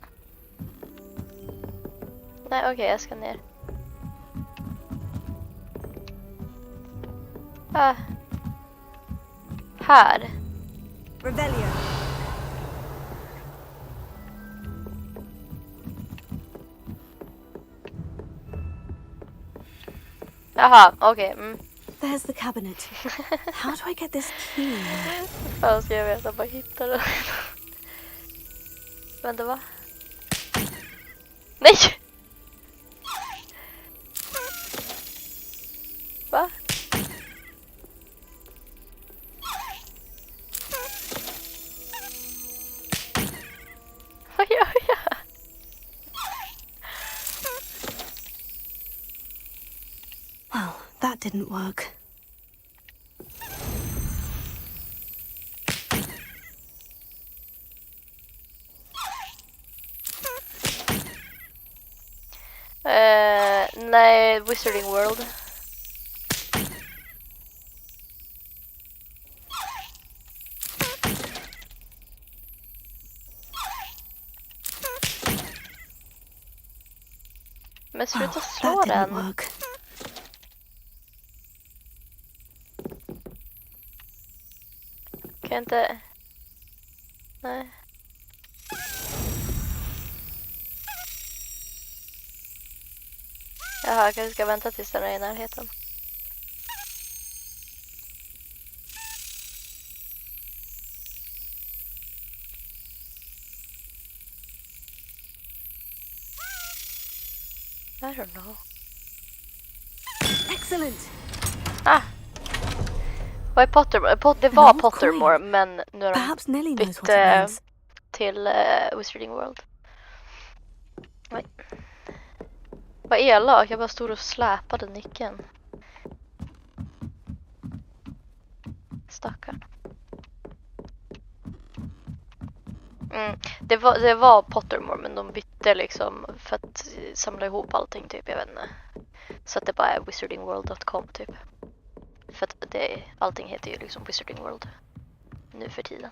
Nej, okej, jag ska ner. Här. Rebellion. Jaha, okej. There's the cabinet. How do I get this key? Fan ska jag veta, bara hitta den. Vänta, va? Nej! Va? Vad gör jag? Well, that didn't work. Nej, Wizarding World. Men sluta slå den. Kan jag inte... Nej. Jaha, jag kanske ska vänta tills den är i närheten. I don't know. Excellent. Ah. Vad är Pottermore? Det var Pottermore, men nu har de bytt till Wizarding World. Nej. Vad elak, jag bara stod och släpade nyckeln. Stackarn. Det var Pottermore, men de bytte liksom för att samla ihop allting typ, jag vet inte. Så att det bara är wizardingworld.com typ. För att allting heter ju liksom Wizarding World nu för tiden.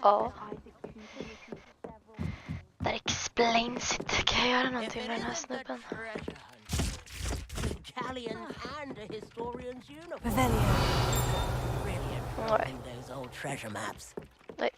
Ja. That explains it. Kan jag göra någonting med den här snubben? Nej.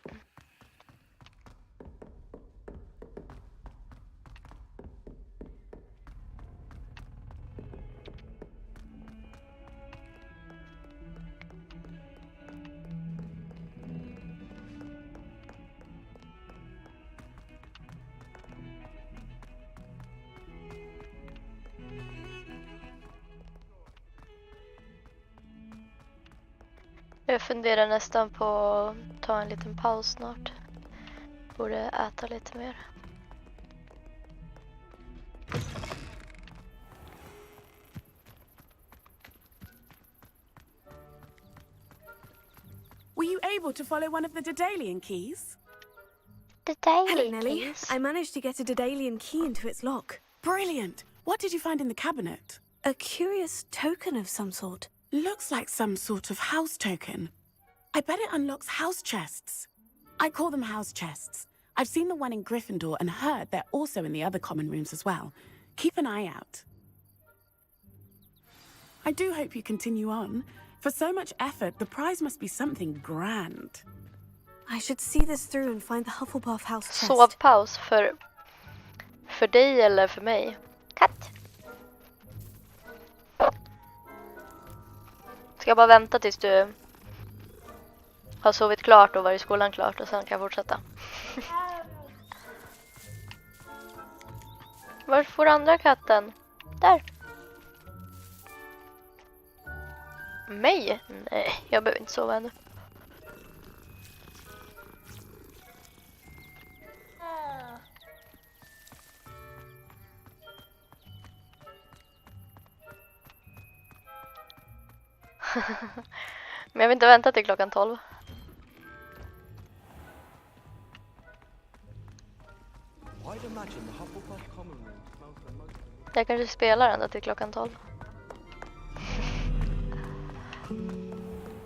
Jag funderar nästan på att ta en liten paus snart. Borde äta lite mer. Were you able to follow one of the Daedalian keys? Hello, Nellie. I managed to get a Daedalian key into its lock. Brilliant. What did you find in the cabinet? A curious token of some sort. Looks like some sort of house token. I bet it unlocks house chests. I call them house chests. I've seen the one in Gryffindor and heard they're also in the other common rooms as well. Keep an eye out. I do hope you continue on. For so much effort, the prize must be something grand. I should see this through and find the Hufflepuff house chest. Sovpaus för dig eller för mig? Katt. Ska jag bara vänta tills du har sovit klart och varit i skolan klart och sen kan jag fortsätta. Var får andra katten? Där. Mig? Nej, jag behöver inte sova ännu. Men jag vill inte vänta till klockan 12. Jag kanske spelar ända till klockan 12.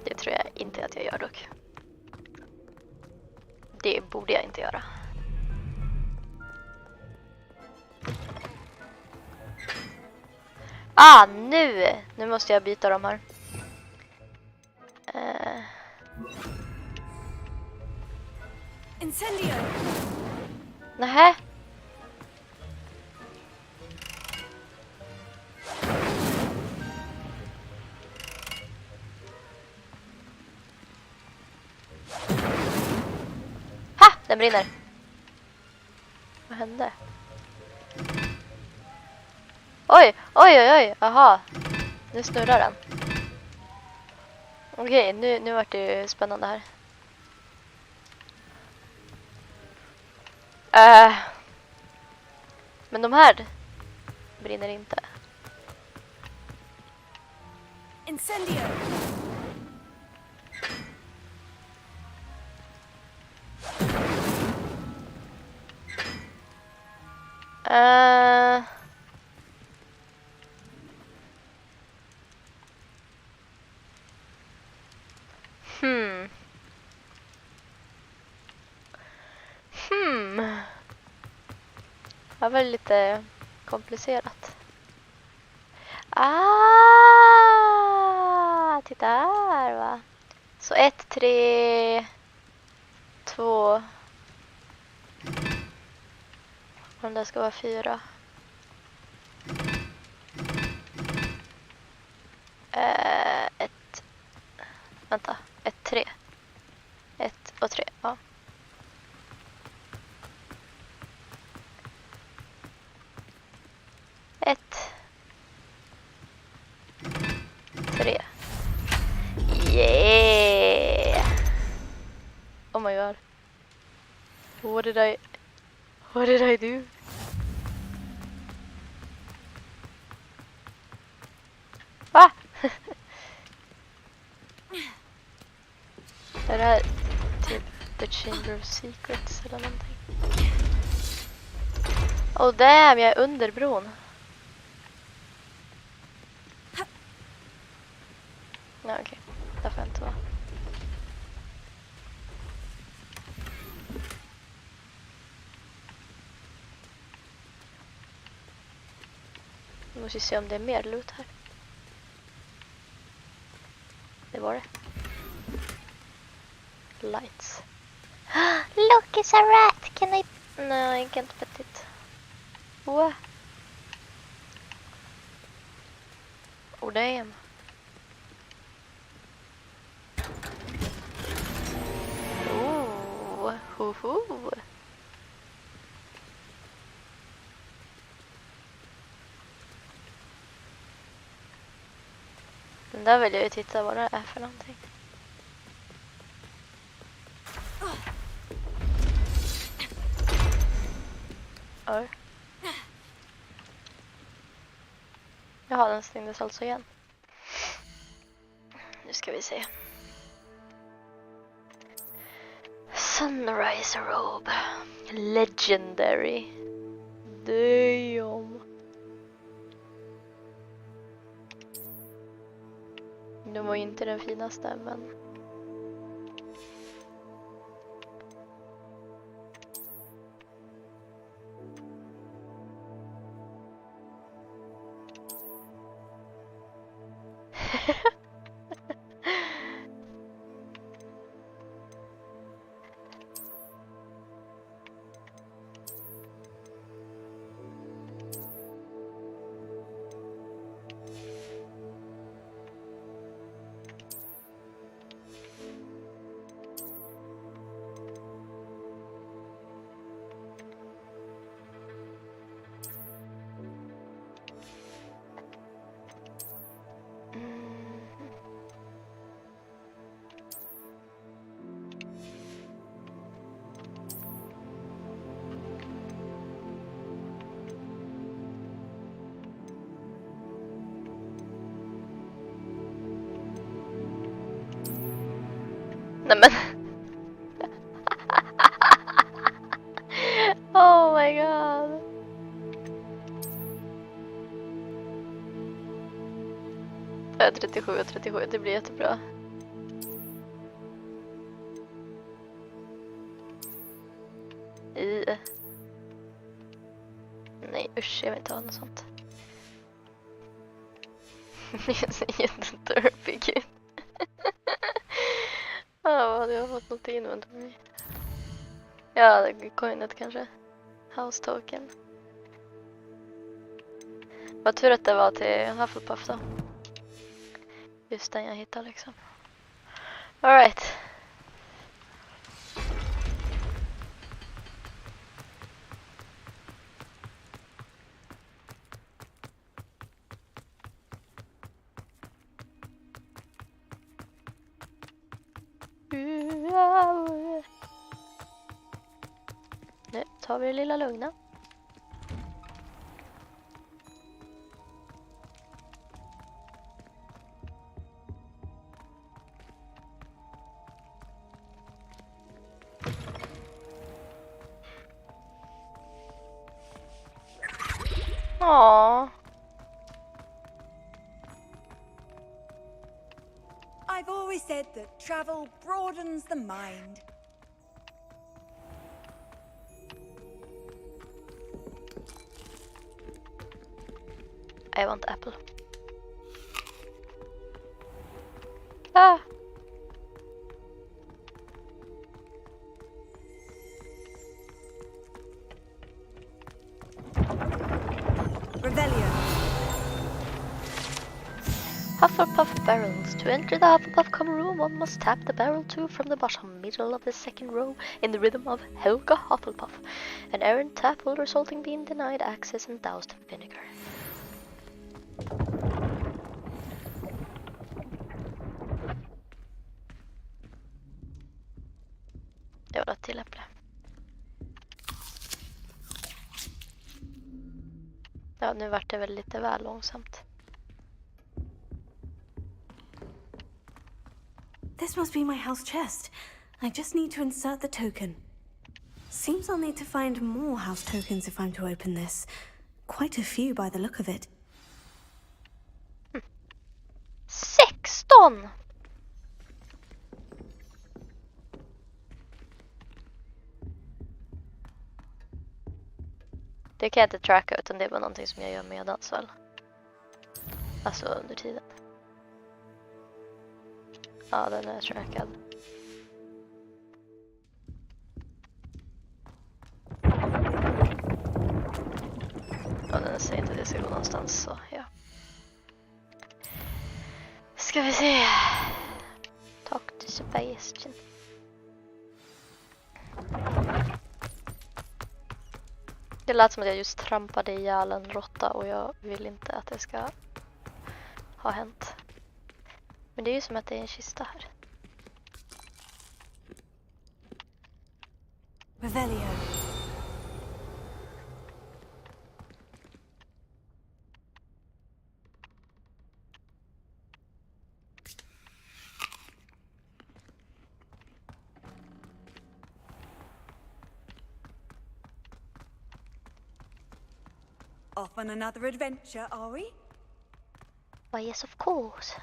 Det tror jag inte att jag gör dock. Det borde jag inte göra. Ah, nu måste jag byta de här. Incendio! Nähä. Ha! Den brinner. Vad hände? Oj, oj, oj, oj. Aha. Nu snurrar den. Okej, nu vart det ju spännande här. Men de här brinner inte. Incendio! Det var lite komplicerat. Titta här va. Så 1, 3, 2. Om det ska vara 4. Vänta. 1, 3. 1 och 3, ja. Yeah! Oh my god. What did I do? Va? Är det här typ The Chamber of Secrets eller någonting? Oh damn, jag är under bron. Ja, okej. Där får jag inte vara. Nu måste vi se om det är mer loot här. Det var det. Lights. Look, it's a rat! Can I... No, I can't pet it. What? Oh, damn. Hoho. Den där vill jag ju titta vad det är för någonting. Oj. Jaha, den stängdes alltså igen. Nu ska vi se. Sunrise robe. Legendary. Damn. Det var ju inte den finaste, men... Nej men. Oh my god. Jag är 37 och 37, det blir jättebra. Nej usch, jag vill inte ha något sånt. Jag ser jättedörpig ut. Ja, vad hade jag fått något inventory? Ja, coinet kanske. House token. Vad tur att det var till Hufflepuff då. Just den jag hittade liksom. All right. Nu tar vi det lilla lugna. Aww. I've always said that travel broadens the mind. I want apple. Ah. Hufflepuff barrels. To enter the Hufflepuff common room, one must tap the barrel 2 from the bottom middle of the second row in the rhythm of Helga Hufflepuff. An errant tap will result in being denied access and doused in vinegar. Jag vill ha ett till äpple. Ja, nu vart det väl lite väl långsamt. This must be my house chest. I just need to insert the token. Seems I'll need to find more house tokens if I'm to open this. Quite a few by the look of it. 16! Det kan jag inte tracka, utan det är bara någonting som jag gör medans väl. Alltså under tiden. Ja, den är trackad. Ja, den säger inte att det ska gå någonstans, så ja. Ska vi se. Talk to Sebastian. Det lät som att jag just trampade ihjäl en råtta och jag vill inte att det ska ha hänt. Men det är ju som att det är en kista här. Revelio. Off on another adventure, are we? Why, yes, of course.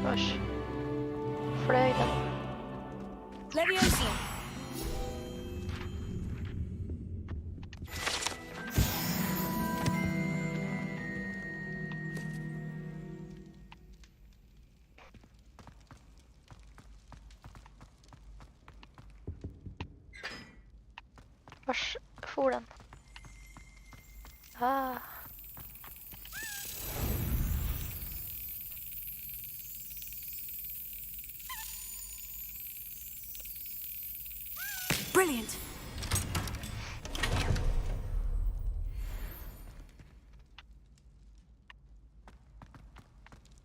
Vars. Flög den. Leviosa. Vars for den? Ah. Brilliant.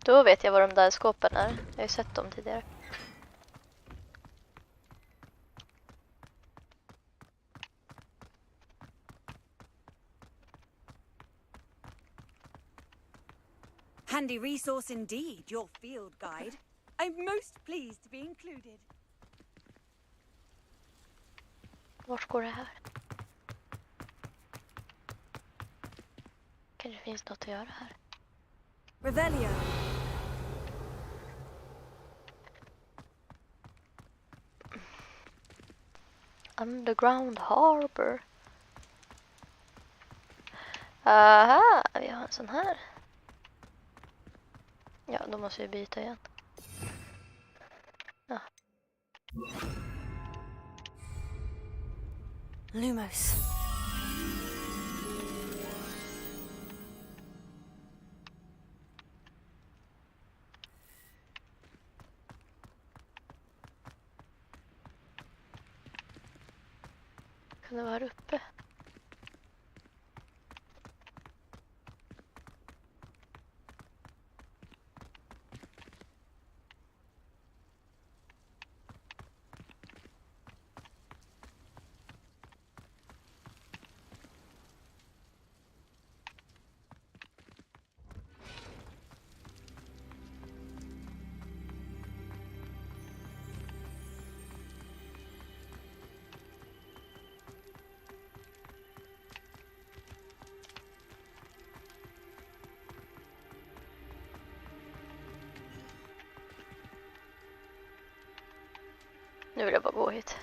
Då vet jag vad de där skåpen är. Jag har ju sett dem tidigare. Handy resource indeed, your field guide. I'm most pleased to be included. Vart går det här? Kanske finns något att göra här. Revelio. Underground Harbor. Aha, vi har en sån här. Ja, då måste vi byta igen. Ja. Lumos. Kan det vara här uppe? Nu vill jag bara gå hit.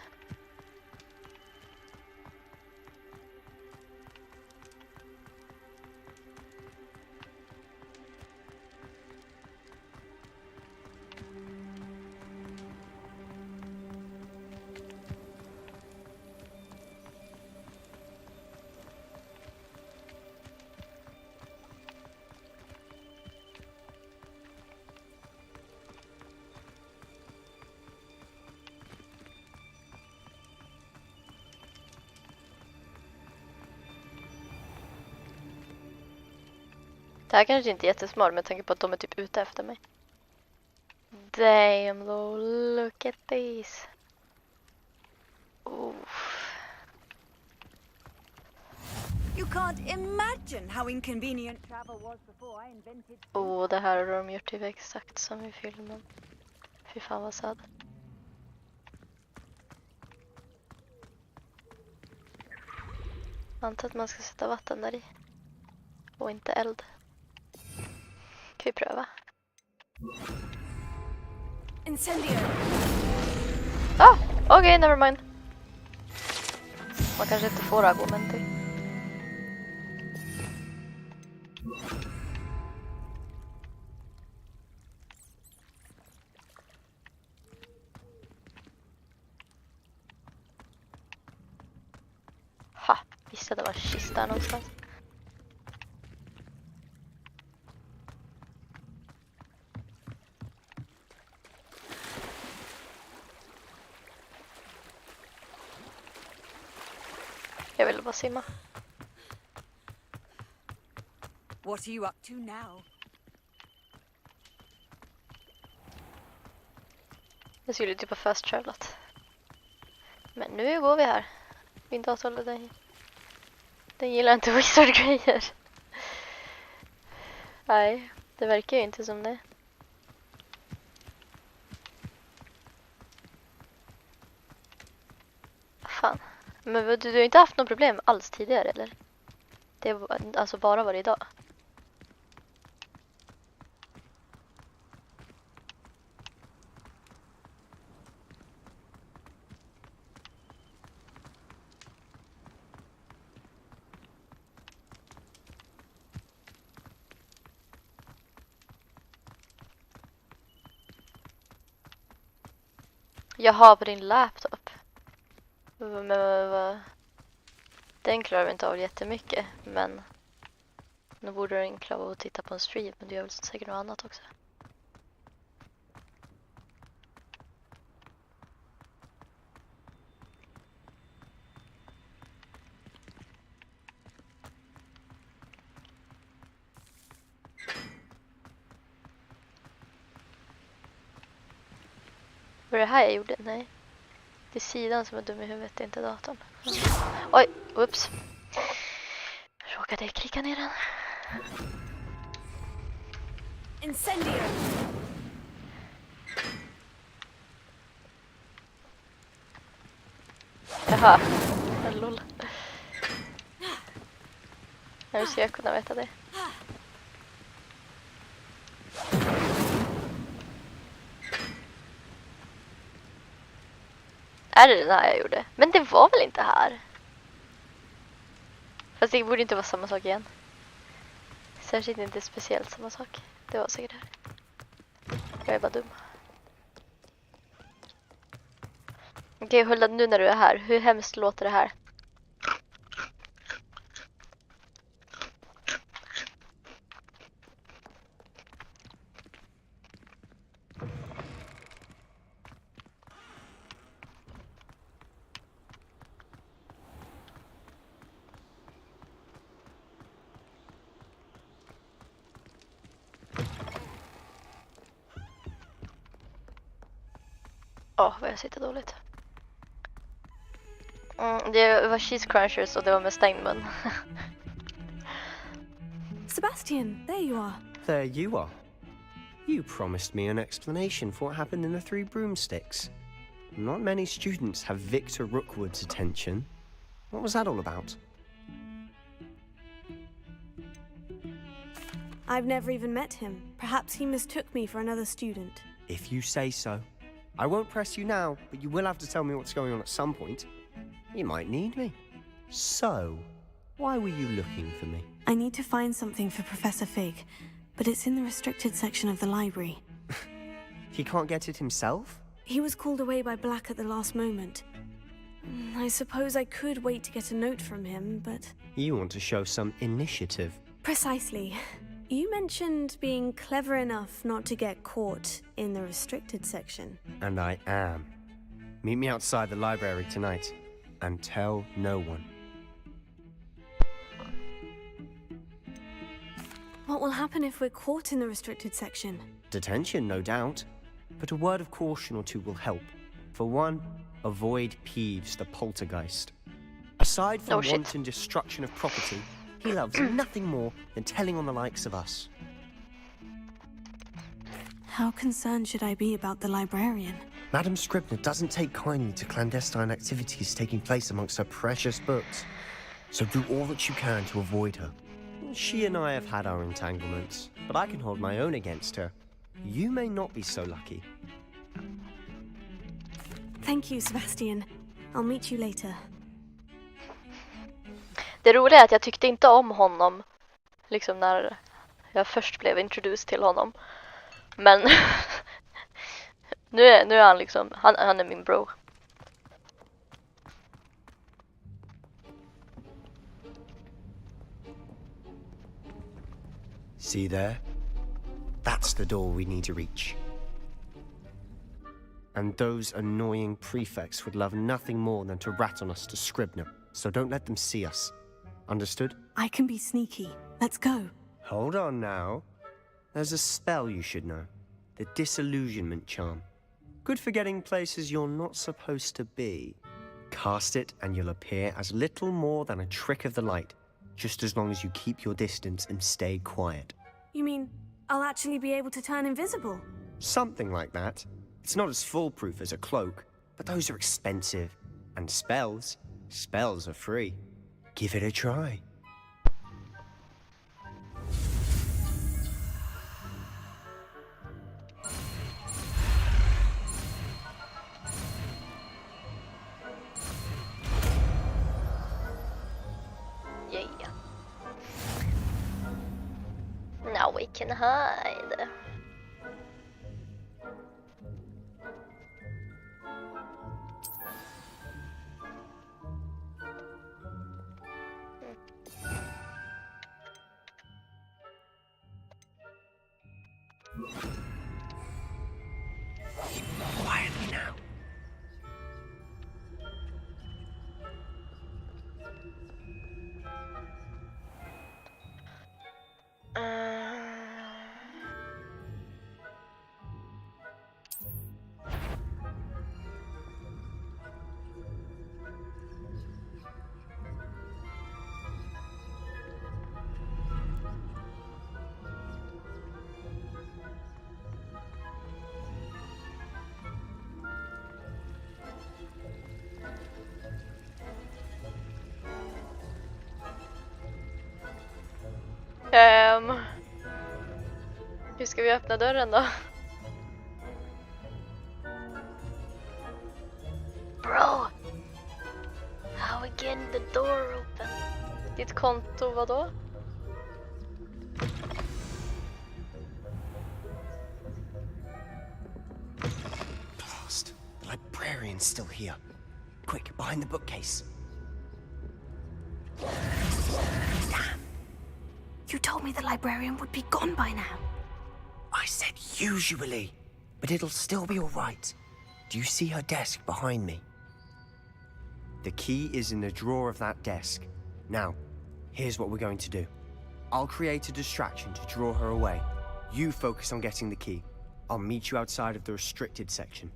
Det här kanske inte är jättesmart med tanke på att de är typ ute efter mig. Damn though, look at these. You can't imagine how inconvenient travel was before I invented. Det här har de gjort typ exakt som i filmen. Fy fan vad sad. Antar att man ska sätta vatten där i. Och inte eld. Kan vi pröva? Incendio. Okej, never mind. Man kanske inte får argumenti. Ha, visste det var en kista här någonstans. Jag vill bara simma. What are you up to now? Jag skulle typ ha fast travelat. Men nu går vi här. Min dator, den gillar inte wizard-grejer. Nej, det verkar ju inte som det. Fan. Men du har inte haft något problem alls tidigare, eller? Det är alltså bara var det idag. Jag har på din laptop. Men den klarar vi inte av jättemycket, men nu borde den klara av att titta på en stream, men du gör väl säkert något annat också. Var det här jag gjorde? Nej. Det är sidan som är dum i huvudet, inte datorn. Oj, ups. Råkade jag klicka ner den. Incendio. Jaha, lol. Hur ska jag kunna veta det? Är det den här jag gjorde? Men det var väl inte här? Fast det borde inte vara samma sak igen. Särskilt inte speciellt samma sak. Det var säkert här. Jag är bara dum. Okej, Hulda, nu när du är här. Hur hemskt låter det här? Vad jag sitter dåligt. Det var cheese crunchers och det var med stängd mun. Sebastian, there you are. There you are. You promised me an explanation for what happened in the Three Broomsticks. Not many students have Victor Rookwood's attention. What was that all about? I've never even met him. Perhaps he mistook me for another student. If you say so. I won't press you now, but you will have to tell me what's going on at some point. You might need me. So, why were you looking for me? I need to find something for Professor Fig, but it's in the restricted section of the library. He can't get it himself? He was called away by Black at the last moment. I suppose I could wait to get a note from him, but... You want to show some initiative. Precisely. You mentioned being clever enough not to get caught in the restricted section. And I am. Meet me outside the library tonight, and tell no one. What will happen if we're caught in the restricted section? Detention, no doubt. But a word of caution or two will help. For one, avoid Peeves, the poltergeist. Aside from wanton destruction of property, he loves nothing more than telling on the likes of us. How concerned should I be about the librarian? Madam Scribner doesn't take kindly to clandestine activities taking place amongst her precious books. So do all that you can to avoid her. She and I have had our entanglements, but I can hold my own against her. You may not be so lucky. Thank you, Sebastian. I'll meet you later. Det roliga är att jag tyckte inte om honom liksom när jag först blev introduced till honom. Men nu är han liksom han är min bro. See there? That's the door we need to reach. And those annoying prefects would love nothing more than to rat on us to Scribner, so don't let them see us. Understood? I can be sneaky. Let's go. Hold on now. There's a spell you should know. The disillusionment charm. Good for getting places you're not supposed to be. Cast it and you'll appear as little more than a trick of the light, just as long as you keep your distance and stay quiet. You mean I'll actually be able to turn invisible? Something like that. It's not as foolproof as a cloak, but those are expensive. And spells are free. Give it a try. Yeah. Now we can hide. Quietly now. Hur ska vi öppna dörren då? Bro! How we getting the door open? Ditt konto, vadå? Blast. The librarian's still here. Quick, behind the bookcase. Damn. You told me the librarian would be gone by now. I said usually, but it'll still be all right. Do you see her desk behind me? The key is in the drawer of that desk. Now, here's what we're going to do. I'll create a distraction to draw her away. You focus on getting the key. I'll meet you outside of the restricted section.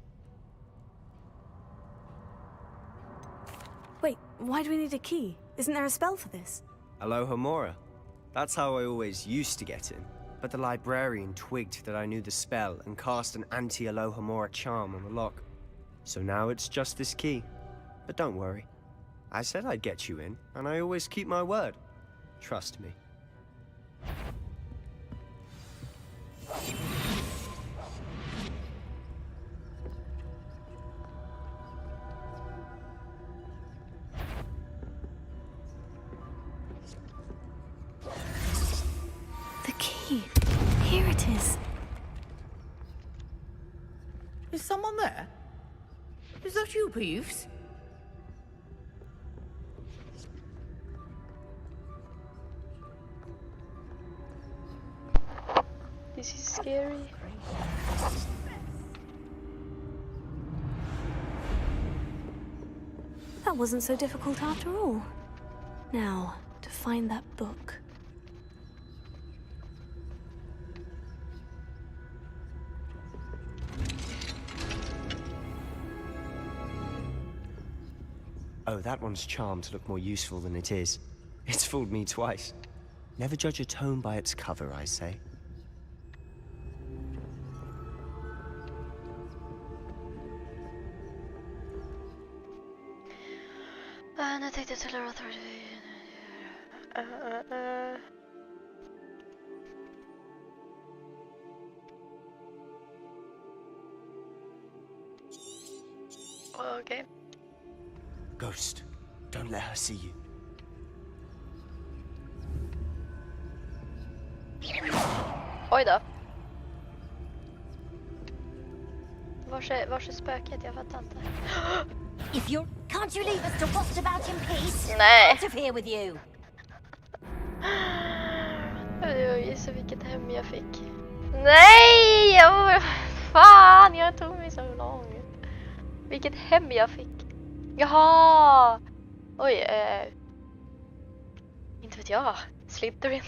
Wait, why do we need a key? Isn't there a spell for this? Alohomora. That's how I always used to get in. But the librarian twigged that I knew the spell and cast an anti-Alohomora charm on the lock. So now it's just this key. But don't worry. I said I'd get you in, and I always keep my word. Trust me. The key. Here it is. Is someone there? Is that you, Peeves? This is scary. That wasn't so difficult after all. Now, to find that book. Oh, that one's charmed to look more useful than it is. It's fooled me twice. Never judge a tome by its cover, I say. Nu tänkte jag tala Okay. Ghost, don't let her see you. Oj då. Vars är spöket? Jag fattar inte. Can't you leave us to rot about in peace? Nej. Out of here with you. Jag gissar vilket hem jag fick. Nej! Fan, jag tog mig så långt. Vilket hem jag fick. Jaha! Oj, inte vet jag. Slytherin.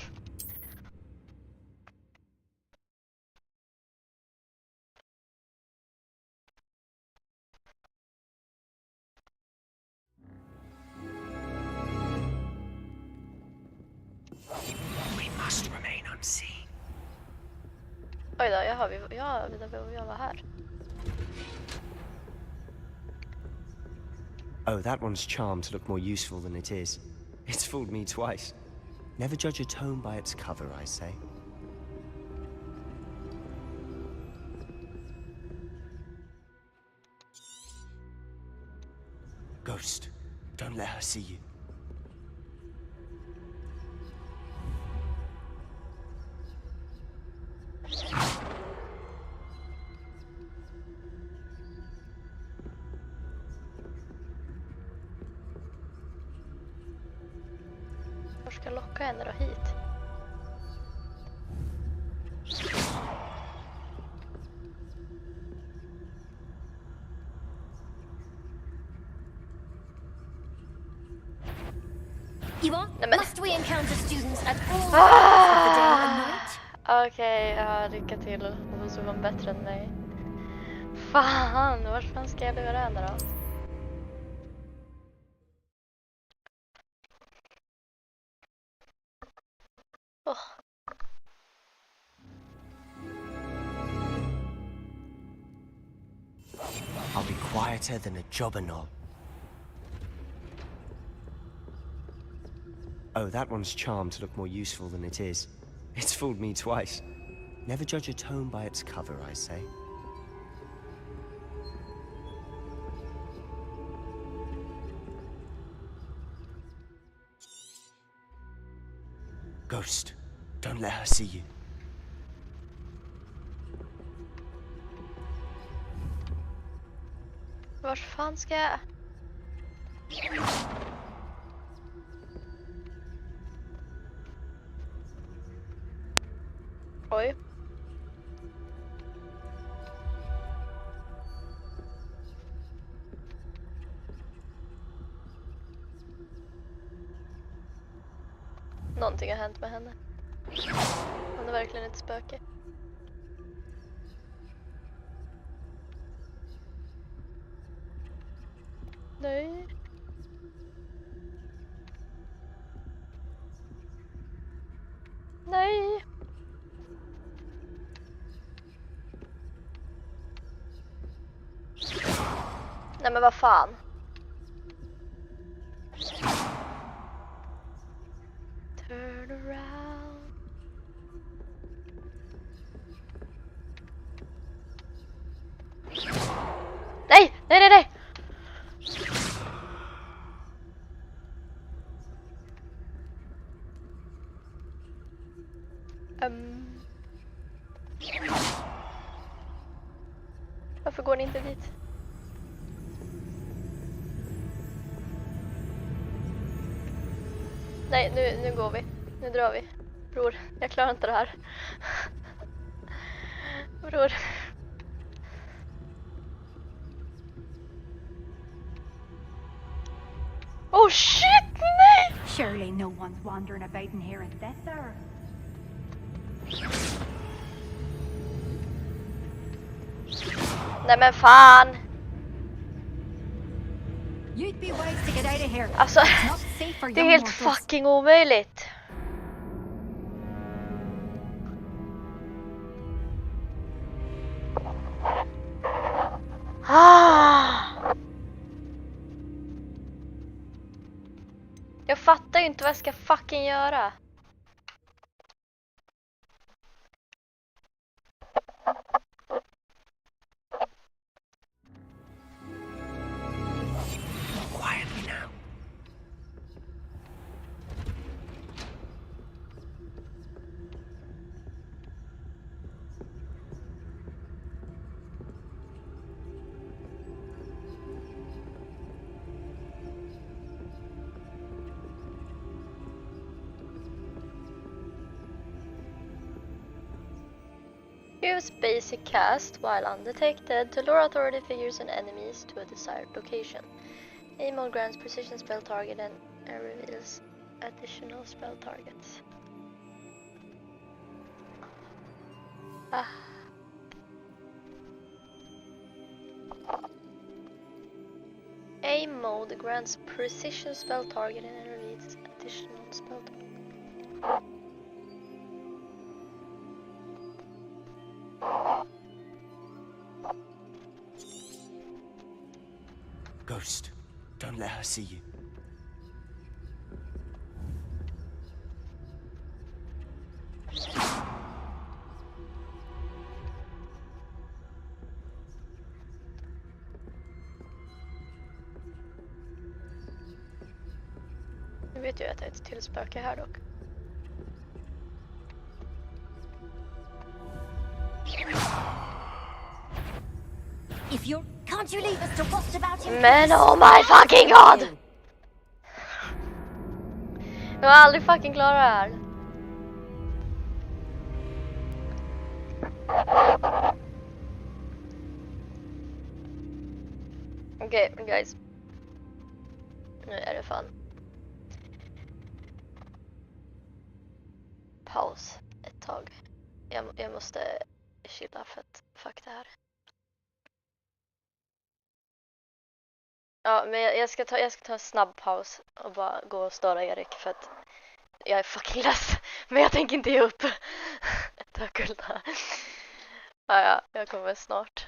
We must remain unseen. Oj då, jag var här. Oh, that one's charmed to look more useful than it is. It's fooled me twice. Never judge a tome by its cover, I say. Ghost, don't let her see you. Var ska jag locka henne då hit? Must we encounter students at all hours of the day and night? Okej, ja, lycka till. Hon som var bättre än mig. Fan, vart fan ska jag lura henne då? I'll be quieter than a jobberknoll. Oh, that one's charmed to look more useful than it is. It's fooled me twice. Never judge a tome by its cover, I say. Ghost, don't let her see you. Vart fan ska jag? Oj. Någonting har hänt med henne. Hon är verkligen ett spöke. Nej. Nej. Nej men vad fan. Turn around. Nej, nej, nej, nej. Varför går ni inte dit? Nej, nu går vi. Nu drar vi. Bror, jag klarar inte det här. Bror. Oh shit, nej! Surely no one's wandering about in here at this hour. Nej men fan. You'd be wise to get out of here. Alltså, It's not safe for det är young helt mortals. fucking omöjligt. Jag fattar ju inte vad jag ska fucking göra. Quietly now. Use basic cast while undetected to lure authority figures and enemies to a desired location. Aim mode grants precision spell target and reveals additional spell targets. Aim mode grants precision spell target and reveals additional spell target. Ghost, don't let her see you. Nu vet jag att det är ett till spöke här dock. If you're... Can't you leave us to what about him? Men oh my fucking god! Jag har aldrig fucking klarat det här. Okej, guys. Nu är det fan. Paus ett tag. Jag måste chilla för att fuck det här. Ja, men jag ska ta en snabb paus och bara gå och störa Erik för att jag är fucking less. Men jag tänker inte ge upp. Tack Ulta. Ja, jag kommer snart.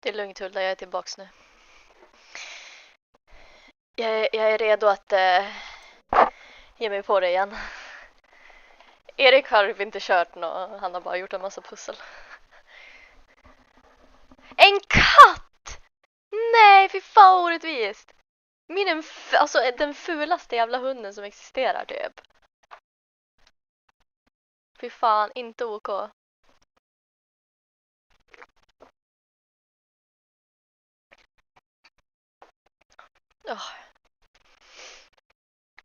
Det är lugnt, Hulda, jag är tillbaks nu. Jag är redo att ge mig på det igen. Erik har inte kört något, han har bara gjort en massa pussel. En katt! Nej, fy fan orättvist. Alltså den fulaste jävla hunden som existerar typ. Fy fan, inte OK.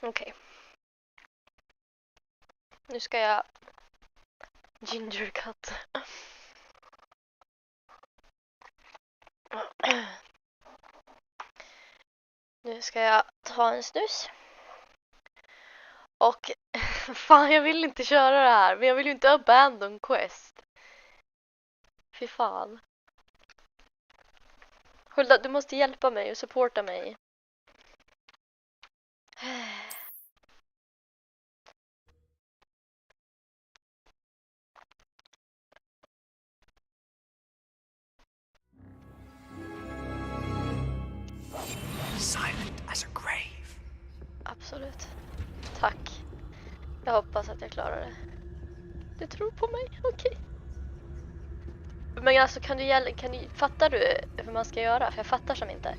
Okej. Nu ska jag ginger cut. Nu ska jag ta en snus. Och fan, jag vill inte köra det här, men jag vill ju inte abandon quest. Fy fan. Hulda, du måste hjälpa mig och supporta mig. Silent as a grave. Absolut. Tack. Jag hoppas att jag klarar det. Du tror på mig? Okej. Men alltså, fattar du hur man ska göra? För jag fattar som inte.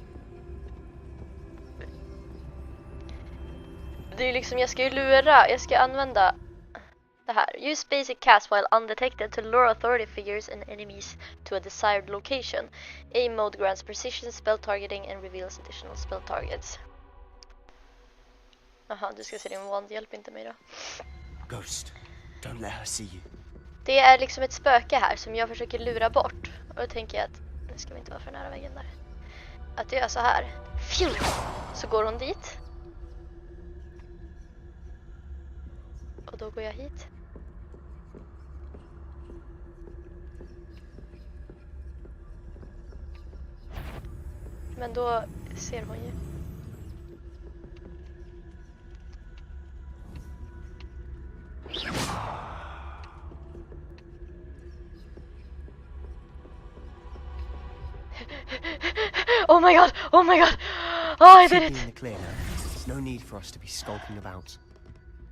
Det är ju liksom, jag ska använda det här. Use basic cast while undetected to lure authority figures and enemies to a desired location. Aim mode grants precision spell targeting and reveals additional spell targets. Aha, du ska se din wand, hjälp inte mig då. Ghost, don't let her see you. Det är liksom ett spöke här som jag försöker lura bort. Och då tänker jag att, nu ska vi inte vara för nära väggen där. Att jag gör så här. Så går hon dit. Och då går jag hit. Men då ser hon ju. Oh my god! Oh my god! Oh, I did it! In the clear now. There's no need for us to be skulking about.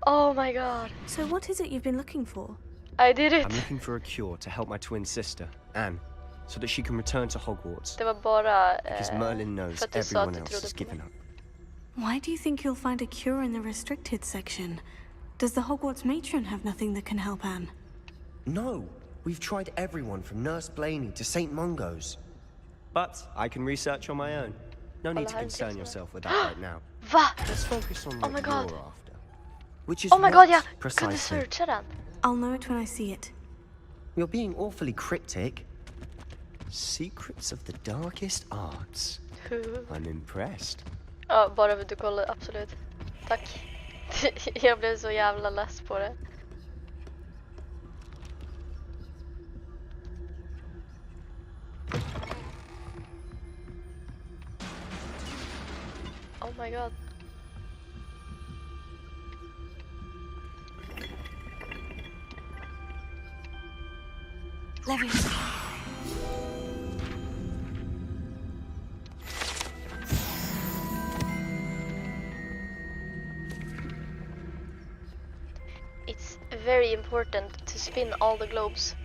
Oh my god. So what is it you've been looking for? I did it! I'm looking for a cure to help my twin sister, Anne, so that she can return to Hogwarts. Det var bara because Merlin knows everyone else has given up. Why do you think you'll find a cure in the restricted section? Does the Hogwarts matron have nothing that can help Anne? No, we've tried everyone from Nurse Blaney to St. Mungo's. But I can research on my own. No need to concern yourself with that right now. Va? Let's focus on what you're after. Which is oh my god, yeah! Precisely. Kunde searcha den. I'll know it when I see it. You're being awfully cryptic. Secrets of the darkest arts. I'm impressed. Ja, bara vill du kolla, absolut. Tack. Jag blev så jävla less på det. Oh my god. Levius. It's very important to spin all the globes.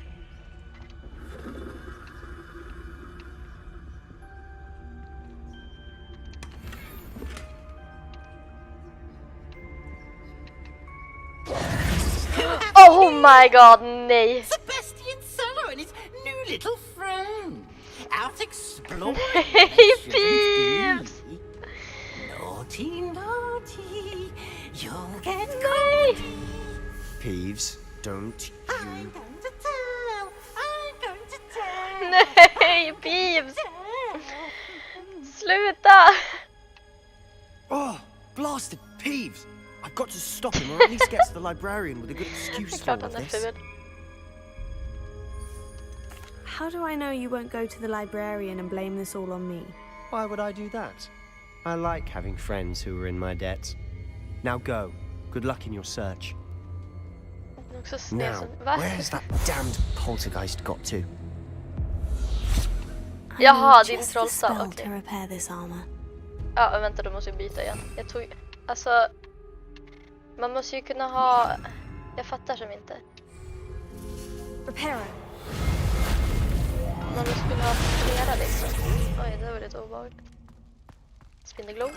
Oh my god, nej! Sebastian Solo and his new little friend. Out exploring. Hey, Peeves! Naughty, naughty. You'll get caught. Peeves, don't you... I'm going to tell. I'm going to tell. Nej, Peeves! Sluta! Oh, blasted Peeves! I've got to stop him, or at least get to the librarian with a good excuse for all of this. How do I know you won't go to the librarian and blame this all on me? Why would I do that? I like having friends who are in my debt. Now go. Good luck in your search. Now, where's that damned poltergeist got to? Jaha, din just the trollstav, spell okej. to repair this armor. Ja, vänta, då måste jag byta igen. Jag tog... Alltså... Man måste ju kunna ha... Jag fattar som inte. Repair. Man måste kunna ha flera liksom. Oj, det var lite obehagligt. Spindelglo.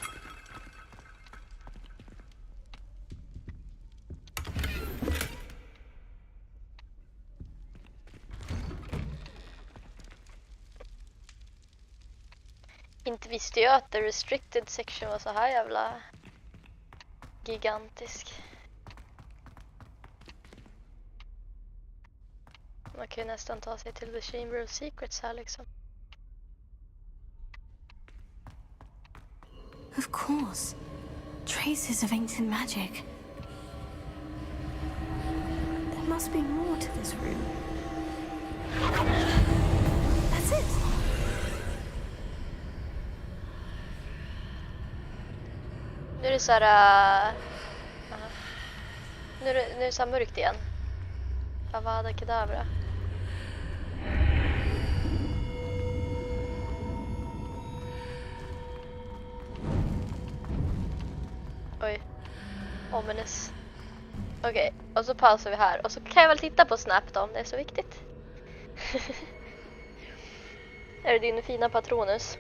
Inte visste jag att the restricted section var så här jävla gigantisk. Man kan ju nästan ta sig till the Chamber of Secrets här liksom. Of course. Traces of ancient magic. There must be more to this room. That's it. Nu är det så här... Nu är det så här mörkt igen. Avada Kedavra. Oj. Ominous. Okej, och så pausar vi här. Och så kan jag väl titta på Snap då, om det är så viktigt. Är det din fina patronus?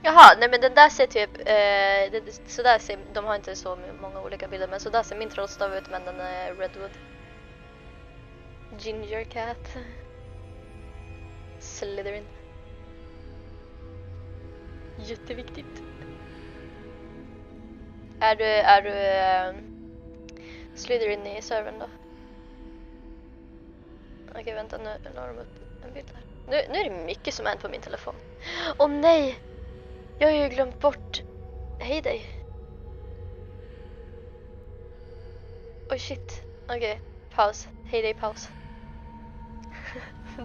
Jaha, nej men den där ser typ, så där ser, de har inte så många olika bilder, men så där ser min trollstav ut, men den är Redwood. Ginger cat. Slytherin. Jätteviktigt. Är du Slytherin i servern då? Okej, vänta, nu har de upp en bild här. Nu är det mycket som händer på min telefon. Åh nej! Jag har ju glömt bort... Hej dig. Oj shit. Okej, paus. Hej dig, paus.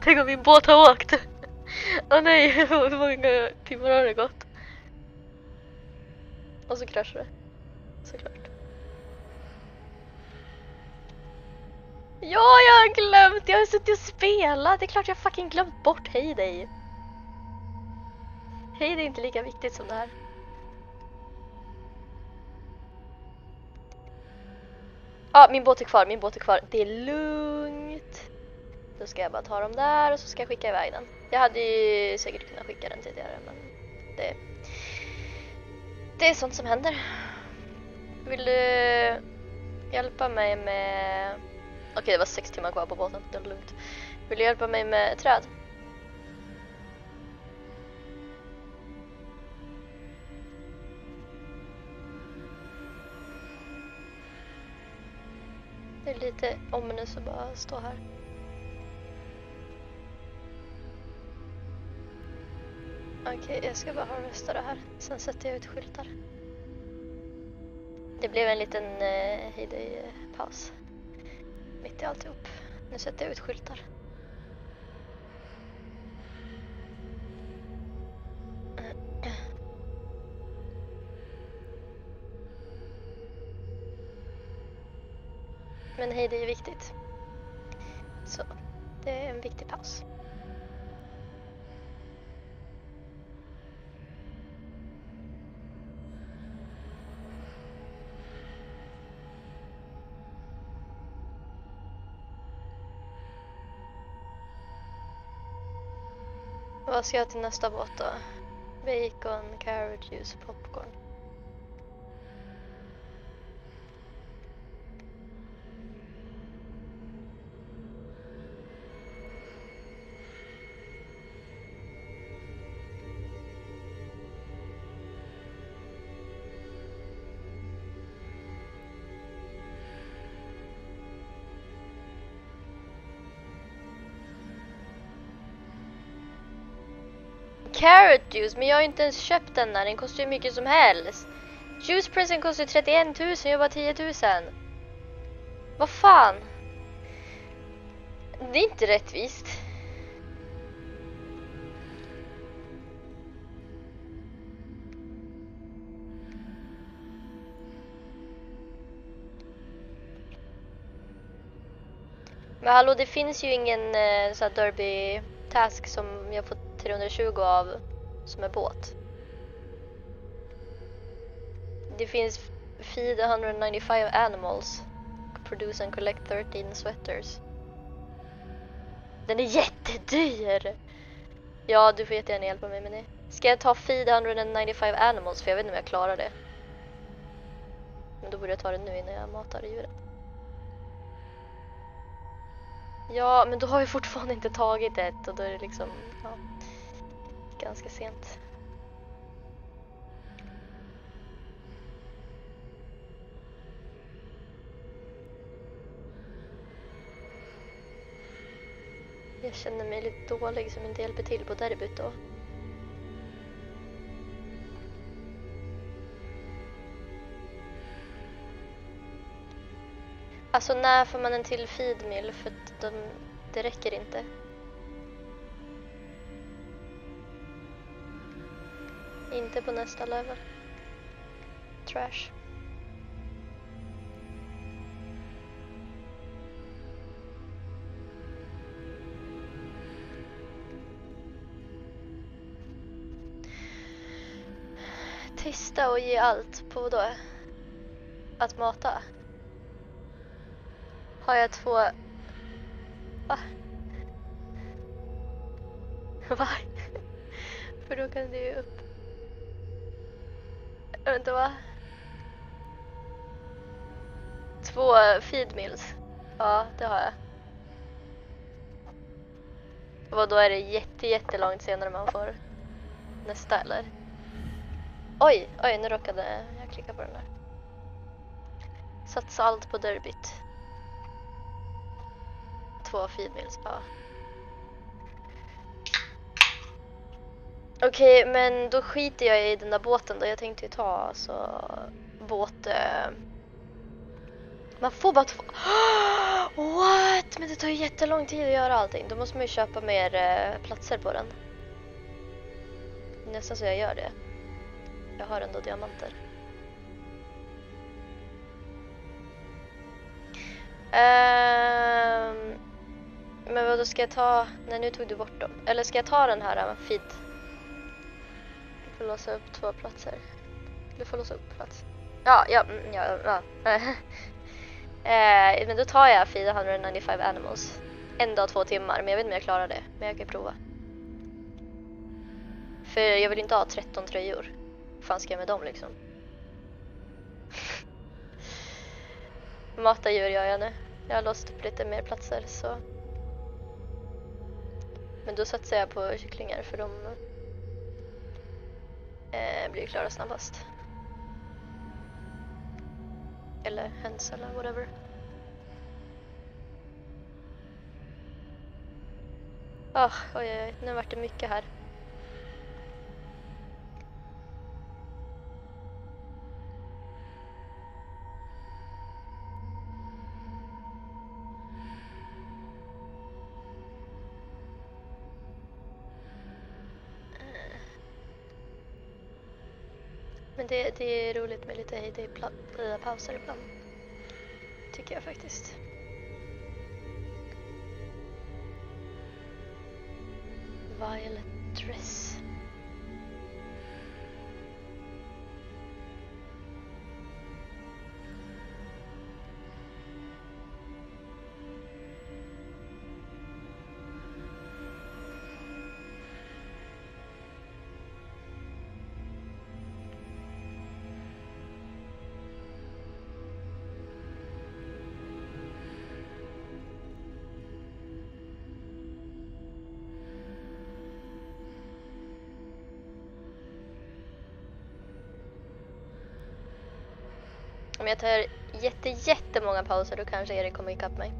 Tänk om min båt har åkt. Åh nej, hur många timmar har det gått? Och så kraschar det. Såklart. Ja, jag har glömt. Jag har suttit och spelat. Det är klart jag fucking glömt bort Hej dig. Hej, det är inte lika viktigt som det här. Ja, min båt är kvar. Det är lugnt. Då ska jag bara ta dem där och så ska jag skicka iväg den. Jag hade ju säkert kunnat skicka den tidigare, men det är sånt som händer. Vill du hjälpa mig med... Okej, det var 6 timmar kvar på båten. Det är lugnt. Vill du hjälpa mig med träd? Det är lite ominous att bara stå här. Okej, jag ska bara harvesta det här. Sen sätter jag ut skyltar. Det blev en liten paus. Mitt i alltihop. Nu sätter jag ut skyltar. Men hej, det är viktigt. Så, det är en viktig paus. Vad ska jag till nästa båt då? Bacon, carrot juice, popcorn. Carrot juice, men jag har inte ens köpt den där. Den kostar ju mycket som helst. Juice present kostar 31 000, jag bara 10 000. Vad fan? Det är inte rättvist. Men hallå, det finns ju ingen så här derby task som jag får 320 av som är båt. Det finns feed 195 animals, produce and collect 13 sweaters. Den är jättedyr! Ja, du får jättegärna hjälpa mig med det. Ska jag ta feed 195 animals? För jag vet inte om jag klarar det. Men då borde jag ta det nu innan jag matar djuren. Ja, men då har jag fortfarande inte tagit ett och då är det liksom, ja, ganska sent. Jag känner mig lite dålig som inte hjälper till på derbyt då. Alltså när får man en till feedmill för att det räcker inte. Inte på nästa level. Trash. Testa och ge allt på då? Att mata. Har jag 2... Va? Va? För då kan det ju upp... Vänta, va? 2 feedmills. Ja, det har jag. Och då är det jättelångt senare man får nästa, eller? Oj, nu råkade jag klicka på den där. Satsa allt på derbyt. 2 feedmills, ja. Okej, men då skiter jag i den där båten då. Jag tänkte ju ta alltså båt... Man får bara 2... What? Men det tar ju jättelång tid att göra allting. Då måste man ju köpa mer platser på den. Nästan så jag gör det. Jag har ändå diamanter. Men vad då ska jag ta... Nej, nu tog du bort dem. Eller ska jag ta den här feed? Du får låsa upp 2 platser. Du får låsa upp plats. Ja. Men då tar jag feed 195 animals. 1 dag 2 timmar. Men jag vet inte om jag klarar det. Men jag kan prova. För jag vill inte ha 13 tröjor. Vad fan ska jag med dem liksom? Mata djur gör jag nu. Jag har låst upp lite mer platser så. Men då satsar jag på kycklingar för de blir klara snabbast. Eller höns eller whatever. Oj, nu vart det mycket här. Men det är roligt med lite pauser ibland. Tycker jag faktiskt. Violet dress. Om jag tar jättemånga pauser då kanske Erik kommer ikapp mig.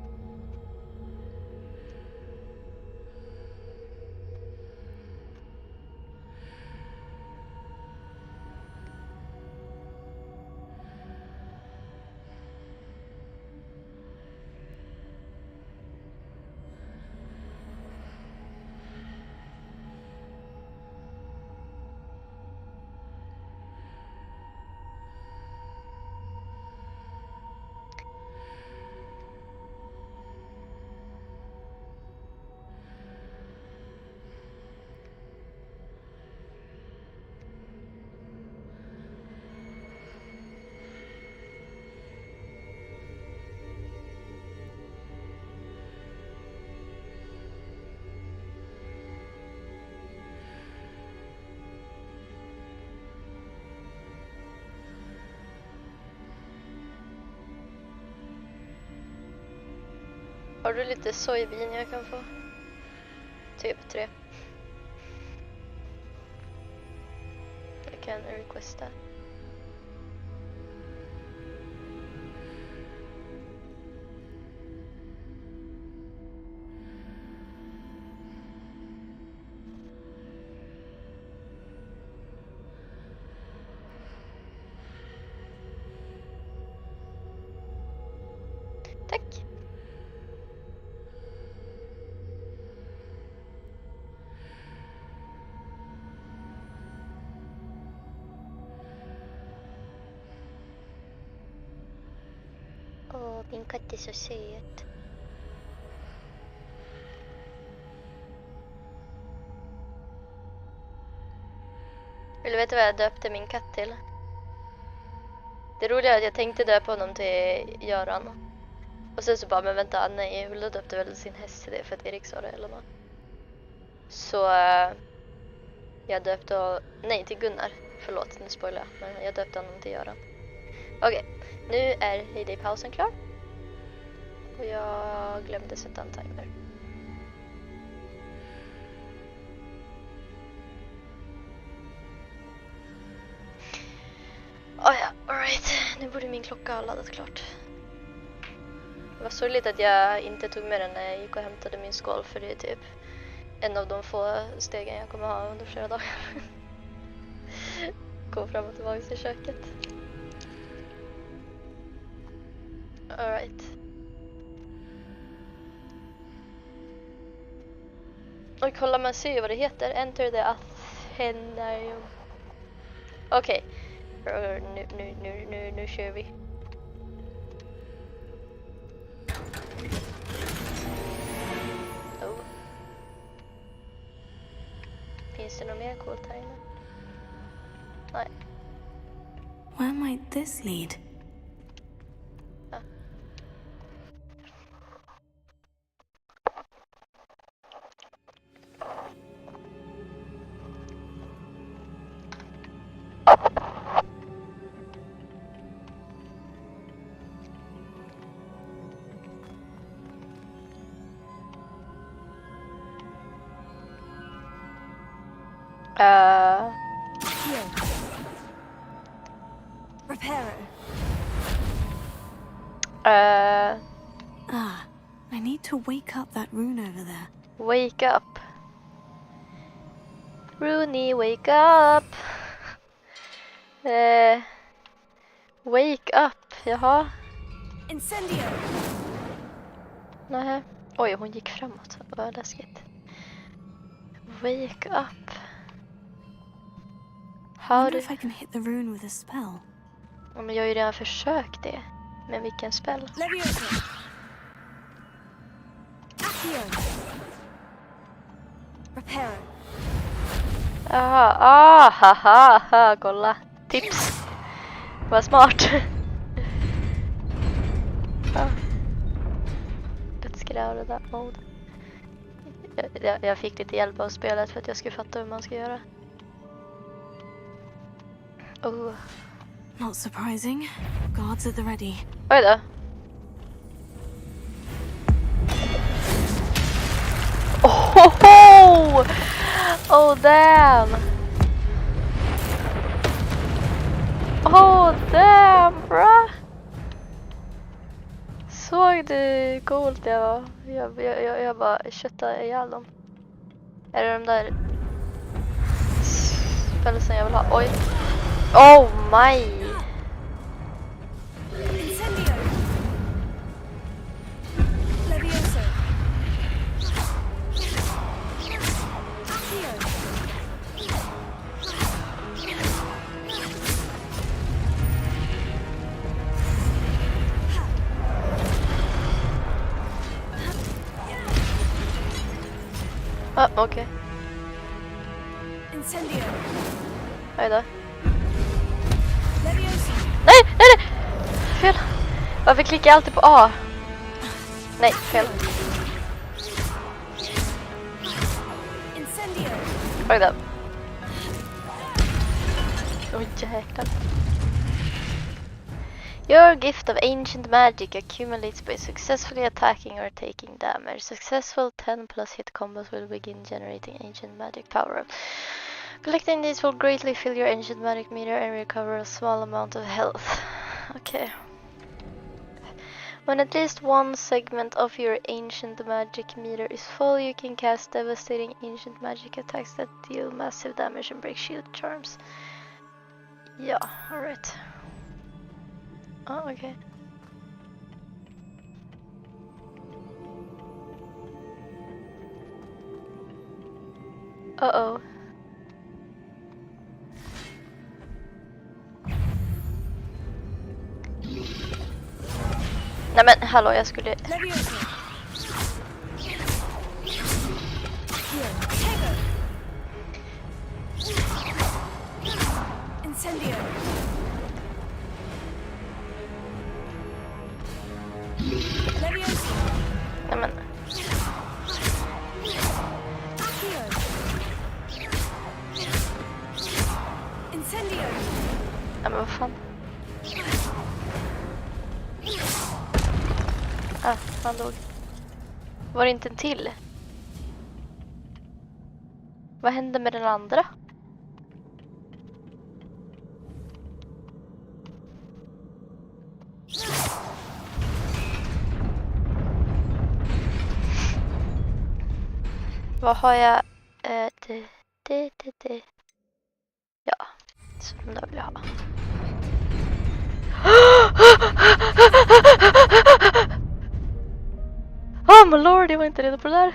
Har du lite sojvin jag kan få? Typ 3. Jag kan requesta. Tack. Åh, min katt är så söt. Vill du veta vad jag döpte min katt till? Det roliga är att jag tänkte döpa honom till Göran. Och sen så bara, men vänta, nej, Ulla döpte väl sin häst till det för att Erik sa det eller något. Så jag döpte, nej, till Gunnar. Förlåt, nu spoilar jag. Men jag döpte honom till Göran. Okej, nu är Heyday-pausen klar. Och jag glömde sätta en timer. Ja, alright. Nu borde min klocka ha laddat klart. Det var sorgligt att jag inte tog med den när jag gick och hämtade min skål, för det är typ en av de få stegen jag kommer ha under flera dagar. Gå fram och tillbaka till köket. Alright. Och kolla, man ser ju vad det heter. Enter the Athenaeum. Okej. Nu kör vi. Oh. Finns det något mer coolt här inne? Nej. Where might this lead? Ja. I need to wake up that rune over there. Wake up. Rooney, wake up. Wake up, jaha. Incendio. Nej. Oj, hon gick framåt. Vad läskigt. Wake up. I wonder if I can hit the rune with a spell. Ja, men jag har ju redan försökt det. Men vilken spell? Jaha, haha, kolla. Tips. Vad smart. Let's get out of that mode. Jag fick lite hjälp av spelet för att jag skulle fatta hur man ska göra. Oh. Not surprising. Guards at the ready. Oj då. Oh, oh damn. Oh damn, bra. Såg du hur coolt det var? Jag bara köttade ihjäl dem. Är det de där spelsen jag vill ha? Oj. Oh my. Okej. Incendio. Oj då. Nej! Fel. Varför klickar jag alltid på A? Nej, fel. Oj då. Oj jäklar. Your gift of ancient magic accumulates by successfully attacking or taking damage. Successful 10 plus hit combos will begin generating ancient magic power-up. Collecting these will greatly fill your ancient magic meter and recover a small amount of health. Okay. When at least one segment of your ancient magic meter is full, you can cast devastating ancient magic attacks that deal massive damage and break shield charms. Yeah, alright. Oh, okay. Uh-oh. Nej men hallå, jag skulle... Incendio. Nej men... Incendio. Nej men vad fan. Ah, han dog. Var det inte en till? Vad hände med den andra? Vad har jag? Ja, så de där vill jag ha. Oh my lord, jag var inte redo på det där.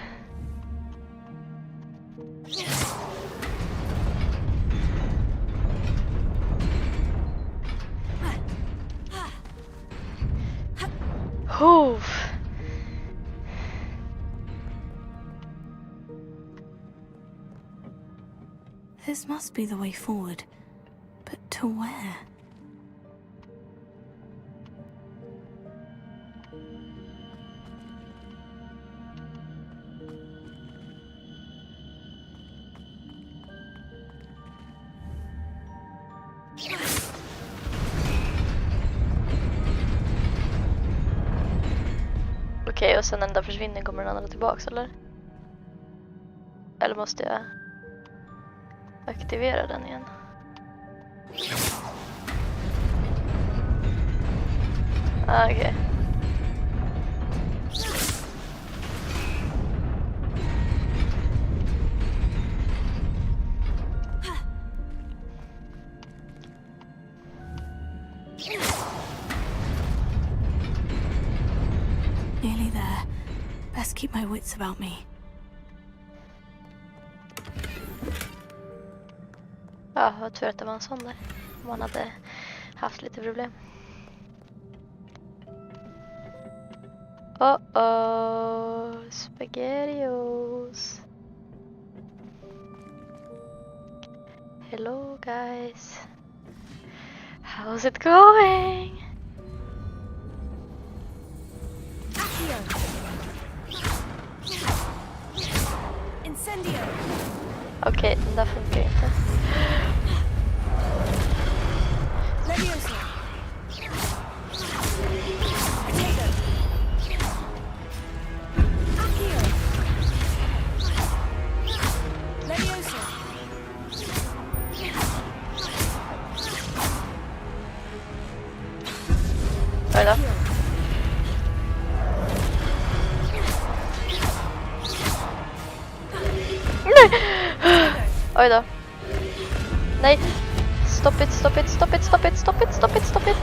This must be the way forward. But to where? Okej, och sen när den där försvinner kommer den andra tillbaks, eller? Eller måste jag aktivera den igen? Ah, okej. Nearly there. Best keep my wits about me. Ja, vad tur att det var en sån där. Man hade haft lite problem. Oh, spaghettios. Hello guys. How's it going? Incendio. Okej, den där funkar inte. Leviosa. Leviosa. Oj då. Oj då. Nej. Stop it, stop it, stop it, stop it, stop it, stop it, stop it.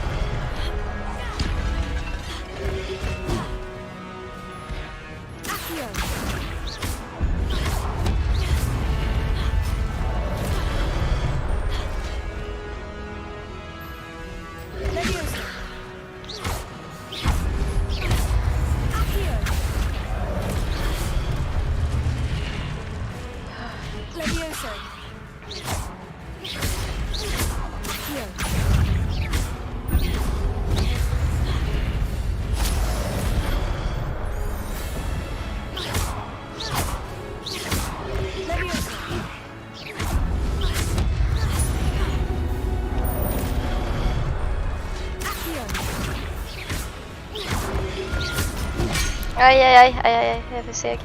Aj, jag är för seg.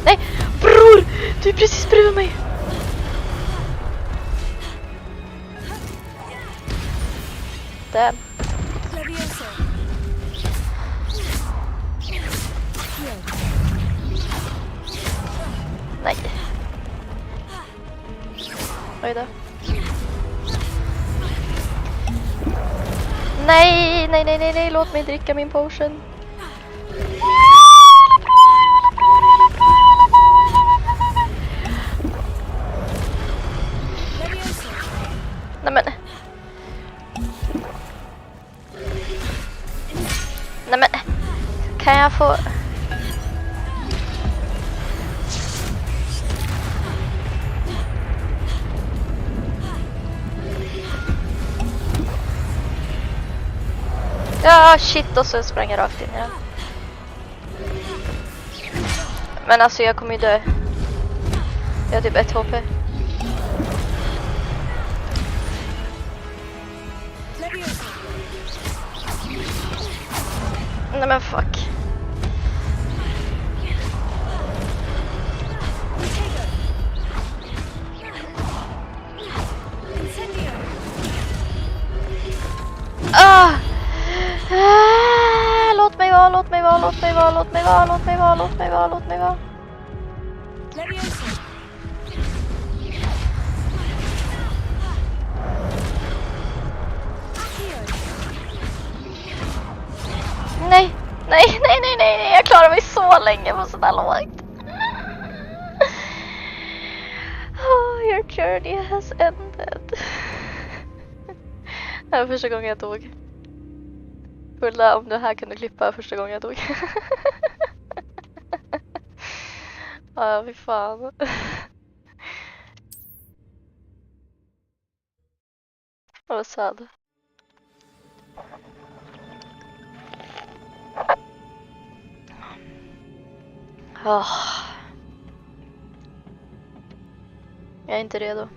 Nej, bror! Du är precis bredvid mig. Damn. Nej. Oj då. Nej, låt mig dricka min potion. Nej men, kan jag få... Ja, shit, och så sprang jag rakt in i den. Men alltså, jag kommer ju dö. Jag har typ 1 HP. Nej men fuck. Låt mig vara. Nej, jag klarar mig så länge på sådär långt. Your journey has ended. Det var första gången jag dog. Fulla, om du här kunde klippa första gången jag dog. Ja, fy fan. Vad sad. Jag är inte redo.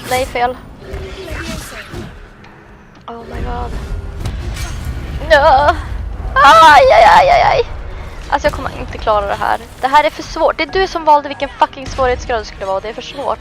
Nej, fel. Oh my god. No. Aj. Alltså jag kommer inte klara det här. Det här är för svårt. Det är du som valde vilken fucking svårighetsgrad det skulle vara. Det är för svårt.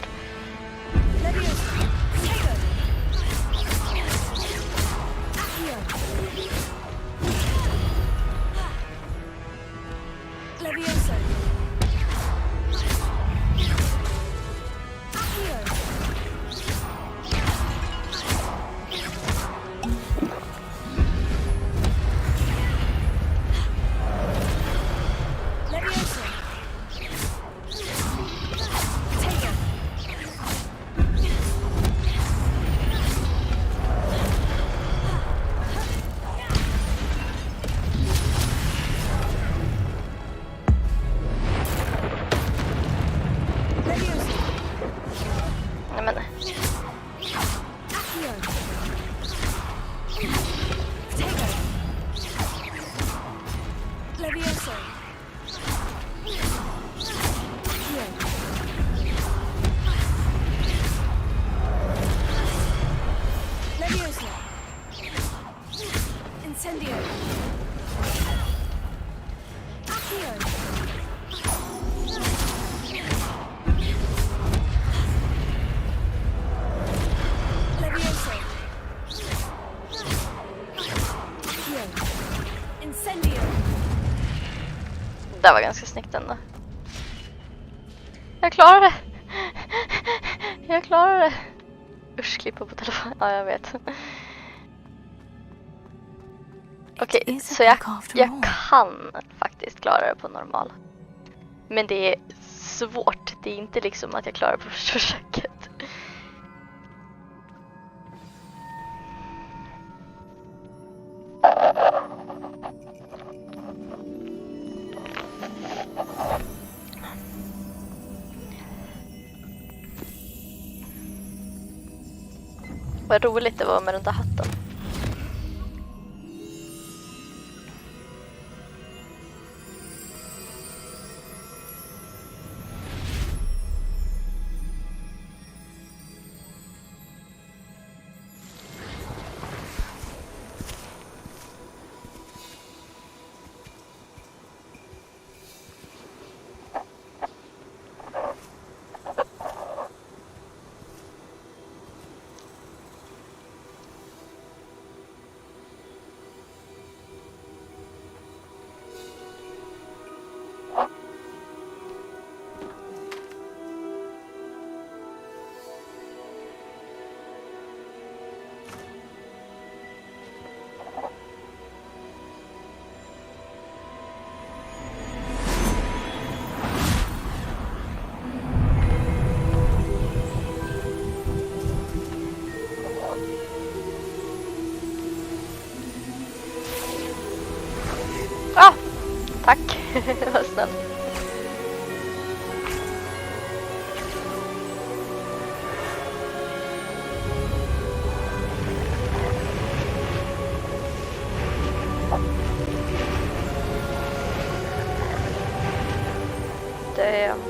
Det var ganska snyggt ändå. Jag klarar det. Jag klarar det. Usch, klippa på telefon. Ja, jag vet. Okej, så jag kan faktiskt klara det på normal. Men det är svårt. Det är inte liksom att jag klarar det på första försöket. Vad roligt det var med den där hatten. Ah, tack. Vad snällt. Damn.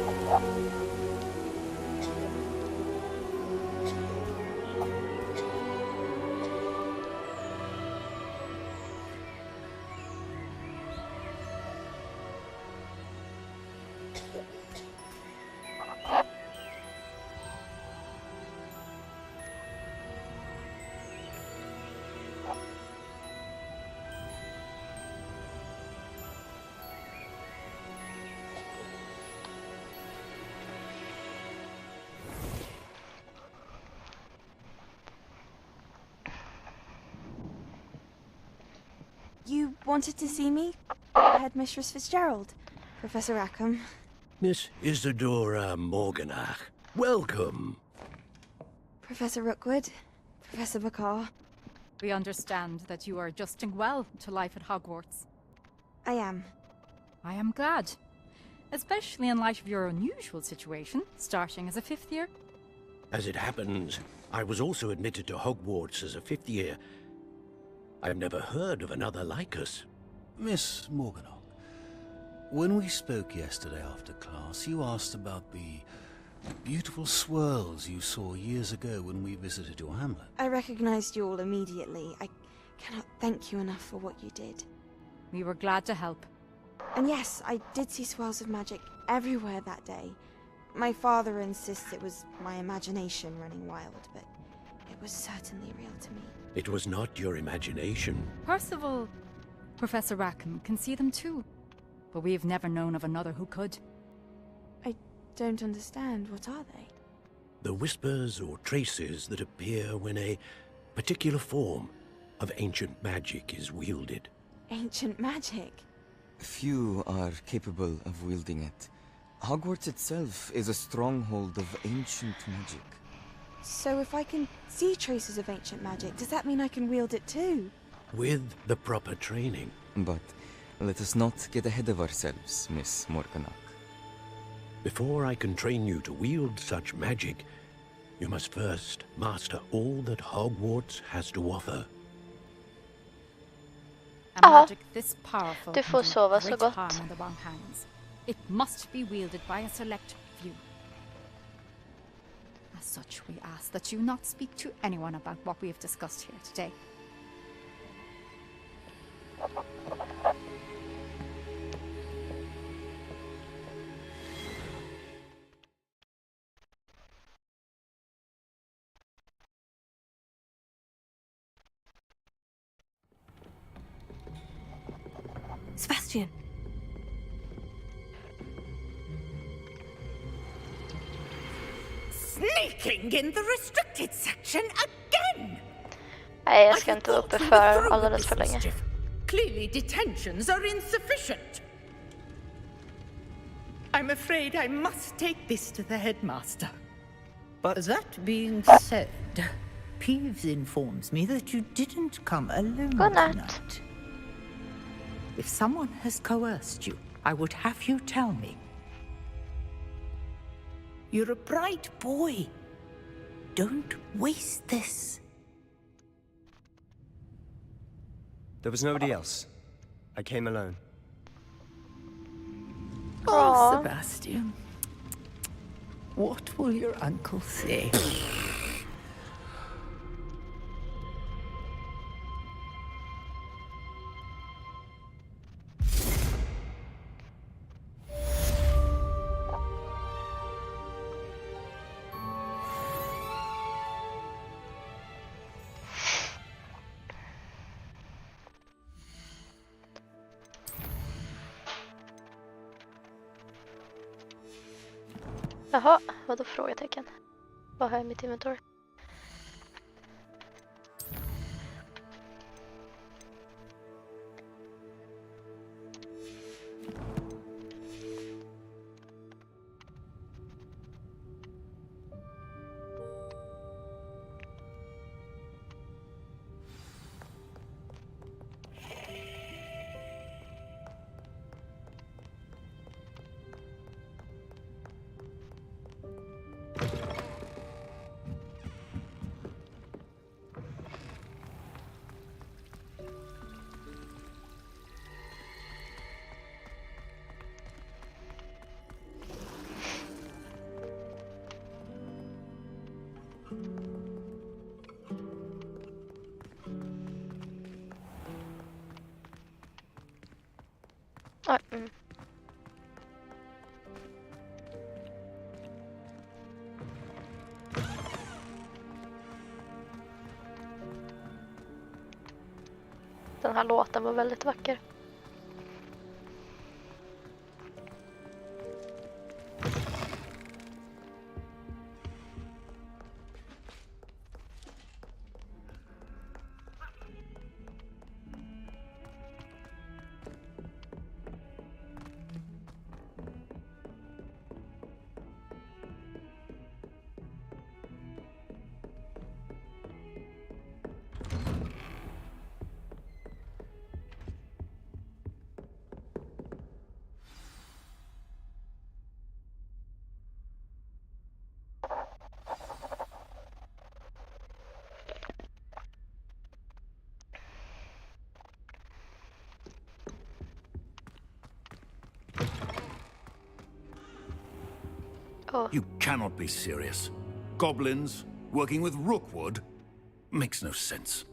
You wanted to see me? Headmistress Fitzgerald, Professor Rackham. Miss Isadora Morganach, welcome. Professor Rookwood, Professor Bakar. We understand that you are adjusting well to life at Hogwarts. I am. I am glad. Especially in light of your unusual situation, starting as a 5th year. As it happens, I was also admitted to Hogwarts as a 5th year. I've never heard of another like us. Miss Morganach, when we spoke yesterday after class, you asked about the beautiful swirls you saw years ago when we visited your hamlet. I recognized you all immediately. I cannot thank you enough for what you did. We were glad to help. And yes, I did see swirls of magic everywhere that day. My father insists it was my imagination running wild, but it was certainly real to me. It was not your imagination. Percival, Professor Rackham can see them too. But we've never known of another who could. I don't understand. What are they? The whispers or traces that appear when a particular form of ancient magic is wielded. Ancient magic? Few are capable of wielding it. Hogwarts itself is a stronghold of ancient magic. So if I can see traces of ancient magic, does that mean I can wield it too? With the proper training. But let us not get ahead of ourselves, Miss Morganach. Before I can train you to wield such magic, you must first master all that Hogwarts has to offer. A magic this powerful Du får sova så gott. harm in the wrong hands. It must be wielded by a select few. As such, we ask that you not speak to anyone about what we have discussed here today. Sebastian. Sneaking in the restricted section again! Nej, jag ska inte vara uppe för alldeles för länge. Clearly detentions are insufficient. I'm afraid I must take this to the headmaster. But that being said, Peeves informs me that you didn't come alone tonight. If someone has coerced you, I would have you tell me. You're a bright boy. Don't waste this. There was nobody else. I came alone. Oh, Sebastian. What will your uncle say? Jaha, vadå frågetecken? Vad har jag i mitt inventar? Den här låten var väldigt vacker. You cannot be serious. Goblins working with Rookwood makes no sense.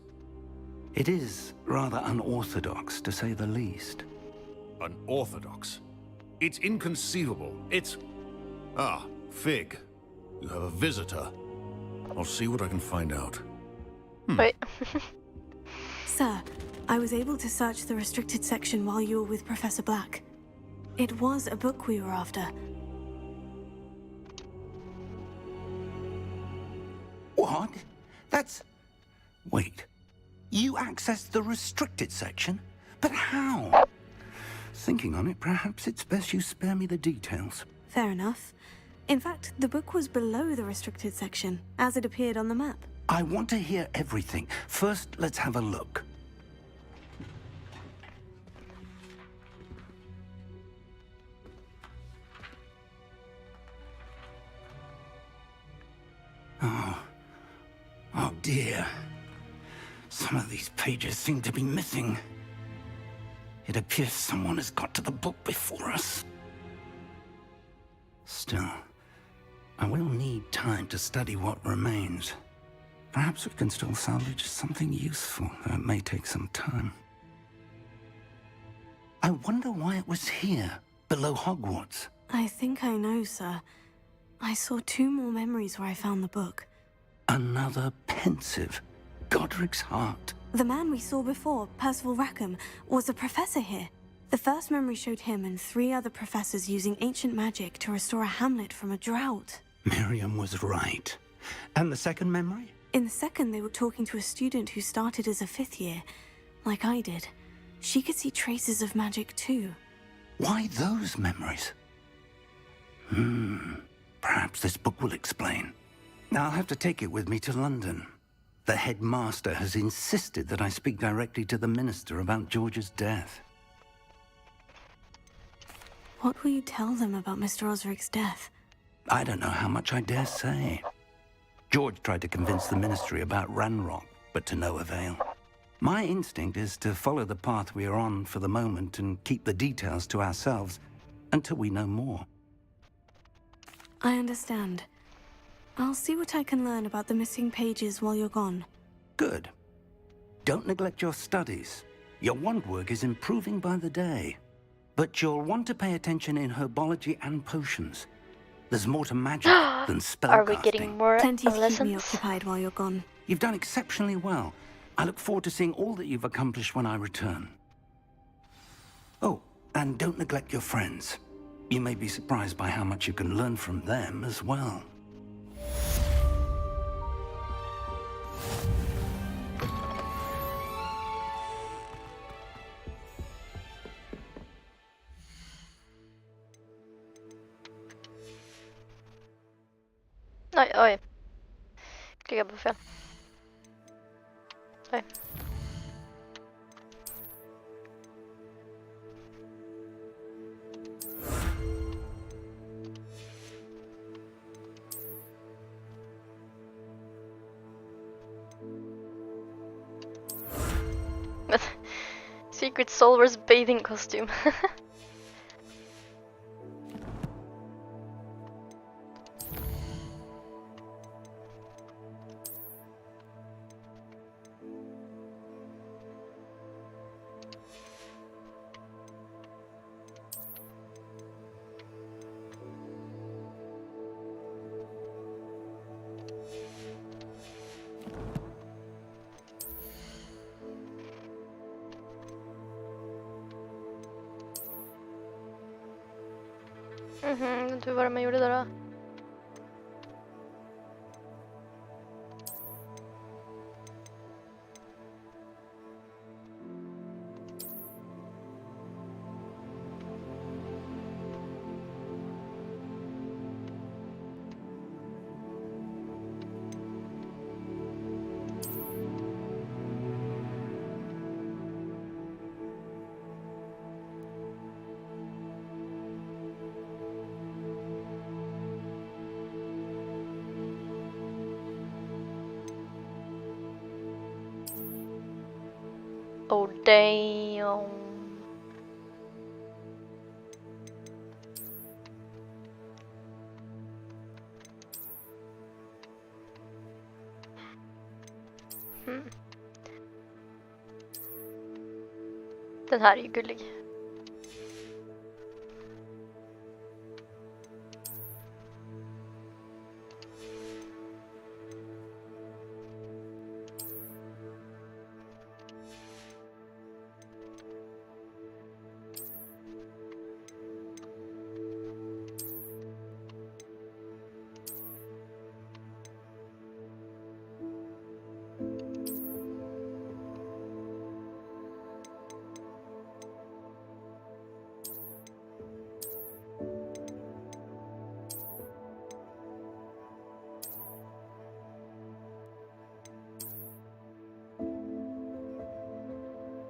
It is rather unorthodox, to say the least. Unorthodox? It's inconceivable. It's... Ah, Fig. You have a visitor. I'll see what I can find out. Wait. Sir, I was able to search the restricted section while you were with Professor Black. It was a book we were after. What? That's... Wait. You accessed the restricted section? But how? Thinking on it, perhaps it's best you spare me the details. Fair enough. In fact, the book was below the restricted section, as it appeared on the map. I want to hear everything. First, let's have a look. Oh dear. Some of these pages seem to be missing. It appears someone has got to the book before us. Still, I will need time to study what remains. Perhaps we can still salvage something useful, though it may take some time. I wonder why it was here, below Hogwarts. I think I know, sir. I saw 2 more memories where I found the book. Another pensive. Godric's heart. The man we saw before, Percival Rackham, was a professor here. The first memory showed him and 3 other professors using ancient magic to restore a hamlet from a drought. Miriam was right. And the second memory? In the second, they were talking to a student who started as a 5th year, like I did. She could see traces of magic too. Why those memories? Perhaps this book will explain. I'll have to take it with me to London. The headmaster has insisted that I speak directly to the minister about George's death. What will you tell them about Mr. Osric's death? I don't know how much I dare say. George tried to convince the ministry about Ranrock, but to no avail. My instinct is to follow the path we are on for the moment and keep the details to ourselves until we know more. I understand. I'll see what I can learn about the missing pages while you're gone. Good. Don't neglect your studies. Your wand work is improving by the day. But you'll want to pay attention in herbology and potions. There's more to magic than spellcasting. Are we getting more Plenty to keep lessons? me occupied while you're gone. You've done exceptionally well. I look forward to seeing all that you've accomplished when I return. Oh, and don't neglect your friends. You may be surprised by how much you can learn from them as well. Oj, oj. Klicka på fel. Oj. Secret Solver's bathing costume. Jag vet inte vad man gjorde där då. Oh damn. Den här är ju gullig.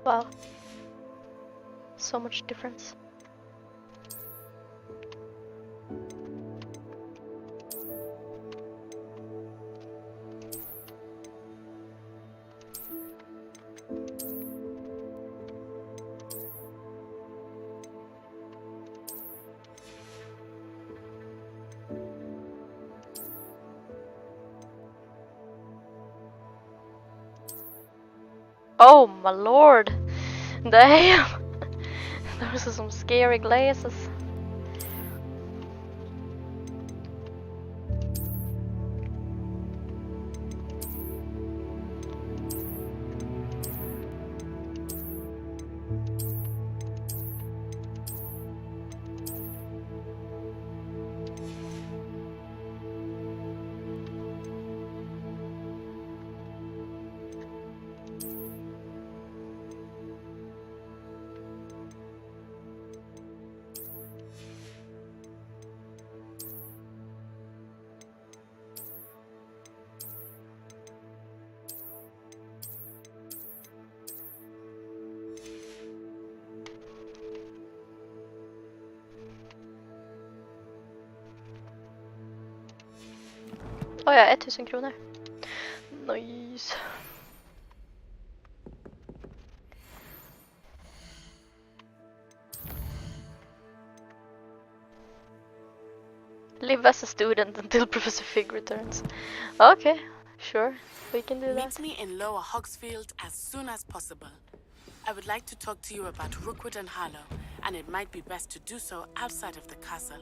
Wow. So much difference. Oh my lord! Damn! Those are some scary glasses. Oh ja, 1000 kronor. Nice. Live as a student until Professor Fig returns. Okay, sure. We can do that. Meet me in Lower Hogsfield as soon as possible. I would like to talk to you about Rookwood and Harlow, and it might be best to do so outside of the castle.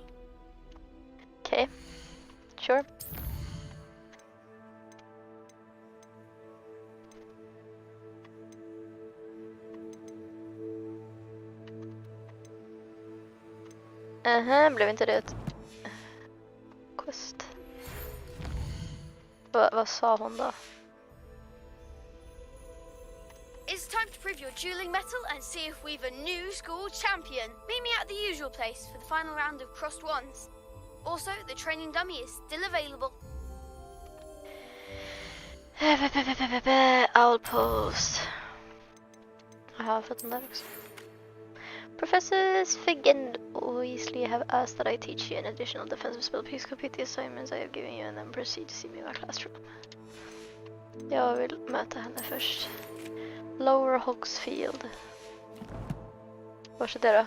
Okay, sure. Blev inte det ett quest? Vad sa hon då? It's time to prove your dueling mettle and see if we've a new school champion. Meet me at the usual place for the final round of crossed wands. Also, the training dummy is still available. Outpost. Jag har fått den där också. Professors Fig and Weasley have asked that I teach you an additional defensive spell. Please complete the assignments I have given you and then proceed to see me in my classroom. Jag vill möta henne först. Lower Hogsfield. Vart är det då?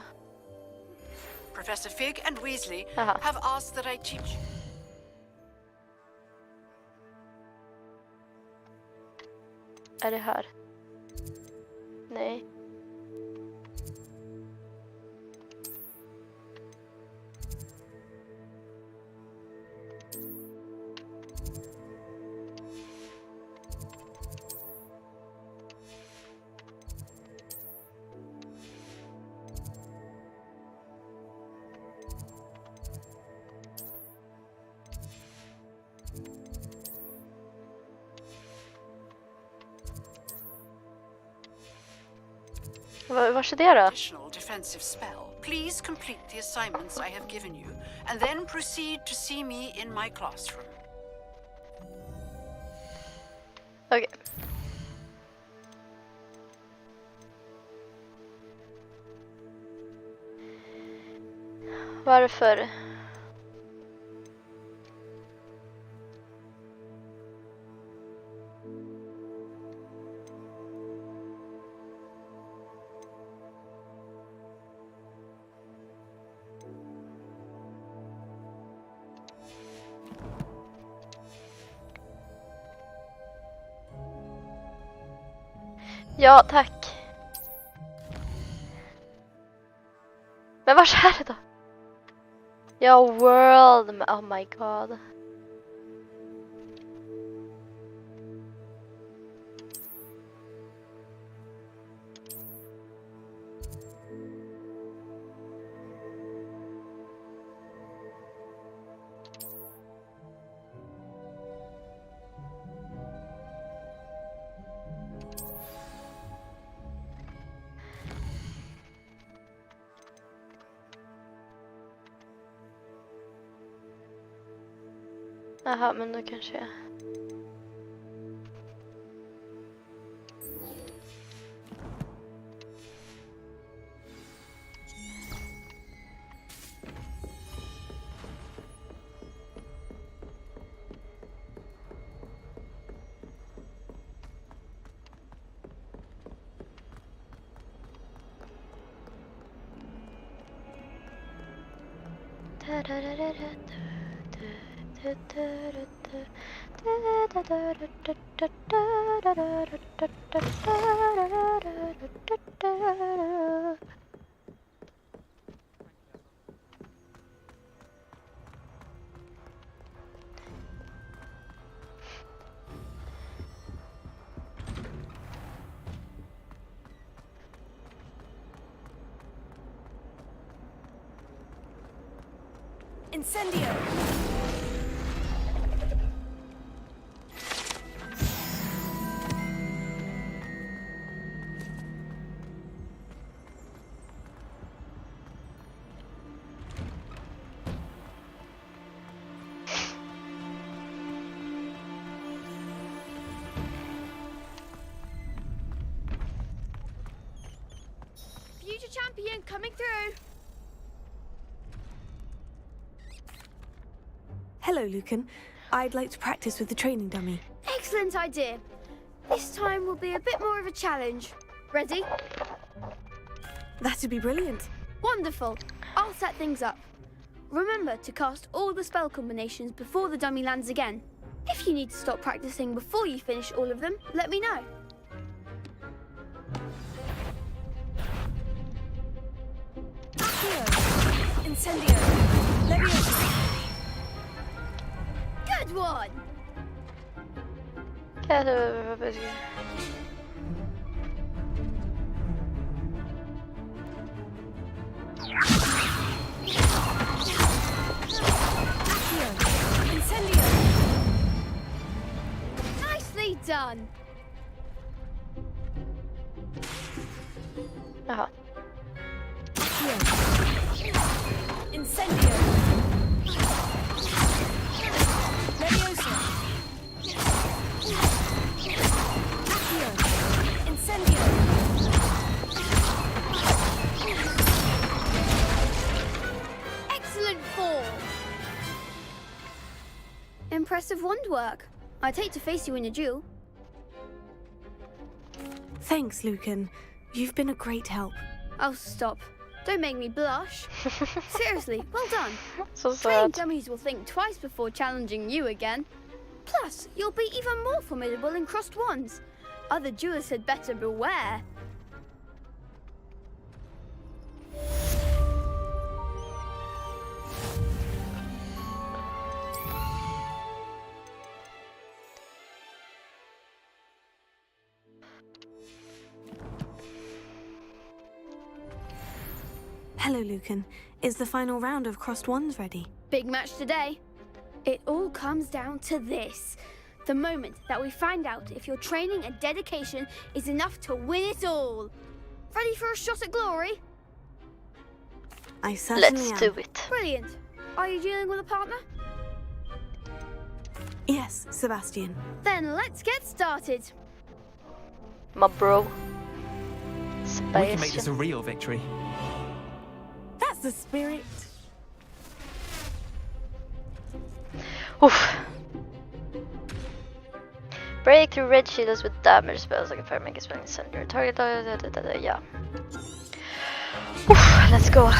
Professor Fig and Weasley Aha. have asked that I teach. Är det här? Nej. Vars är det då? Additional defensive spell. Please complete the assignments I have given you, and then proceed to see me in my classroom. Okej. Varför? Ja, tack. Men vart är det då? Ja, world. Oh my god. Jaha, men då kanske jag... Incendio! Future champion coming through. Hello, Lucan. I'd like to practice with the training dummy. Excellent idea. This time will be a bit more of a challenge. Ready? That'd be brilliant. Wonderful. I'll set things up. Remember to cast all the spell combinations before the dummy lands again. If you need to stop practicing before you finish all of them, let me know. Incendio. Leviosa. Good one. Incendio. Nicely done. Jaha. Incendio. Leviosa. Incendio. Excellent form. Impressive wand work. I'd hate to face you in a duel. Thanks, Lucan. You've been a great help. Oh, stop. Don't make me blush. Seriously, well done. So Trained sad. dummies will think twice before challenging you again. Plus, you'll be even more formidable in crossed wands. Other duelists had better beware. Hello, Lucan. Is the final round of Crossed Wands ready? Big match today. It all comes down to this. The moment that we find out if your training and dedication is enough to win it all. Ready for a shot at glory? I certainly am. Let's do it. Brilliant. Are you dealing with a partner? Yes, Sebastian. Then let's get started. My bro. We can make this a real victory. That's the spirit. Oof. Break through red shields with damage spells like a fire, make a spelling center. Target. Yeah. Oof, let's go.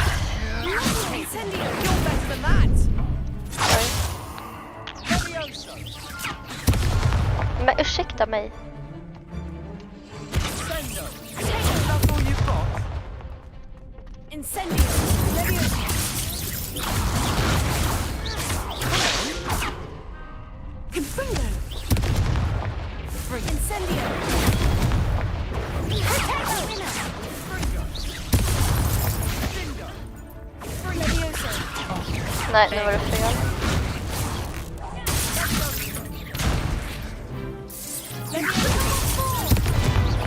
Men ursäkta mig. Incendio. Leviosa. Confringo. Incendio. Leviosa. Nej, nu var det fel.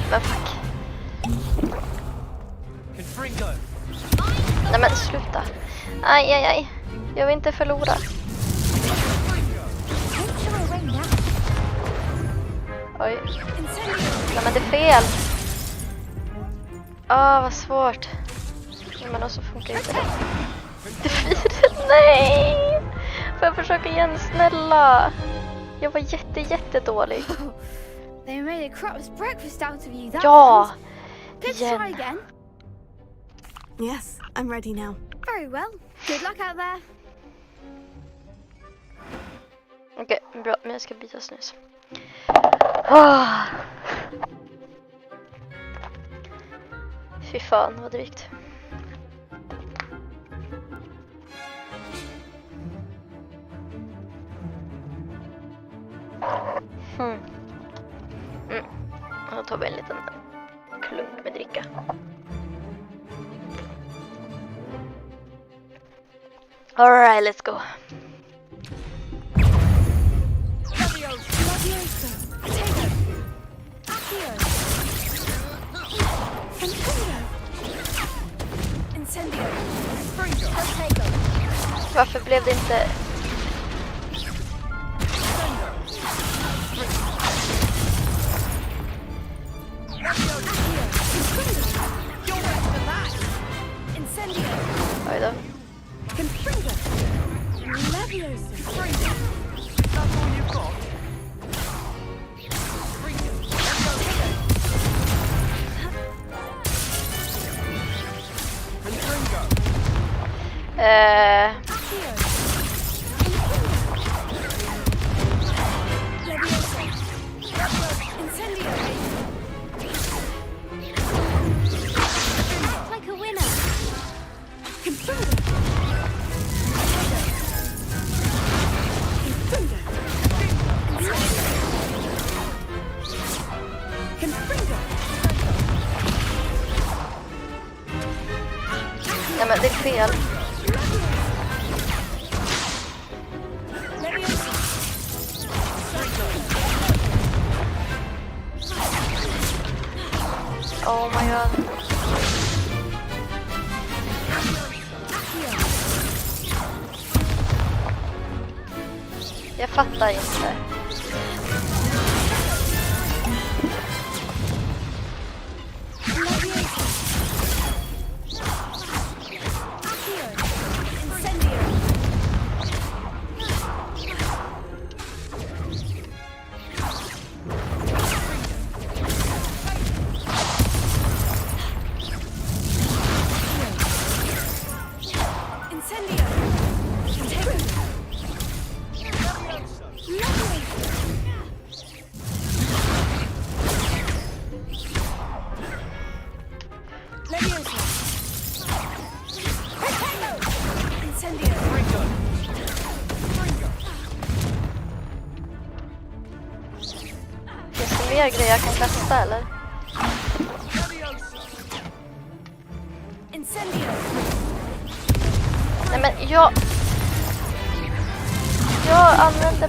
Men fuck. Nej men sluta. Aj. Jag vill inte förlora. Oj. Nej men det är fel. Vad svårt. Men också funkar inte det. Nej. Får jag försöka igen, snälla. Jag var jättedålig. They made a crup's breakfast out of you. That Ja. Good try again. Yes, I'm ready now. Very well. Good luck out there. Okej, bra. Men jag ska byta snus. Fy fan, vad drygt. Då tar vi en liten klunk med dricka. Alright, let's go. Varför blev det inte... Oj då. fel. Oh my god. Jag fattar inte. Mer grejer jag kan kasta eller? Nej men jag använder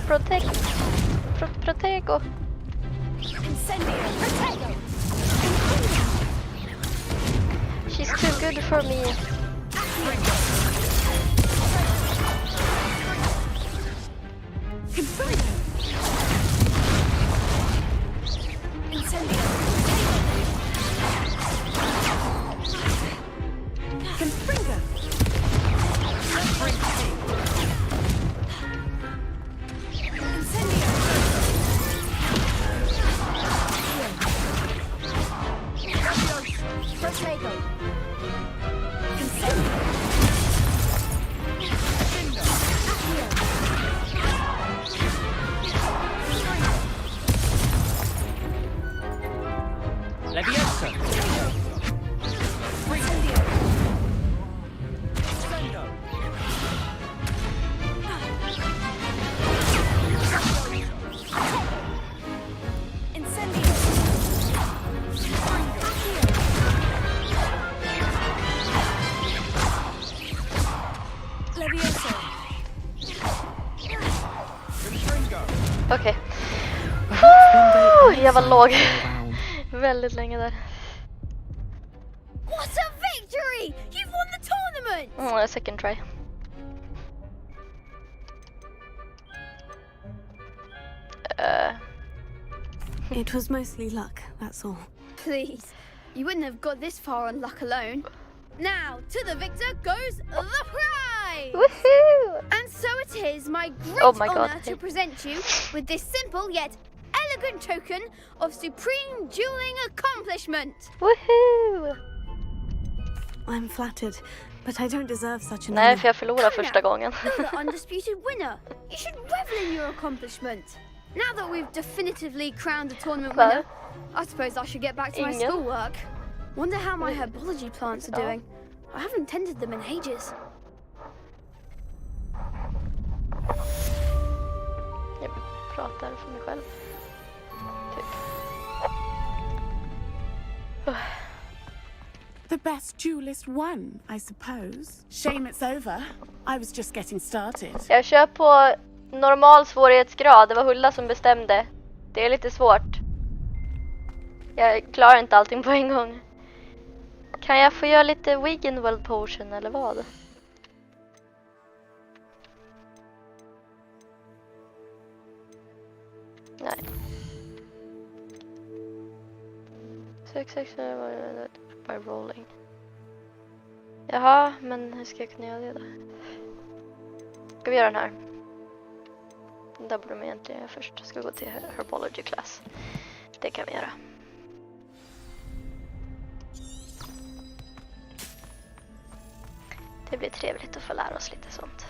Protego. She's too good for me. Okej. Jag var låg. Väldigt länge där. What a victory! You've won the tournament! Second try. It was mostly luck, that's all. Please, you wouldn't have got this far on luck alone. Now, to the victor goes the prize! Woohoo! And so it is my great honor to present you with this simple yet elegant token of supreme dueling accomplishment. Woohoo! I'm flattered, but I don't deserve such an Nej, för jag förlorade första gången. You're the undisputed winner. You should revel in your accomplishment. Now that we've definitively crowned the tournament winner, I suppose I should get back to my schoolwork. Wonder how my herbology plants are doing. I haven't tended them in ages. Jag pratar för mig själv. Typ. The best duelist won, I suppose. Shame it's over. I was just getting started. Jag kör på normal svårighetsgrad. Det var Hulla som bestämde. Det är lite svårt. Jag klarar inte allting på en gång. Kan jag få göra lite Wiggenweld potion eller vad? Nej. 6 by rolling. Jaha, men hur ska jag kunna göra det då? Ska vi göra den här? Där borde man egentligen göra först. Ska vi gå till herbology class. Det kan vi göra. Det blir trevligt att få lära oss lite sånt.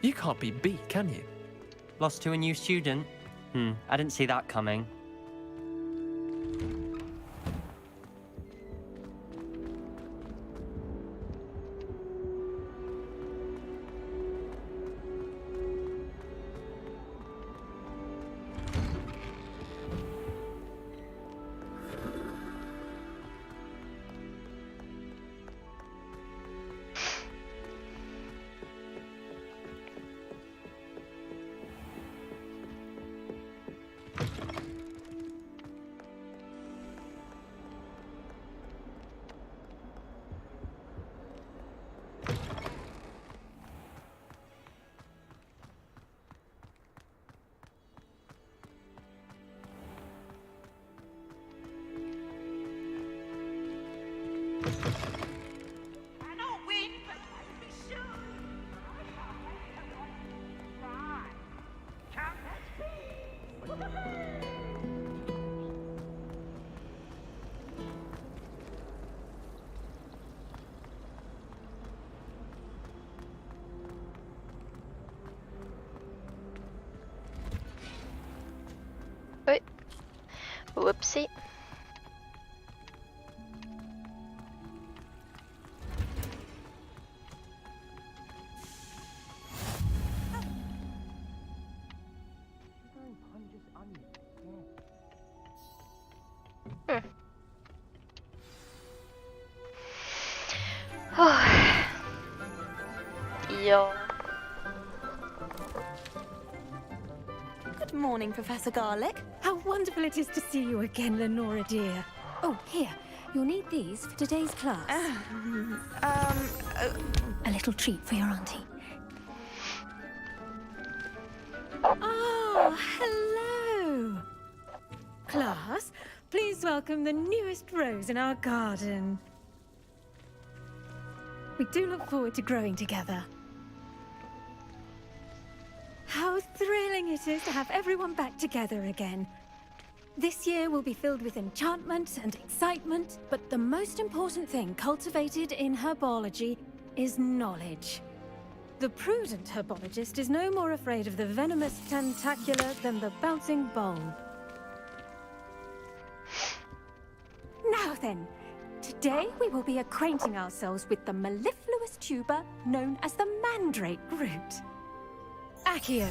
You can't be beat, can you? Lost to a new student? I didn't see that coming. Oj. Whoopsie. Ja. Good morning, Professor Garlick. How wonderful it is to see you again, Lenora dear. Oh, here. You'll need these for today's class. A little treat for your auntie. Oh, hello. Class, please welcome the newest rose in our garden. We do look forward to growing together. How thrilling it is to have everyone back together again. This year will be filled with enchantment and excitement, but the most important thing cultivated in herbology is knowledge. The prudent herbologist is no more afraid of the venomous tentacular than the bouncing bulb. Now then, today we will be acquainting ourselves with the mellifluous tuber known as the mandrake root. Accio.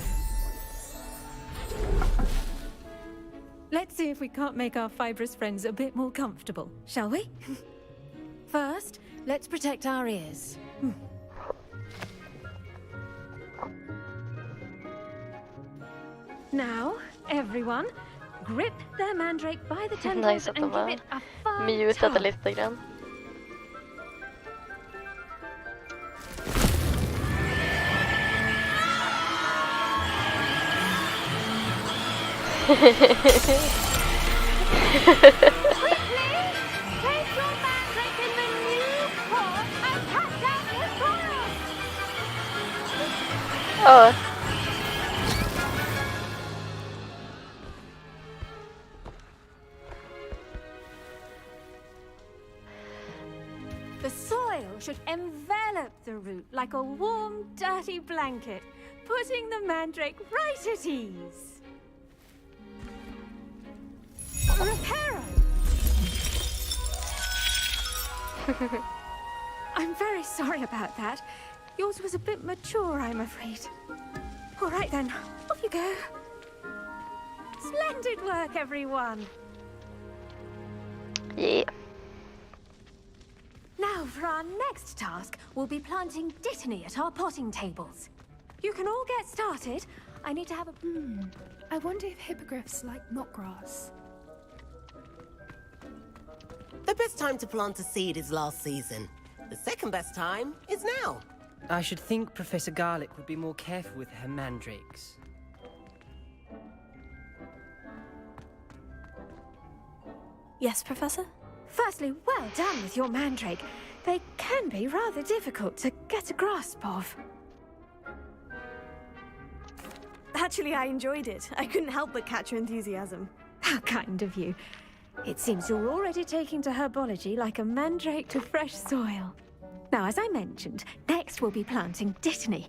Let's see if we can't make our fibrous friends a bit more comfortable, shall we? First, let's protect our ears. Now, everyone, grip their mandrake by the tendrils Nice att and de give har it a firm mutat det tug. lite grann. Oh. The soil should envelop the root like a warm, dirty blanket, putting the mandrake right at ease. Reparo! I'm very sorry about that. Yours was a bit mature, I'm afraid. All right then, off you go. Splendid work, everyone. Yeah. Now, for our next task, we'll be planting dittany at our potting tables. You can all get started. I need to have a... I wonder if hippogriffs like knotgrass. The best time to plant a seed is last season. The second best time is now. I should think Professor Garlick would be more careful with her mandrakes. Yes, Professor? Firstly, well done with your mandrake. They can be rather difficult to get a grasp of. Actually, I enjoyed it. I couldn't help but catch your enthusiasm. How kind of you. It seems you're already taking to herbology like a mandrake to fresh soil. Now, as I mentioned, next we'll be planting dittany.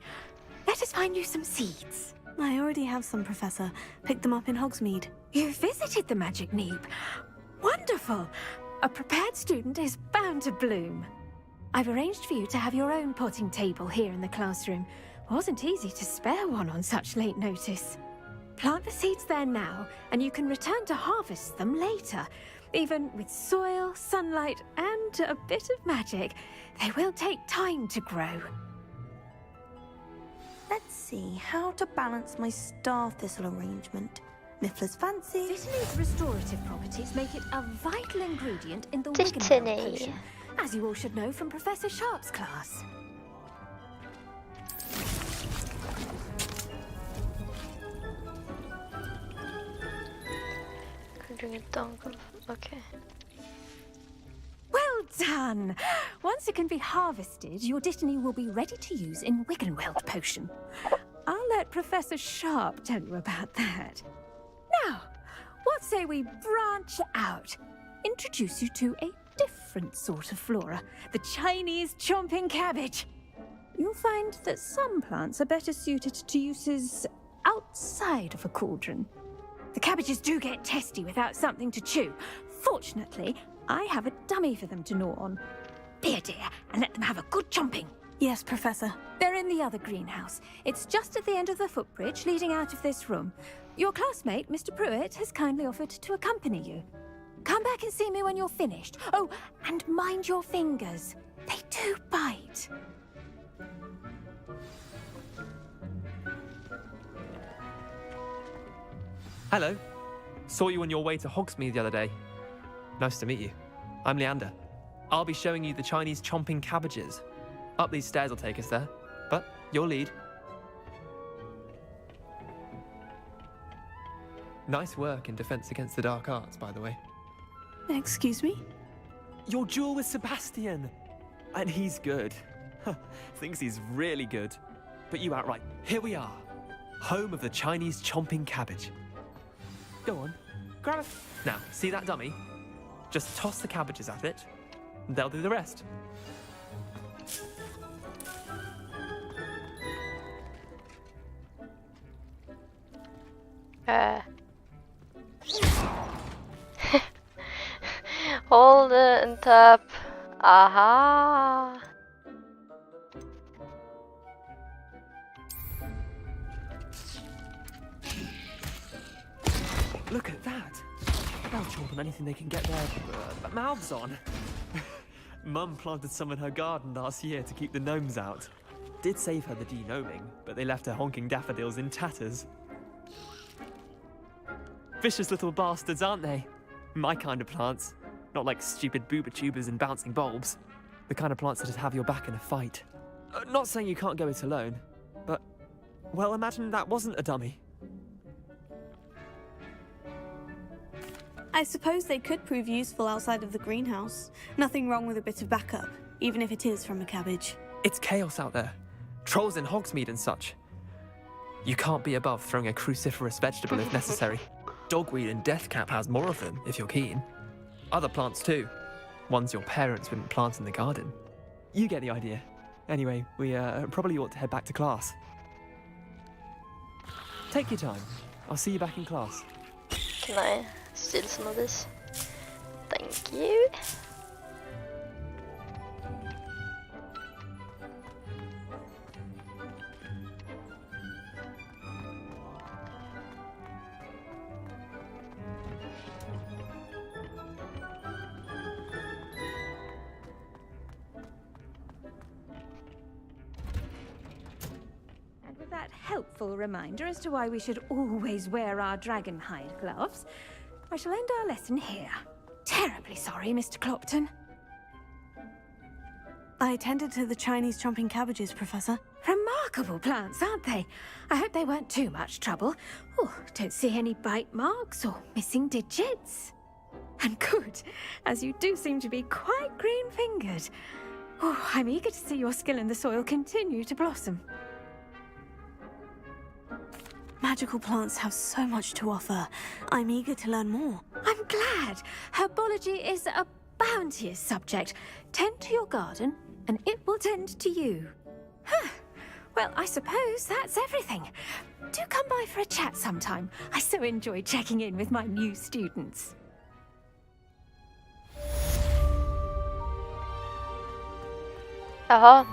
Let us find you some seeds. I already have some, Professor. Picked them up in Hogsmeade. You visited the Magic Neep. Wonderful! A prepared student is bound to bloom. I've arranged for you to have your own potting table here in the classroom. Wasn't easy to spare one on such late notice. Plant the seeds there now, and you can return to harvest them later. Even with soil, sunlight, and a bit of magic, they will take time to grow. Let's see how to balance my star thistle arrangement. Miffler's fancy. Dittany's restorative properties make it a vital ingredient in the Wiggenweld potion, as you all should know from Professor Sharp's class. Okay. Well done! Once it can be harvested, your dittany will be ready to use in Wiggenweld potion. I'll let Professor Sharp tell you about that. Now, what say we branch out? Introduce you to a different sort of flora, the Chinese chomping cabbage. You'll find that some plants are better suited to uses outside of a cauldron. The cabbages do get testy without something to chew. Fortunately, I have a dummy for them to gnaw on. Be a dear and let them have a good chomping. Yes, Professor. They're in the other greenhouse. It's just at the end of the footbridge leading out of this room. Your classmate, Mr. Pruitt, has kindly offered to accompany you. Come back and see me when you're finished. Oh, and mind your fingers. They do bite. Hello. Saw you on your way to Hogsmeade the other day. Nice to meet you. I'm Leander. I'll be showing you the Chinese chomping cabbages. Up these stairs will take us there, but your lead. Nice work in Defense Against the Dark Arts, by the way. Excuse me? Your duel with Sebastian! And he's good. Thinks he's really good. But you outright. Here we are. Home of the Chinese chomping cabbage. Go on, grab it. Now, see that dummy? Just toss the cabbages at it, and they'll do the rest. Hold it and tap. Aha! Look at that! They'll chomp on anything they can get their mouths on. Mum planted some in her garden last year to keep the gnomes out. Did save her the de-gnoming, but they left her honking daffodils in tatters. Vicious little bastards, aren't they? My kind of plants. Not like stupid booba tubers and bouncing bulbs. The kind of plants that'd have your back in a fight. Not saying you can't go it alone, but... well, imagine that wasn't a dummy. I suppose they could prove useful outside of the greenhouse. Nothing wrong with a bit of backup, even if it is from a cabbage. It's chaos out there. Trolls in Hogsmeade and such. You can't be above throwing a cruciferous vegetable if necessary. Dogweed and deathcap has more of them, if you're keen. Other plants too. Ones your parents wouldn't plant in the garden. You get the idea. Anyway, we probably ought to head back to class. Take your time. I'll see you back in class. Can I steal some of this? Thank you. That helpful reminder as to why we should always wear our dragon hide gloves, I shall end our lesson here. Terribly sorry, Mr. Clopton. I attended to the Chinese chomping cabbages, Professor. Remarkable plants, aren't they? I hope they weren't too much trouble. Oh, don't see any bite marks or missing digits. And good, as you do seem to be quite green-fingered. Oh, I'm eager to see your skill in the soil continue to blossom. Magical plants have so much to offer. I'm eager to learn more. I'm glad. Herbology is a bounteous subject. Tend to your garden, and it will tend to you. Huh. Well, I suppose that's everything. Do come by for a chat sometime. I so enjoy checking in with my new students. Jaha.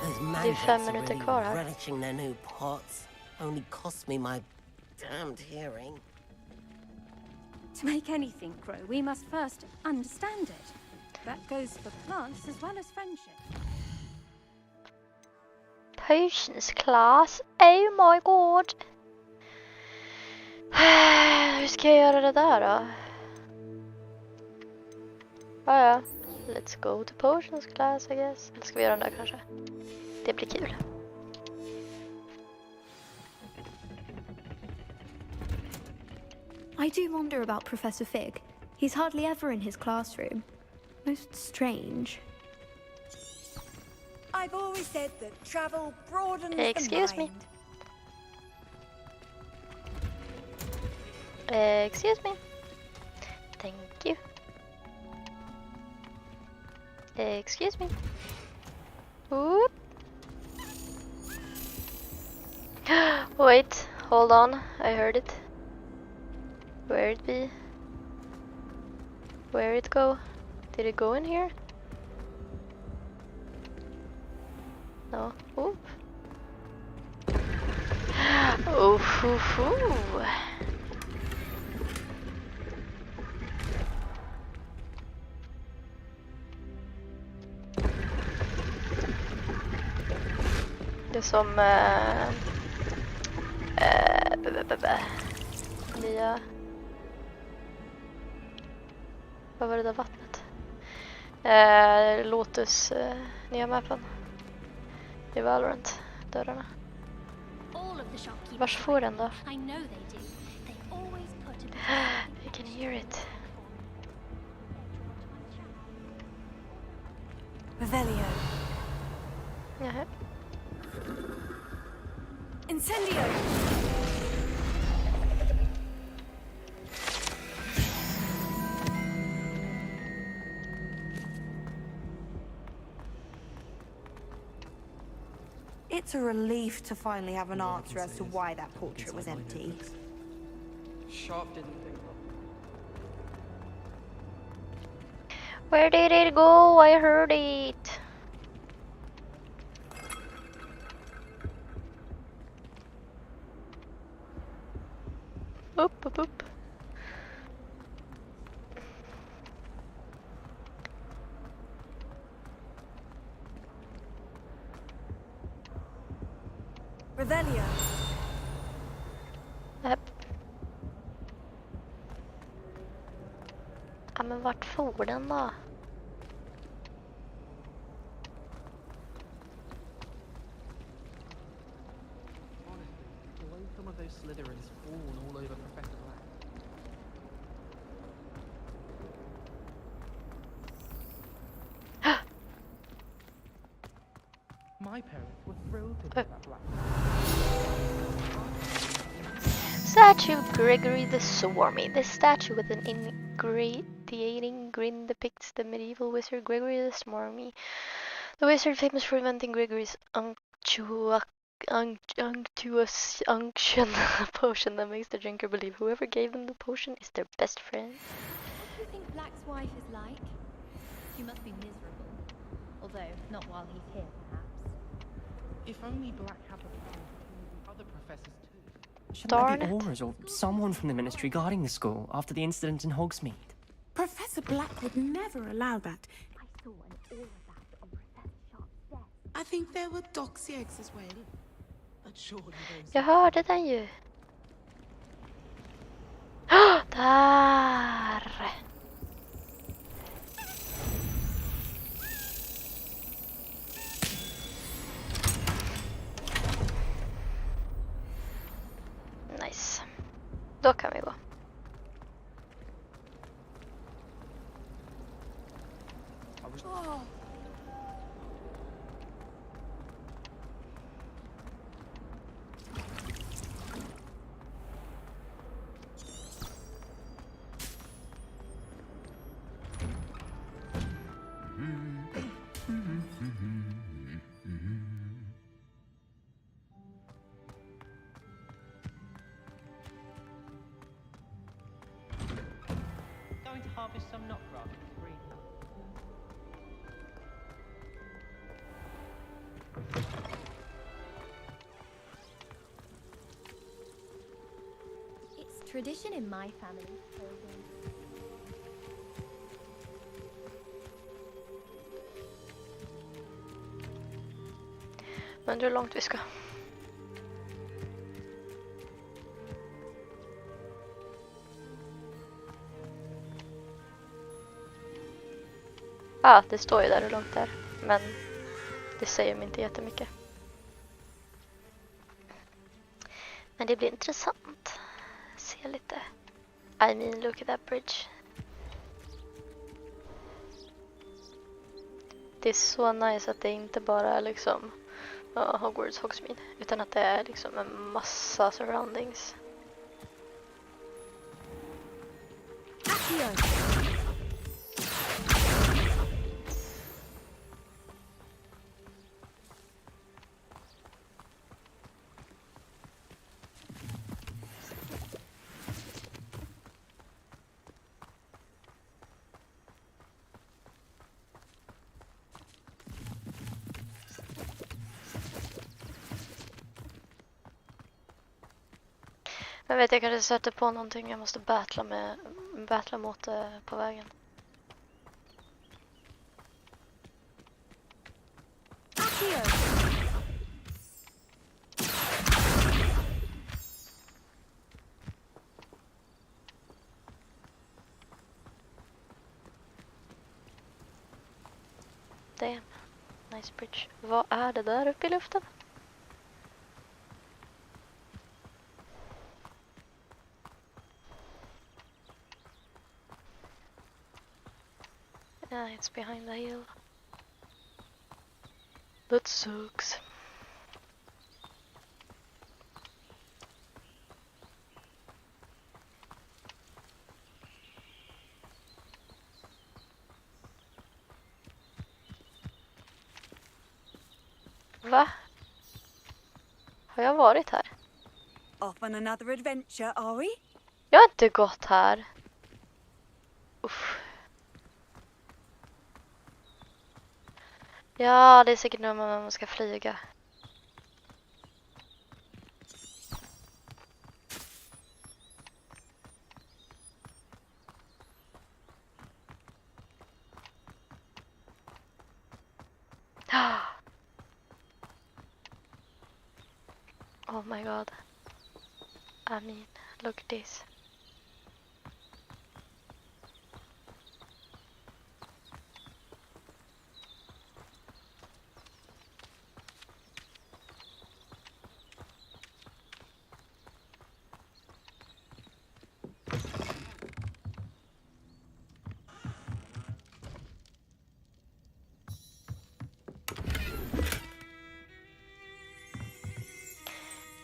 Those Det är 5 maggots are minuter really kvar här. relishing their new pots. Only cost me my damned hearing. To make anything grow, we must first understand it. That goes for plants as well as friendship. Potions class. Oh my god. Hur ska jag göra det där då? Ja. Let's go to potions class, I guess. Eller ska vi göra den där kanske? Det blir kul. I do wonder about Professor Fig. He's hardly ever in his classroom. Most strange. I've always said that travel broadens Excuse the me. mind. Excuse me. Thank you. Excuse me. Whoop. Wait, hold on. I heard it. Where it be? Where it go? Did it go in here? No. Oop. Oof, oof, oof. Det är som nya... Vad var det där vattnet? Lotus nya mappen. I Valorant. Dörrarna. Vars får den då? You can hear it. Revelio. Jaha. Incendio. It's a relief to finally have an answer as to why that portrait was empty. Sharp didn't think. Where did it go? I heard it. Upp, upp, upp. Revelio. Japp. Ja, men vart får den då? The way some of those Slytherins fawn all over Professor Black. My parents were thrilled to get that black. Statue of Gregory the Swarmy. This statue with an ingratiating grin depicts the medieval wizard Gregory the Swarmy. The wizard famous for inventing Gregory's unctuous unction potion that makes the drinker believe whoever gave them the potion is their best friend. What do you think Black's wife is like? She must be miserable. Although, not while he's here, perhaps. If only Black had the power to the other professors too. Shouldn't there be Aurors or someone from the Ministry guarding the school after the incident in Hogsmeade? Professor Black would never allow that. I saw an aura back on Professor Sharp's desk. I think there were doxy eggs as well. But surely those... Jag hörde den ju. Där! Nice. Då kan vi gå. Oh. Going to harvest some knotgrass for free. It's tradition in my family. Men hur långt vi ska? Ah, det står ju där hur långt det är. Men det säger mig inte jättemycket. Men det blir intressant. Se lite. I mean, look at that bridge. Det är så nice att det inte bara är liksom Hogwarts Hogsmeade, utan att det är liksom en massa surroundings. Jag vet, jag kanske sätter på någonting jag måste battla mot på vägen. Damn, nice bridge. Vad är det där uppe i luften? Yeah, it's behind the hill. That sucks. Va? Har jag varit här? Off on another adventure, are we? Jag har inte gått här. Uff. Ja, det är säkert när man ska flyga. Oh my god. I mean, look at this.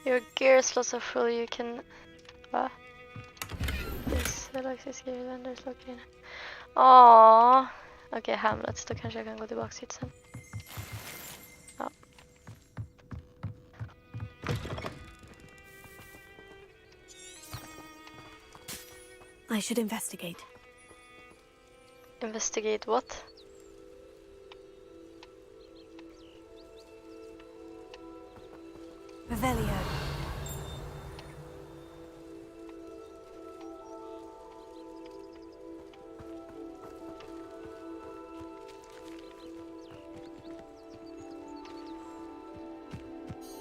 Your gear slots are full, you can... Va? This is vendors looking. Aww. Okej, Hamlets, då kanske jag kan gå tillbaka hit sen. Ja. I should investigate. Investigate what? Revelio.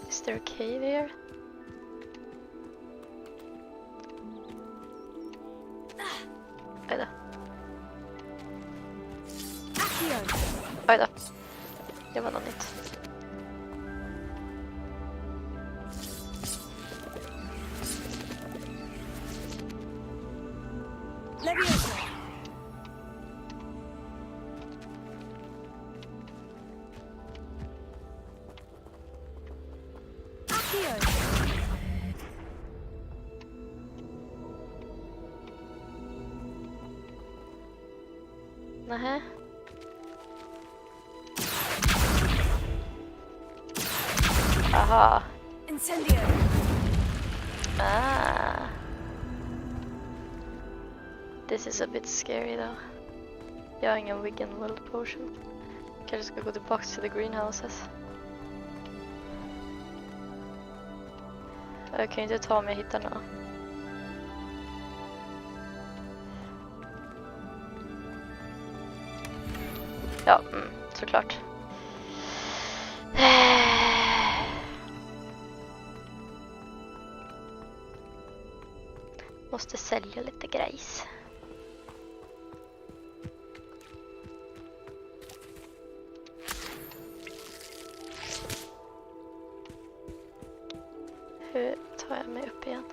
Is there a cave here? Oj då. Oj då. Det var något nytt. Nähä. Aha. Incendio. Ah. This is a bit scary though. Jag har ingen Wig and World Potion. Kanske ska gå tillbaka till the greenhouses. Jag kan inte ta om jag hittar något. Ja, såklart. Måste sälja lite grejs. Hur tar jag mig upp igen?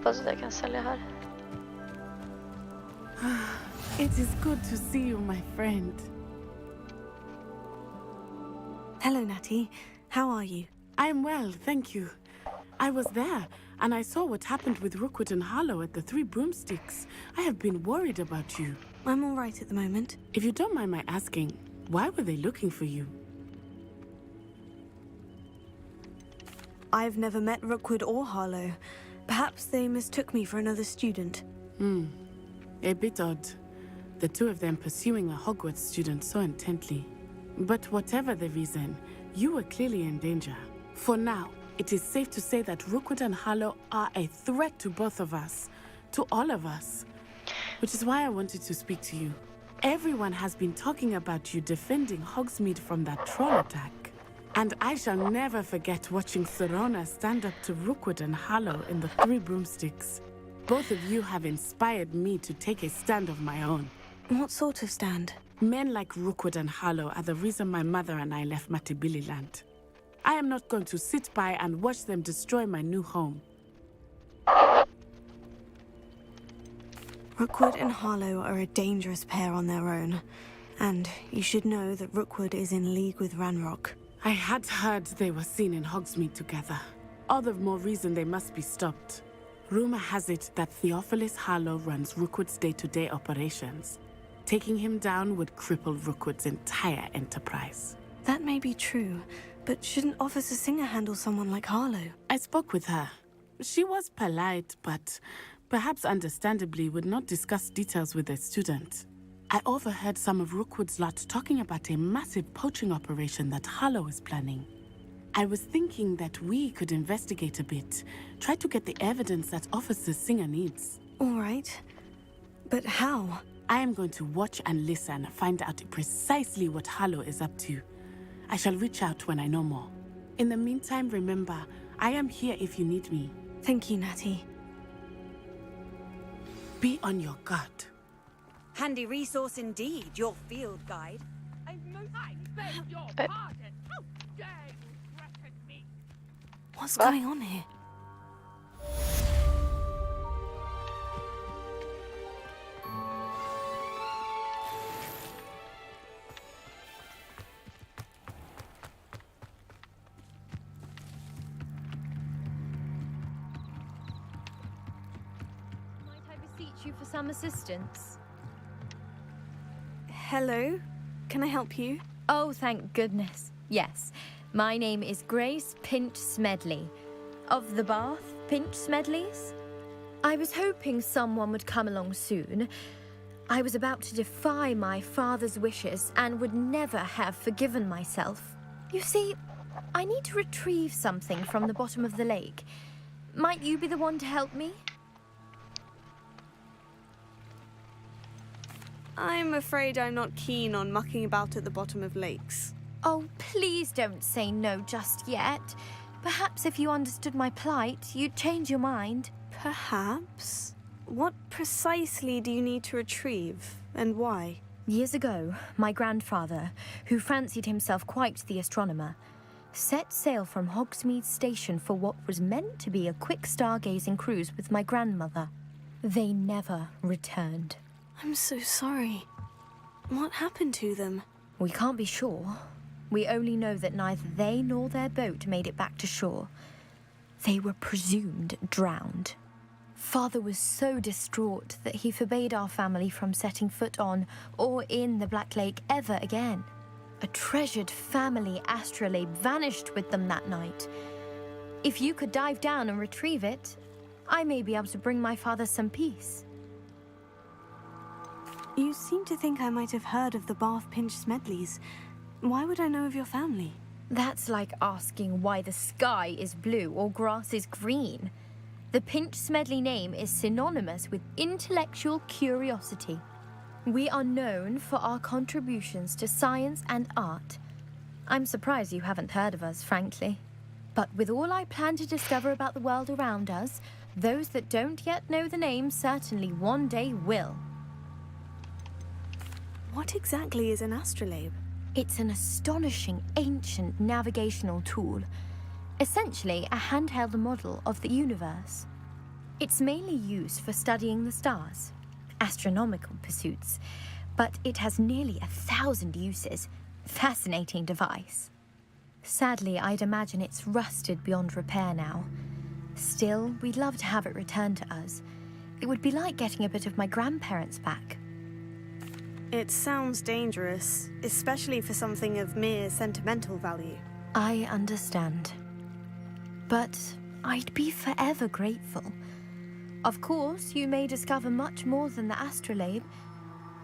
hoppas att jag kan sälja här. It is good to see you, my friend. Hello, Natty. How are you? I'm well, thank you. I was there, and I saw what happened with Rookwood and Harlow at the Three Broomsticks. I have been worried about you. I'm all right at the moment. If you don't mind my asking, why were they looking for you? I've never met Rookwood or Harlow. Perhaps they mistook me for another student. A bit odd. The two of them pursuing a Hogwarts student so intently. But whatever the reason, you were clearly in danger. For now, it is safe to say that Rookwood and Harlow are a threat to both of us. To all of us. Which is why I wanted to speak to you. Everyone has been talking about you defending Hogsmeade from that troll attack. And I shall never forget watching Serona stand up to Rookwood and Harlow in the Three Broomsticks. Both of you have inspired me to take a stand of my own. What sort of stand? Men like Rookwood and Harlow are the reason my mother and I left Matibili Land. I am not going to sit by and watch them destroy my new home. Rookwood and Harlow are a dangerous pair on their own. And you should know that Rookwood is in league with Ranrock. I had heard they were seen in Hogsmeade together. All the more reason they must be stopped. Rumor has it that Theophilus Harlow runs Rookwood's day-to-day operations. Taking him down would cripple Rookwood's entire enterprise. That may be true, but shouldn't Officer Singer handle someone like Harlow? I spoke with her. She was polite, but perhaps understandably would not discuss details with a student. I overheard some of Rookwood's lot talking about a massive poaching operation that Harlow is planning. I was thinking that we could investigate a bit, try to get the evidence that Officer Singer needs. All right. But how? I am going to watch and listen, find out precisely what Harlow is up to. I shall reach out when I know more. In the meantime, remember, I am here if you need me. Thank you, Natty. Be on your guard. Handy resource indeed, your field guide. I beg your pardon. How dare you threaten me? What's going on here? Might I beseech you for some assistance? Hello? Can I help you? Oh, thank goodness. Yes. My name is Grace Pinch Smedley. Of the Bath Pinch Smedleys? I was hoping someone would come along soon. I was about to defy my father's wishes and would never have forgiven myself. You see, I need to retrieve something from the bottom of the lake. Might you be the one to help me? I'm afraid I'm not keen on mucking about at the bottom of lakes. Oh, please don't say no just yet. Perhaps if you understood my plight, you'd change your mind. Perhaps? What precisely do you need to retrieve, and why? Years ago, my grandfather, who fancied himself quite the astronomer, set sail from Hogsmeade Station for what was meant to be a quick stargazing cruise with my grandmother. They never returned. I'm so sorry. What happened to them? We can't be sure. We only know that neither they nor their boat made it back to shore. They were presumed drowned. Father was so distraught that he forbade our family from setting foot on or in the Black Lake ever again. A treasured family astrolabe vanished with them that night. If you could dive down and retrieve it, I may be able to bring my father some peace. You seem to think I might have heard of the Bath Pinch Smedleys. Why would I know of your family? That's like asking why the sky is blue or grass is green. The Pinch Smedley name is synonymous with intellectual curiosity. We are known for our contributions to science and art. I'm surprised you haven't heard of us, frankly. But with all I plan to discover about the world around us, those that don't yet know the name certainly one day will. What exactly is an astrolabe? It's an astonishing ancient navigational tool. Essentially, a handheld model of the universe. It's mainly used for studying the stars, astronomical pursuits, but it has nearly 1,000 uses. Fascinating device. Sadly, I'd imagine it's rusted beyond repair now. Still, we'd love to have it returned to us. It would be like getting a bit of my grandparents back. It sounds dangerous, especially for something of mere sentimental value. I understand. But I'd be forever grateful. Of course, you may discover much more than the astrolabe.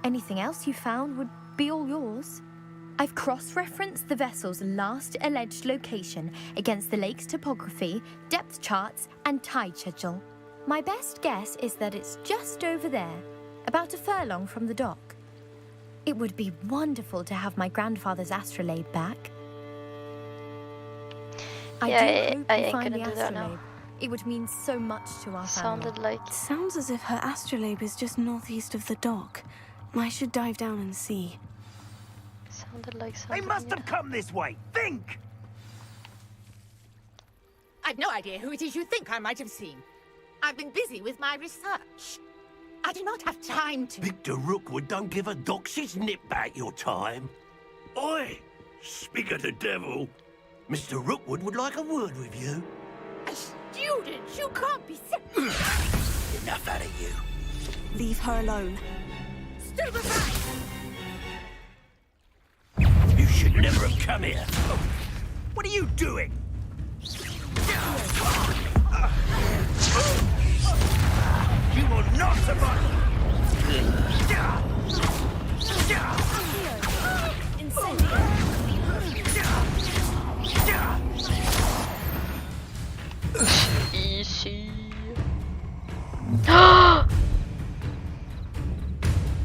Anything else you found would be all yours. I've cross-referenced the vessel's last alleged location against the lake's topography, depth charts, and tide schedule. My best guess is that it's just over there, about a furlong from the dock. It would be wonderful to have my grandfather's astrolabe back. I ain't find gonna the do that now. astrolabe. It would mean so much to our Sounded family. like... Sounds as if her astrolabe is just northeast of the dock. I should dive down and see. Sounded like They something... must have come this way. Think! I've no idea who it is you think I might have seen. I've been busy with my research. I do not have time to... Victor Rookwood don't give a doxy's nip back your time. Oi! Speak of the devil. Mr. Rookwood would like a word with you. A student? You can't be... Enough out of you. Leave her alone. Stupefy! You should never have come here. What are you doing? You will not survive! Easy.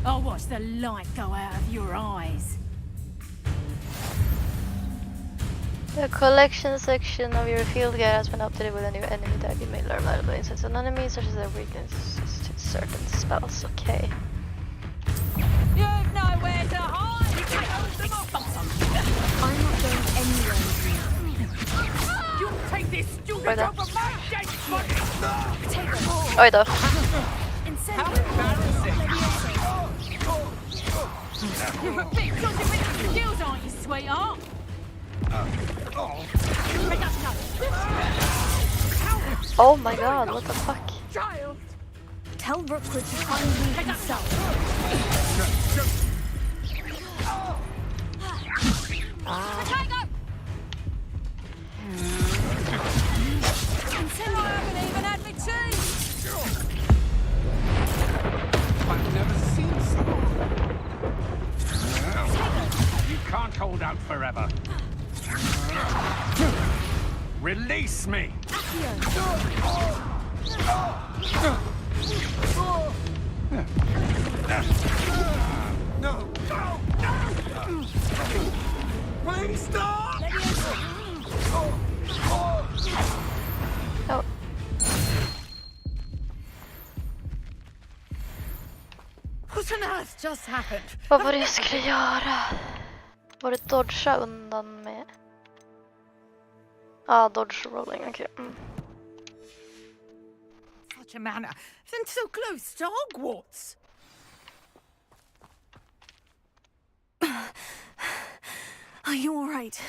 I'll watch the light go out of your eyes. The collection section of your field guide has been updated with a new enemy tag. You may learn valuable insights on enemies, such as their weaknesses to certain spells. Okay. You've nowhere to hide! I'm not going anywhere with you. You take this student over my dead body! Take it all! Oj då. How embarrassing! You're a bit closer with the skills, aren't you, sweetheart? Oh my god, what the fuck? Child! Tell Rookwood to find me himself. I haven't even had my tea! I've never seen so. You can't hold out forever. Release me! No! Please stop! Oh. What on earth just happened? Vad var det jag skulle göra? Var det dodga undan med? Ah, dodge rolling, okej. Okay. Such a manner, and so close to Hogwarts. Are you all right?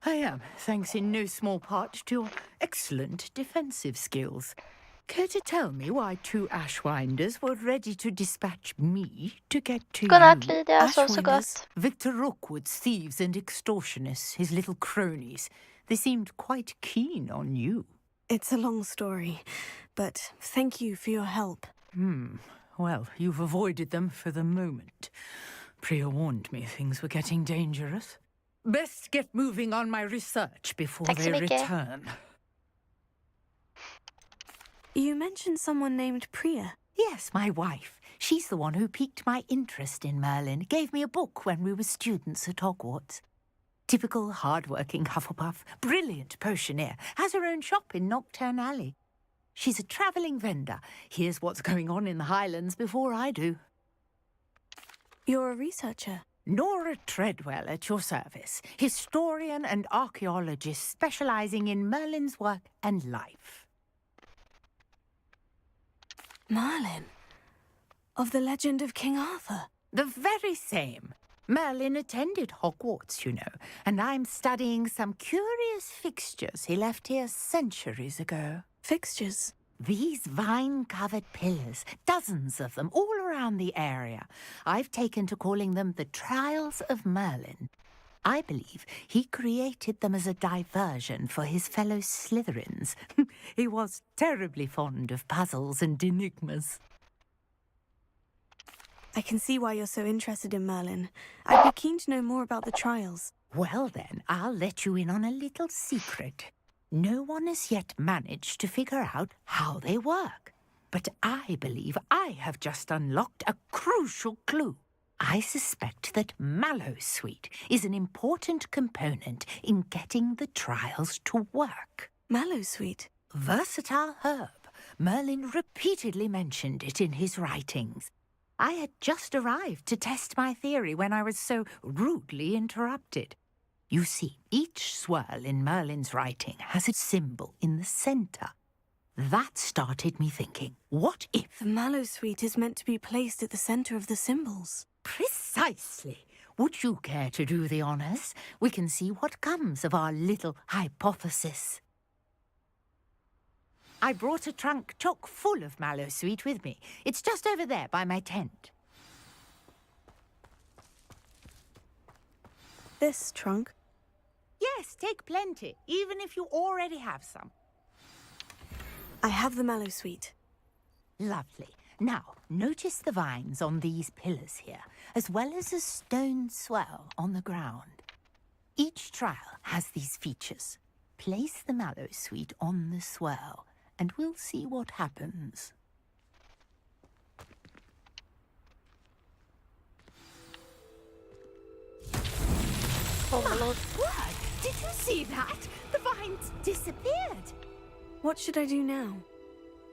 I am, thanks in no small part to your excellent defensive skills. Care to tell me why two Ashwinders were ready to dispatch me to get to Godnatt, you? Lydia. Sov så gott. Victor Rookwood's thieves and extortionists, his little cronies. They seemed quite keen on you. It's a long story, but thank you for your help. Well, you've avoided them for the moment. Priya warned me things were getting dangerous. Best get moving on my research before Tack så they mycket. return. You mentioned someone named Priya. Yes, my wife. She's the one who piqued my interest in Merlin. Gave me a book when we were students at Hogwarts. Typical hard-working Hufflepuff, brilliant potioneer, has her own shop in Knockturn Alley. She's a travelling vendor. Hears what's going on in the Highlands before I do. You're a researcher. Nora Treadwell at your service, historian and archaeologist specialising in Merlin's work and life. Merlin. Of the legend of King Arthur. The very same. Merlin attended Hogwarts, you know, and I'm studying some curious fixtures he left here centuries ago. Fixtures? These vine-covered pillars, dozens of them, all around the area. I've taken to calling them the Trials of Merlin. I believe he created them as a diversion for his fellow Slytherins. He was terribly fond of puzzles and enigmas. I can see why you're so interested in Merlin. I'd be keen to know more about the trials. Well then, I'll let you in on a little secret. No one has yet managed to figure out how they work. But I believe I have just unlocked a crucial clue. I suspect that Mallowsweet is an important component in getting the trials to work. Mallowsweet? Versatile herb. Merlin repeatedly mentioned it in his writings. I had just arrived to test my theory when I was so rudely interrupted. You see, each swirl in Merlin's writing has a symbol in the centre. That started me thinking, what if... The Mallowsweet is meant to be placed at the centre of the symbols. Precisely. Would you care to do the honours? We can see what comes of our little hypothesis. I brought a trunk chock full of Mallowsweet with me. It's just over there by my tent. This trunk? Yes, take plenty, even if you already have some. I have the Mallowsweet. Lovely. Now, notice the vines on these pillars here, as well as a stone swell on the ground. Each trial has these features. Place the Mallowsweet on the swell, and we'll see what happens. Oh my lord. Word! Did you see that? The vines disappeared. What should I do now?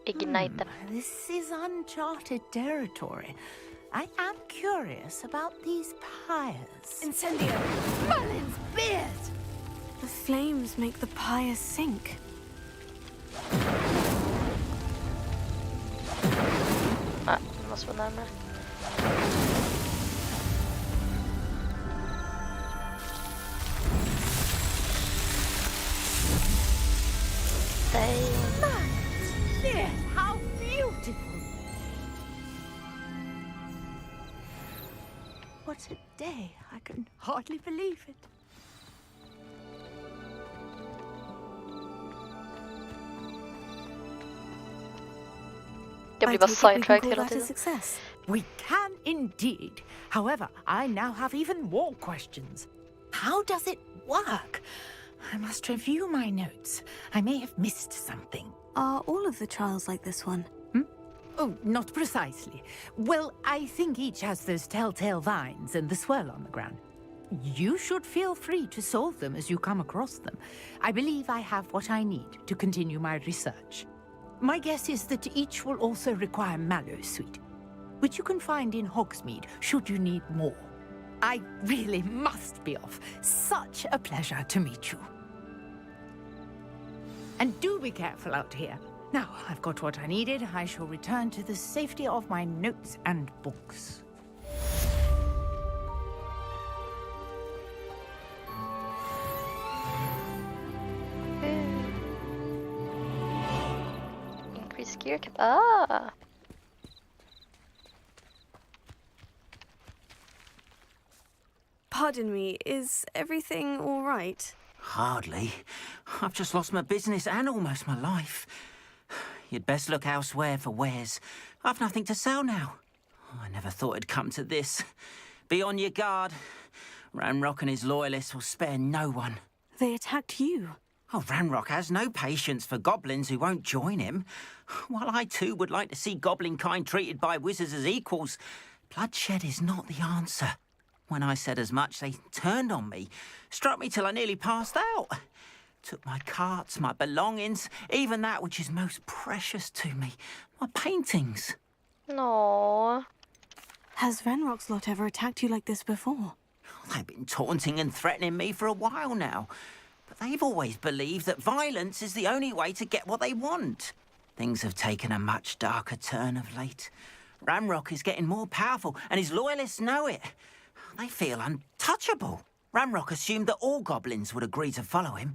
Ignite them. This is uncharted territory. I am curious about these pyres. Incendio! Merlin's beard! The flames make the pyre sink. Det måste vara närmare. Yes, how beautiful! What a day! I can hardly believe it. Jag blir bara sidetracked hela tiden. Success. We can indeed. However, I now have even more questions. How does it work? I must review my notes. I may have missed something. Are all of the trials like this one? Oh, not precisely. Well, I think each has those telltale vines and the swirl on the ground. You should feel free to solve them as you come across them. I believe I have what I need to continue my research. My guess is that each will also require Mallowsweet, which you can find in Hogsmeade should you need more. I really must be off. Such a pleasure to meet you. And do be careful out here. Now, I've got what I needed. I shall return to the safety of my notes and books. Increase gear cap. Ah! Pardon me, is everything all right? Hardly. I've just lost my business and almost my life. You'd best look elsewhere for wares. I've nothing to sell now. I never thought it'd come to this. Be on your guard. Ranrock and his loyalists will spare no one. They attacked you. Oh, Ranrock has no patience for goblins who won't join him. While I too would like to see goblin kind treated by wizards as equals, bloodshed is not the answer. When I said as much, they turned on me, struck me till I nearly passed out. Took my carts, my belongings, even that which is most precious to me, my paintings. No. Has Ranrock's lot ever attacked you like this before? They've been taunting and threatening me for a while now, but they've always believed that violence is the only way to get what they want. Things have taken a much darker turn of late. Ramrock is getting more powerful, and his loyalists know it. They feel untouchable. Ramrock assumed that all goblins would agree to follow him,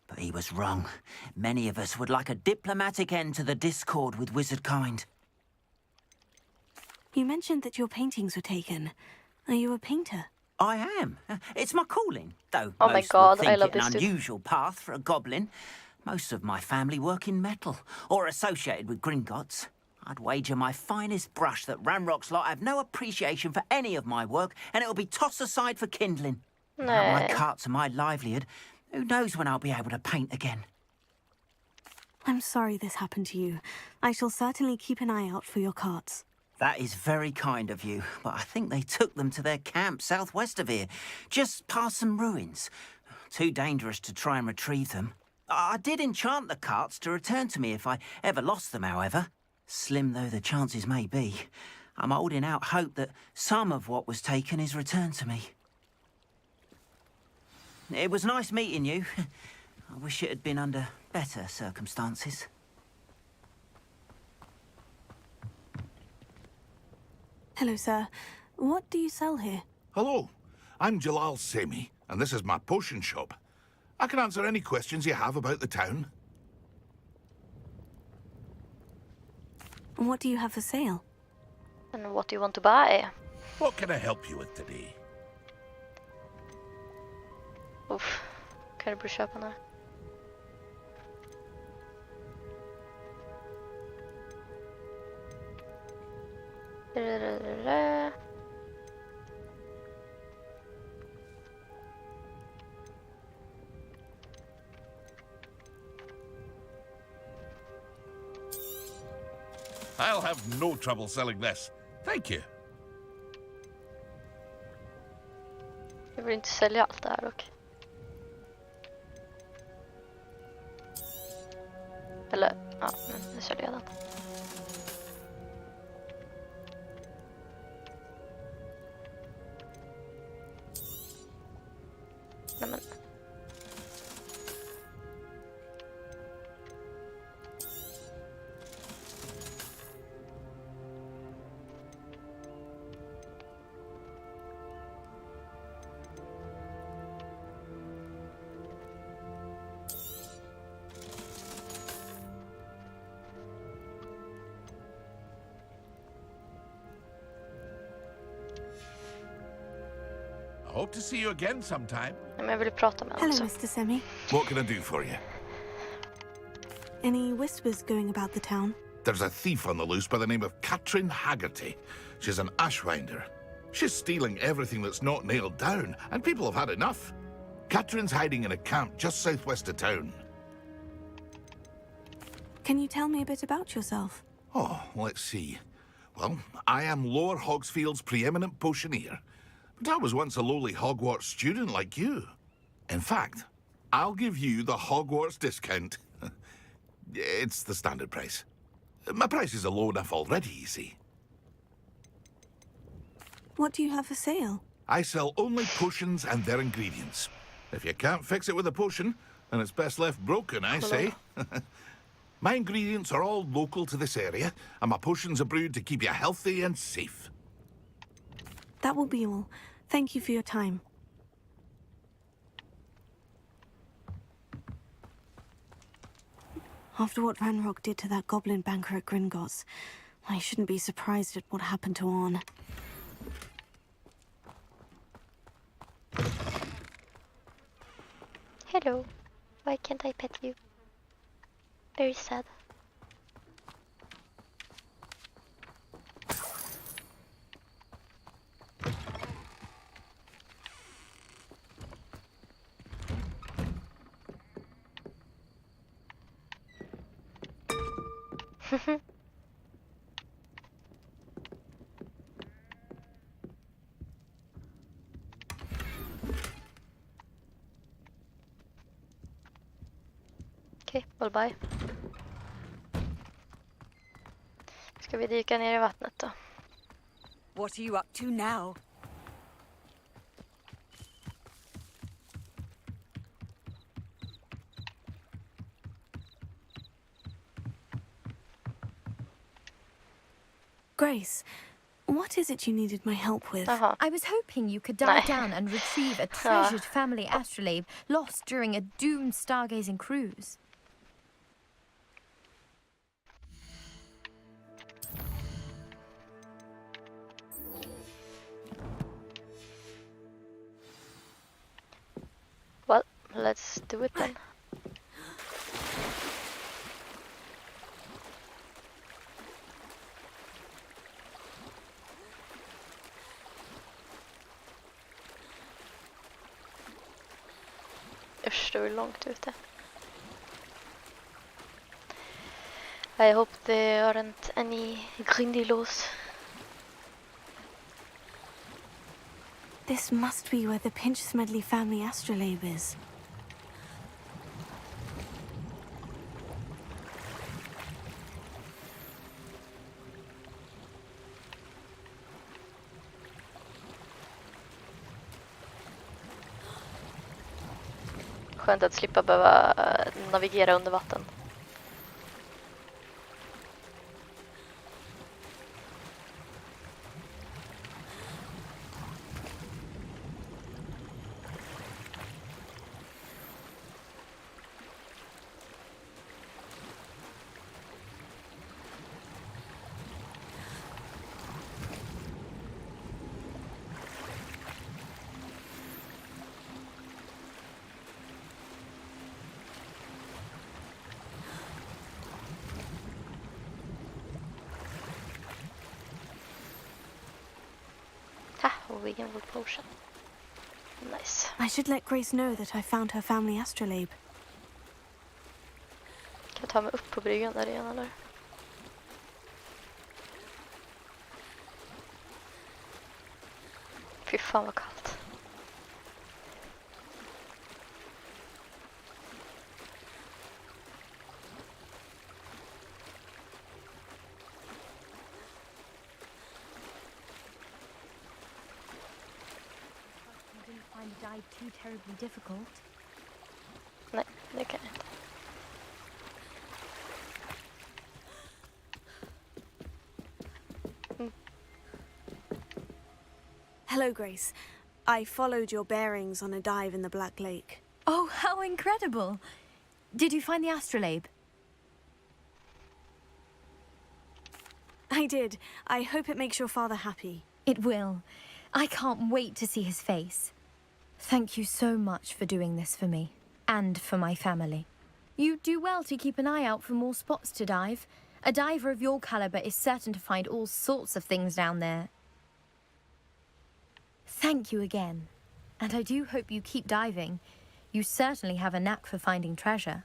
but he was wrong. Many of us would like a diplomatic end to the discord with wizard kind. You mentioned that your paintings were taken. Are you a painter? I am. It's my calling, though Oh my most god, would I think love it an this dude. unusual path for a goblin. Most of my family work in metal, or associated with Gringotts. I'd wager my finest brush that Ramrock's lot have no appreciation for any of my work, and it'll be tossed aside for kindling. Without my Nej. carts and my livelihood, who knows when I'll be able to paint again. I'm sorry this happened to you. I shall certainly keep an eye out for your carts. That is very kind of you, but I think they took them to their camp southwest of here, just past some ruins. Too dangerous to try and retrieve them. I did enchant the carts to return to me if I ever lost them, however. Slim though the chances may be, I'm holding out hope that some of what was taken is returned to me. It was nice meeting you. I wish it had been under better circumstances. Hello, sir. What do you sell here? Hello, I'm Jalal Semi, and this is my potion shop. I can answer any questions you have about the town. What do you have for sale? And what do you want to buy? What can I help you with today? Uff, kan du börja köpa nu? I'll have no trouble selling this. Thank you. Jag vill inte sälja allt det här dock. Eller, ja, nu säljer jag den. Nej men. Hope to see you again sometime. Men jag vill prata med honom Hello, också. Mr. Semi. What can I do for you? Any whispers going about the town? There's a thief on the loose by the name of Katrin Haggerty. She's an ashwinder. She's stealing everything that's not nailed down, and people have had enough. Katrin's hiding in a camp just southwest of town. Can you tell me a bit about yourself? Oh, let's see. Well, I am Lower Hogsfield's preeminent potioneer. But I was once a lowly Hogwarts student like you. In fact, I'll give you the Hogwarts discount. It's the standard price. My prices are low enough already, you see. What do you have for sale? I sell only potions and their ingredients. If you can't fix it with a potion, then it's best left broken, I say. My ingredients are all local to this area, and my potions are brewed to keep you healthy and safe. That will be all. Thank you for your time. After what Ranrock did to that goblin banker at Gringotts, I shouldn't be surprised at what happened to Arn. Hello. Why can't I pet you? Very sad. Okej, bye. Ska vi dyka ner i vattnet då? What are you up to now? Grace, what is it you needed my help with? I was hoping you could dive down and retrieve a treasured family astrolabe lost during a doomed stargazing cruise. Well, let's do it then. Usch, det var långt ute. I hope there aren't any grindylows. This must be where the Pinch Smedley family astrolabe is. Skönt att slippa behöva navigera under vatten. Vegan wood potion. Nice. I should let Grace know that I found her family astrolabe. Kan jag ta mig upp på bryggan där igen eller? Fy fan vad kallt. Dive too terribly difficult. Nej, det kan jag inte. Hello, Grace. I followed your bearings on a dive in the Black Lake. Oh, how incredible! Did you find the astrolabe? I did. I hope it makes your father happy. It will. I can't wait to see his face. Thank you so much for doing this for me, and for my family. You do well to keep an eye out for more spots to dive. A diver of your caliber is certain to find all sorts of things down there. Thank you again, and I do hope you keep diving. You certainly have a knack for finding treasure.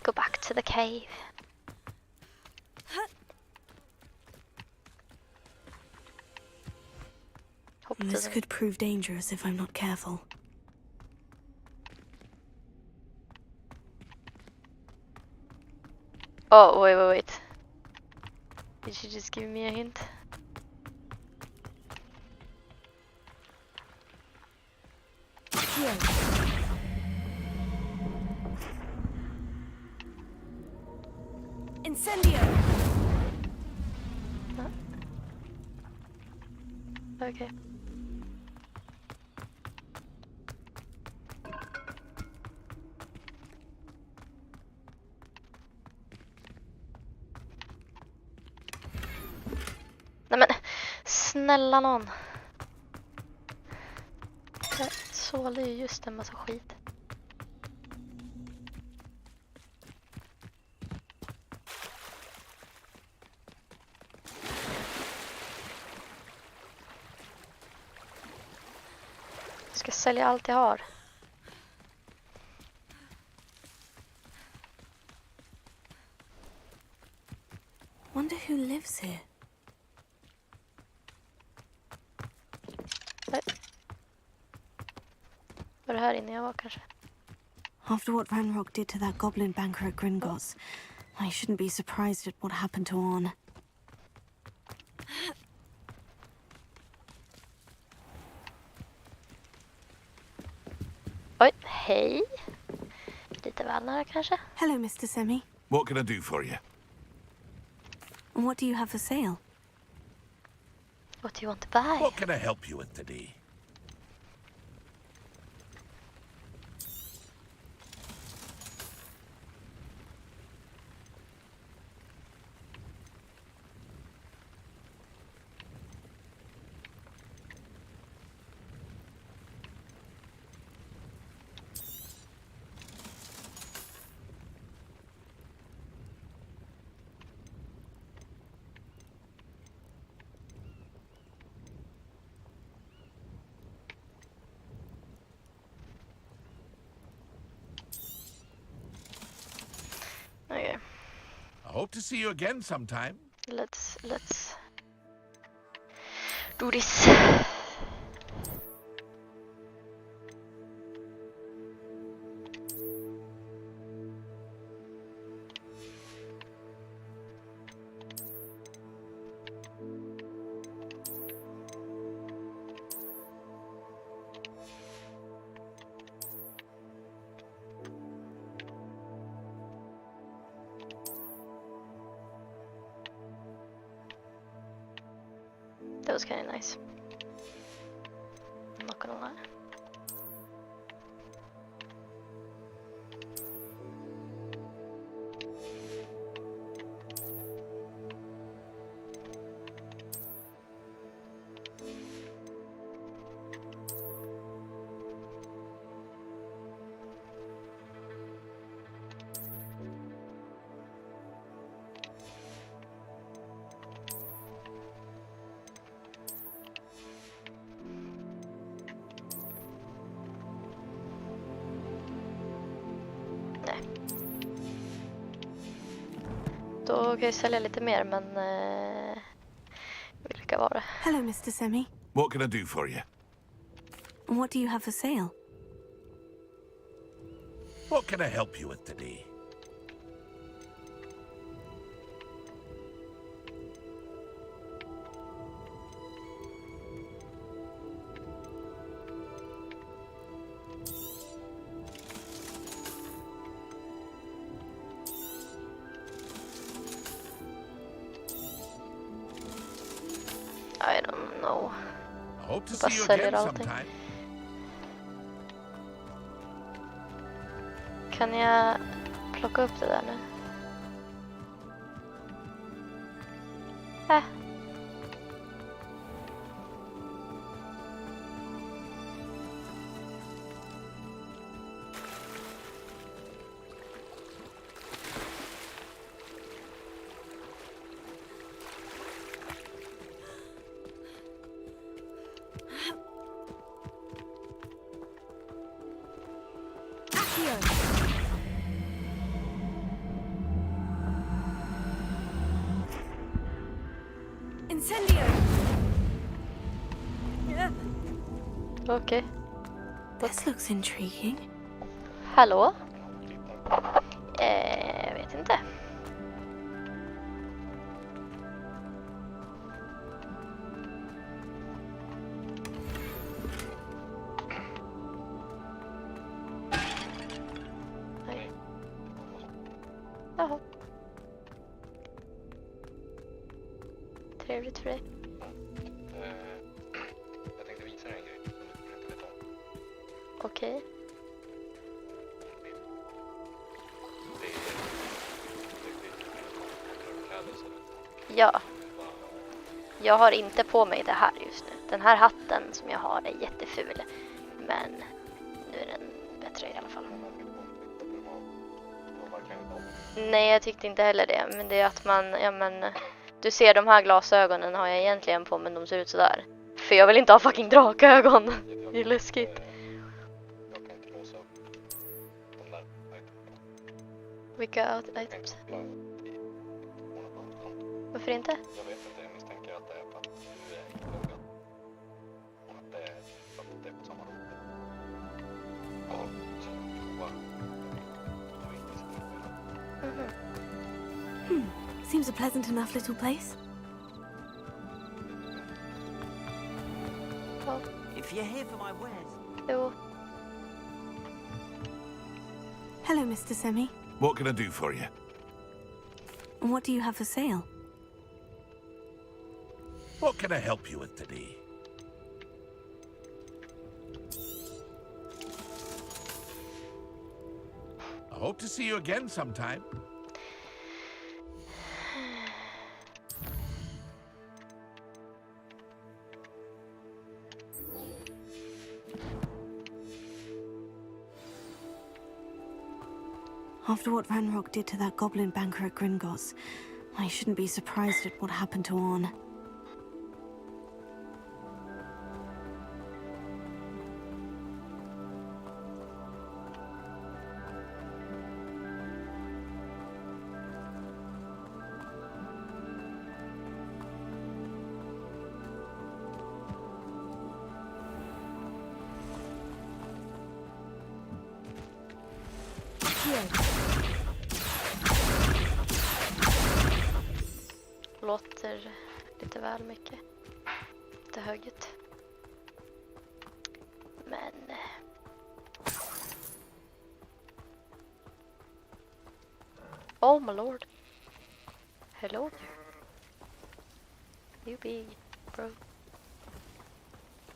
Go back to the cave. This could prove dangerous if I'm not careful. Oh, wait. Did you just give me a hint? Here. Incendio! Okay. Nej men, snälla nån. Jag sålde ju just en massa skit. Jag ska sälja allt jag har. Wonder who lives here. Var det här inne jag var kanske. After what Ranrock did to that goblin banker at Gringotts, I shouldn't be surprised at what happened to Orn. Oj, hej. Lite väl nära kanske. Hello, Mr. Semi. What can I do for you? What do you have for sale? What do you want to buy? What can I help you with today? Okay. I hope to see you again sometime. Let's do this. That was kind of nice. I'm not gonna lie. Då kan jag sälja lite mer, men vilka var det? Hello, Mr. Semi. What can I do for you? What do you have for sale? What can I help you with today? I don't know. I hope to Bara see you säljer again allting. sometime. Kan jag plocka upp det där nu? Incendio! Okej. This looks intriguing. Hallå? Jag vet inte. Nej. Jaha. Trevligt för dig. Jag tänkte visa dig en grej som du inte vet om. Okej. Ja. Jag har inte på mig det här just nu. Den här hatten som jag har är jätteful. Men nu är den bättre i alla fall. Nej, jag tyckte inte heller det. Men det är att man, ja men... Du ser, de här glasögonen har jag egentligen på, men de ser ut sådär. För jag vill inte ha fucking drakögon. Det är läskigt. Jag kan inte låsa upp de där Vilka items? Varför inte? Jag vet inte, jag misstänker att det är för att du är i ögat. Och att det är för att det är på samma rum. Seems a pleasant enough little place. Oh. If you're here for my wares. Jo. Hello, Mr. Semi. What can I do for you? And what do you have for sale? What can I help you with today? I hope to see you again sometime. After what Ranrock did to that goblin banker at Gringotts, I shouldn't be surprised at what happened to Orn. Låter lite väl mycket. Lite högt. Men... Oh my lord. Hello there. You big, bro.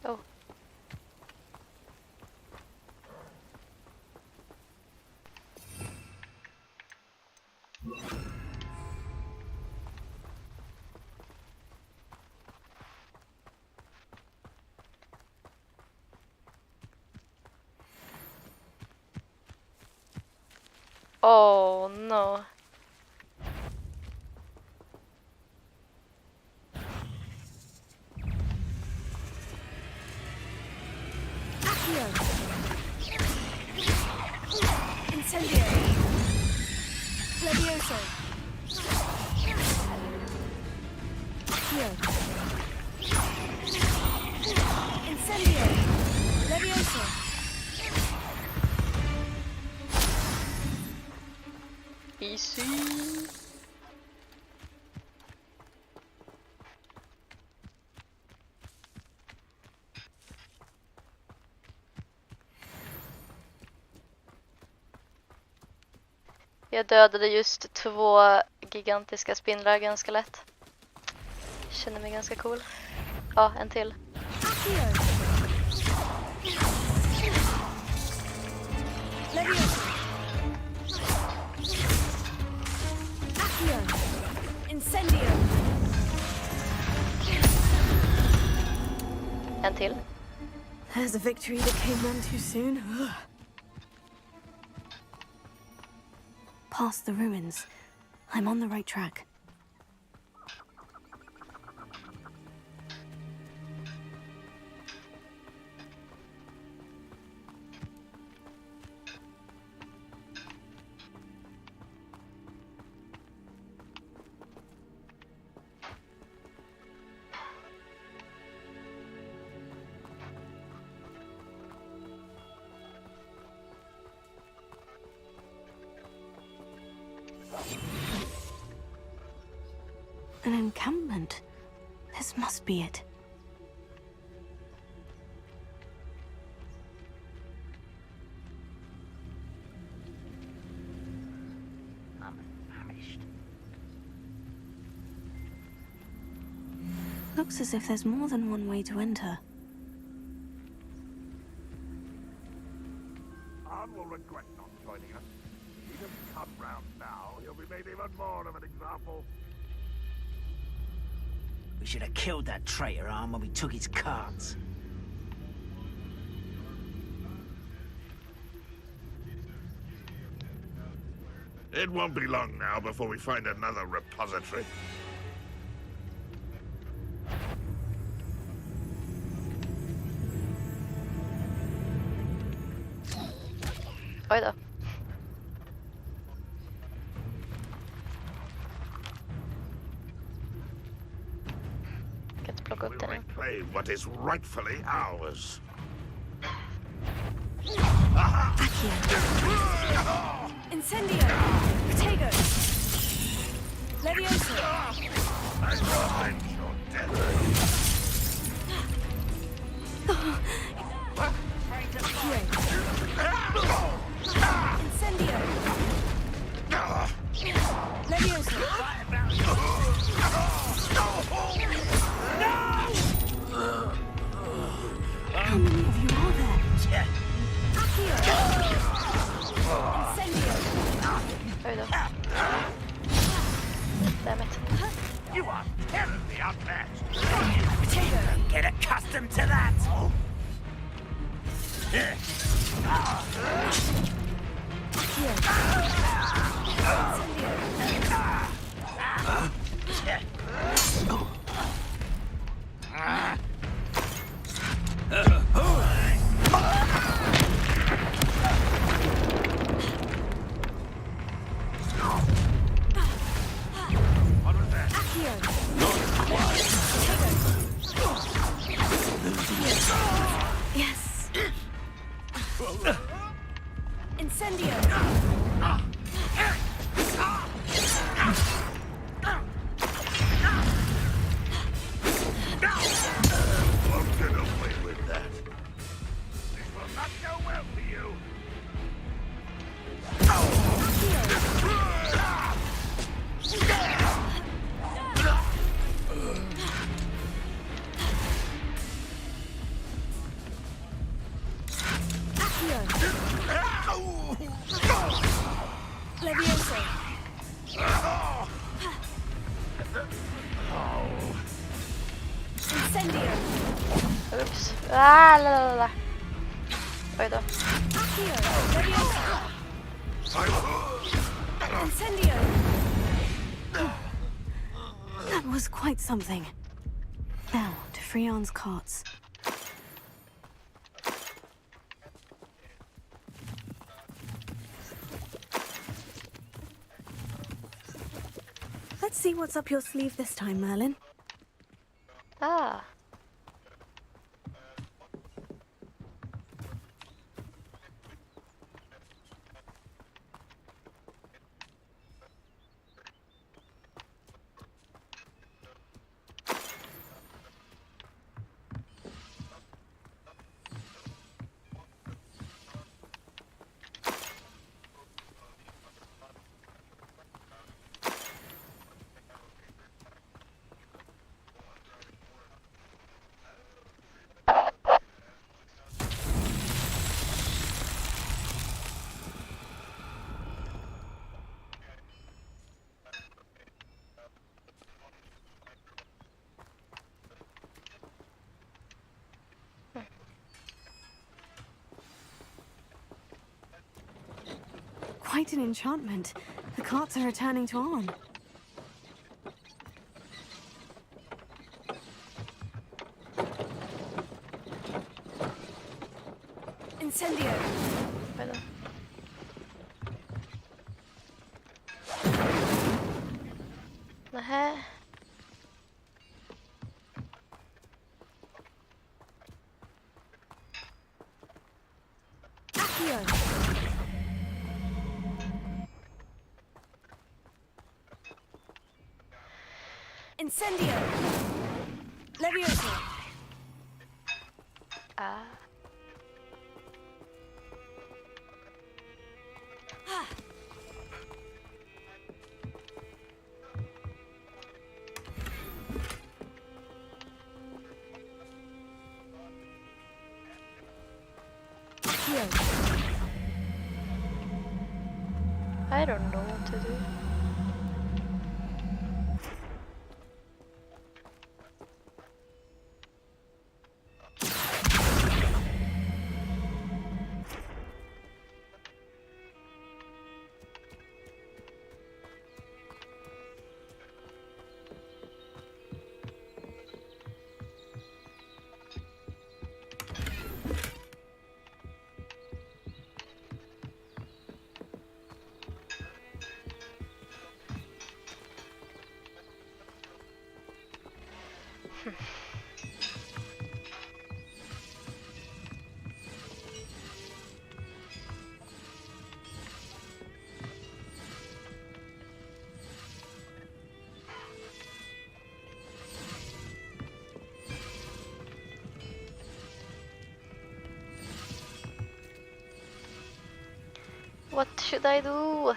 Oh. Oh no. Incendio. Levioso. Accio. Incendio. Levioso. Easy. Jag dödade just 2 gigantiska spindlar ganska lätt. Känner mig ganska cool. Ja, en till. Incendio. En till. There's a victory that came none too soon. Past the ruins. I'm on the right track. An encampment. This must be it. I'm famished. Looks as if there's more than one way to enter. Arn will regret not joining us. If he doesn't come round now, he'll be made even more of an example. We should have killed that traitor, Arm, when we took his cards. It won't be long now before we find another repository. Oj då. We'll reclaim what is rightfully ours. Incendio. Protego. Leviosa! I revenge your death. Incendio! Leviosa! How many of you are there? Accio! Incendio! Oj då. Damn it. You are terribly outmatched. Get accustomed to that. Yes! Incendio! Won't get away with that. This will not go well for you. Leviosa! Incendio! Oops. Ah, la la la. Oj då. Accio! Leviosa! Incendio! That was quite something. Now, to Freon's carts. Let's see what's up your sleeve this time, Merlin. Ah. Quite an enchantment. The carts are returning to Arn. Incendio! Oj då. Nähä. Accio! Incendio! Leviosa! Ah. I don't know what to do. What should I do?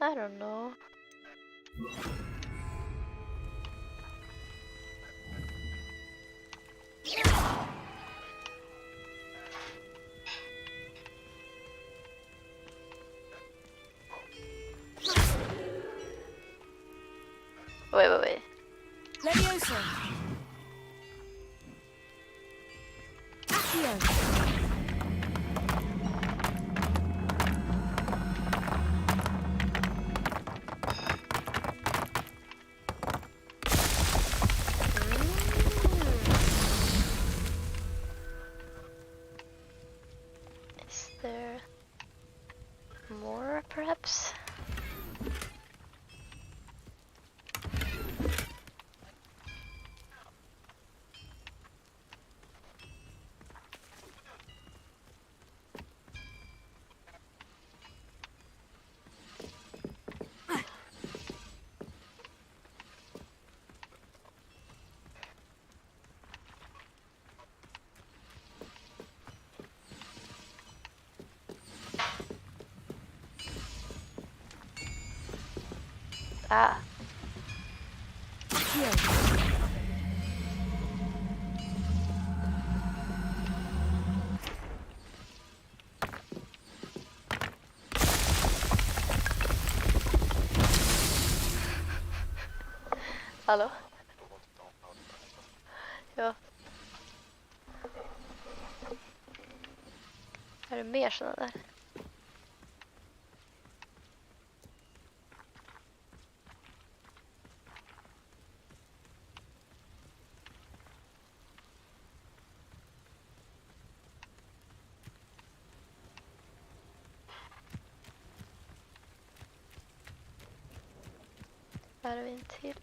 I don't know. Wait. Leviosa. Accio. Is there more, perhaps? Ah. Hallå? Ja. Är det mer sådana där? Här har vi en till.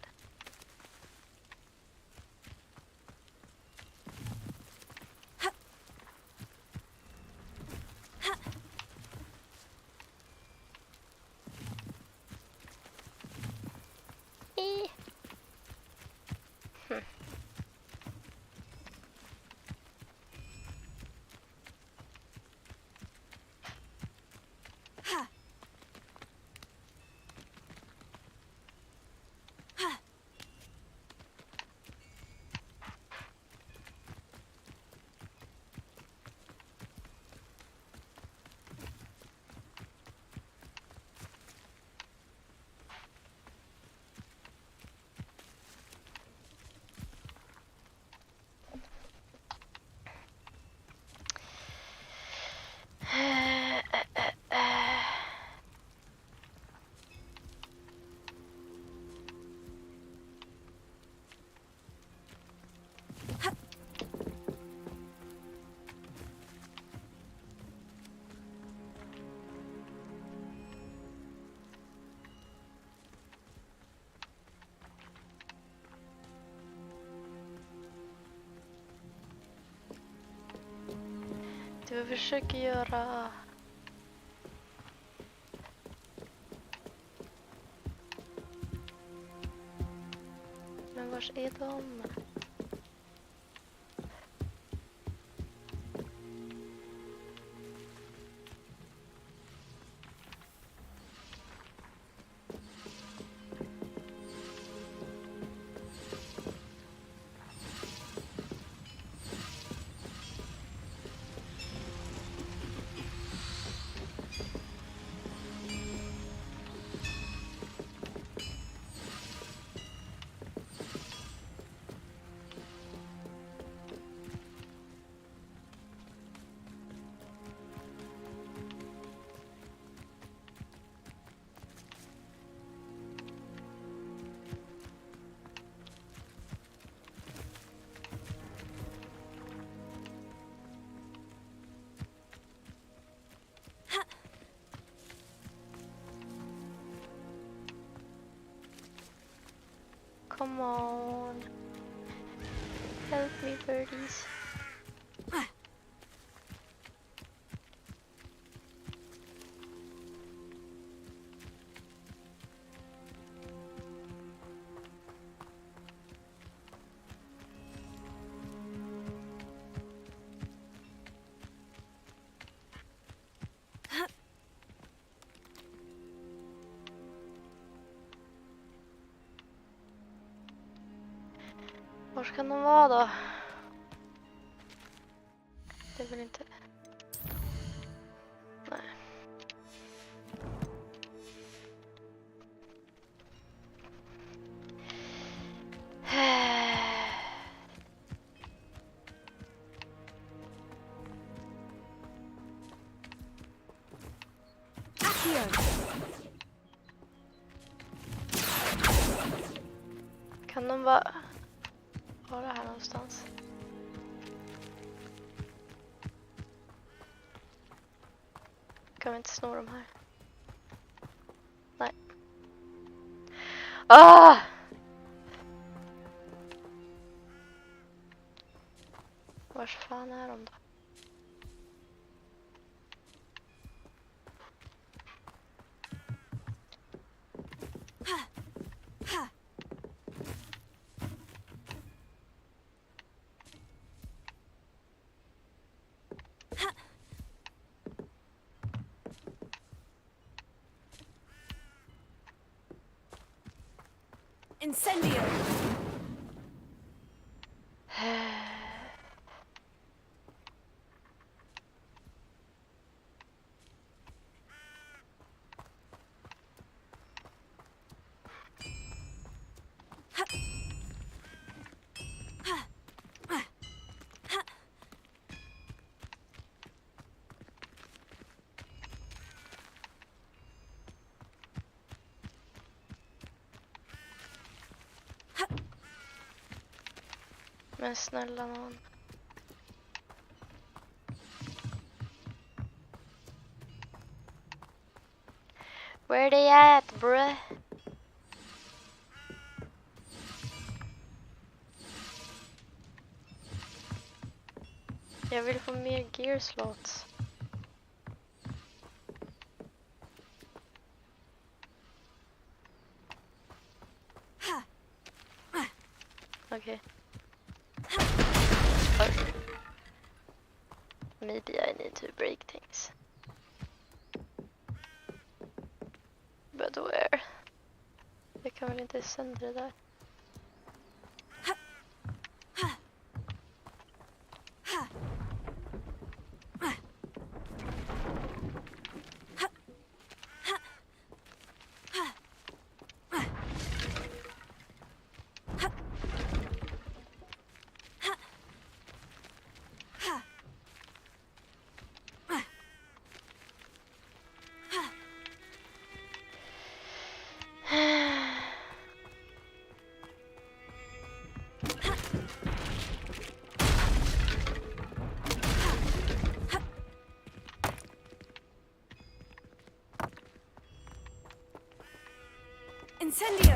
Det vi försöker göra. Men vars är de? come on. Help me, birdies. Var ska de vara då? Det är väl inte... Nej. Kan de vara här någonstans? Kan vi inte sno de här? Nej. Ah! Vars fan är de då? Incendio! Men snälla nån. Where they at, bruh? Jag vill få mer gear slots. Okay. Maybe I need to break things. But where? Jag kan väl inte söndra det där. Incendio!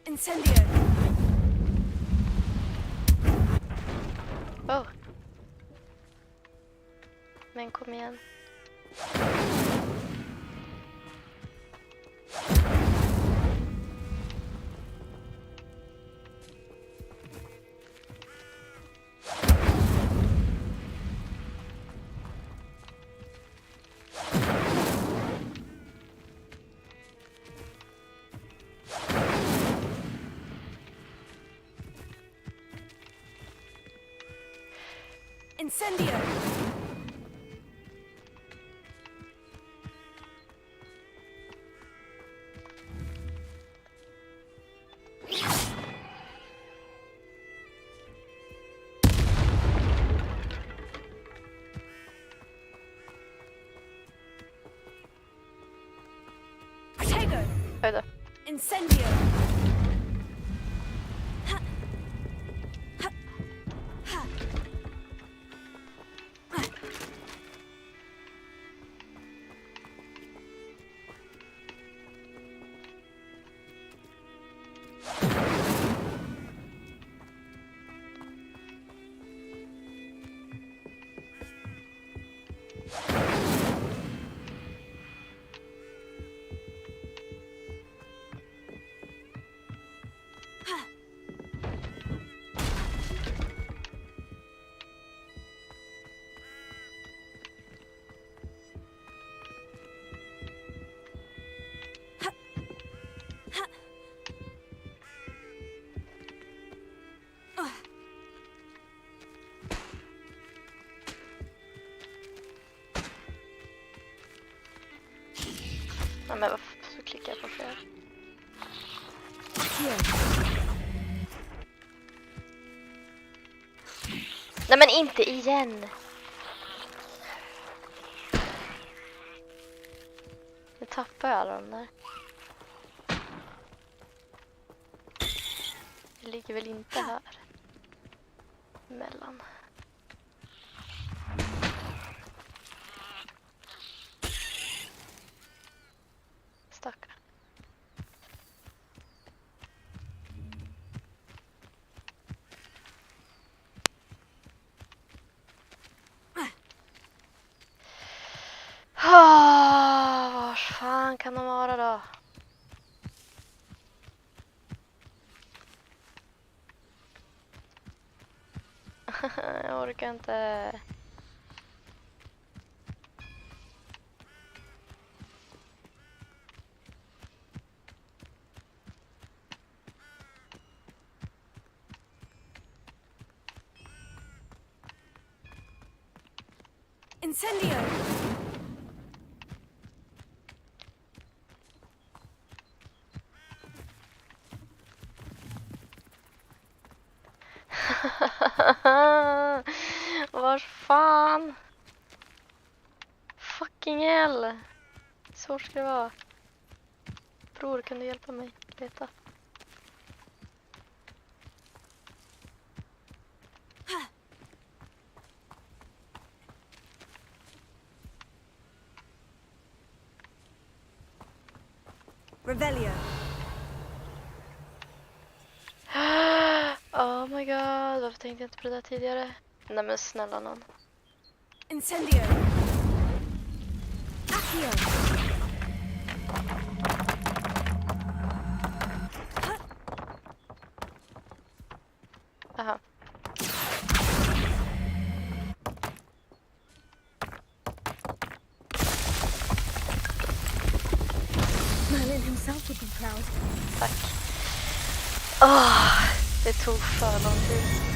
Incendio! Oh. Men kom igen. Incendio! Incendio! Ja, men så klickar jag på fel. Nej, men inte igen. Nu tappar jag alla de där. Det ligger väl inte här. Mellan. Stackare. Vars fan kan de vara då? Jag orkar inte. Incendio! Vars fan? Fucking hell. Svårt ska det vara. Bror, kan du hjälpa mig leta? Revelio. Oh my god, varför tänkte jag inte på det där tidigare? Nej men snälla någon. Incendio. Accio. Aha. Merlin himself would be proud. Tack. Åh, det tog för lång tid.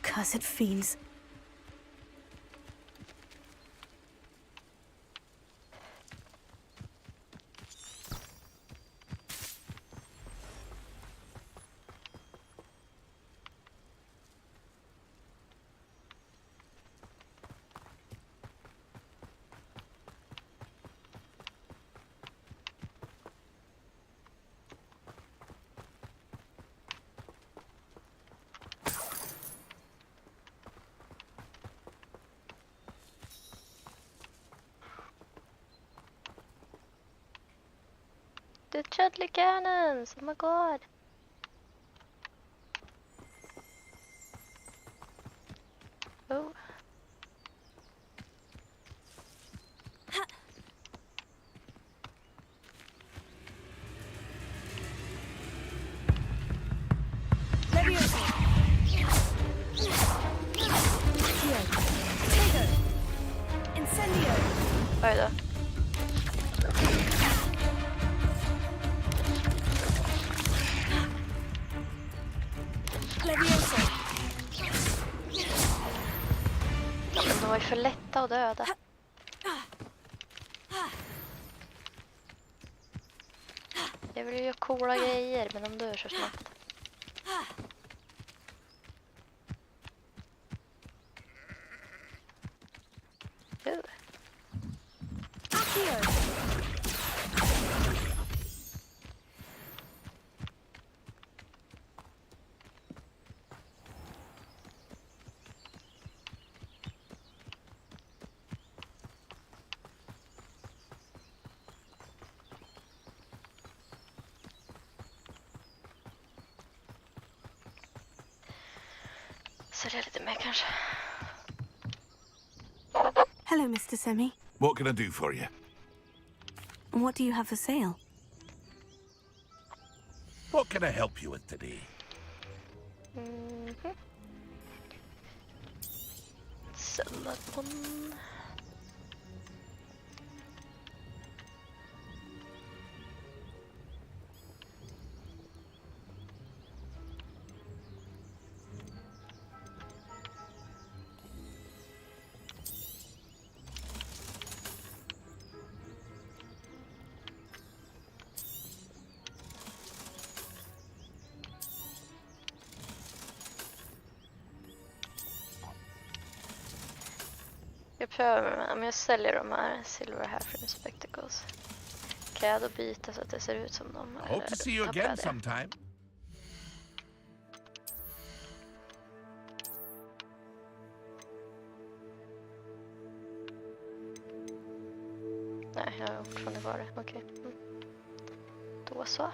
Cursed fiends. The Chudley Cannons! Oh my god! Oh. Oj då. Ja, men de var ju för lätta att döda. Jag vill ju göra coola grejer, men de dör så snabbt. Sälja lite mer kanske. Hello, Mr. Semi. What can I do for you? What do you have for sale? What can I help you with today? Someone. Jag prövar om jag säljer de här silver hairframe spectacles. Kan jag då byta så att det ser ut som dem? I hope to see you again sometime. Nej, jag har fortfarande kvar det. Okej. Då så.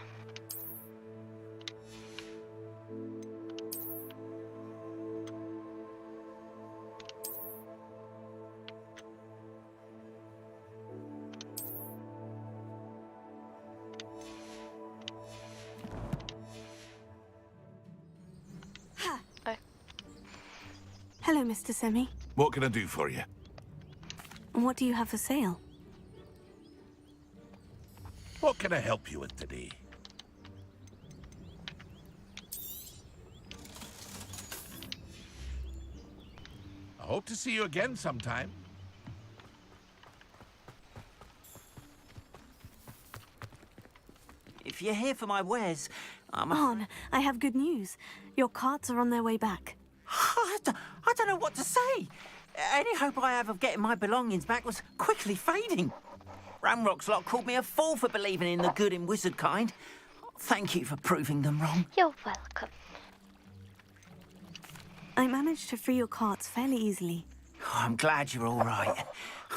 Hello, Mr. Semi. What can I do for you? What do you have for sale? What can I help you with today? I hope to see you again sometime. If you're here for my wares, On, I have good news. Your carts are on their way back. I don't know what to say. Any hope I have of getting my belongings back was quickly fading. Ramrock's lot called me a fool for believing in the good in wizard kind. Thank you for proving them wrong. You're welcome. I managed to free your carts fairly easily. Oh, I'm glad you're all right.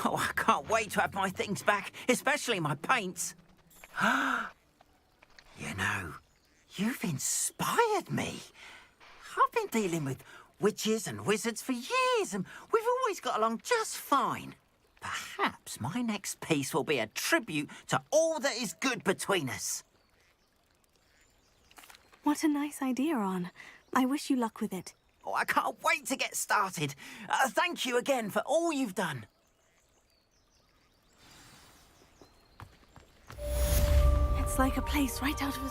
Oh, I can't wait to have my things back, especially my paints. You know, you've inspired me. I've been dealing with witches and wizards for years, and we've always got along just fine. Perhaps my next piece will be a tribute to all that is good between us. What a nice idea, On. I wish you luck with it. Oh, I can't wait to get started. Thank you again for all you've done. It's like a place right out of a...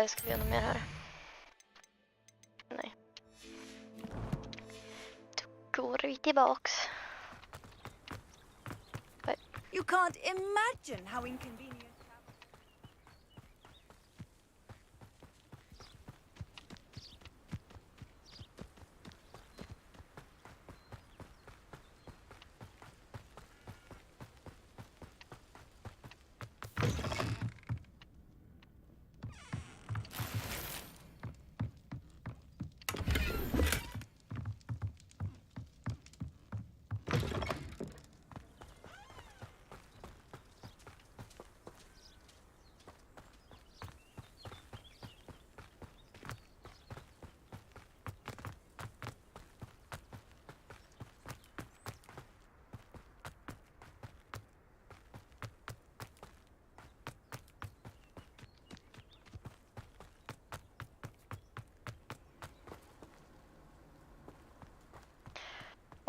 Ska vi göra något mer här? Nej. Då går vi tillbaks. You can't imagine how inconvenient.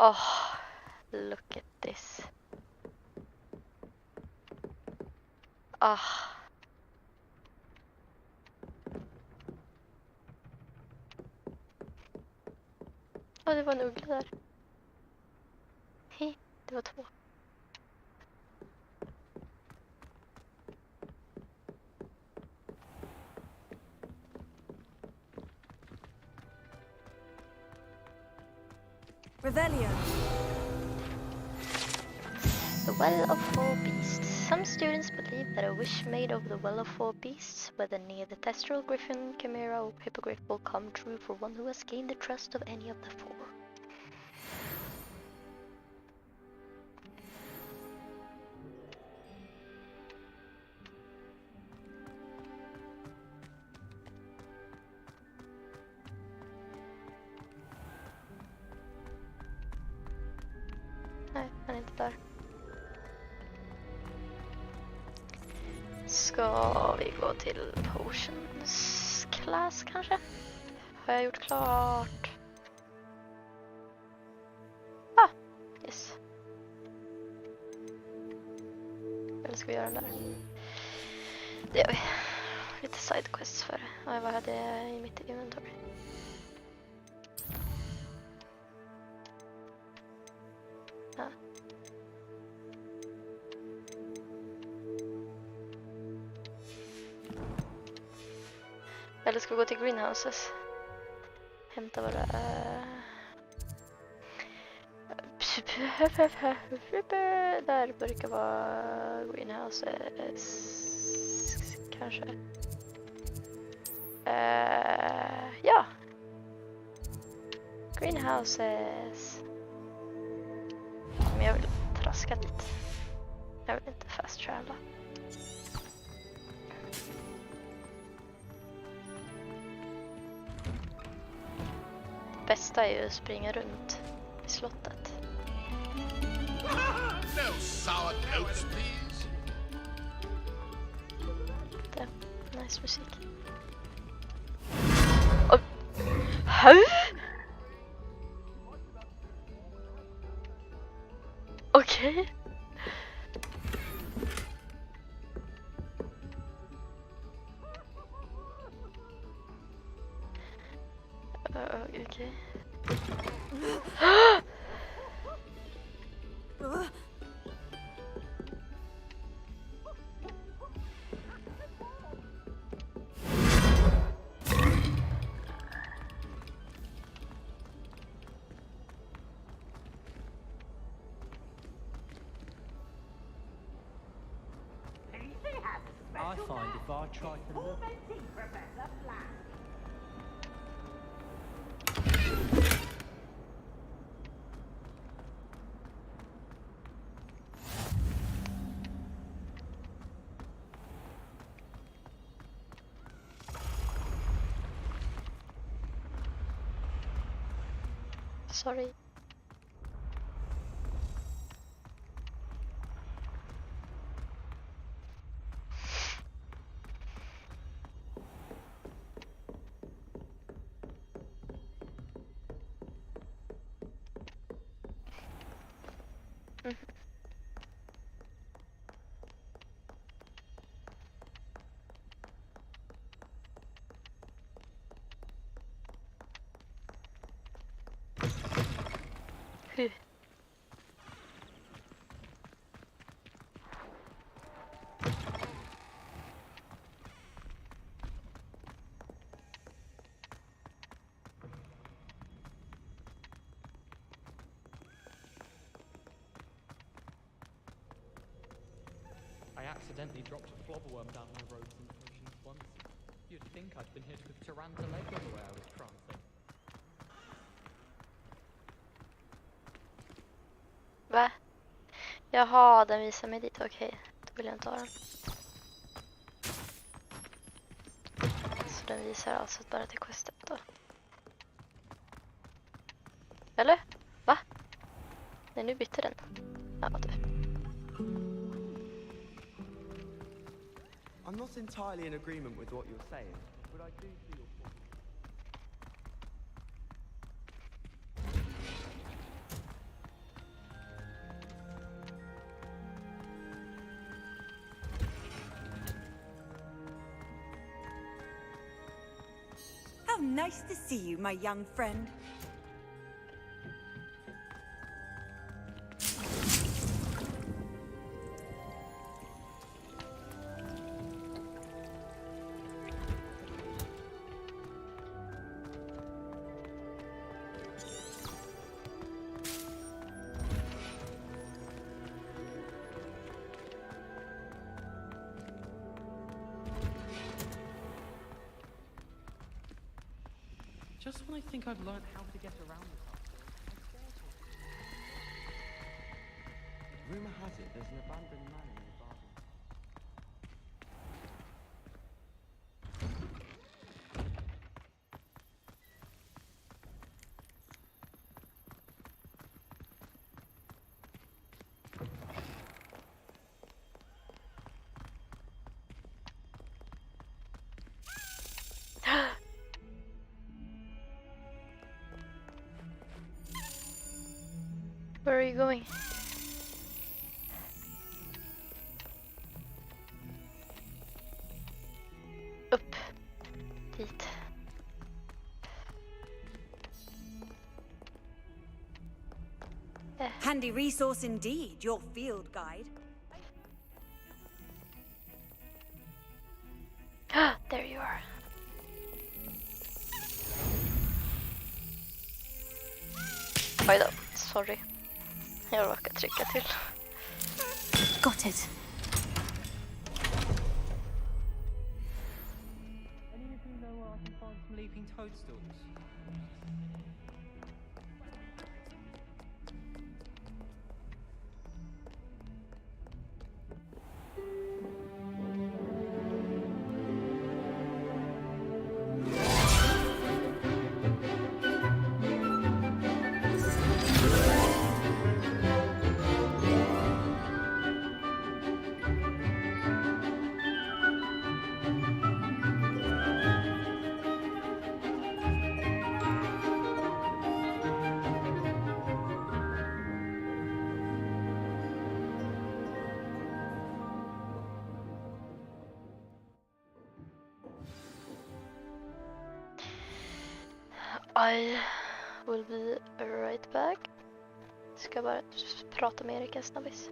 Oh, look at this. Ah. Ja, det var en uggla där. Hej, det var 2. Revelio. The Well of Four Beasts. Some students believe that a wish made over the Well of Four Beasts, whether near the Thestral, Griffin, Chimera, or Hippogriff, will come true for one who has gained the trust of any of the 4. Nej, han är inte där. Ska vi gå till Potions class kanske? Har jag gjort klart? Ah, yes. Eller ska vi göra den där? Det gör vi. Lite sidequests för det. Ja, vad hade jag i mitt inventory? Ja. Eller ska vi gå till greenhouses? Hämta vad det är. Där brukar vara greenhouses. Kanske. Ja. Greenhouses. Men jag vill traska dit. Jag vill inte fast travela. Bästa är ju att springa runt i slottet. No sour notes, please. Det, nice musik. Och, hur? Okej. Okej. I find if I try to look... Sorry. I accidentally dropped a flobberworm down my road in potions once. You'd think I'd been hit with Tarantalega the way I was prancing. Va? Jaha, den visar mig dit. Okej, då vill jag inte ha den. Så den visar alltså bara till questet då. Eller? Va? Nej, nu bytte den. Ja, du. I'm not entirely in agreement with what you're saying, but I do see your point. Nice to see you, my young friend. Just when I think I've learned how to get around this Rumor has it there's an abandoned manor in the garden. Where are you going? Upp. Dit. Handy resource indeed, your field guide. There you are. Oj då, sorry. Jag råkade trycka till. Got it. Any of you know where I can find some leaping toadstools? I will be right back. Ska bara prata med Erik en snabbis.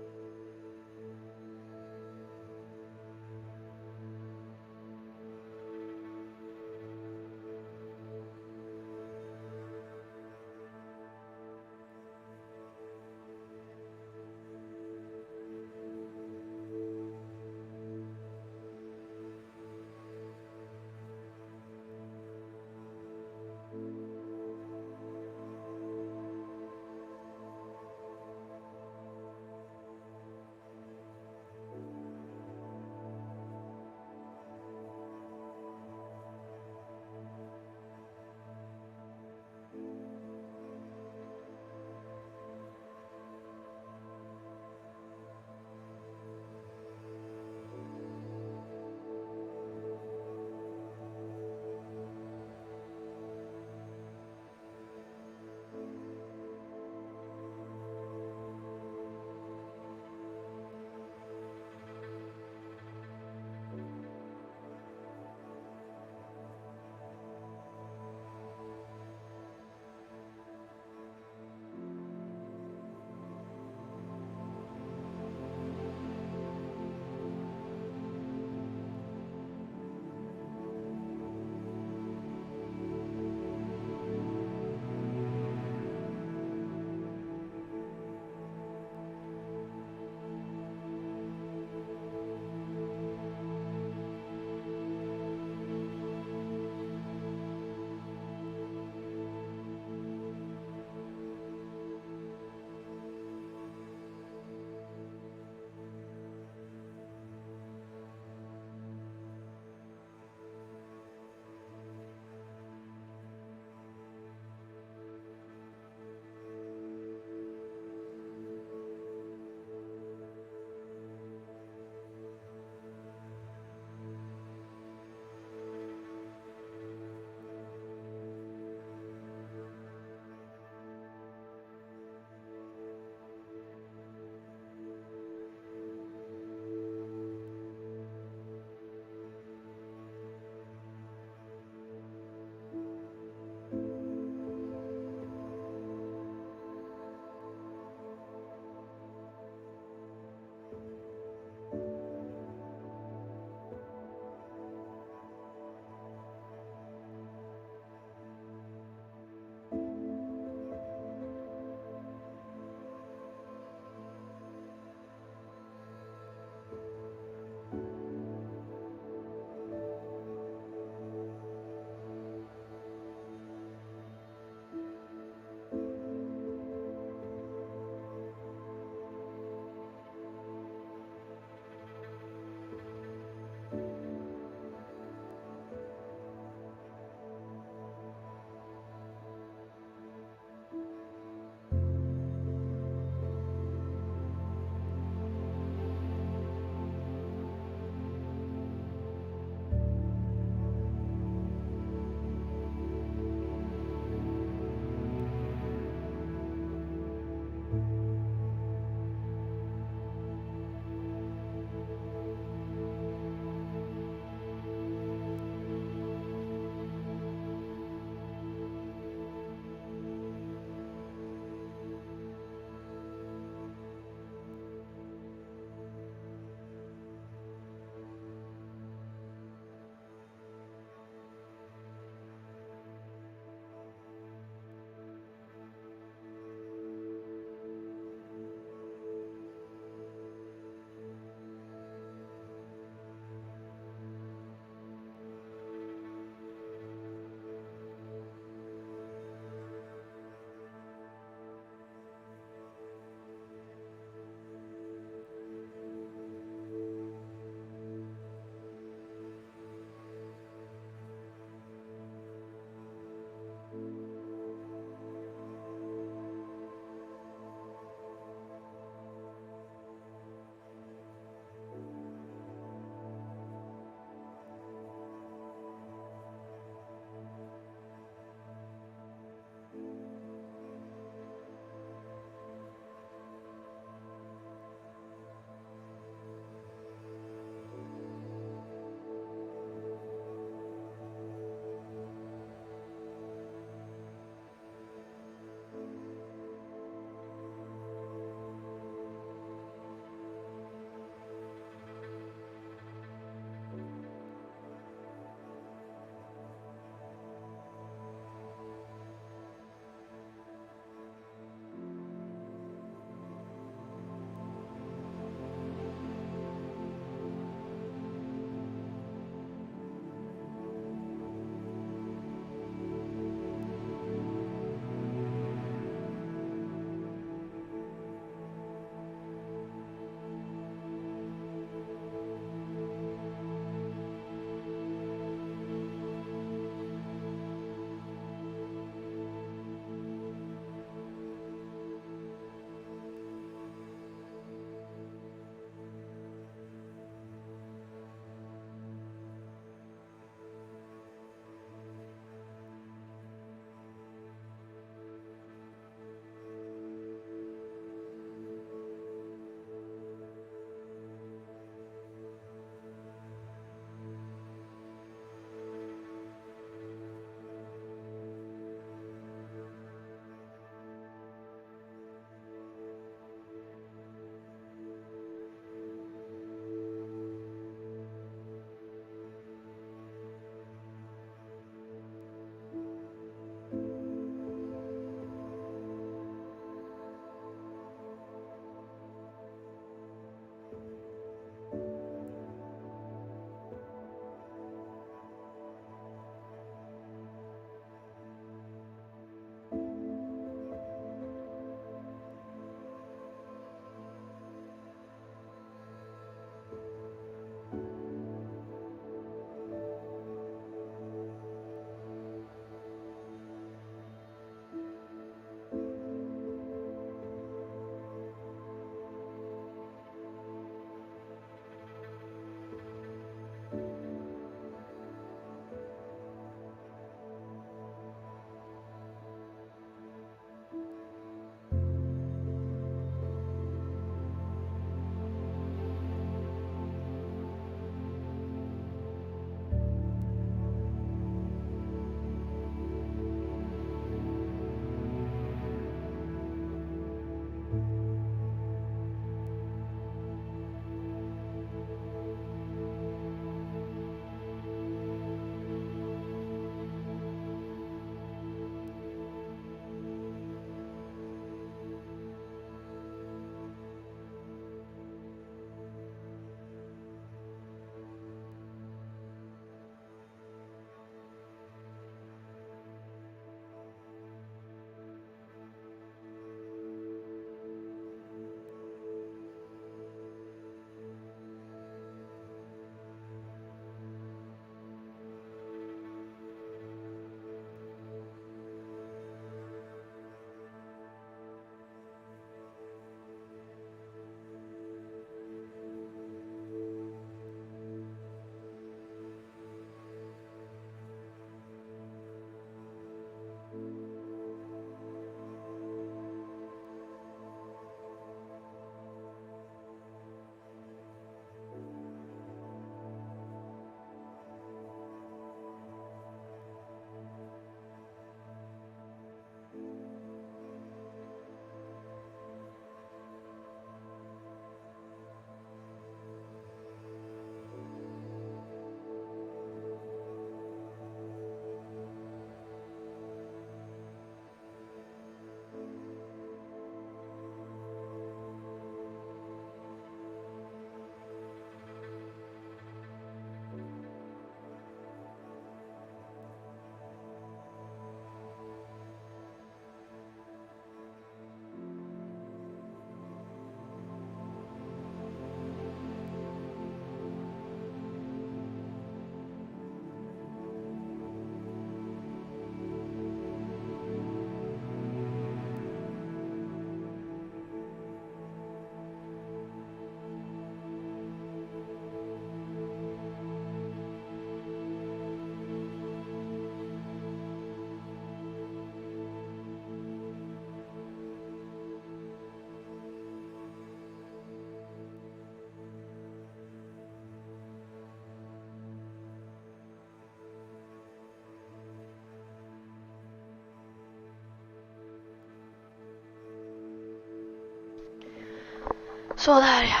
Så där ja.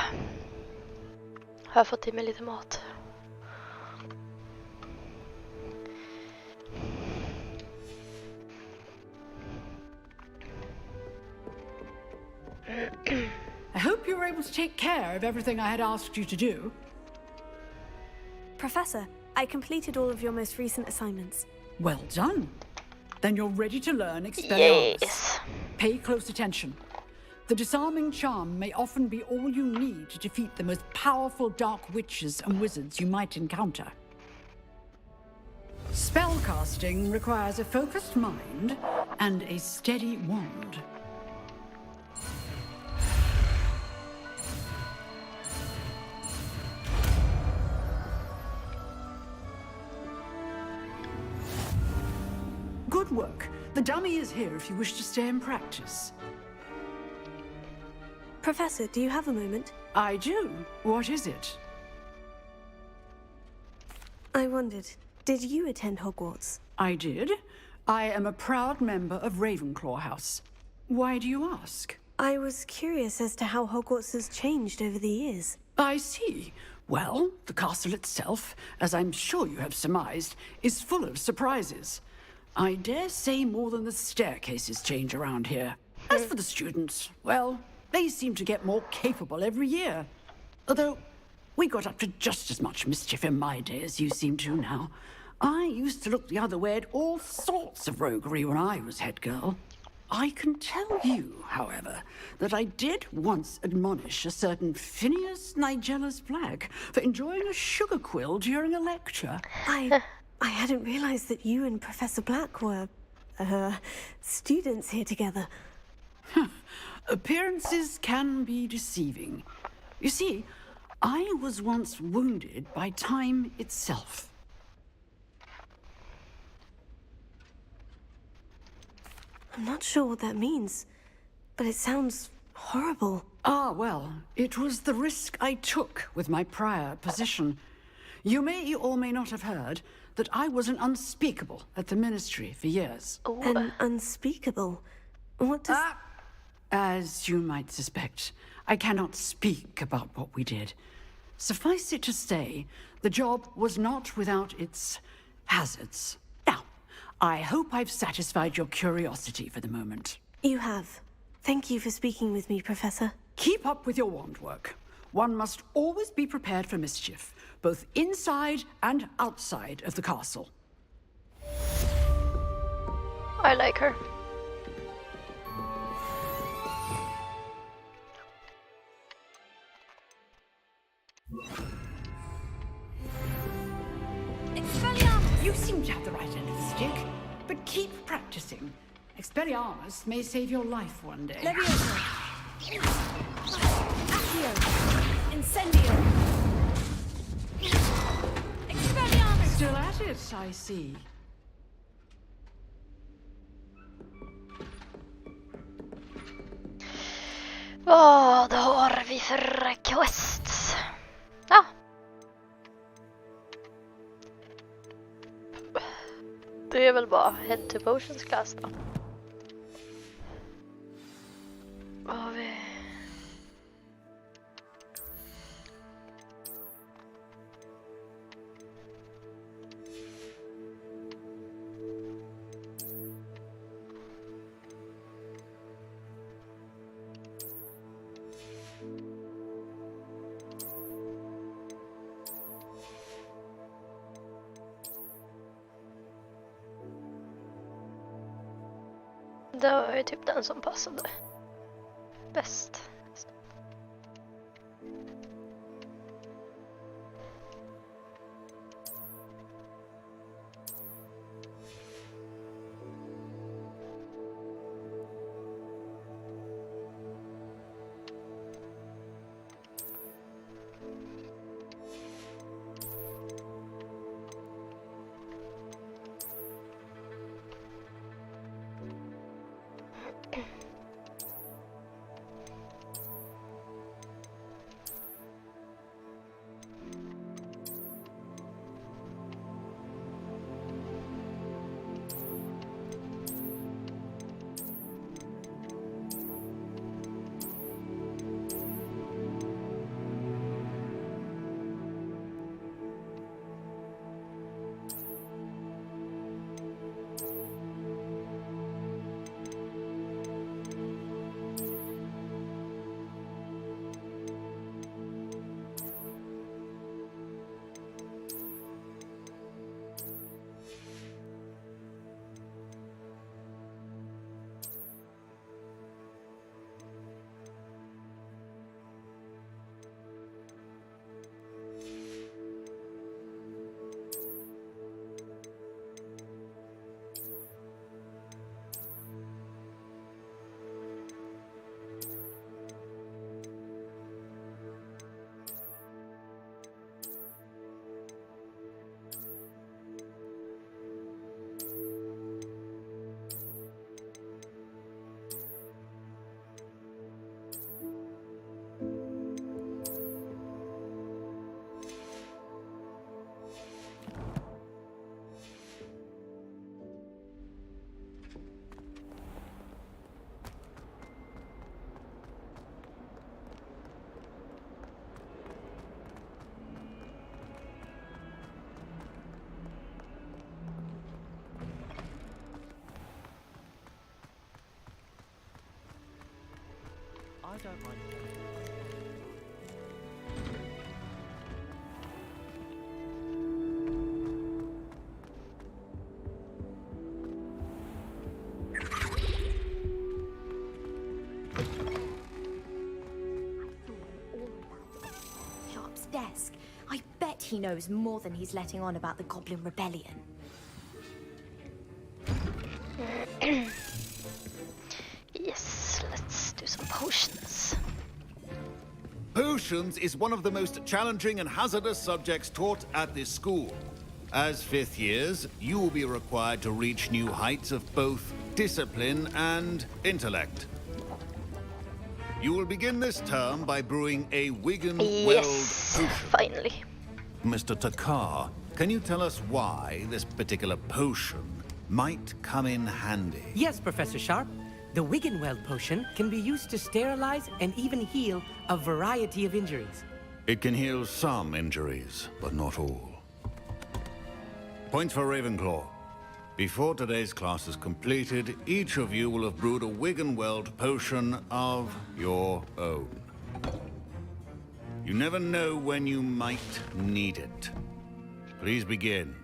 Har jag fått i mig lite mat. I hope you were able to take care of everything I had asked you to do. Professor, I completed all of your most recent assignments. Well done. Then you're ready to learn Expelliarmus. Yes. Pay close attention. The disarming charm may often be all you need to defeat the most powerful dark witches and wizards you might encounter. Spellcasting requires a focused mind and a steady wand. Good work. The dummy is here if you wish to stay and practice. Professor, do you have a moment? I do. What is it? I wondered, did you attend Hogwarts? I did. I am a proud member of Ravenclaw House. Why do you ask? I was curious as to how Hogwarts has changed over the years. I see. Well, the castle itself, as I'm sure you have surmised, is full of surprises. I dare say more than the staircases change around here. As for the students, well, they seem to get more capable every year. Although, we got up to just as much mischief in my day as you seem to now. I used to look the other way at all sorts of roguery when I was head girl. I can tell you, however, that I did once admonish a certain Phineas Nigellus Black for enjoying a sugar quill during a lecture. I hadn't realized that you and Professor Black were, students here together. Appearances can be deceiving. You see, I was once wounded by time itself. I'm not sure what that means, but it sounds horrible. Ah, well, it was the risk I took with my prior position. You may or may not have heard that I was an unspeakable at the Ministry for years. An unspeakable? What does... As you might suspect, I cannot speak about what we did. Suffice it to say, the job was not without its hazards. Now, I hope I've satisfied your curiosity for the moment. You have. Thank you for speaking with me, Professor. Keep up with your wand work. One must always be prepared for mischief, both inside and outside of the castle. I like her. You seem to have the right end of the stick, but keep practicing. Expelliarmus may save your life one day. Leviosa. Accio. Incendio. Expelliarmus. Still at it, I see. Vad har vi för quests? Ja. Det är väl bara head to potions class då. Vad har vi? Det var ju typ den som passade bäst. I don't mind. Sharp's desk. I bet he knows more than he's letting on about the Goblin Rebellion. Yes, let's do some potions. Potions is one of the most challenging and hazardous subjects taught at this school. As fifth years, you will be required to reach new heights of both discipline and intellect. You will begin this term by brewing a Wiggenweld potion. Finally. Mr. Takar, can you tell us why this particular potion might come in handy? Yes, Professor Sharp. The Wiggenweld potion can be used to sterilize and even heal a variety of injuries. It can heal some injuries, but not all. Points for Ravenclaw. Before today's class is completed, each of you will have brewed a Wiggenweld potion of your own. You never know when you might need it. Please begin.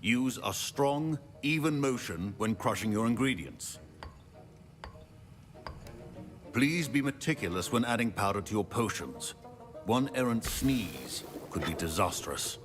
Use a strong, even motion when crushing your ingredients. Please be meticulous when adding powder to your potions. One errant sneeze could be disastrous.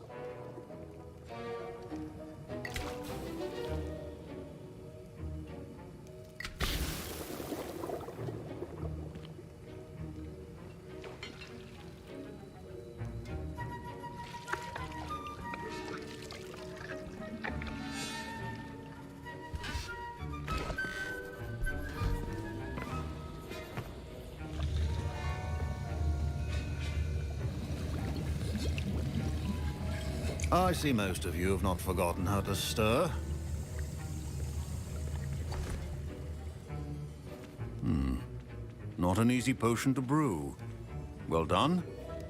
I see most of you have not forgotten how to stir. Not an easy potion to brew. Well done.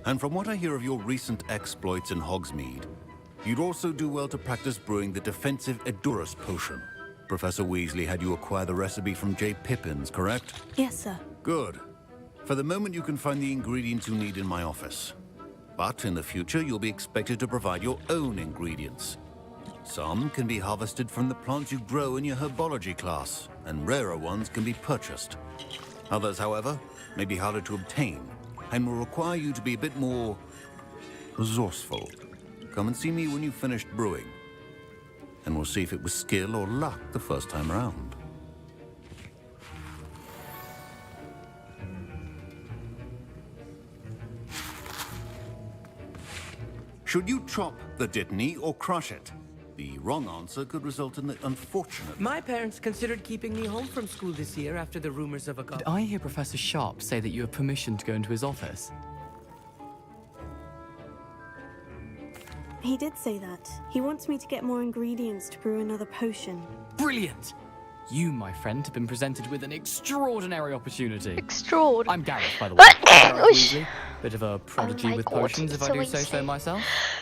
And from what I hear of your recent exploits in Hogsmeade, you'd also do well to practice brewing the defensive Edurus potion. Professor Weasley had you acquire the recipe from J. Pippins, correct? Yes, sir. Good. For the moment, you can find the ingredients you need in my office. But in the future, you'll be expected to provide your own ingredients. Some can be harvested from the plants you grow in your herbology class, and rarer ones can be purchased. Others, however, may be harder to obtain, and will require you to be a bit more resourceful. Come and see me when you've finished brewing, and we'll see if it was skill or luck the first time around. Should you chop the Dittany or crush it? The wrong answer could result in the unfortunate... My parents considered keeping me home from school this year after the rumors of a Did I hear Professor Sharp say that you have permission to go into his office? He did say that. He wants me to get more ingredients to brew another potion. Brilliant! You, my friend, have been presented with an extraordinary opportunity. Extraordinary. I'm Gareth, by the way. Gareth Weasley. Bit of a prodigy with potions, if I do say so myself.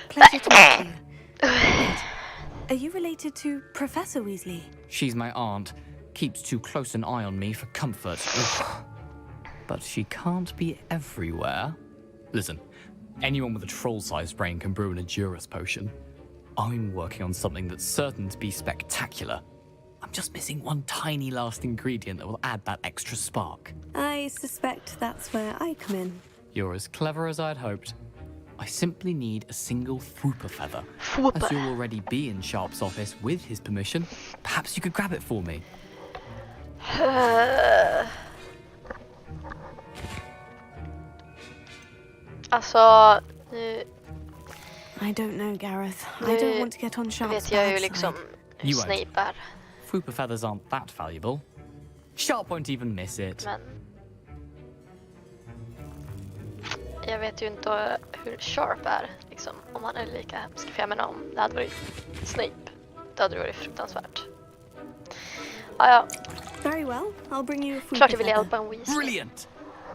Pleasure to meet you. Wait, are you related to Professor Weasley? She's my aunt. Keeps too close an eye on me for comfort. But she can't be everywhere. Listen, anyone with a troll-sized brain can brew an Edurus potion. I'm working on something that's certain to be spectacular. I'm just missing one tiny last ingredient that will add that extra spark. I suspect that's where I come in. You're as clever as I'd hoped. I simply need a single Fwooper feather. Fwooper. As you'll already be in Sharp's office with his permission, perhaps you could grab it for me. Alltså, nu... I don't know, Gareth. I don't want to get on Sharp's vet jag ju bad liksom hur You won't. Snape är. Fwooper feathers aren't that valuable. Sharp won't even miss it. Men... Jag vet ju inte hur Sharp är, liksom, om han är lika hemsk. För jag menar, om det hade varit Snape, då hade det varit fruktansvärt. Ja. Very well. I'll bring you a Fwooper Klart jag vill feather. hjälpa en Weasley. Brilliant!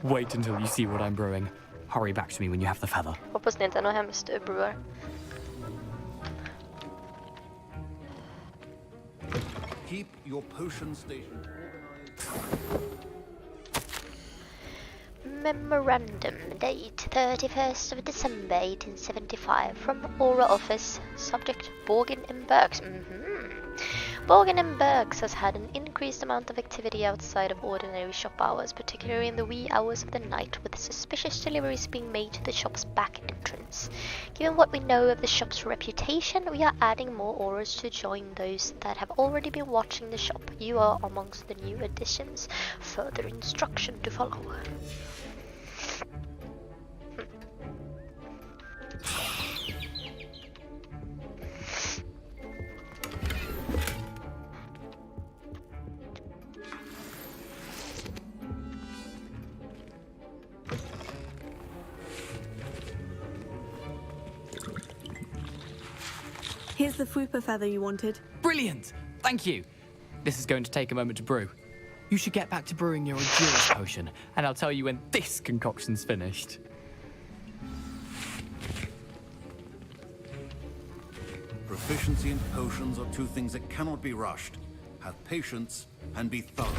Wait until you see what I'm brewing. Hurry back to me when you have the feather. Hoppas det inte är något hemskt du brewar. Keep your potion station Memorandum, date 31st of December 1875, from Aura Office, subject Borgin and Burks. Borgin and Burks has had an increased amount of activity outside of ordinary shop hours, particularly in the wee hours of the night, with suspicious deliveries being made to the shop's back entrance. Given what we know of the shop's reputation, we are adding more Auras to join those that have already been watching the shop. You are amongst the new additions. Further instruction to follow. Here's the Fupa feather you wanted. Brilliant! Thank you! This is going to take a moment to brew. You should get back to brewing your endurance potion, and I'll tell you when this concoction's finished. Proficiency in potions are two things that cannot be rushed. Have patience and be thorough.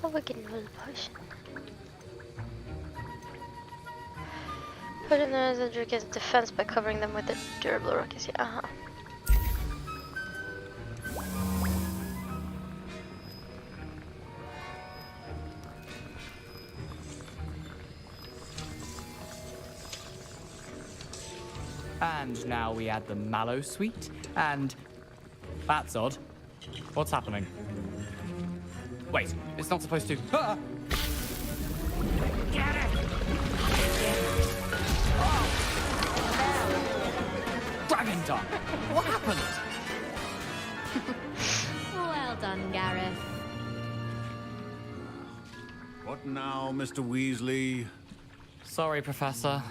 How we can roll potion? Put in there as a drink as defense by covering them with a durable rockets. Yeah, And now we add the mallow sweet, and... That's odd. What's happening? Wait, it's not supposed to... Ah! Get it! Dragon Dog! What happened? Well done, Gareth. What now, Mr. Weasley? Sorry, Professor.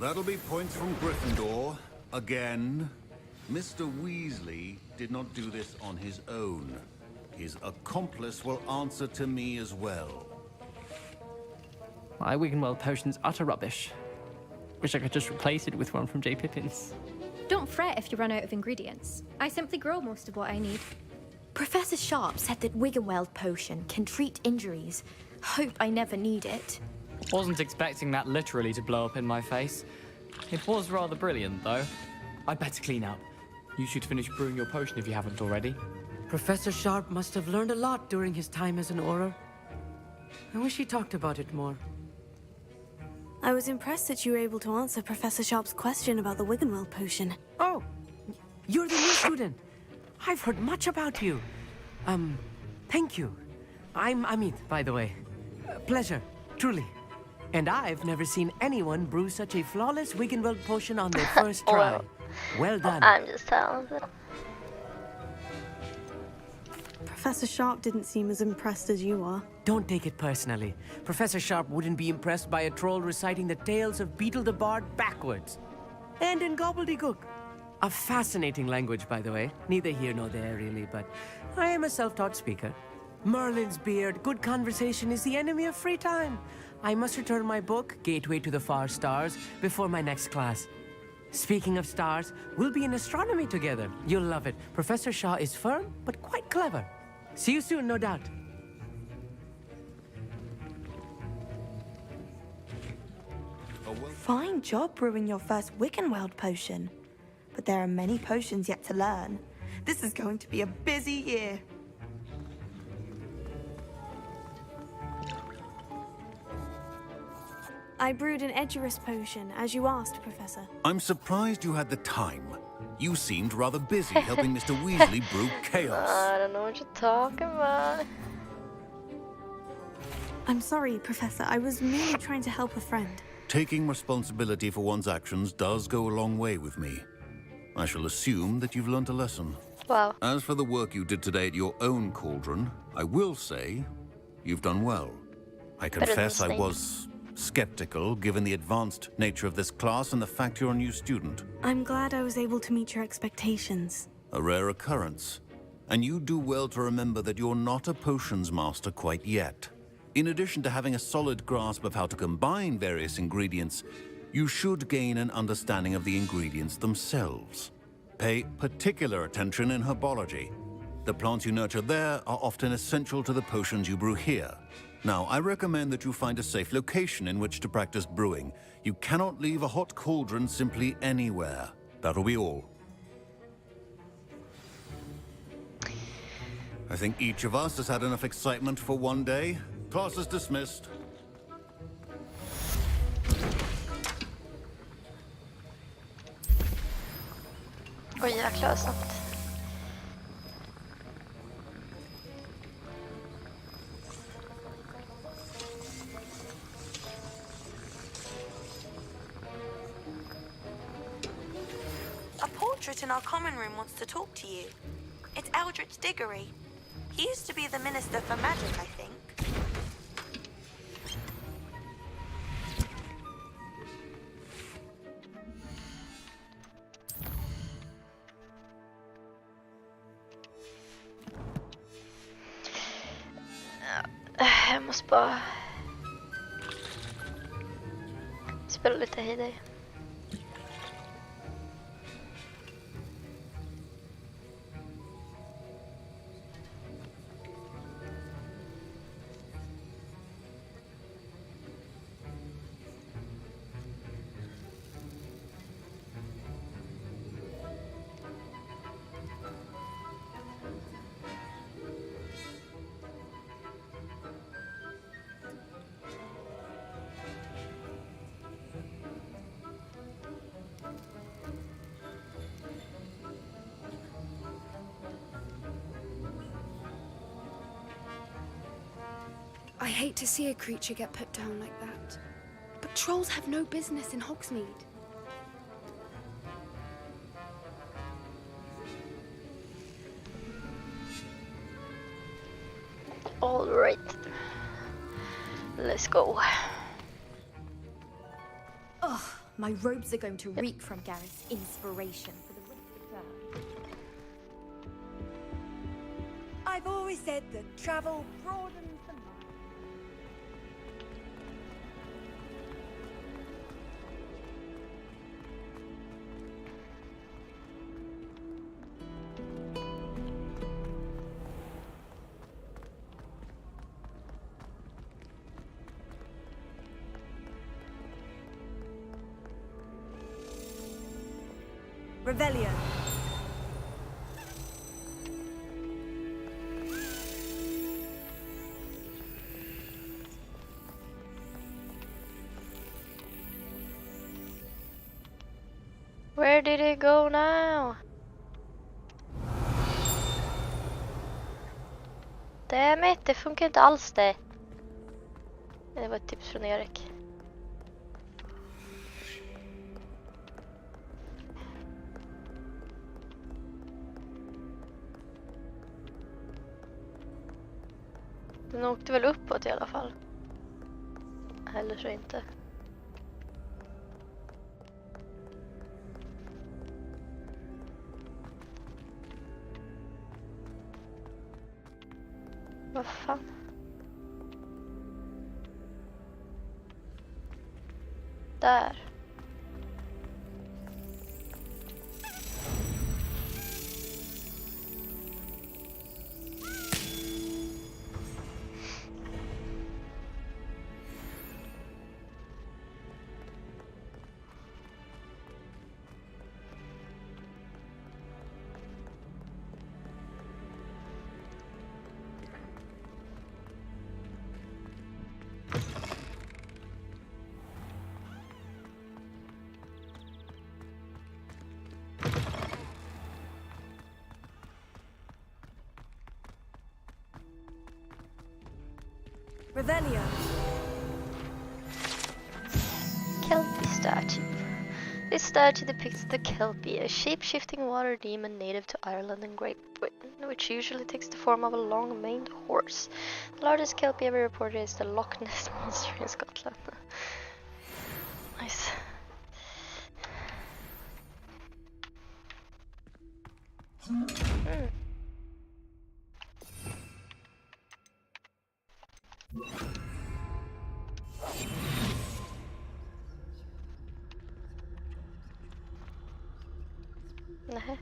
That'll be points from Gryffindor. Again. Mr. Weasley did not do this on his own. His accomplice will answer to me as well. My Wiggenweld potion's utter rubbish. Wish I could just replace it with one from J. Pippin's. Don't fret if you run out of ingredients. I simply grow most of what I need. Professor Sharp said that Wiggenweld potion can treat injuries. Hope I never need it. Wasn't expecting that literally to blow up in my face. It was rather brilliant, though. I'd better clean up. You should finish brewing your potion if you haven't already. Professor Sharp must have learned a lot during his time as an Auror. I wish he talked about it more. I was impressed that you were able to answer Professor Sharp's question about the Wiggenweld potion. Oh, you're the new student. I've heard much about you. Thank you. I'm Amit, by the way. Pleasure, truly. And I've never seen anyone brew such a flawless Wiggenweld potion on their first try. Well done. I'm just talented. Professor Sharp didn't seem as impressed as you are. Don't take it personally. Professor Sharp wouldn't be impressed by a troll reciting the tales of Beetle the Bard backwards. And in gobbledygook. A fascinating language, by the way. Neither here nor there, really, but I am a self-taught speaker. Merlin's beard, good conversation is the enemy of free time. I must return my book, Gateway to the Far Stars, before my next class. Speaking of stars, we'll be in astronomy together. You'll love it. Professor Shaw is firm, but quite clever. See you soon, no doubt. Fine job brewing your first Wiggenweld potion. But there are many potions yet to learn. This is going to be a busy year. I brewed an Edurus potion, as you asked, Professor. I'm surprised you had the time. You seemed rather busy helping Mr. Weasley brew chaos. I don't know what you're talking about. I'm sorry, Professor. I was merely trying to help a friend. Taking responsibility for one's actions does go a long way with me. I shall assume that you've learnt a lesson. Wow. As for the work you did today at your own cauldron, I will say you've done well. I confess I was skeptical, given the advanced nature of this class and the fact you're a new student. I'm glad I was able to meet your expectations. A rare occurrence. And you do well to remember that you're not a potions master quite yet. In addition to having a solid grasp of how to combine various ingredients, you should gain an understanding of the ingredients themselves. Pay particular attention in herbology. The plants you nurture there are often essential to the potions you brew here. Now, I recommend that you find a safe location in which to practice brewing. You cannot leave a hot cauldron simply anywhere. That'll be all. I think each of us has had enough excitement for one day. Class is dismissed. Oj, jäklar vad snabbt. A portrait in our common room wants to talk to you. It's Eldritch Diggory. He used to be the Minister for Magic, I think. Jag måste bara spela lite Heyday. I hate to see a creature get put down like that. But trolls have no business in Hogsmeade. All right. Let's go. Ugh, my robes are going to reek from Gareth's inspiration for the rest of the term. I've always said that travel broadens the mind. Revelio. Where did it go now? Damn it, det funkar inte alls det. Det var ett tips från Erik. Den åkte väl uppåt i alla fall. Eller så inte. Vad fan? Där. Revelio. Kelpie statue. This statue depicts the Kelpie, a shape-shifting water demon native to Ireland and Great Britain, which usually takes the form of a long-maned horse. The largest Kelpie ever reported is the Loch Ness Monster in Scotland. Nice. Nej.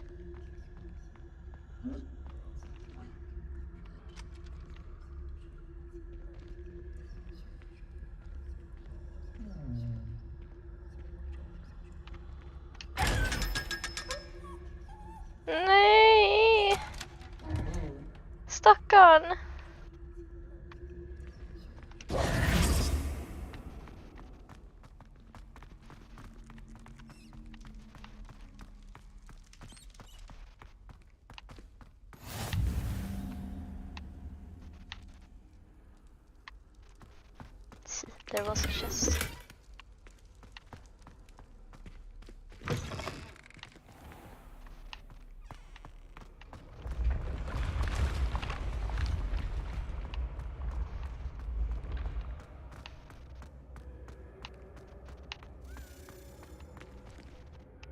Nej. Stackarn. There was a chest.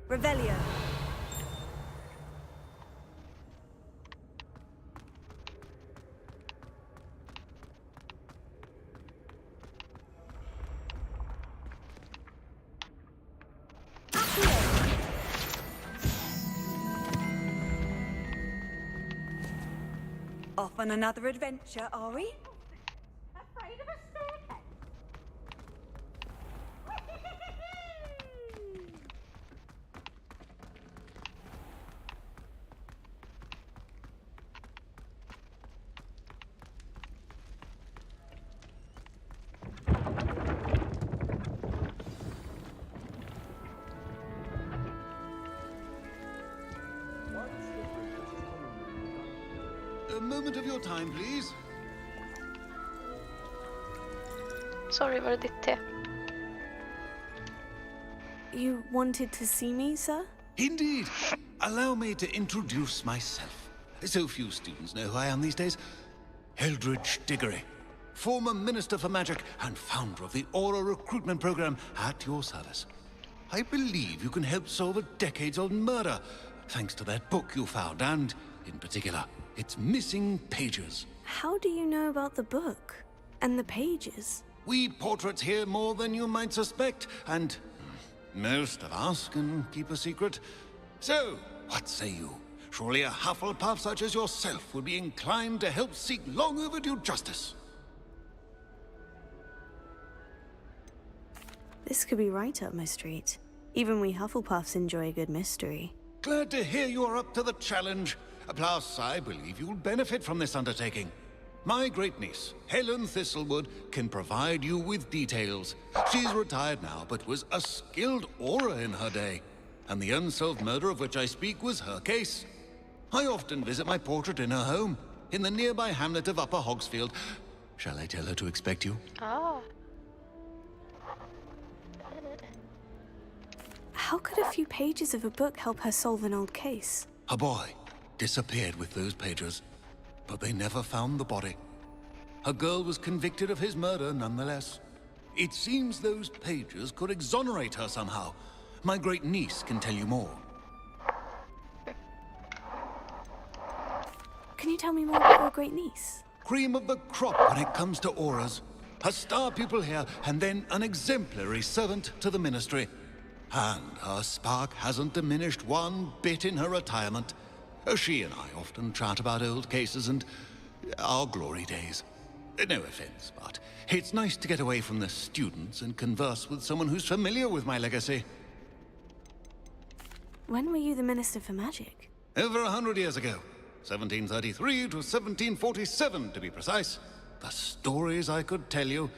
Revelio. Off on another adventure, are we? Afraid of a staircase? A moment of your time, please. Sorry, var det ditt te? You wanted to see me, sir? Indeed. Allow me to introduce myself. So few students know who I am these days. Eldridge Diggory, former Minister for Magic and founder of the Aura recruitment program, at your service. I believe you can help solve a decades-old murder, thanks to that book you found, and, in particular, its missing pages. How do you know about the book? And the pages? We portraits hear more than you might suspect, and most of us can keep a secret. So, what say you? Surely a Hufflepuff such as yourself would be inclined to help seek long overdue justice. This could be right up my street. Even we Hufflepuffs enjoy a good mystery. Glad to hear you're up to the challenge. Plus, I believe you'll benefit from this undertaking. My great-niece, Helen Thistlewood, can provide you with details. She's retired now, but was a skilled aura in her day. And the unsolved murder of which I speak was her case. I often visit my portrait in her home, in the nearby hamlet of Upper Hogsfield. Shall I tell her to expect you? Ah. How could a few pages of a book help her solve an old case? Her boy disappeared with those pages, but they never found the body. A girl was convicted of his murder nonetheless. It seems those pages could exonerate her somehow. My great-niece can tell you more. Can you tell me more about your great-niece? Cream of the crop when it comes to auras. A star pupil here, and then an exemplary servant to the ministry. And her spark hasn't diminished one bit in her retirement. She and I often chat about old cases and our glory days. No offense, but it's nice to get away from the students and converse with someone who's familiar with my legacy. When were you the Minister for Magic? Over 100 years ago. 1733 to 1747, to be precise. The stories I could tell you.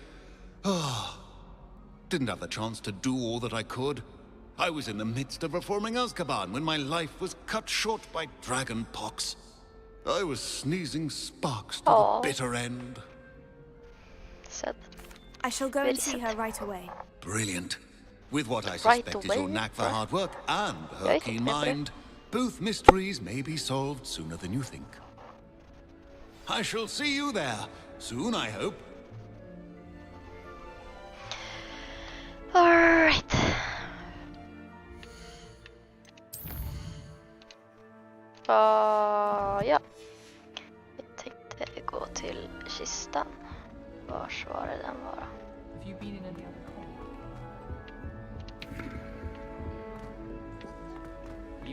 Didn't have the chance to do all that I could. I was in the midst of reforming Azkaban when my life was cut short by dragon pox. I was sneezing sparks to the bitter end. Sad. I shall go and see her right away. Brilliant. With what I suspect is your away? knack for hard work and her Jag keen tänkte på det. mind, both mysteries may be solved sooner than you think. I shall see you there soon, I hope. Alright. Ja. Jag tänkte gå till kistan. Vars var det den var? Have you been in any other college?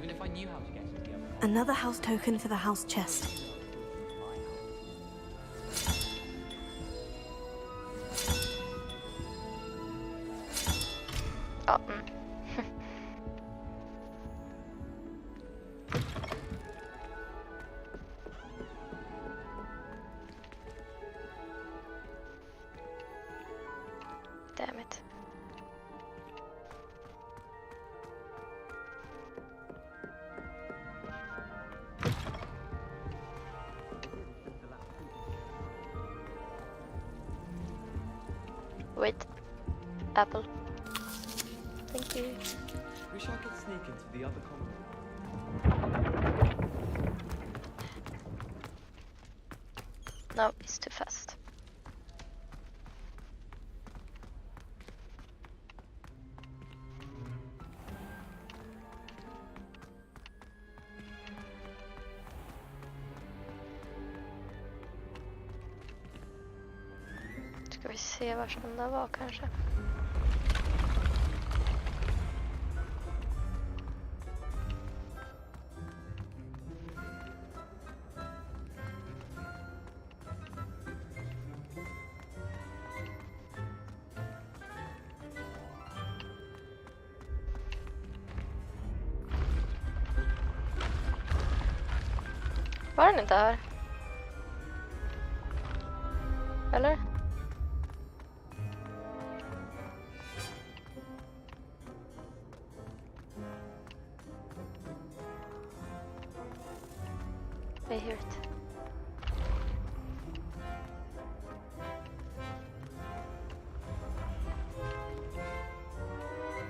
even if I knew how to get to the other. Another house token for the house chest. Oh. Damn it. Wait. Apple. Thank you. Wish I could sneak into the other common room. No, it's too fast. Ska vi se var den där var kanske. Var den inte här? Eller? I hear it.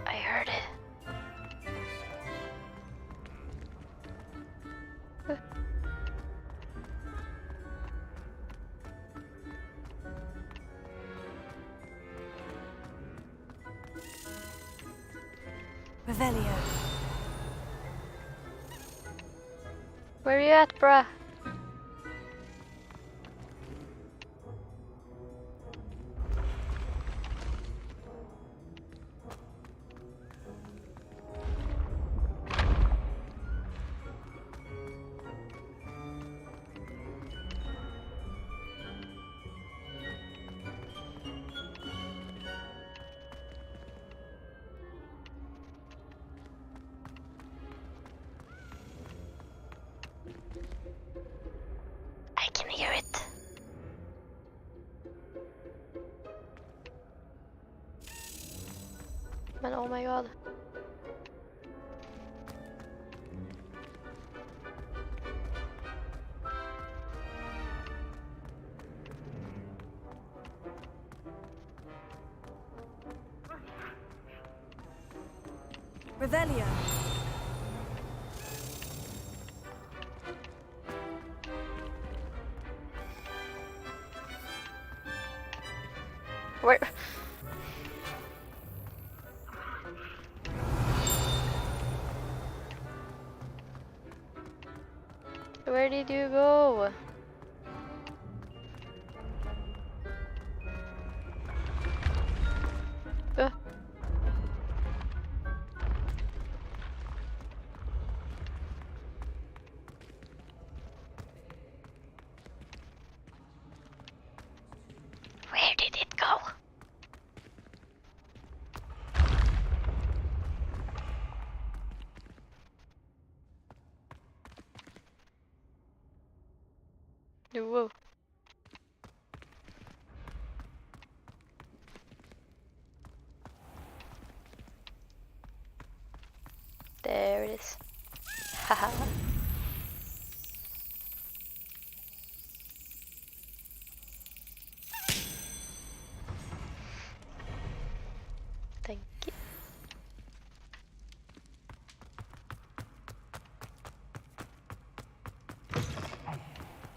I heard it. Revelio. Where are you at, bruh? I can hear it. Men oh my god. Revelio. Where? Where did you go? Where did it go? Whoa. There it is. Haha. Thank you.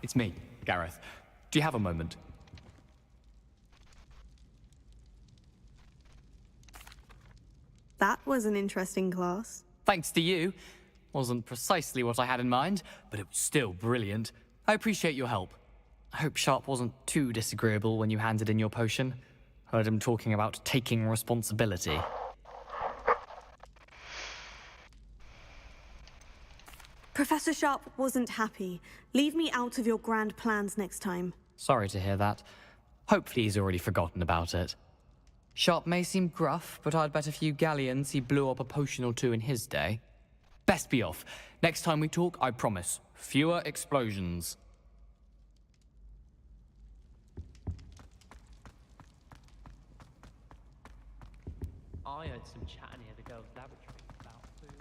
It's me, Gareth. Do you have a moment? That was an interesting class. Thanks to you. Wasn't precisely what I had in mind, but it was still brilliant. I appreciate your help. I hope Sharp wasn't too disagreeable when you handed in your potion. Heard him talking about taking responsibility. Professor Sharp wasn't happy. Leave me out of your grand plans next time. Sorry to hear that. Hopefully he's already forgotten about it. Sharp may seem gruff, but I'd bet a few galleons he blew up a potion or two in his day. Best be off. Next time we talk, I promise, fewer explosions. I heard some chatting near the girls' laboratory about food.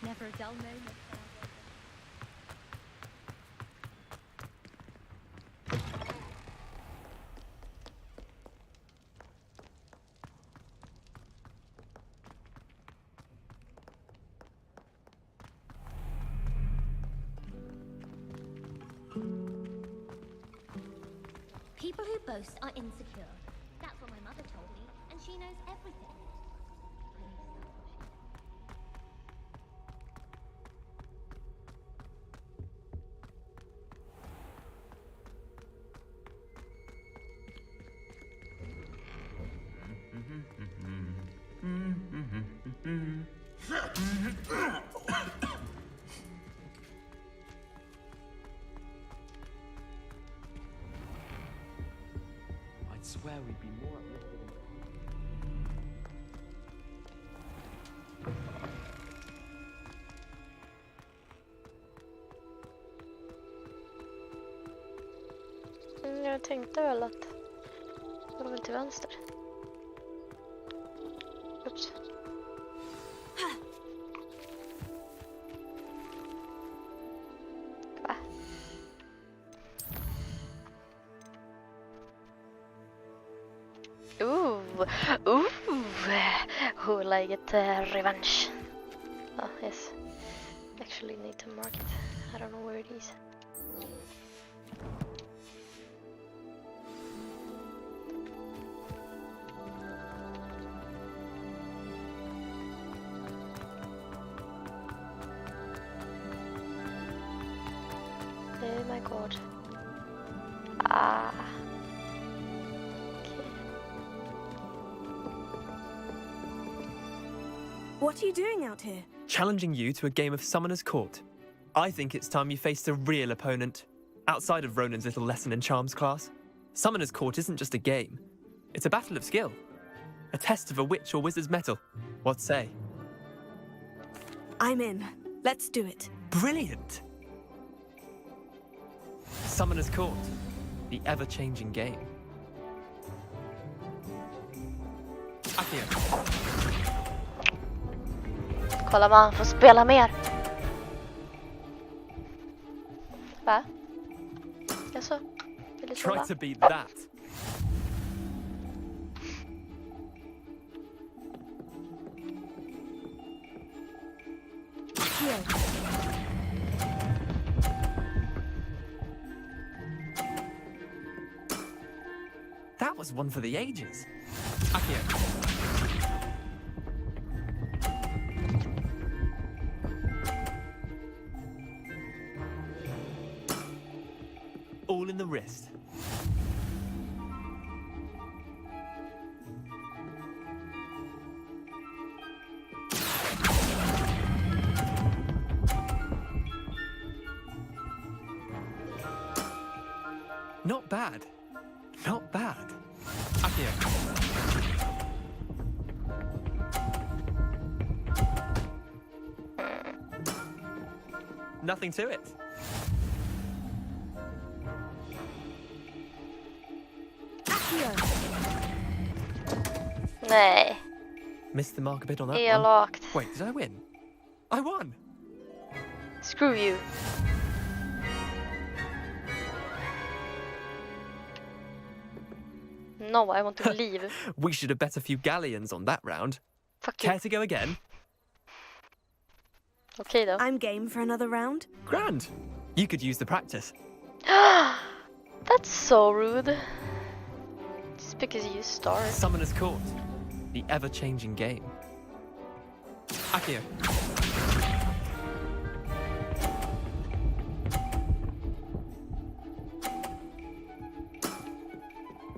Never a dull moment. People who boast are insecure. That's what my mother told me, and she knows everything. I'd swear we'd be more uplifted. Jag tänkte väl att det var väl till vänster. Oops. Va? Who like it revenge? Oh yes. Actually need to mark it. I don't know where it is. Oh my god. Ah. Okay. What are you doing out here? Challenging you to a game of Summoner's Court. I think it's time you faced a real opponent, outside of Ronan's little lesson in charms class. Summoner's Court isn't just a game. It's a battle of skill. A test of a witch or wizard's mettle. What say? I'm in. Let's do it. Brilliant! Summoner's Court, the ever-changing game. Akio. Kolla man får spela mer. Va? Jaså? Vill du Try sova? to beat that. That was one for the ages. Akio. All in the wrist. Not bad. Not bad. Akio. Nothing to it. Nej. Missed the mark a bit on that Elakt. one. Wait, did I win? I won! Screw you. No, I want to leave. We should have bet a few galleons on that round. Fuck you. Care to go again? Okay though. I'm game for another round. Grand. You could use the practice. That's so rude. Just because you start. Summoner's Court. The ever-changing game. Akio.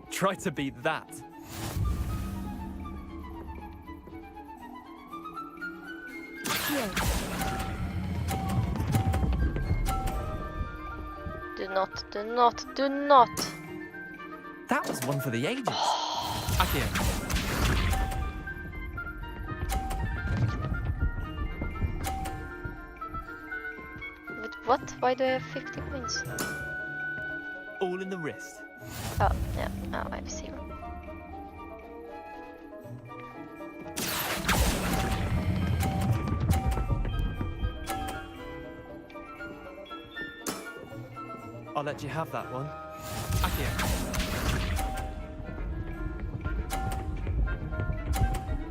Try to beat that. Do not, do not, do not. That was one for the ages. Akio. But what? Why do I have 50 coins? All in the wrist. Oh, yeah. Oh, I have 0. I'll let you have that one. Akio.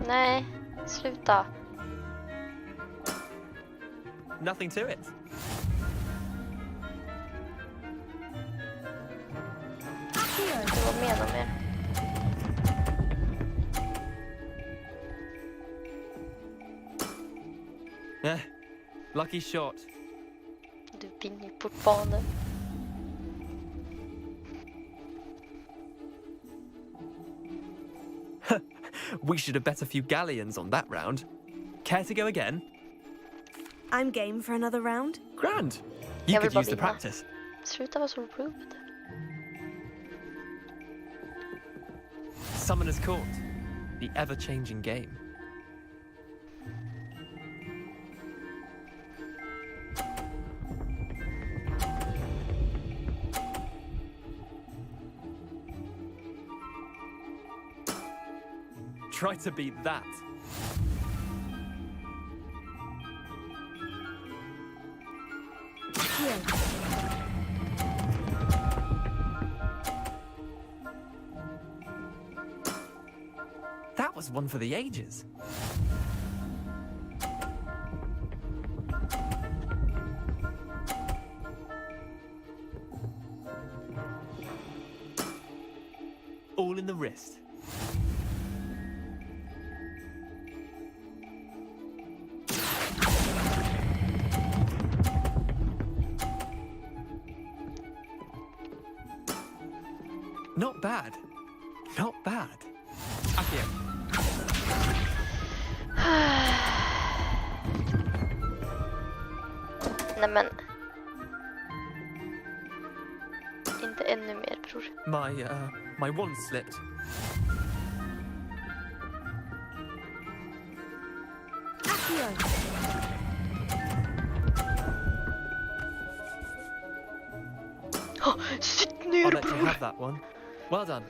Nej, sluta. Nothing to it. Vad menar du med? Lucky shot. Du vinner fortfarande. We should have bet a few galleons on that round. Care to go again? I'm game for another round. Grand. You could use the practice. Sluta vara så rude. Summoner's Court. The ever-changing game. Try to beat that. That was one for the ages. All in the wrist. Not bad. Not bad. Akio. Nej men. Inte ännu mer, bror. My wand slipped. Oh, sitt ner, I'll let you bror. have that one. Well done.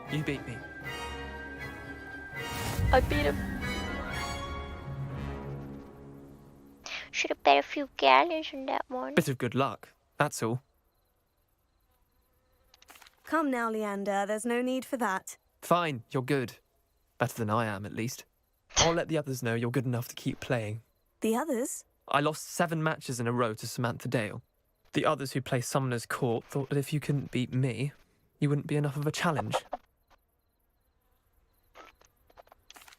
You beat me. I beat him. Should have bet a few galleons on that one. Bit of good luck, that's all. Come now, Leander. There's no need for that. Fine, you're good. Better than I am, at least. I'll let the others know you're good enough to keep playing. The others? I lost 7 matches in a row to Samantha Dale. The others who play Summoner's Court thought that if you couldn't beat me, you wouldn't be enough of a challenge.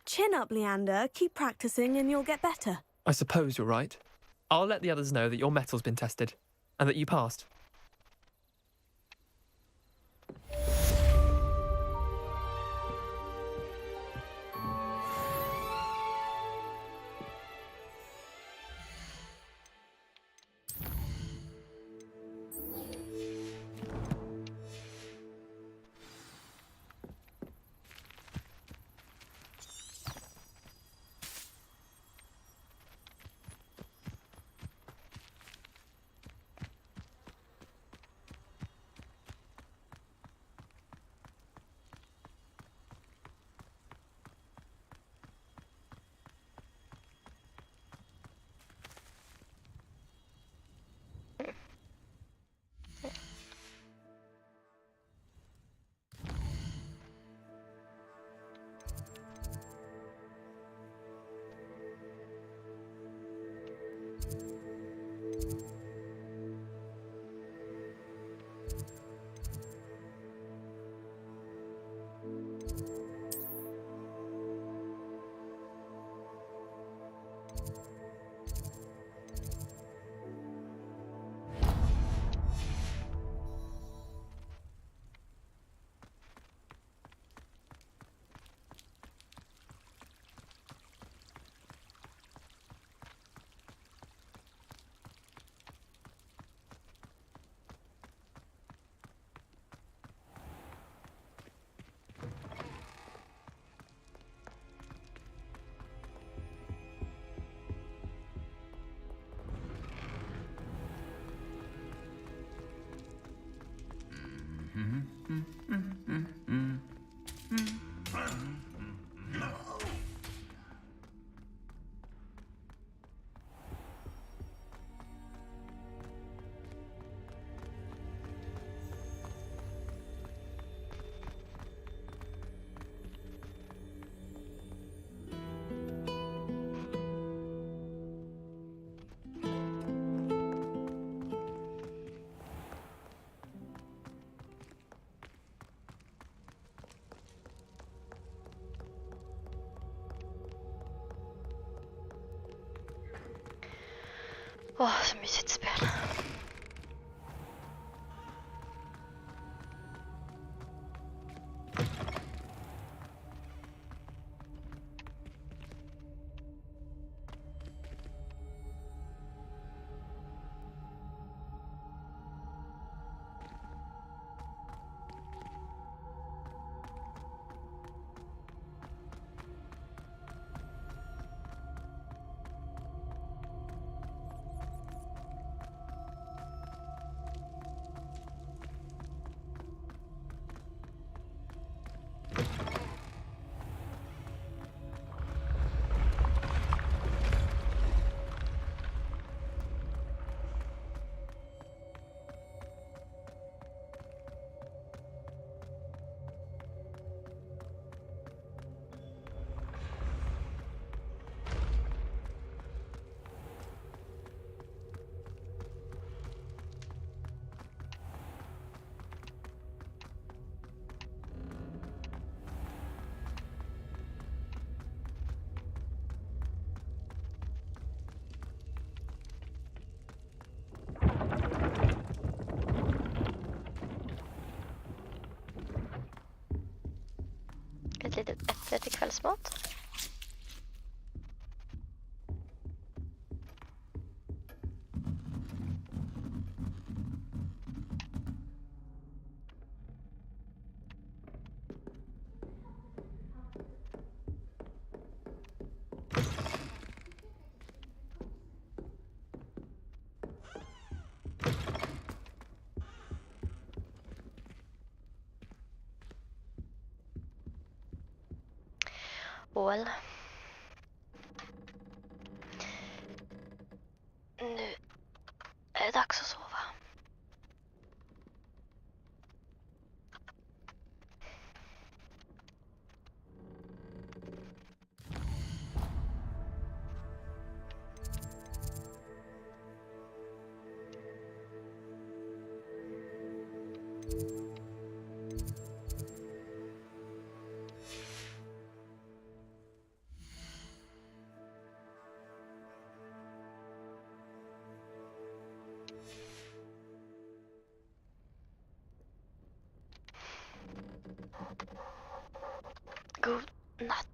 Chin up, Leander. Keep practicing and you'll get better. I suppose you're right. I'll let the others know that your metal's been tested, and that you passed. Åh, så mysigt spel. Ett litet äpple till kvällsmat. Well. Nu är det dags att sova. God natt.